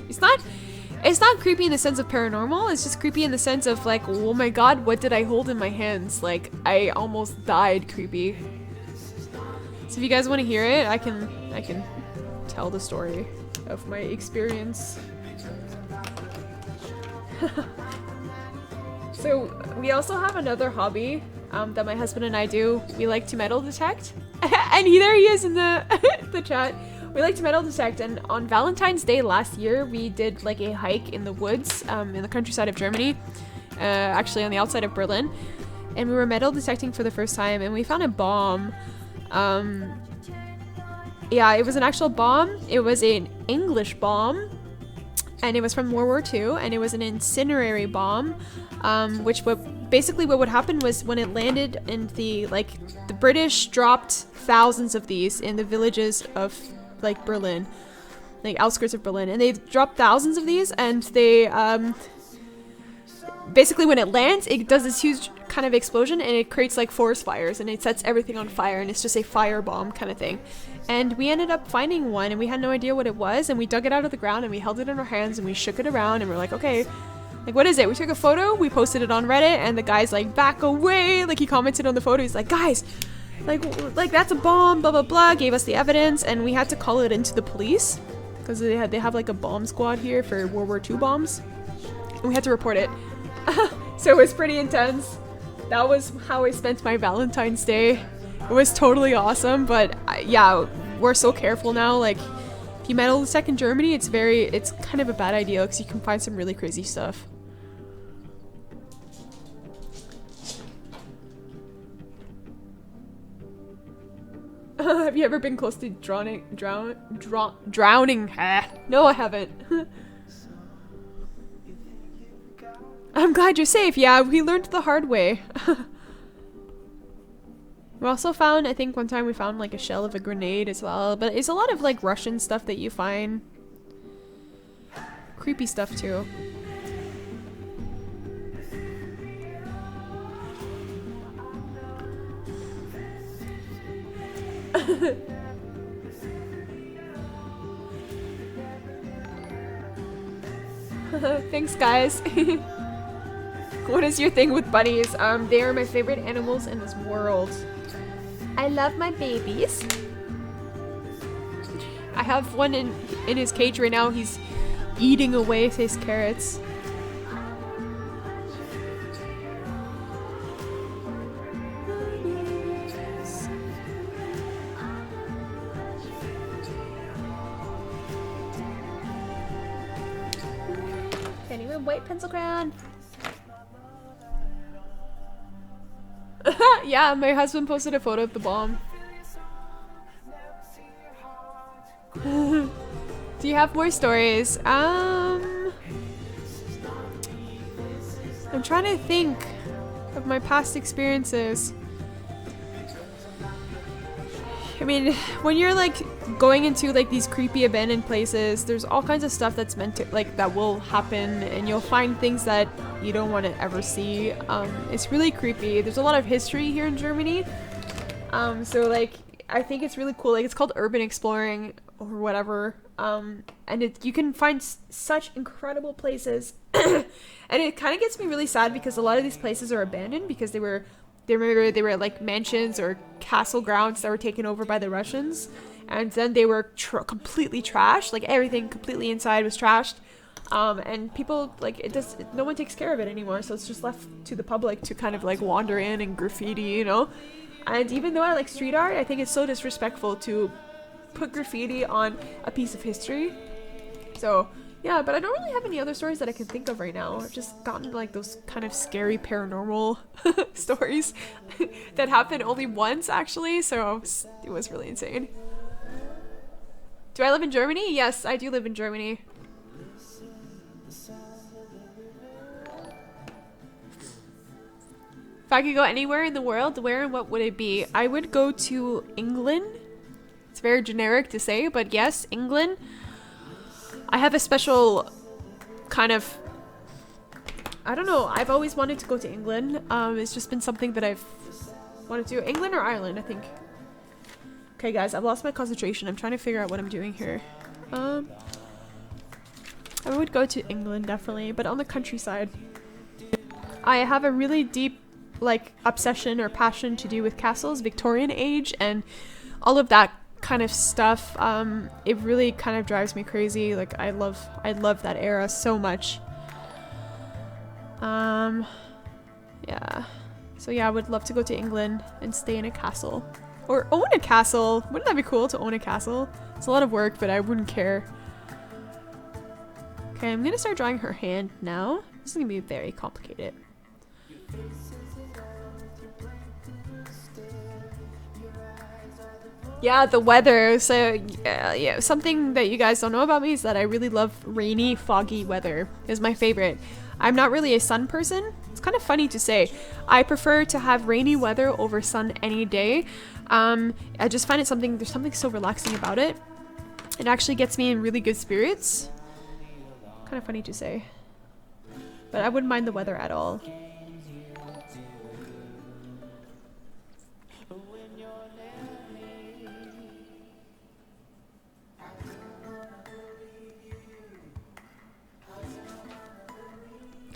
It's not creepy in the sense of paranormal. It's just creepy in the sense of like, oh my god, what did I hold in my hands? Like, I almost died creepy. So if you guys want to hear it, I can tell the story of my experience. So we also have another hobby that my husband and I do. We like to metal detect. And there he is in the chat. We like to metal detect, and on Valentine's Day last year, we did like a hike in the woods in the countryside of Germany, actually on the outside of Berlin. and we were metal detecting for the first time, and we found a bomb. Yeah, it was an actual bomb. It was an English bomb, and it was from World War II, and it was an incendiary bomb, which basically what would happen was when it landed in the British dropped thousands of these in the villages of like Berlin, like outskirts of Berlin, and they dropped thousands of these, and they basically when it lands, it does this huge kind of explosion, and it creates like forest fires, and it sets everything on fire, and it's just a fire bomb kind of thing. And we ended up finding one, and we had no idea what it was, and we dug it out of the ground, and we held it in our hands, and we shook it around, and we're like, okay, like, what is it? We took a photo, we posted it on Reddit, and the guy's like, back away, like, he commented on the photo, he's like, guys, like that's a bomb, blah blah blah, gave us the evidence, and we had to call it into the police, because they have like a bomb squad here for World War II bombs, and we had to report it. So it was pretty intense. That was how I spent my Valentine's Day. It was totally awesome, but yeah, we're so careful now. Like, if you metal detect in Germany, it's kind of a bad idea because you can find some really crazy stuff. Have you ever been close to drowning? No, I haven't. I'm glad you're safe. Yeah, we learned the hard way. We also found, I think one time we found like a shell of a grenade as well, but it's a lot of like Russian stuff that you find. Creepy stuff too. Thanks, guys. What is your thing with bunnies? They are my favorite animals in this world. I love my babies. I have one in his cage right now. He's eating away his carrots. Can't even wait, pencil crown. Yeah, my husband posted a photo of the bomb. Do you have more stories? I'm trying to think of my past experiences. I mean, when you're like going into like these creepy abandoned places, there's all kinds of stuff that's meant to like that will happen, and you'll find things that you don't want to ever see. It's really creepy. There's a lot of history here in Germany. So like I think it's really cool. Like it's called urban exploring or whatever. And you can find such incredible places. And it kind of gets me really sad because a lot of these places are abandoned because they were like mansions or castle grounds that were taken over by the Russians, and then they were completely trashed. Like everything completely inside was trashed, and people like no one takes care of it anymore, so it's just left to the public to kind of like wander in and graffiti, you know. And even though I like street art, I think it's so disrespectful to put graffiti on a piece of history. So yeah, but I don't really have any other stories that I can think of right now. I've just gotten like those kind of scary paranormal stories that happened only once actually, so it was really insane. Do I live in Germany? Yes, I do live in Germany. If I could go anywhere in the world, where and what would it be? I would go to England. It's very generic to say, but yes, England. I have a special kind of, I don't know, I've always wanted to go to England. It's just been something that I've wanted to do. England or Ireland, I think. Okay guys, I've lost my concentration. I'm trying to figure out what I'm doing here. I would go to England definitely, but on the countryside. I have a really deep like obsession or passion to do with castles, Victorian age, and all of that kind of stuff. It really kind of drives me crazy. Like I love that era so much. Yeah, so yeah, I would love to go to England and stay in a castle or own a castle. Wouldn't that be cool to own a castle? It's a lot of work, but I wouldn't care. Okay, I'm gonna start drawing her hand now. This is gonna be very complicated. Yeah, the weather. So yeah, something that you guys don't know about me is that I really love rainy, foggy weather. Is my favorite. I'm not really a sun person. It's kind of funny to say. I prefer to have rainy weather over sun any day. I just find there's something so relaxing about it. It actually gets me in really good spirits. Kind of funny to say. But I wouldn't mind the weather at all.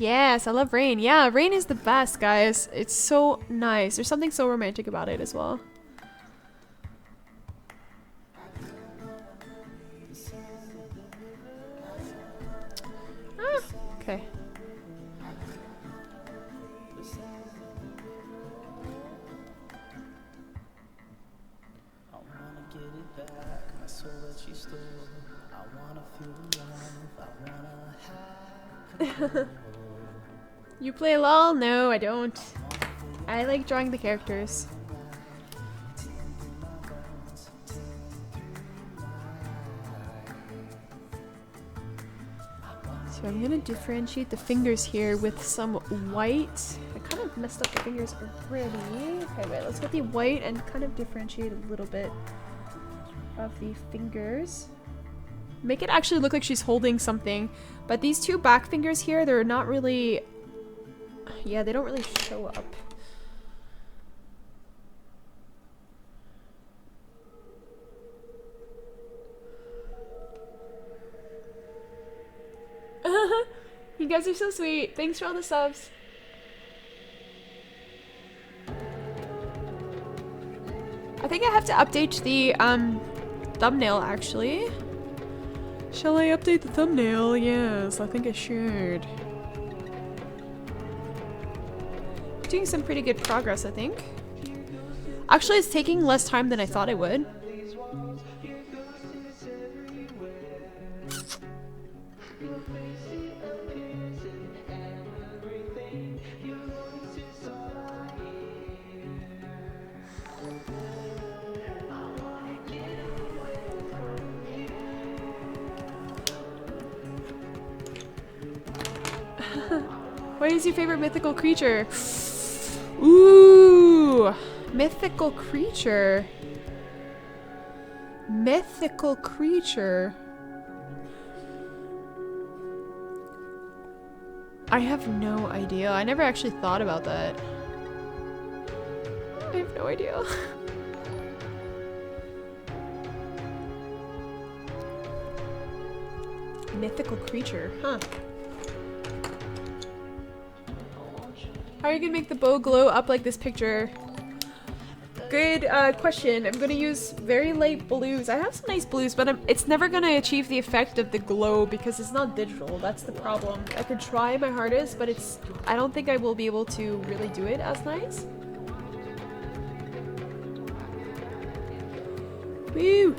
Yes, I love rain. Yeah, rain is the best, guys. It's so nice. There's something so romantic about it as well. Ah, okay. You play LOL? No, I don't. I like drawing the characters. So I'm gonna differentiate the fingers here with some white. I kind of messed up the fingers already. Okay, wait, let's get the white and kind of differentiate a little bit of the fingers. Make it actually look like she's holding something. But these two back fingers here, they're not really... Yeah, they don't really show up. You guys are so sweet. Thanks for all the subs. I think I have to update the thumbnail actually. Shall I update the thumbnail? Yes, I think I should. Doing some pretty good progress, I think. Actually, it's taking less time than I thought it would. What is your favorite mythical creature? Ooh, mythical creature. Mythical creature. I have no idea. I never actually thought about that. I have no idea. Mythical creature, huh? How are you gonna make the bow glow up like this picture? Good question. I'm gonna use very light blues. I have some nice blues, but it's never gonna achieve the effect of the glow because it's not digital. That's the problem. I could try my hardest, but I don't think I will be able to really do it as nice. Woo!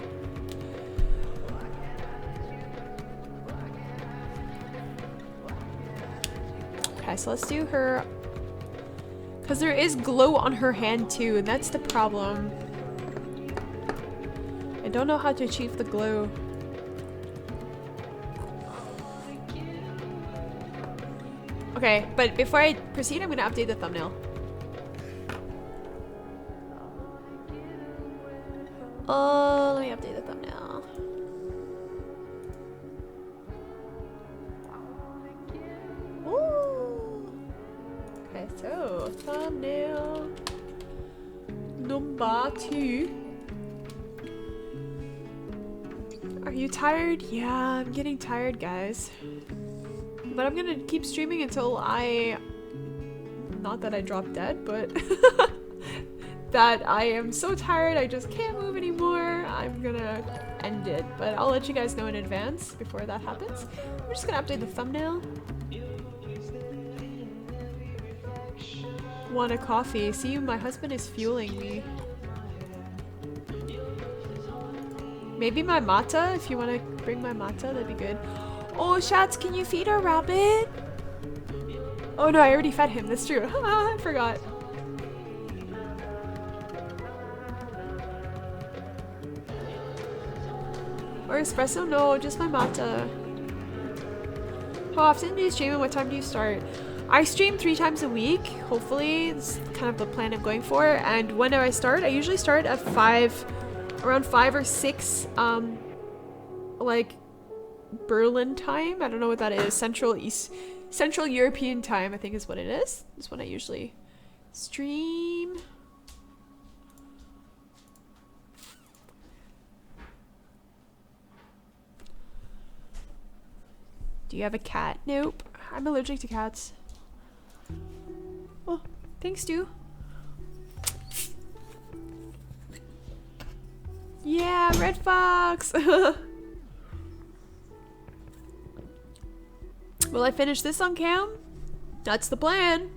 Okay, so let's do her. Because there is glow on her hand too, and that's the problem. I don't know how to achieve the glow. Okay, but before I proceed, I'm gonna update the thumbnail. Oh, let me update the thumbnail. Ooh. Okay, so thumbnail number 2. Are you tired? Yeah, I'm getting tired, guys. But I'm gonna keep streaming until not that I drop dead, but that I am so tired I just can't move anymore. I'm gonna end it, but I'll let you guys know in advance before that happens. I'm just gonna update the thumbnail. Want a coffee? See, my husband is fueling me. Maybe my mata, if you want to bring my mata, that'd be good. Oh, Shats, can you feed our rabbit? Oh no, I already fed him, that's true. I forgot. Or espresso? No, just my matcha. How often do you stream and what time do you start? I stream 3 times a week, hopefully. This is kind of the plan I'm going for. And when do I start? I usually start at 5, around 5 or 6, like Berlin time. I don't know what that is. Central European time, I think is what it is. That's when I usually stream. Do you have a cat? Nope. I'm allergic to cats. Oh, thanks, Stu. Yeah, Red Fox! Will I finish this on cam? That's the plan.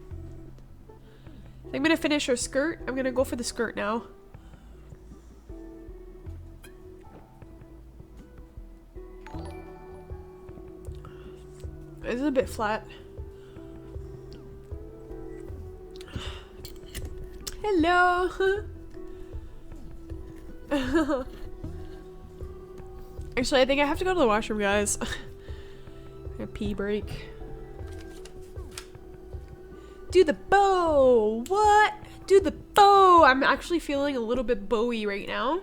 I'm gonna finish her skirt. I'm gonna go for the skirt now. This is a bit flat. Hello. Actually, I think I have to go to the washroom, guys. A pee break. Do the bow. What? Do the bow. I'm actually feeling a little bit bowy right now.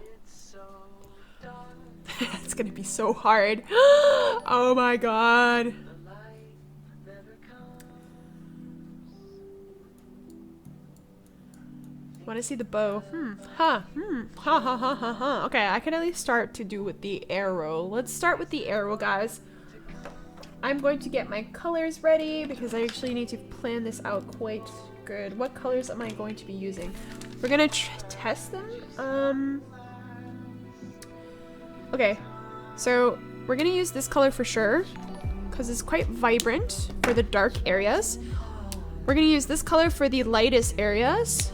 It's gonna be so hard. Oh my god. Want to see the bow? Ha ha ha ha ha. Okay, I can at least start to do with the arrow. Let's start with the arrow, guys. I'm going to get my colors ready because I actually need to plan this out quite good. What colors am I going to be using? We're gonna test them. Okay, so we're gonna use this color for sure because it's quite vibrant for the dark areas. We're gonna use this color for the lightest areas.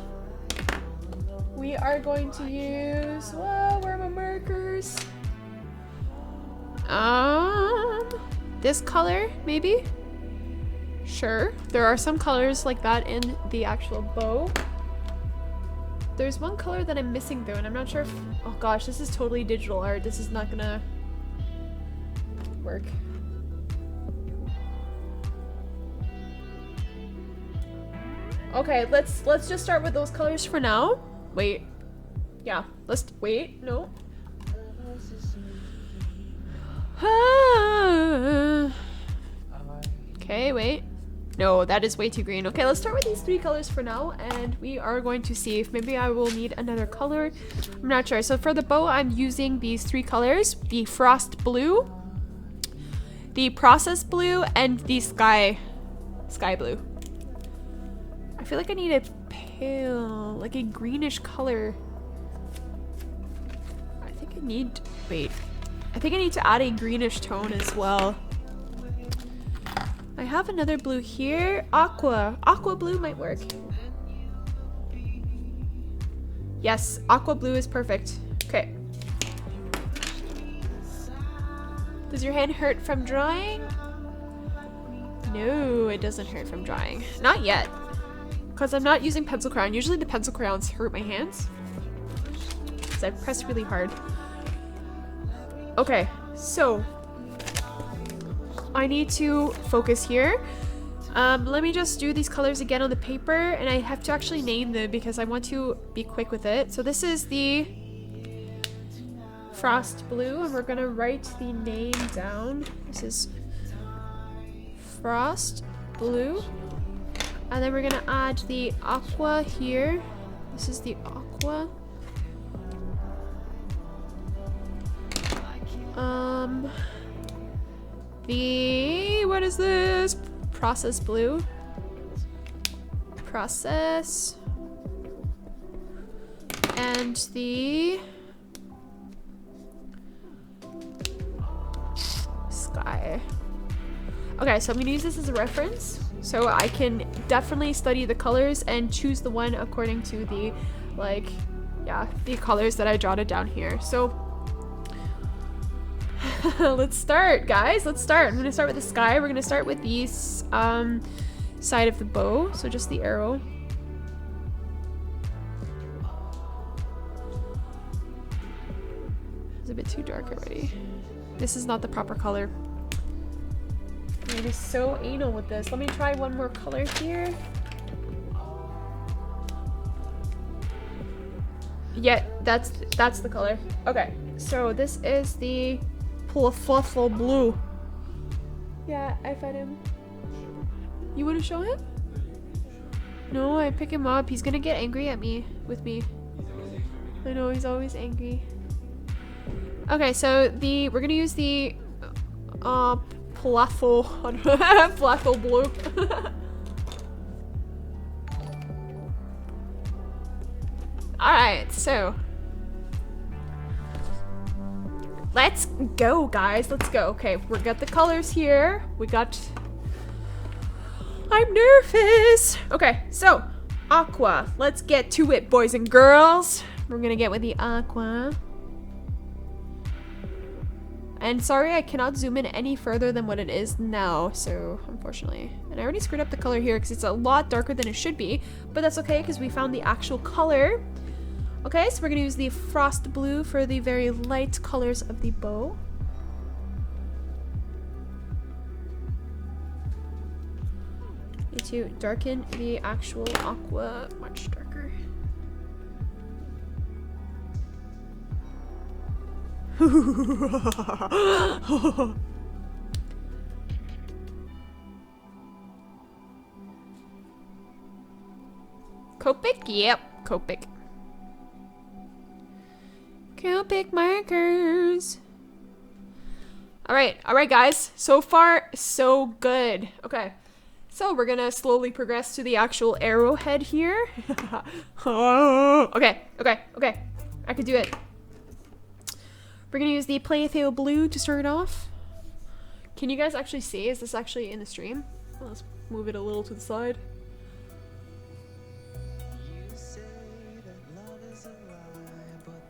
We are going to use, whoa, where are my markers? This color, maybe? Sure. There are some colors like that in the actual bow. There's one color that I'm missing though, and I'm not sure if, oh gosh, this is totally digital art. This is not gonna work. Okay, let's just start with those colors for now. Wait. Yeah, let's wait. No. Okay, wait. No, that is way too green. Okay, let's start with these 3 colors for now, and we are going to see if maybe I will need another color. I'm not sure. So for the bow, I'm using these 3 colors: the frost blue, the process blue, and the sky blue. I feel like I need a pale, like a greenish color. I think I need, wait. I think I need to add a greenish tone as well. I have another blue here. Aqua blue might work. Yes, aqua blue is perfect. Okay. Does your hand hurt from drawing? No, it doesn't hurt from drawing. Not yet. Because I'm not using pencil crayon. Usually the pencil crayons hurt my hands. Because I press really hard. Okay, so I need to focus here. Let me just do these colors again on the paper, and I have to actually name them because I want to be quick with it. So this is the frost blue, and we're gonna write the name down. This is frost blue, and then we're gonna add the aqua here. This is the aqua. What is this? Process blue. Process. And the sky. Okay, so I'm gonna use this as a reference so I can definitely study the colors and choose the one according to the, like, yeah, the colors that I jotted down here. So let's start, guys. Let's start. I'm gonna start with the sky. We're gonna start with the side of the bow, so just the arrow. It's a bit too dark already. This is not the proper color. I'm gonna be so anal with this. Let me try one more color here. Yeah, that's the color. Okay, so this is the Fluffle Blue. Yeah, I fed him. You want to show him? No, I pick him up. He's gonna get angry at me, with me. I know, he's always angry. Okay, so we're gonna use the Fluffle Blue. Alright, so let's go, guys. Let's go. Okay, we got the colors here. I'm nervous. Okay, so aqua. Let's get to it, boys and girls. We're gonna get with the aqua. And sorry, I cannot zoom in any further than what it is now, so unfortunately. And I already screwed up the color here because it's a lot darker than it should be, but that's okay because we found the actual color. Okay, so we're gonna use the frost blue for the very light colors of the bow. Need to darken the actual aqua much darker. Copic? Yep, Copic. Copic markers. Alright, guys. So far, so good. Okay. So we're gonna slowly progress to the actual arrowhead here. Okay. I can do it. We're gonna use the Playthale Blue to start off. Can you guys actually see? Is this actually in the stream? Well, let's move it a little to the side.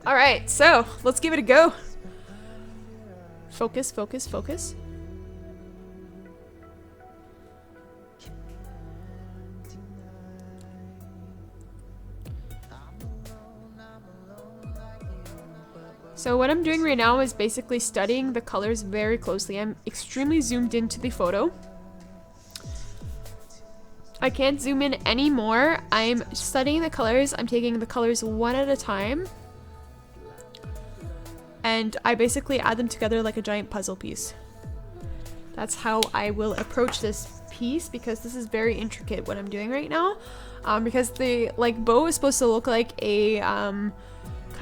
Alright, so let's give it a go. Focus, focus, focus. So what I'm doing right now is basically studying the colors very closely. I'm extremely zoomed into the photo. I can't zoom in anymore. I'm studying the colors. I'm taking the colors one at a time. And I basically add them together like a giant puzzle piece. That's how I will approach this piece because this is very intricate what I'm doing right now. Because the bow is supposed to look like a kind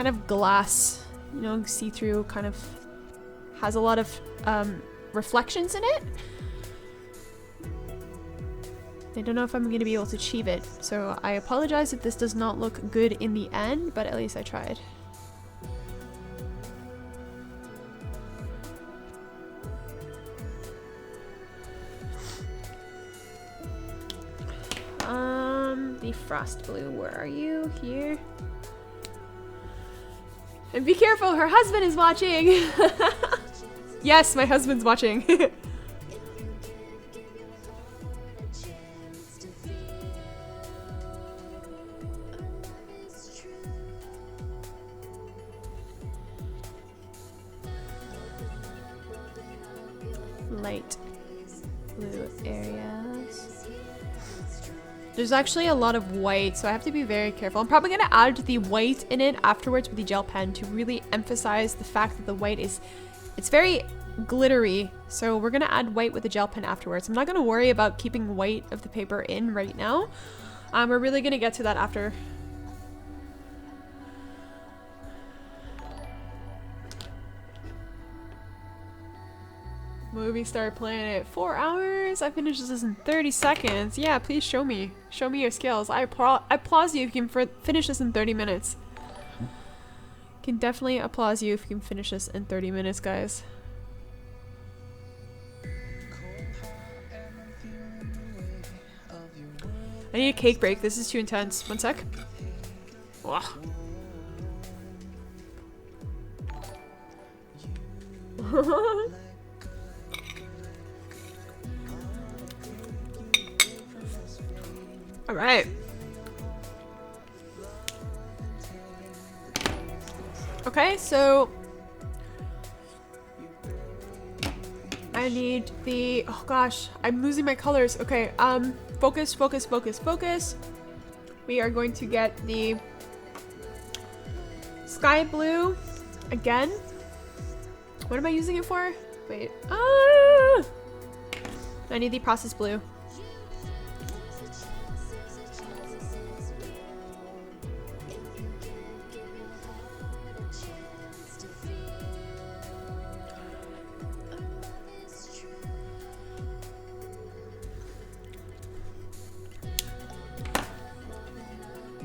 of glass, you know, see-through, kind of has a lot of reflections in it. I don't know if I'm going to be able to achieve it, so I apologize if this does not look good in the end, but at least I tried. The frost blue, where are you? Here. And be careful, her husband is watching! Yes, my husband's watching. Light blue areas. There's actually a lot of white, so I have to be very careful. I'm probably going to add the white in it afterwards with the gel pen to really emphasize the fact that the white is, it's very glittery. So we're going to add white with the gel pen afterwards. I'm not going to worry about keeping white of the paper in right now. We're really going to get to that after. Movie Star Planet, 4 hours? I finished this in 30 seconds. Yeah, please show me. Show me your skills. I applaud you if you can finish this in 30 minutes. Can definitely applaud you if you can finish this in 30 minutes, guys. I need a cake break. This is too intense. One sec. Ugh. All right. Okay, so I need the, oh gosh, I'm losing my colors. Okay, focus, focus, focus, focus. We are going to get the sky blue again. What am I using it for? Wait, I need the process blue.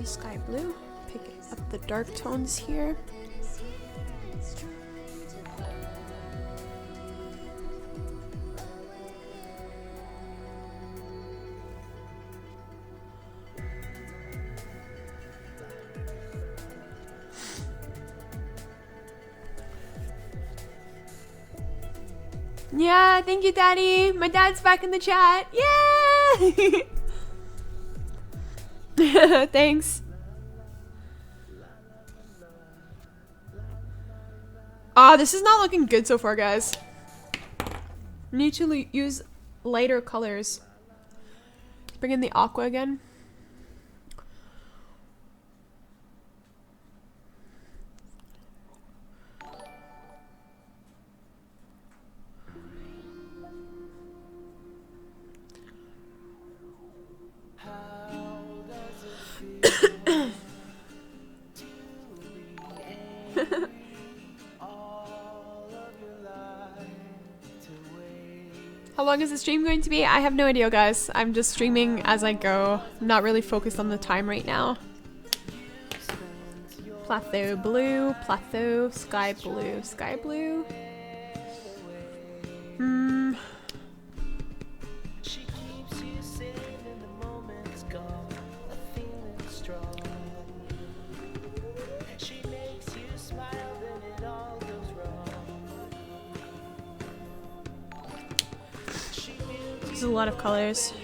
Sky blue, pick up the dark tones here. Yeah, thank you, Daddy. My dad's back in the chat. Yeah. Thanks. This is not looking good so far, guys. Need to use lighter colors. Bring in the aqua again. How long is the stream going to be? I have no idea, guys. I'm just streaming as I go. I'm not really focused on the time right now. Plateau blue, plateau, sky blue, sky blue. There's a lot of colors.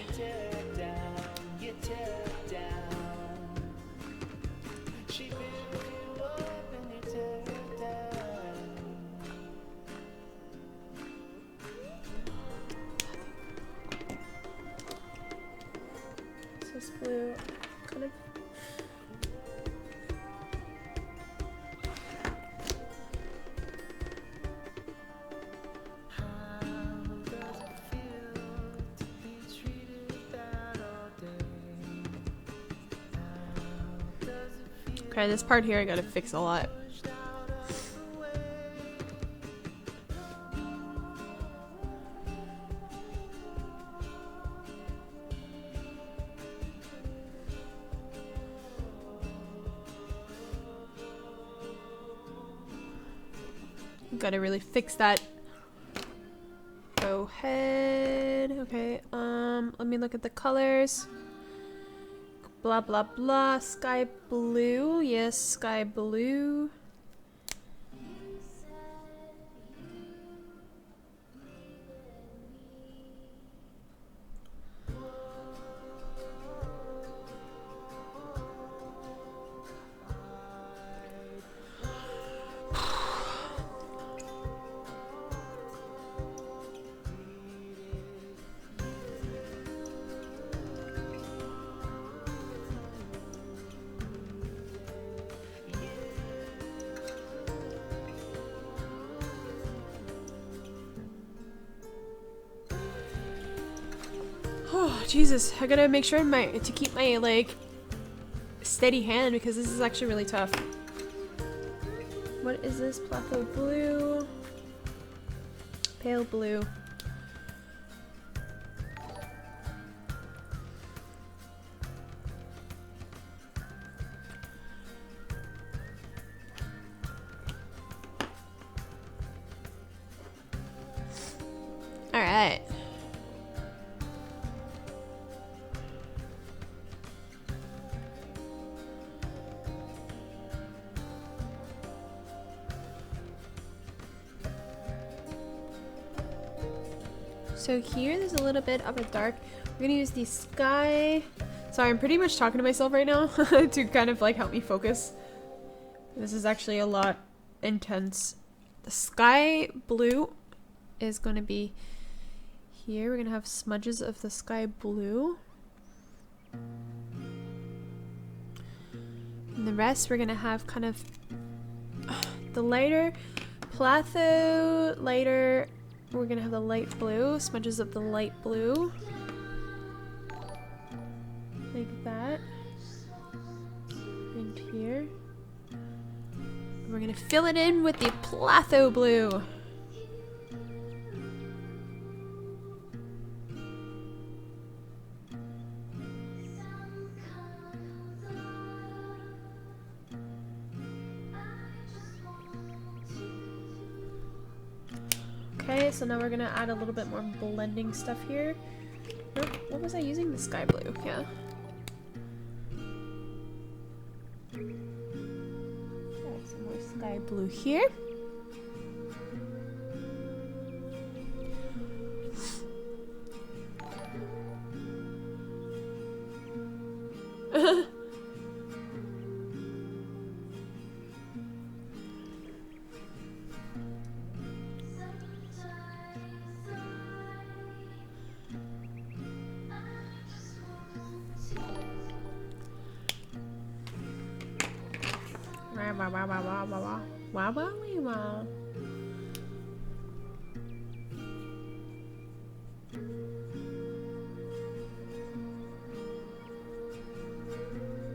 This blue, kind of. Okay, this part here I gotta fix a lot. Gotta really fix that. Go ahead. Okay, let me look at the colors. Blah blah blah. Sky blue. Yes, sky blue. Oh, Jesus, I gotta make sure to keep my, like, steady hand because this is actually really tough. What is this? Plateau blue. Pale blue. All right. So here, there's a little bit of a dark. We're gonna use the sky. Sorry, I'm pretty much talking to myself right now to kind of like help me focus. This is actually a lot intense. The sky blue is going to be here. We're going to have smudges of the sky blue. And the rest we're going to have kind of the lighter platho, lighter, we're going to have the light blue, smudges of the light blue. Like that. And here. We're going to fill it in with the platho blue. Okay, so now we're gonna add a little bit more blending stuff here. What was I using? The sky blue, yeah. Add some more sky blue here. Wow, wow, wow, wow, wow, wow, wow, wow.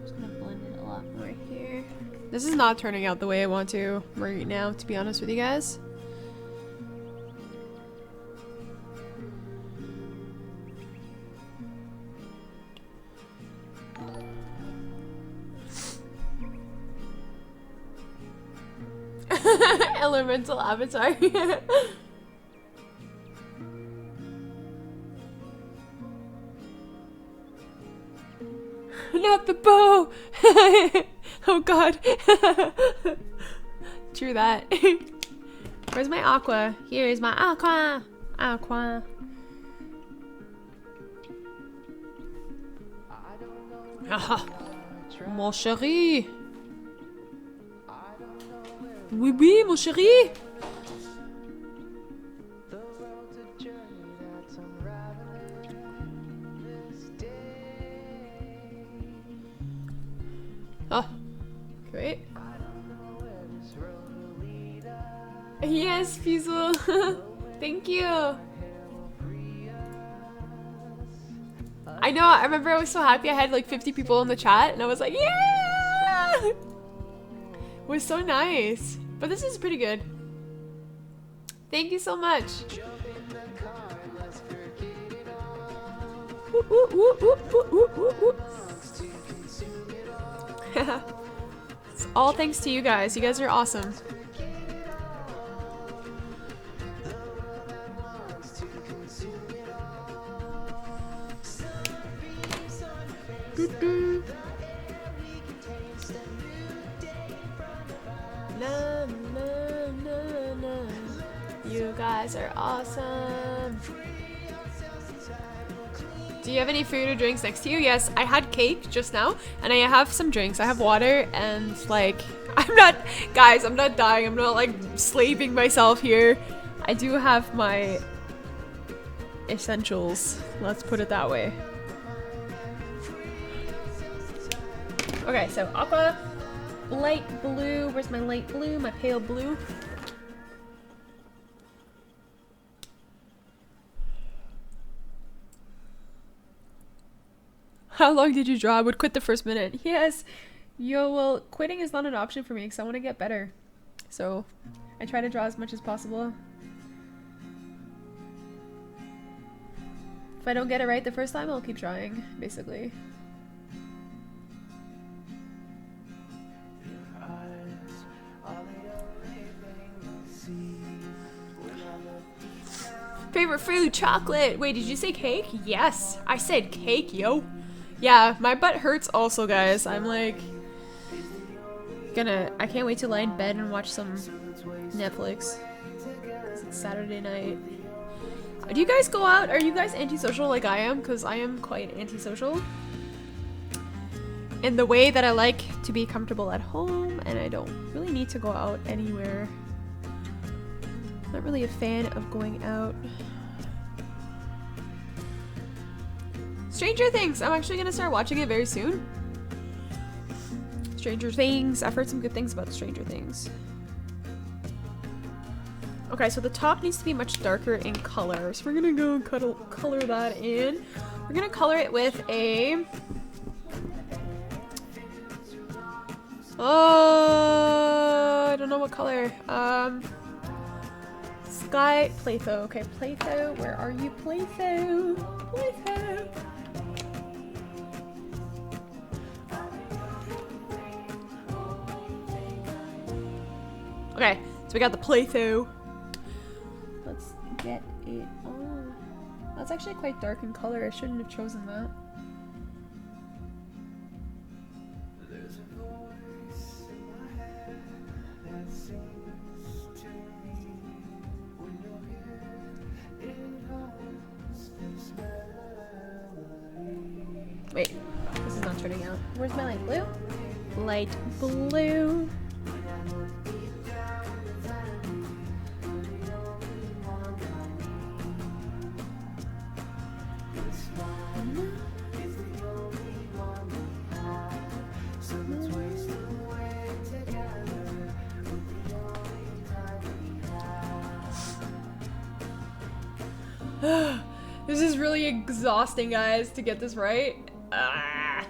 Just gonna blend it a lot more here. This is not turning out the way I want to right now, to be honest with you guys. Elemental avatar. Not the bow. Oh god. True that. Where's my aqua? Here is my aqua. Aqua. Ah, mon chéri. Oui, oui, mon chéri. Oh, great. Yes, Fuzel. Thank you. I know, I remember I was so happy I had like 50 people in the chat and I was like, yeah! It was so nice. But this is pretty good. Thank you so much. It's all thanks to you guys. You guys are awesome. Na, na, na, na. You guys are awesome. Do you have any food or drinks next to you? Yes, I had cake just now, and I have some drinks. I have water, and like, I'm not, guys, I'm not dying. I'm not like slaving myself here. I do have my essentials. Let's put it that way. Okay, so aqua, light blue. Where's my light blue? My pale blue. How long did you draw? I would quit the first minute. Yes. Yo, well, quitting is not an option for me because I want to get better. So, I try to draw as much as possible. If I don't get it right the first time, I'll keep trying, basically. Favorite food? Chocolate. Wait, did you say cake? Yes, I said cake, yo. Yeah, my butt hurts also, guys. I'm like I can't wait to lie in bed and watch some Netflix. 'Cause it's Saturday night. Do you guys go out? Are you guys antisocial like I am? Because I am quite antisocial. In the way that I like to be comfortable at home and I don't really need to go out anywhere. Not really a fan of going out. Stranger Things! I'm actually gonna start watching it very soon. Stranger Things. I've heard some good things about Stranger Things. Okay, so the top needs to be much darker in color. So we're gonna go color that in. We're gonna color it with a... Oh, I don't know what color. Sky Playtho. Okay, Playtho, where are you, Playtho? Playtho. Okay, so we got the Playtho. Let's get it on. That's actually quite dark in color. I shouldn't have chosen that. Wait, this is not turning out. Where's my light blue? Light blue. This is really exhausting, guys, to get this right. Ah.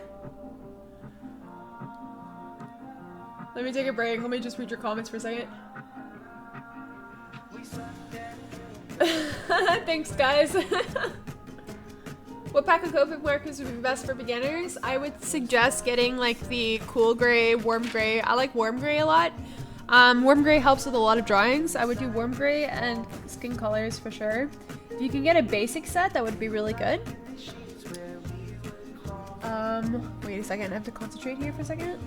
Let me take a break. Let me just read your comments for a second. Thanks, guys. What pack of Copic markers would be best for beginners? I would suggest getting like the cool gray, warm gray. I like warm gray a lot. Warm gray helps with a lot of drawings. I would do warm gray and skin colors for sure. If you can get a basic set, that would be really good. Wait a second, I have to concentrate here for a second.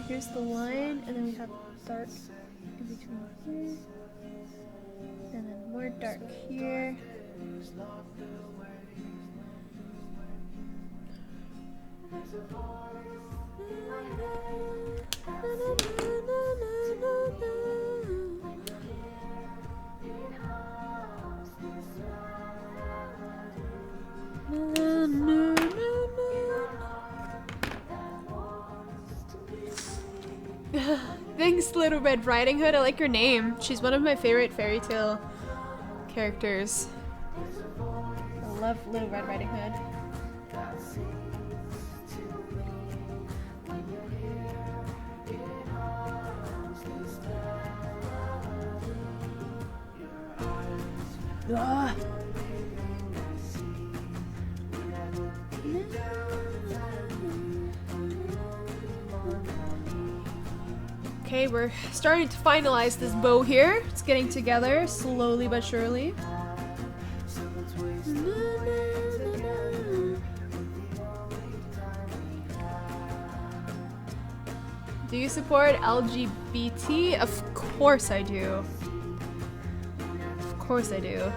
Here's the line, and then we have dark in between here. And then more dark here. Thanks, Little Red Riding Hood. I like your name. She's one of my favorite fairy tale characters. I love Little Red Riding Hood. Ugh. Okay, we're starting to finalize this bow here. It's getting together slowly but surely. Do you support LGBT? Of course I do. Of course I do.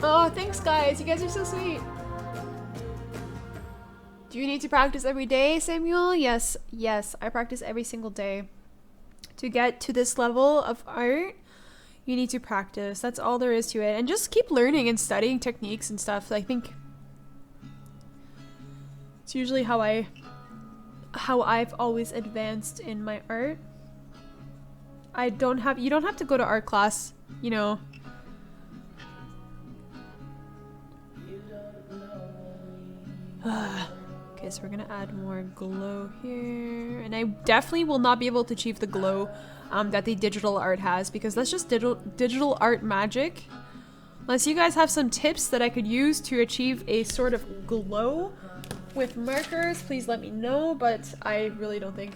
Oh, thanks guys. You guys are so sweet. Do you need to practice every day, Samuel? Yes, yes. I practice every single day. To get to this level of art, you need to practice. That's all there is to it. And just keep learning and studying techniques and stuff. I think it's usually how I've always advanced in my art. You don't have to go to art class, you know. Okay, so we're gonna add more glow here, and I definitely will not be able to achieve the glow that the digital art has, because that's just digital art magic. Unless you guys have some tips that I could use to achieve a sort of glow with markers, please let me know, but I really don't think.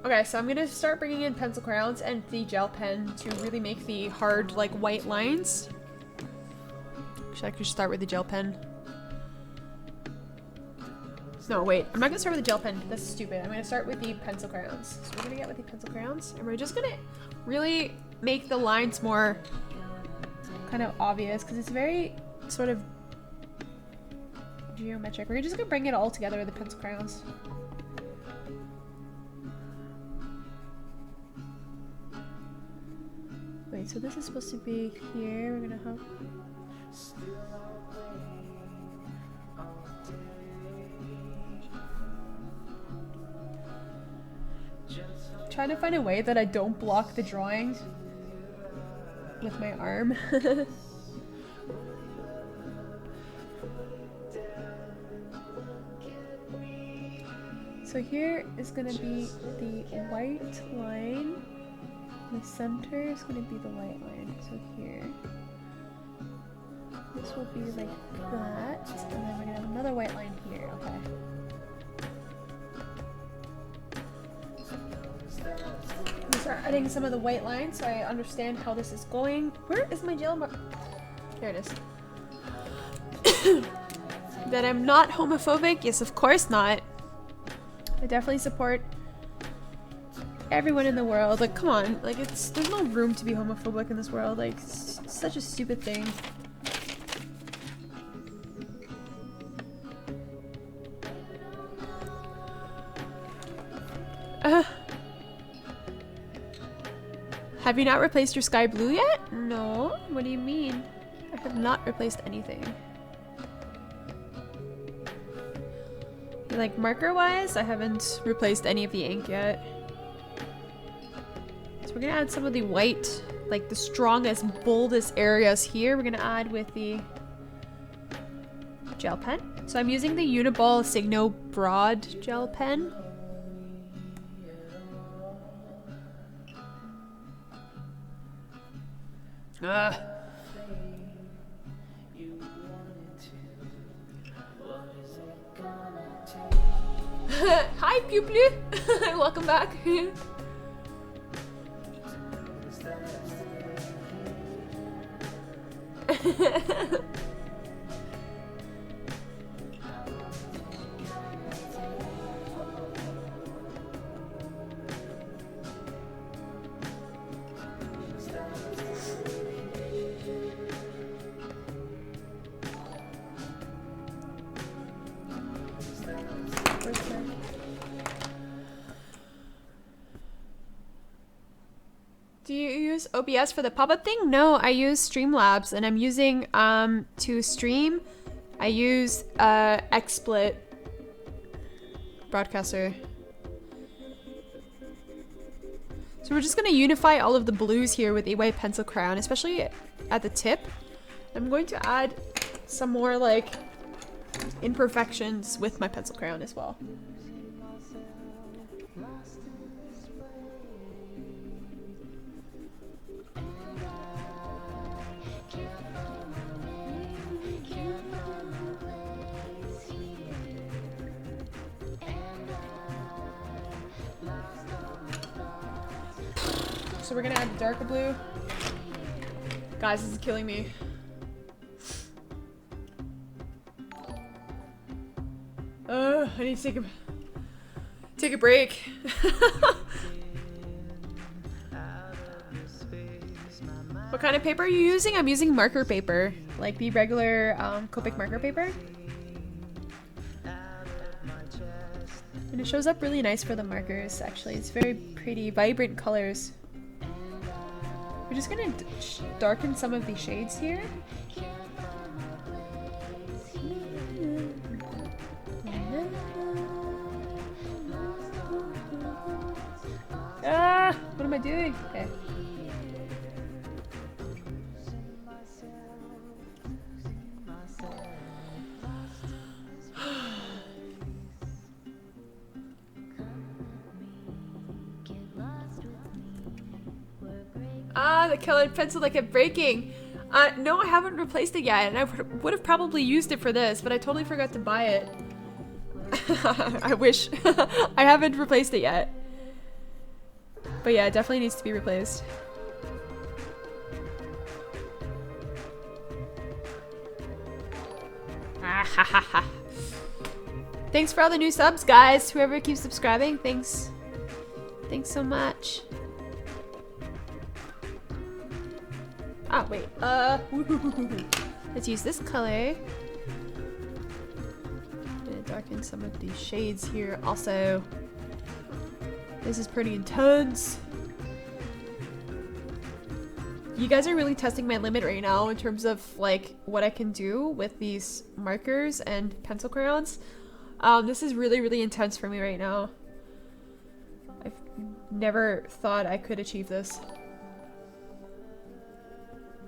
Okay, so I'm gonna start bringing in pencil crayons and the gel pen to really make the hard, like, white lines. Actually, I could start with the gel pen. No, wait. I'm not gonna start with the gel pen. That's stupid. I'm gonna start with the pencil crayons. So we're gonna get with the pencil crayons, and we're just gonna really make the lines more kind of obvious because it's very sort of geometric. We're just gonna bring it all together with the pencil crayons. Wait, so this is supposed to be here. We're gonna have. Trying to find a way that I don't block the drawing with my arm. So here is gonna be the white line. The center is gonna be the white line. So here. This will be like that. And then we're gonna have another white line here. Okay. Start adding some of the white lines so I understand how this is going. Where is my gel mark? There it is. That I'm not homophobic? Yes, of course not. I definitely support everyone in the world. Like, come on. Like, there's no room to be homophobic in this world. Like, it's such a stupid thing. Have you not replaced your sky blue yet? No. What do you mean? I have not replaced anything. Like marker-wise, I haven't replaced any of the ink yet. So we're gonna add some of the white, like the strongest, boldest areas here. We're gonna add with the gel pen. So I'm using the Uniball Signo Broad gel pen. Hi, Puplu! Welcome back. Do you use OBS for the pop-up thing? No, I use Streamlabs, and I'm using to stream. I use XSplit broadcaster. So we're just gonna unify all of the blues here with a white pencil crayon, especially at the tip. I'm going to add some more like imperfections with my pencil crayon as well. So we're gonna add the darker blue. Guys, this is killing me. I need to take a break. What kind of paper are you using? I'm using marker paper, like the regular Copic marker paper. And it shows up really nice for the markers, actually. It's very pretty, vibrant colors. We're just gonna darken some of the shades here. Ah! What am I doing? Okay. Ah, the colored pencil that kept breaking. No, I haven't replaced it yet, and I would have probably used it for this, but I totally forgot to buy it. I wish. I haven't replaced it yet. But yeah, it definitely needs to be replaced. Thanks for all the new subs, guys. Whoever keeps subscribing, thanks. Thanks so much. Ah, wait. Let's use this color. I'm gonna darken some of these shades here. Also, this is pretty intense. You guys are really testing my limit right now in terms of like what I can do with these markers and pencil crayons. This is really, really intense for me right now. I've never thought I could achieve this.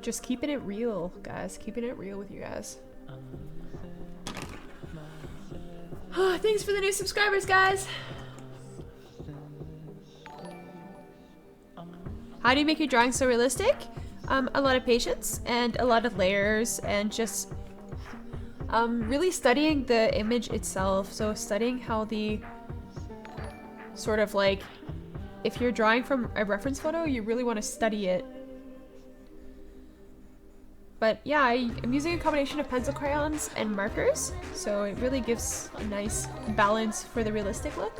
Just keeping it real, guys. Keeping it real with you guys. Thanks for the new subscribers, guys. How do you make your drawing so realistic? A lot of patience and a lot of layers and just really studying the image itself. So studying how the sort of like, if you're drawing from a reference photo, you really want to study it. But yeah, I'm using a combination of pencil crayons and markers, so it really gives a nice balance for the realistic look.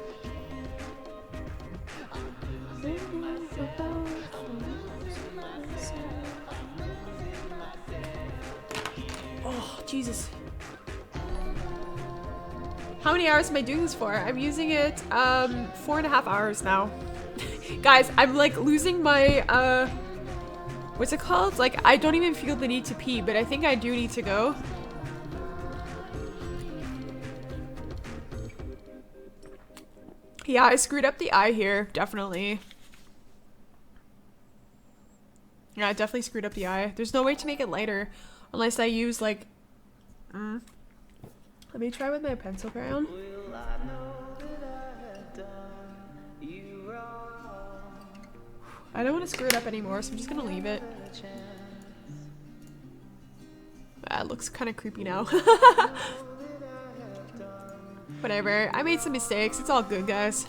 Oh, Jesus. How many hours am I doing this for? I'm using it 4.5 hours now. Guys, I'm like losing my what's it called? Like, I don't even feel the need to pee, but I think I do need to go. Yeah, I screwed up the eye here, definitely. Yeah, I definitely screwed up the eye. There's no way to make it lighter unless I use like let me try with my pencil crayon. I don't want to screw it up anymore, so I'm just gonna leave it. It looks kind of creepy now. Whatever, I made some mistakes. It's all good, guys.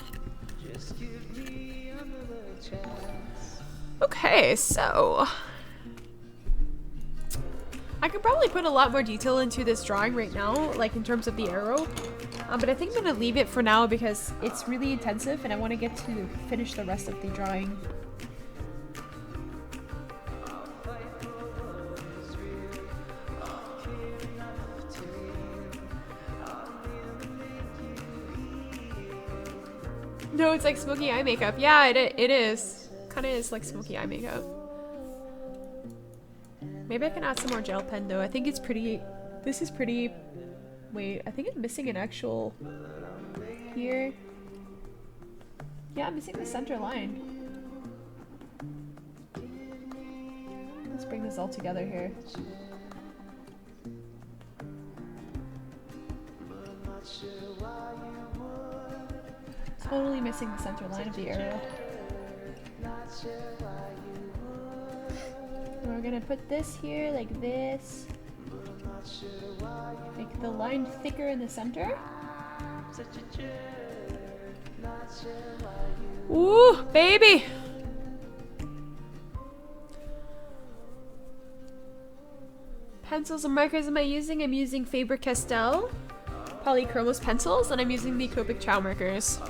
Okay, so I could probably put a lot more detail into this drawing right now, like in terms of the arrow. But I think I'm gonna leave it for now because it's really intensive and I want to get to finish the rest of the drawing. No, it's like smoky eye makeup. Yeah, it is. Kind of is like smoky eye makeup. Maybe I can add some more gel pen though. I think it's pretty... This is pretty... Wait, I think I'm missing an actual... Here. Yeah, I'm missing the center line. Let's bring this all together here. Totally missing the center line of the arrow. And we're gonna put this here like this. Make the line thicker in the center. Ooh, baby! Pencils and markers am I using? I'm using Faber-Castell Polychromos pencils, and I'm using the Copic Chow markers.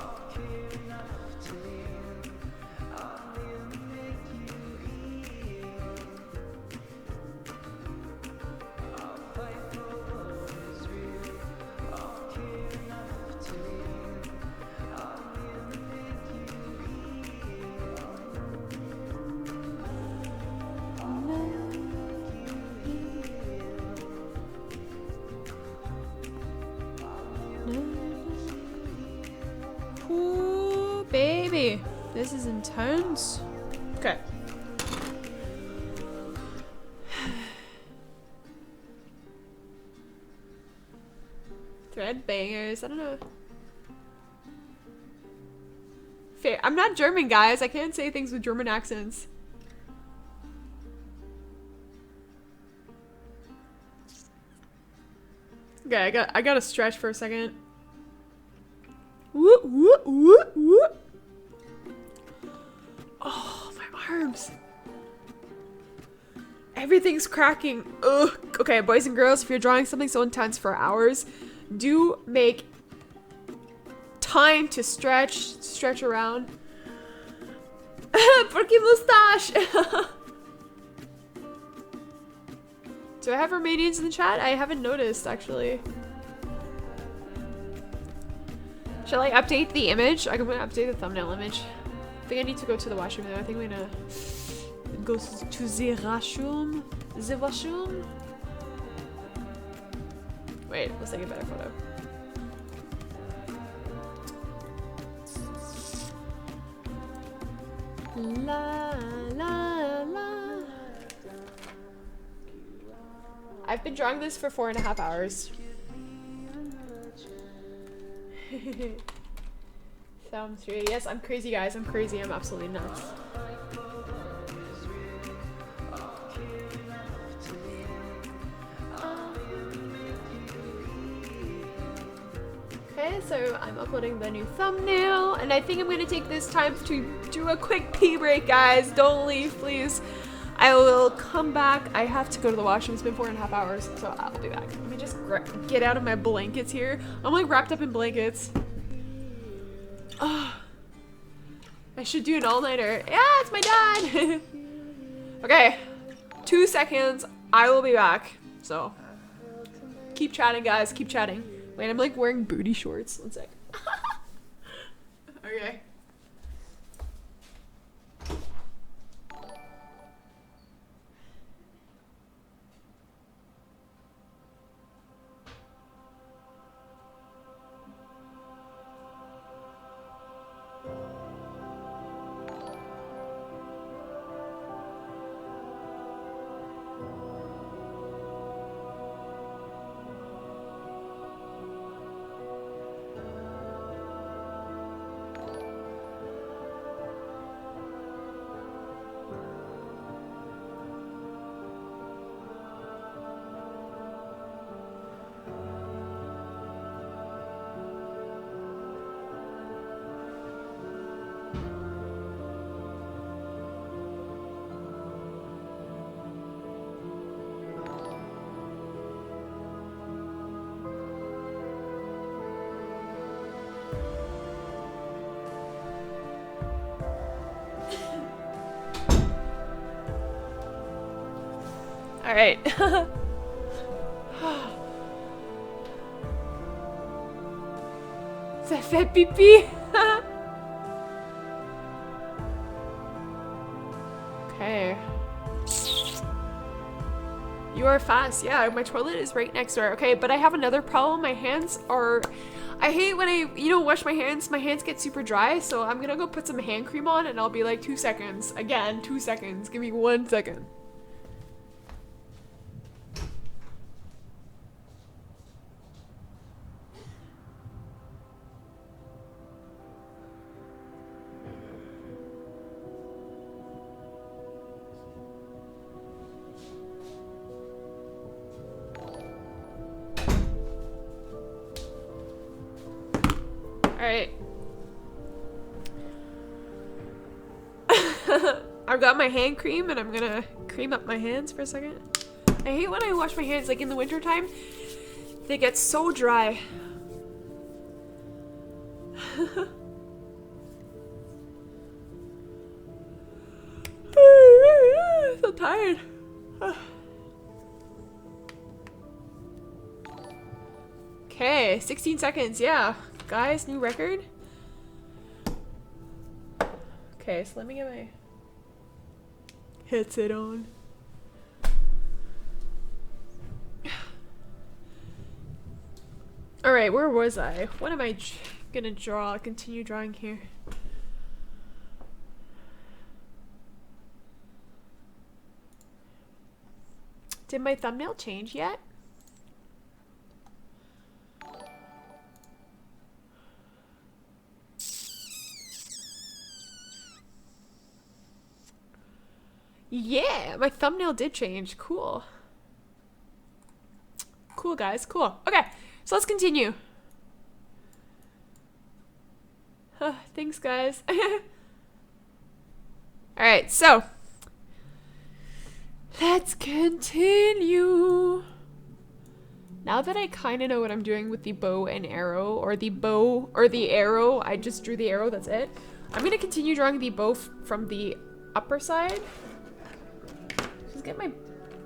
Ooh, baby. This is intense. Okay. Thread bangers. I don't know. Fair. I'm not German, guys. I can't say things with German accents. Okay, I gotta stretch for a second. Whoop, whoop, whoop, whoop. Oh, my arms. Everything's cracking. Ugh. Okay, boys and girls, if you're drawing something so intense for hours, do make time to stretch around. Porky mustache! Do I have Romanians in the chat? I haven't noticed, actually. Shall I update the image? I'm gonna update the thumbnail image. I think I need to go to the washroom though. I think I'm gonna go to the washroom. The washroom? Wait, let's take a better photo. La la la. I've been drawing this for 4.5 hours. Thumb 3. Yes, I'm crazy, guys. I'm crazy. I'm absolutely nuts. Okay, so I'm uploading the new thumbnail, and I think I'm gonna take this time to do a quick pee break, guys. Don't leave, please. I will come back. I have to go to the washroom. It's been 4.5 hours, so I'll be back. Let me just get out of my blankets here. I'm like wrapped up in blankets. Oh, I should do an all-nighter. Yeah, it's my dad. Okay, 2 seconds. I will be back. So keep chatting, guys. Keep chatting. Wait, I'm like wearing booty shorts. One sec. Okay. All right. Ça fait pipi. Okay. You are fast. Yeah, my toilet is right next door. Okay, but I have another problem. My hands are... I hate when I, wash my hands. My hands get super dry, so I'm gonna go put some hand cream on and I'll be like 2 seconds. Again, 2 seconds. Give me 1 second. Alright. I've got my hand cream and I'm gonna cream up my hands for a second. I hate when I wash my hands, like in the winter time. They get so dry. So tired. Okay, 16 seconds, yeah. Guys, new record. Okay, so let me get my headset on. Alright, where was I? What am I gonna draw? Continue drawing here. Did my thumbnail change yet? Yeah, my thumbnail did change. Cool. Cool, guys. Cool. Okay, so let's continue. Thanks, guys. Alright, so. Let's continue. Now that I kind of know what I'm doing with the bow and arrow, or the bow, or the arrow, I just drew the arrow, that's it. I'm going to continue drawing the bow from the upper side. Just get my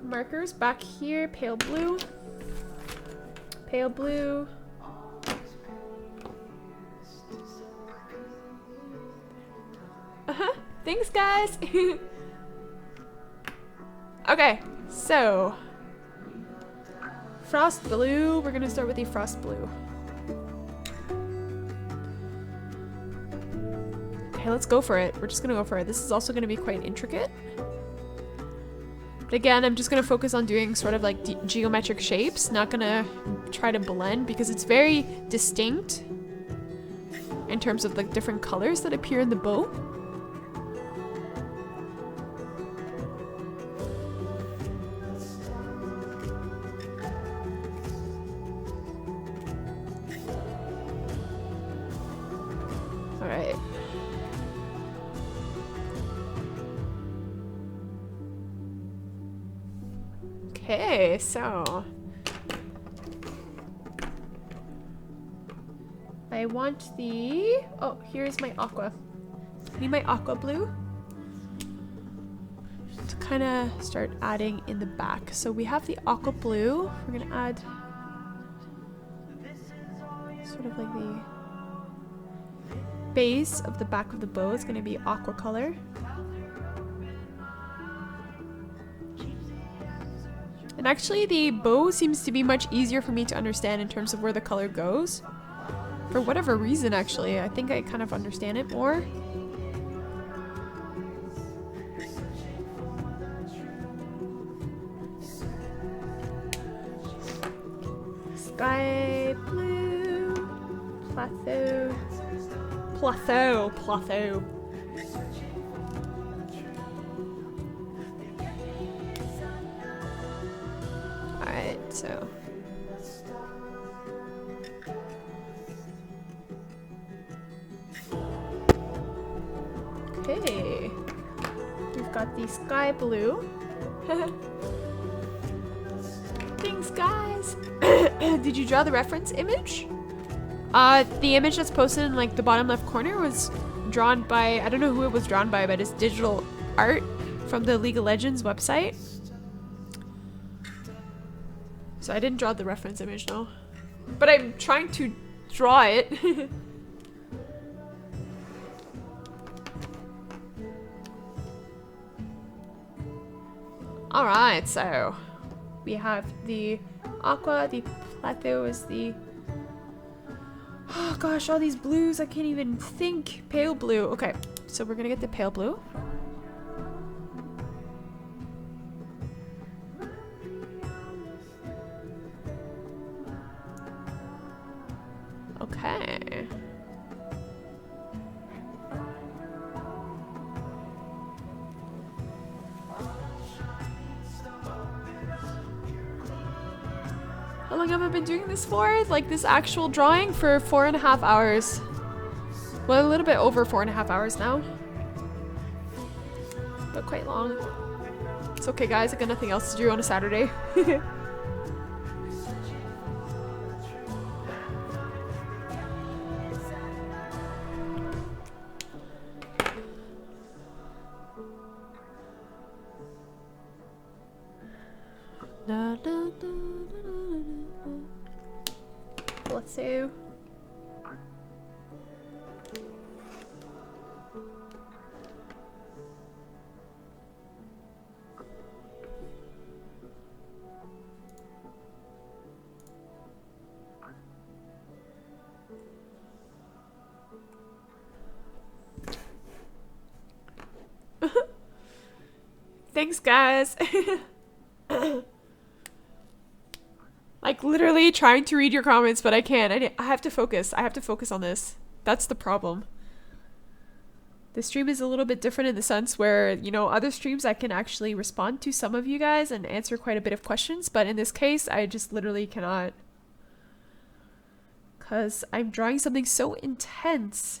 markers back here. Pale blue. Pale blue. Thanks, guys. Okay, so frost blue. We're gonna start with the frost blue. Okay, let's go for it. We're just gonna go for it. This is also gonna be quite intricate. But again, I'm just gonna focus on doing sort of like geometric shapes. Not gonna try to blend because it's very distinct in terms of the different colors that appear in the bow. Alright. Okay, so I want the... Oh, here's my aqua. I need my aqua blue to kind of start adding in the back. So we have the aqua blue. We're gonna add sort of like the base of the back of the bow is gonna be aqua color. And actually the bow seems to be much easier for me to understand in terms of where the color goes. For whatever reason, actually. I think I kind of understand it more. Sky blue. Plateau. Plateau. Plateau. Alright, so... Okay. We've got the sky blue. Thanks, guys! Did you draw the reference image? The image that's posted in like the bottom left corner was drawn by, I don't know who it was drawn by, but it's digital art from the League of Legends website. So I didn't draw the reference image, no. But I'm trying to draw it. Alright, so we have the aqua, the plateau is the... Oh gosh, all these blues, I can't even think. Pale blue. Okay, so we're gonna get the pale blue. Okay. How long have I been doing this for? Like this actual drawing for 4.5 hours. Well, a little bit over 4.5 hours now. But quite long. It's okay, guys. I got nothing else to do on a Saturday. Let's see. Thanks, guys. Like literally trying to read your comments, but I can't. I have to focus. I have to focus on this. That's the problem. The stream is a little bit different in the sense where, you know, other streams I can actually respond to some of you guys and answer quite a bit of questions, but in this case, I just literally cannot. Because I'm drawing something so intense.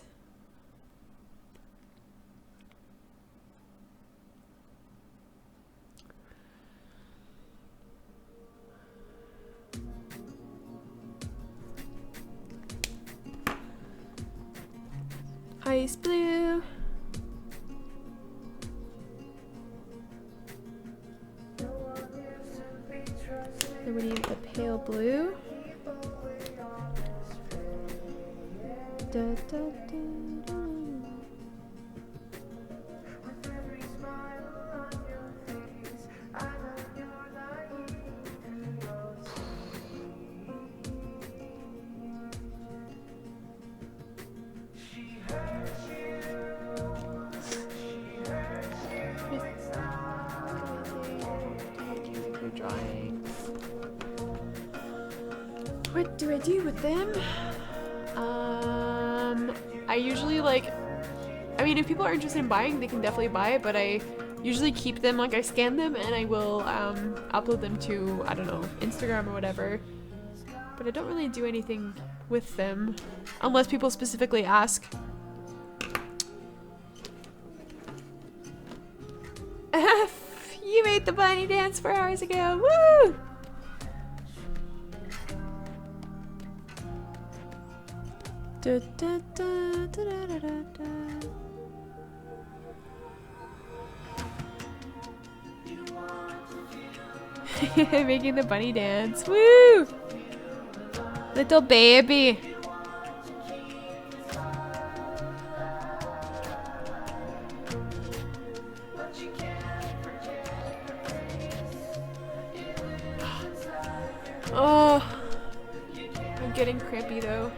ice blue. Then we need the pale blue. Da, da, da, da. What do I do with them? I usually like, I mean, if people are interested in buying, they can definitely buy it, but I usually keep them, like I scan them and I will upload them to, I don't know, Instagram or whatever. But I don't really do anything with them unless people specifically ask. You made the bunny dance 4 hours ago. Woo! Da, da, da, da, da, da, da. Making the bunny dance. Woo! Little baby. Oh, I'm getting crampy though.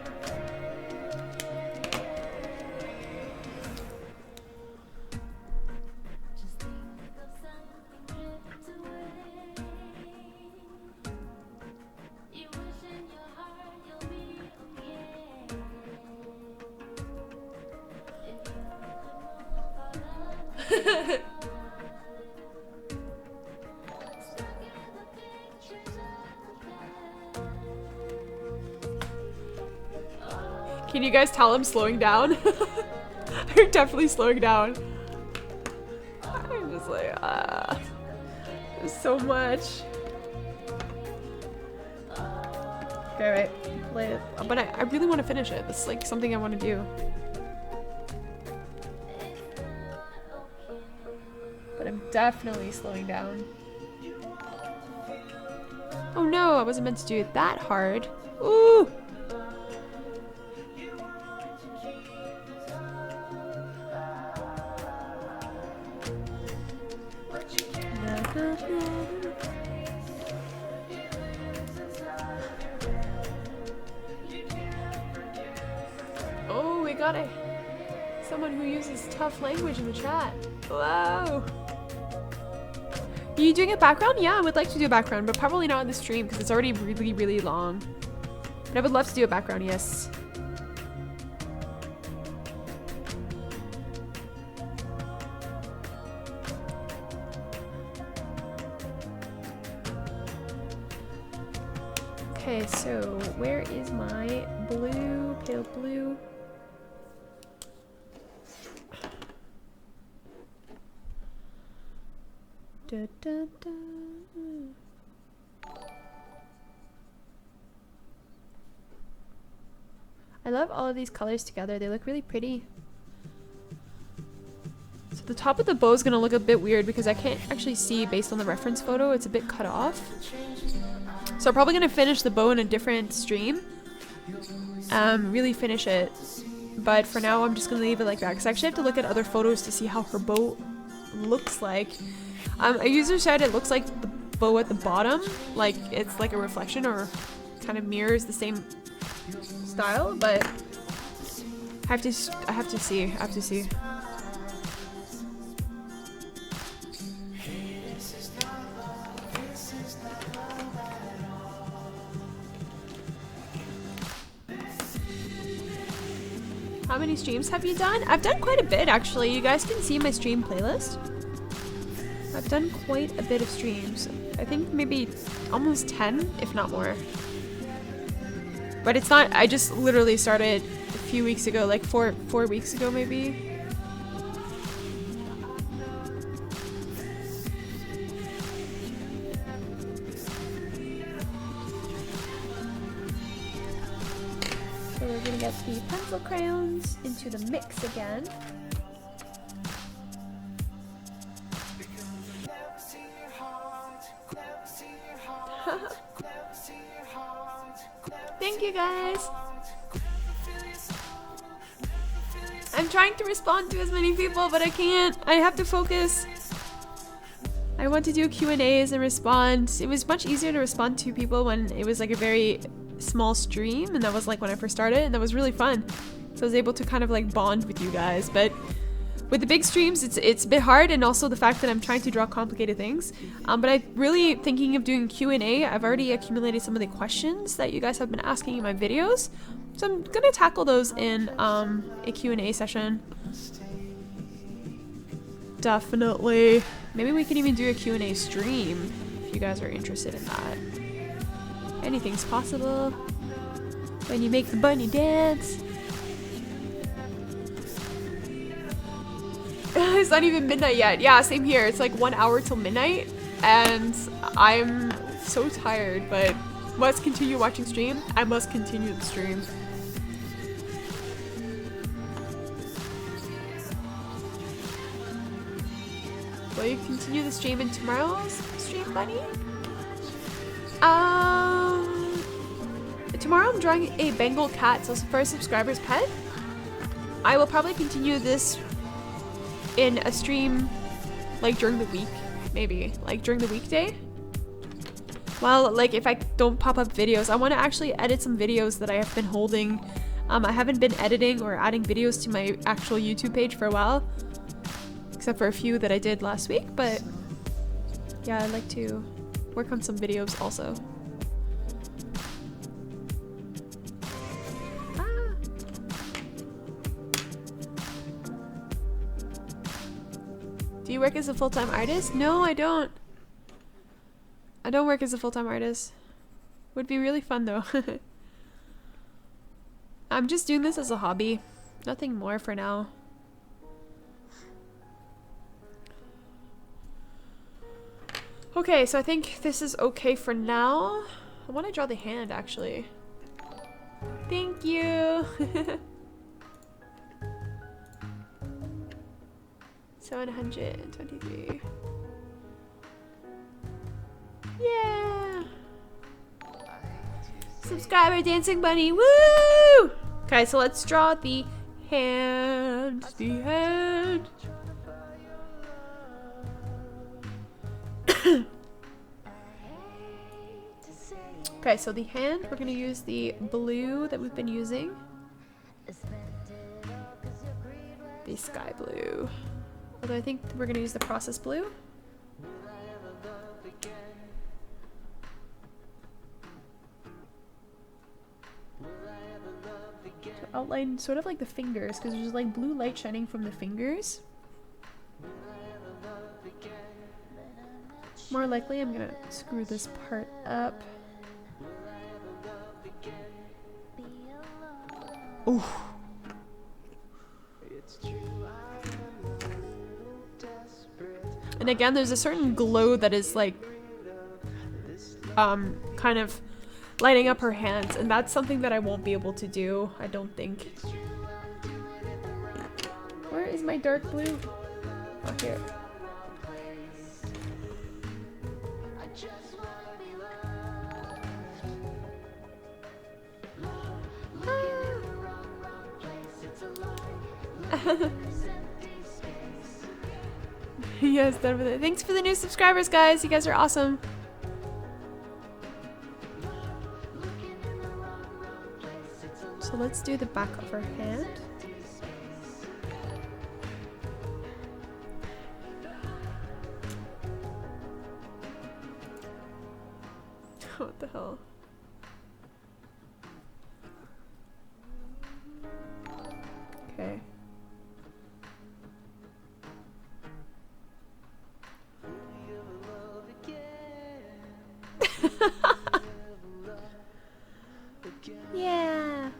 Can you guys tell I'm slowing down? They're definitely slowing down. I'm just like, there's so much. Okay, right. Play it. But I really want to finish it. This is like something I want to do. But I'm definitely slowing down. Oh no, I wasn't meant to do it that hard. Ooh! Oh, we got someone who uses tough language in the chat. Wow. Are you doing a background? Yeah, I would like to do a background, but probably not on the stream because it's already really, really long. But I would love to do a background, yes. Okay, so where is my blue, pale blue? Da, da, da. I love all of these colors together. They look really pretty. So the top of the bow is gonna look a bit weird because I can't actually see based on the reference photo. It's a bit cut off. So I'm probably gonna finish the bow in a different stream. Really finish it. But for now, I'm just gonna leave it like that because I actually have to look at other photos to see how her bow looks like. A user said it looks like the bow at the bottom, like it's like a reflection or kind of mirrors the same style, but I have to see. How many streams have you done? I've done quite a bit actually. You guys can see my stream playlist. I've done quite a bit of streams. I think maybe almost 10, if not more. But it's not, I just literally started a few weeks ago, like four weeks ago maybe. So we're gonna get the pencil crayons into the mix again. Thank you guys. I'm trying to respond to as many people, but I can't. I have to focus. I want to do Q&As and respond. It was much easier to respond to people when it was like a very small stream, and that was like when I first started, and that was really fun. So I was able to kind of like bond with you guys, but with the big streams, it's a bit hard, and also the fact that I'm trying to draw complicated things. But I'm really thinking of doing Q&A. I've already accumulated some of the questions that you guys have been asking in my videos, so I'm gonna tackle those in a Q&A session. Definitely. Maybe we can even do a Q&A stream if you guys are interested in that. Anything's possible when you make the bunny dance. It's not even midnight yet. Yeah, same here. It's like 1 hour till midnight, and I'm so tired, but must continue watching stream. I must continue the stream. Will you continue the stream in tomorrow's stream, buddy? Tomorrow I'm drawing a Bengal cat, so for a subscriber's pet. I will probably continue this in a stream, like during the week, maybe, like during the weekday. Well, like if I don't pop up videos, I want to actually edit some videos that I have been holding. I haven't been editing or adding videos to my actual YouTube page for a while, except for a few that I did last week, but yeah, I'd like to work on some videos also. Do you work as a full-time artist? No, I don't. I don't work as a full-time artist. Would be really fun though. I'm just doing this as a hobby. Nothing more for now. Okay, so I think this is okay for now. I want to draw the hand actually. Thank you. 723. Yeah! Subscriber dancing bunny, woo! Okay, so let's draw the hand. The hand. Okay, so the hand, we're gonna use the blue that we've been using. The sky blue. Although I think we're gonna use the process blue. To outline sort of like the fingers, because there's like blue light shining from the fingers. More likely I'm gonna screw this part up. Ooh. And again, there's a certain glow that is like kind of lighting up her hands, and that's something that I won't be able to do, I don't think. Where is my dark blue? Oh, here. Yes, done with it. Thanks for the new subscribers, guys. You guys are awesome. So let's do the back of her hand. What the hell? Okay. Yeah.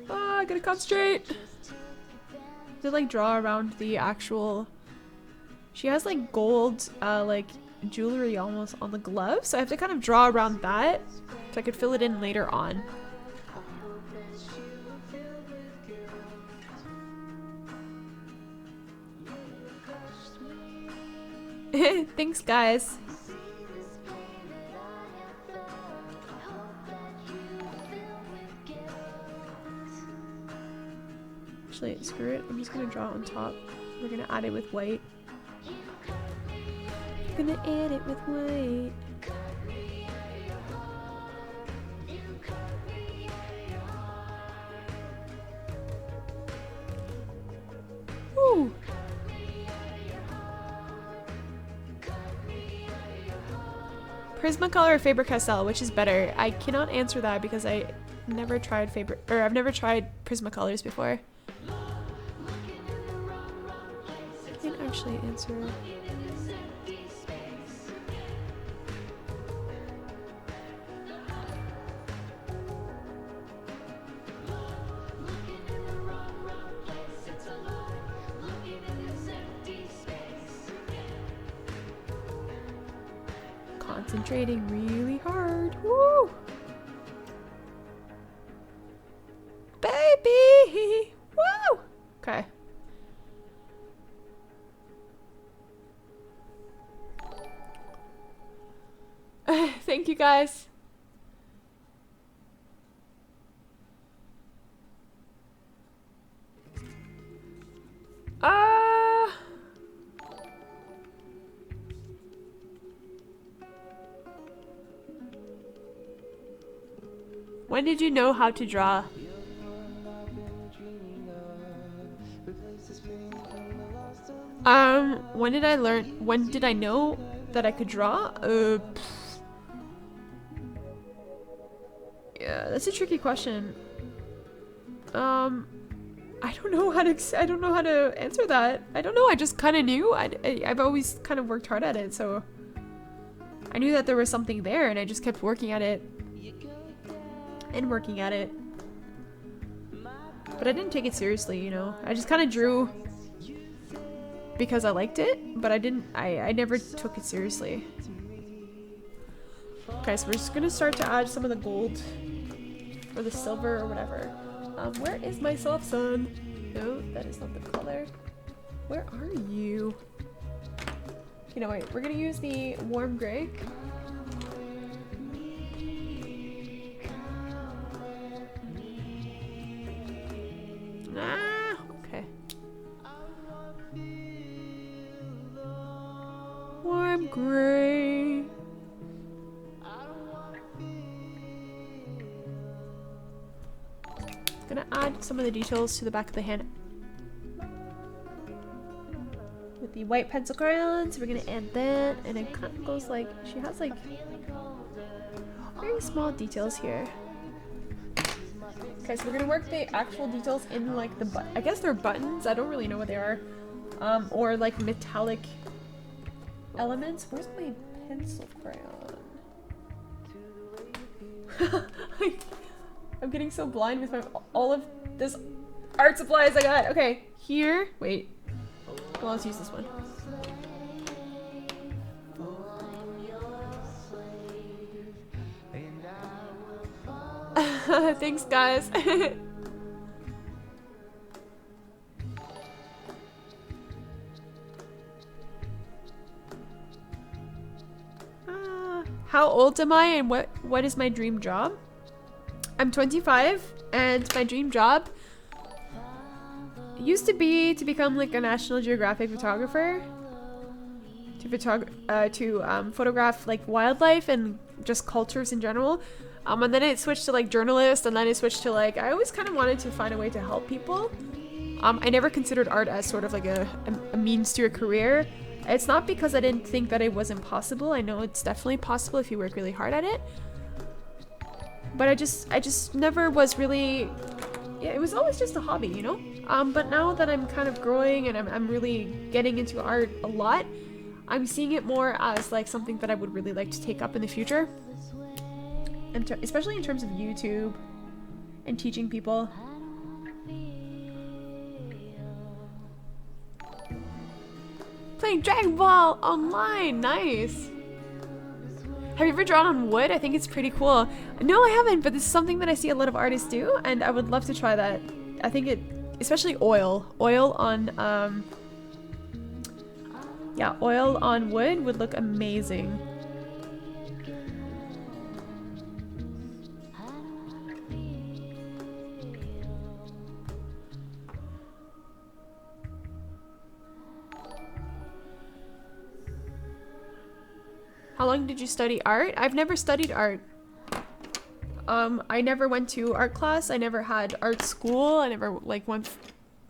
Oh, I gotta concentrate. To like draw around the actual. She has like gold, like jewelry almost on the glove, so I have to kind of draw around that so I could fill it in later on. Thanks, guys. Actually, screw it. I'm just gonna draw on top. We're gonna add it with white. I'm gonna add it with white. Woo! Prismacolor or Faber-Castell, which is better? I cannot answer that because I never tried I've never tried Prismacolors before. I can actually answer. Concentrating really hard. Woo! Baby! Woo! Okay. Thank you, guys. When did you know how to draw? When did I know that I could draw? Yeah, that's a tricky question. I don't know how to answer that. I don't know, I just kind of knew. I've always kind of worked hard at it, so I knew that there was something there and I just kept working at it. But I didn't take it seriously, you know. I just kind of drew because I liked it, but I never took it seriously. Okay, so we're just gonna start to add some of the gold or the silver or whatever. Where is my soft sun? No, that is not the color. Where are you? You know, wait, we're gonna use the warm gray. Ah, okay. Warm gray. Gonna add some of the details to the back of the hand with the white pencil crayons. We're gonna add that, and it kind of goes like, she has like very small details here. Okay, so we're gonna work the actual details in like the I guess they're buttons. I don't really know what they are, or like metallic elements. Where's my pencil crayon? I'm getting so blind with all of this art supplies I got. Okay, here. Wait. Well, let's use this one. Thanks, guys. How old am I and what is my dream job? I'm 25 and my dream job used to be to become like a National Geographic photographer, to photograph like wildlife and just cultures in general. And then it switched to like journalist, and then it switched to like, I always kind of wanted to find a way to help people. I never considered art as sort of like a means to a career. It's not because I didn't think that it wasn't possible. I know it's definitely possible if you work really hard at it. But I just never was really, yeah, it was always just a hobby, you know? But now that I'm kind of growing and I'm really getting into art a lot, I'm seeing it more as like something that I would really like to take up in the future. And especially in terms of YouTube and teaching people. Playing Dragon Ball online, nice. Have you ever drawn on wood? I think it's pretty cool. No, I haven't, but this is something that I see a lot of artists do, and I would love to try that. I think it, especially oil on, yeah, oil on wood would look amazing. How long did you study art? I've never studied art. I never went to art class. I never had art school. I never like went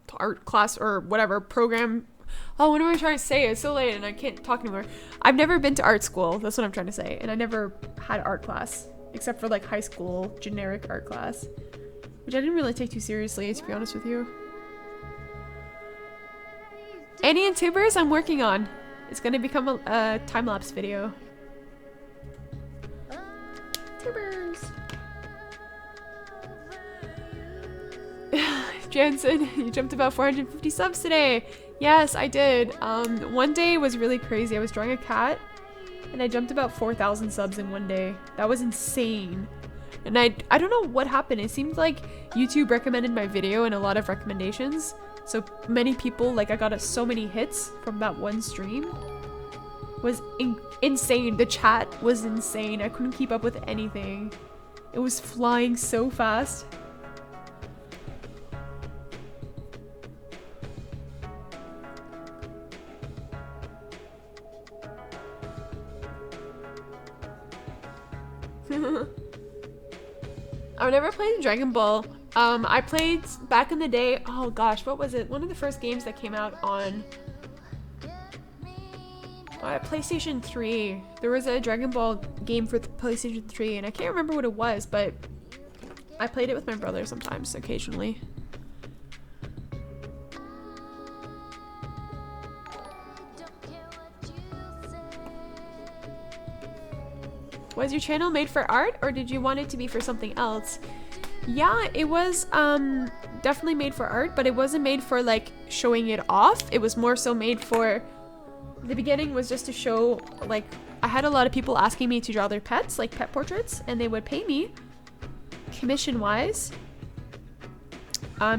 to art class or whatever program. Oh, what am I trying to say? It's so late and I can't talk anymore. I've never been to art school. That's what I'm trying to say. And I never had art class except for like high school generic art class, which I didn't really take too seriously, to be honest with you. Annie and Tubers, I'm working on. It's gonna become a time-lapse video. Tubers. Jansen, you jumped about 450 subs today. Yes, I did. One day was really crazy. I was drawing a cat and I jumped about 4,000 subs in one day. That was insane. And I don't know what happened. It seemed like YouTube recommended my video in a lot of recommendations. So many people, like I got so many hits from that one stream. It was insane. The chat was insane. I couldn't keep up with anything. It was flying so fast. I've never played Dragon Ball. I played back in the day. Oh gosh, what was it? One of the first games that came out on PlayStation 3. There was a Dragon Ball game for the PlayStation 3 and I can't remember what it was, but I played it with my brother sometimes, occasionally. Was your channel made for art or did you want it to be for something else? Yeah, it was definitely made for art, but it wasn't made for like showing it off. It was more so made for, the beginning was just to show, like, I had a lot of people asking me to draw their pets, like pet portraits, and they would pay me commission wise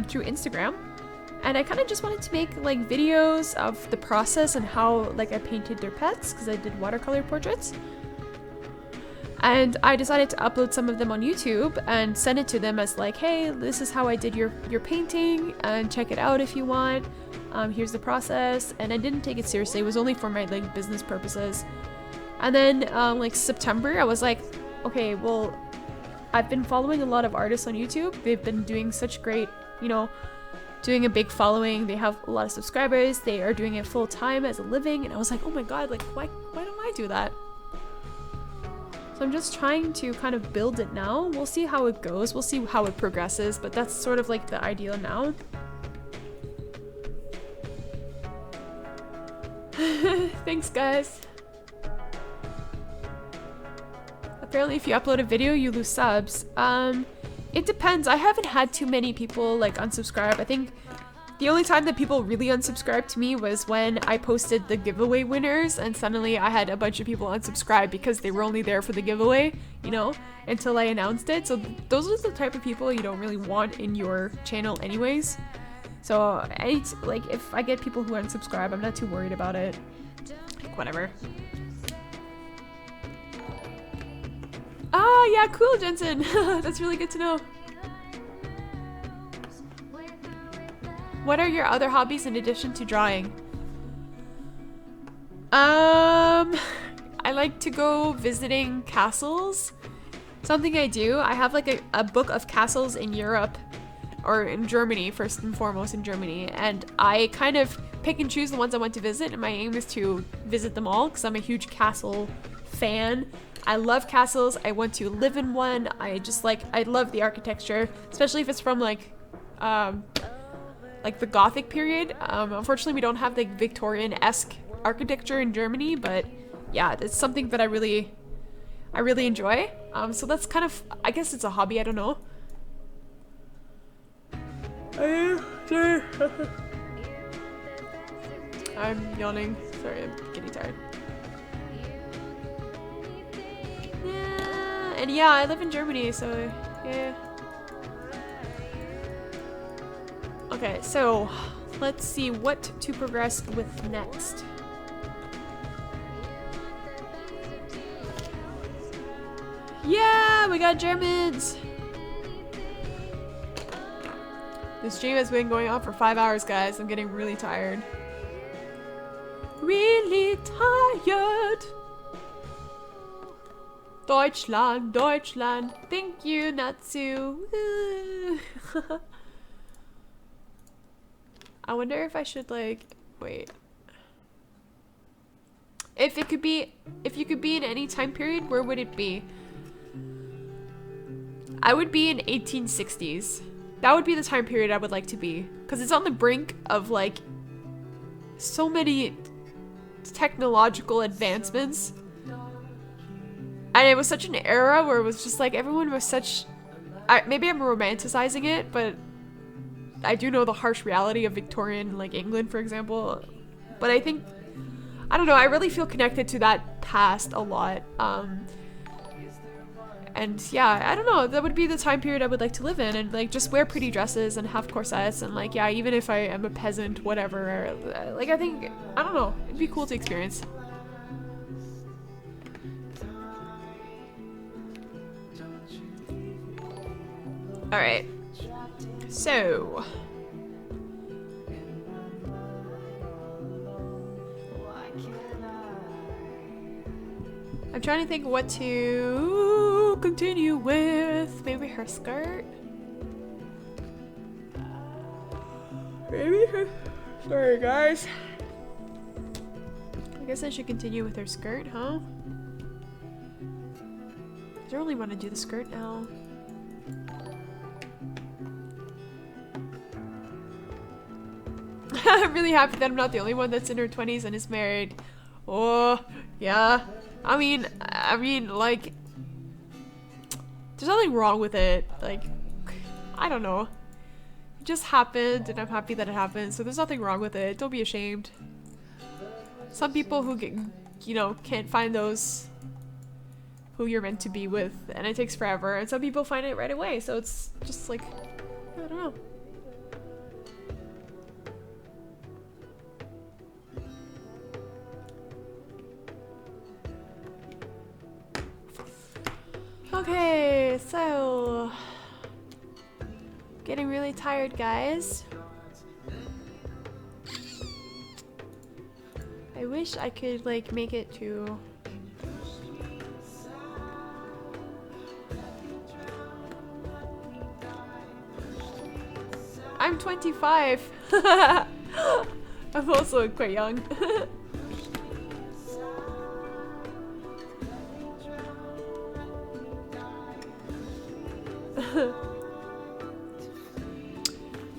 through Instagram. And I kind of just wanted to make like videos of the process and how like I painted their pets, because I did watercolor portraits. And I decided to upload some of them on YouTube and send it to them as like, hey, this is how I did your painting and check it out if you want. Here's the process. And I didn't take it seriously. It was only for my like business purposes. And then like September, I was like, okay, well, I've been following a lot of artists on YouTube. They've been doing such great, you know, doing a big following. They have a lot of subscribers. They are doing it full time as a living. And I was like, oh my God, like why don't I do that? So I'm just trying to kind of build it now. We'll see how it goes. We'll see how it progresses, but that's sort of like the ideal now. Thanks, guys. Apparently if you upload a video, you lose subs. It depends. I haven't had too many people like unsubscribe. I think the only time that people really unsubscribed to me was when I posted the giveaway winners and suddenly I had a bunch of people unsubscribe because they were only there for the giveaway, you know, until I announced it. So those are the type of people you don't really want in your channel anyways. So like if I get people who unsubscribe, I'm not too worried about it. Like, whatever. Ah, yeah, cool, Jensen. That's really good to know. What are your other hobbies in addition to drawing? I like to go visiting castles. Something I do. I have like a book of castles in Europe, or in Germany, first and foremost in Germany. And I kind of pick and choose the ones I want to visit. And my aim is to visit them all because I'm a huge castle fan. I love castles. I want to live in one. I love the architecture, especially if it's from like the Gothic period. Unfortunately, we don't have the Victorian-esque architecture in Germany, but yeah, it's something that I really enjoy. So that's kind of, I guess it's a hobby, I don't know. I'm yawning. Sorry, I'm getting tired. And yeah, I live in Germany, so yeah. Okay, so let's see what to progress with next. Yeah, we got Germans! This stream has been going on for 5 hours, guys. I'm getting really tired. Really tired! Deutschland, Deutschland. Thank you, Natsu. I wonder if I should like wait. If you could be in any time period, where would it be? I would be in 1860s. That would be the time period I would like to be, because it's on the brink of like so many technological advancements. And it was such an era where it was just like everyone was such... maybe I'm romanticizing it, but I do know the harsh reality of Victorian, like England, for example. But I think... I don't know, I really feel connected to that past a lot. And yeah, I don't know, that would be the time period I would like to live in, and like just wear pretty dresses and have corsets, and like, yeah, even if I am a peasant, whatever, like I think, I don't know, it'd be cool to experience. Alright, so... I'm trying to think what to continue with. Maybe her skirt? Maybe her... Sorry, guys. I guess I should continue with her skirt, huh? I don't really want to do the skirt now. I'm really happy that I'm not the only one that's in her 20s and is married. Oh, yeah. I mean, like, there's nothing wrong with it. Like, I don't know. It just happened, and I'm happy that it happened, so there's nothing wrong with it. Don't be ashamed. Some people who get, you know, can't find those who you're meant to be with, and it takes forever, and some people find it right away, so it's just like, I don't know. Okay, so getting really tired, guys. I wish I could like make it to I'm 25. I'm also quite young.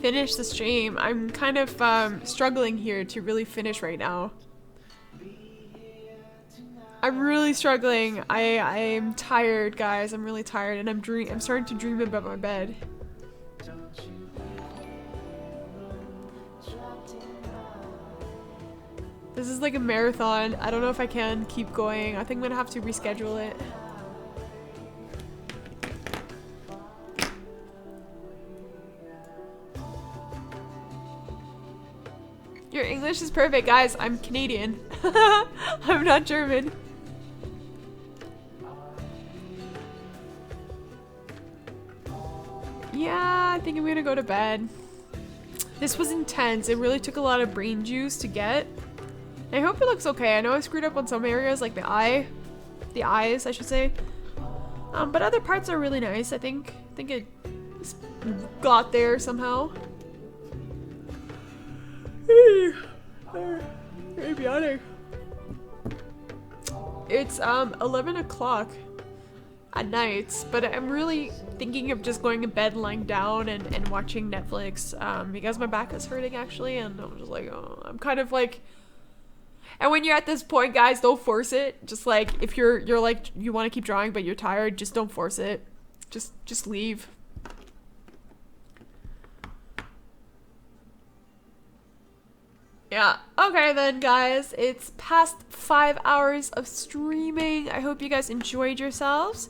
Finish the stream. I'm kind of struggling here to really finish right now. I'm really struggling. I'm tired, guys. I'm really tired, and I'm starting to dream about my bed. This is like a marathon. I don't know if I can keep going. I think I'm gonna have to reschedule it. Your English is perfect, guys. I'm Canadian. I'm not German. Yeah, I think I'm gonna go to bed. This was intense. It really took a lot of brain juice to get. I hope it looks okay. I know I screwed up on some areas, like the eyes, I should say. But other parts are really nice. I think it got there somehow. Very yawning. It's 11 o'clock at night, but I'm really thinking of just going to bed and lying down and watching Netflix because my back is hurting actually, and I'm just like, oh, I'm kind of like. And when you're at this point, guys, don't force it. Just like if you're like you want to keep drawing but you're tired, just don't force it. Just leave. Yeah, okay then, guys. It's past 5 hours of streaming. I hope you guys enjoyed yourselves.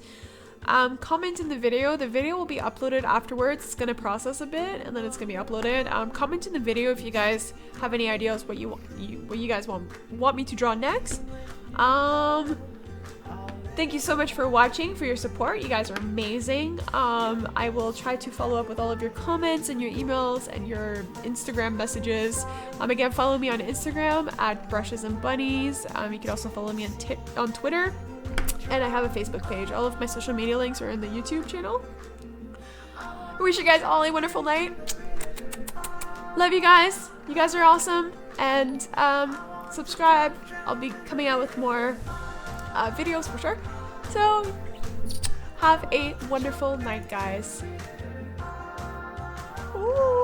Comment in the video. The video will be uploaded afterwards. It's gonna process a bit and then it's gonna be uploaded. Comment in the video if you guys have any ideas what you guys want me to draw next. Thank you so much for watching, for your support. You guys are amazing. I will try to follow up with all of your comments and your emails and your Instagram messages. Again, follow me on Instagram at Brushes and Bunnies. You can also follow me on Twitter. And I have a Facebook page. All of my social media links are in the YouTube channel. I wish you guys all a wonderful night. Love you guys. You guys are awesome. And subscribe. I'll be coming out with more videos for sure. So have a wonderful night, guys. Ooh.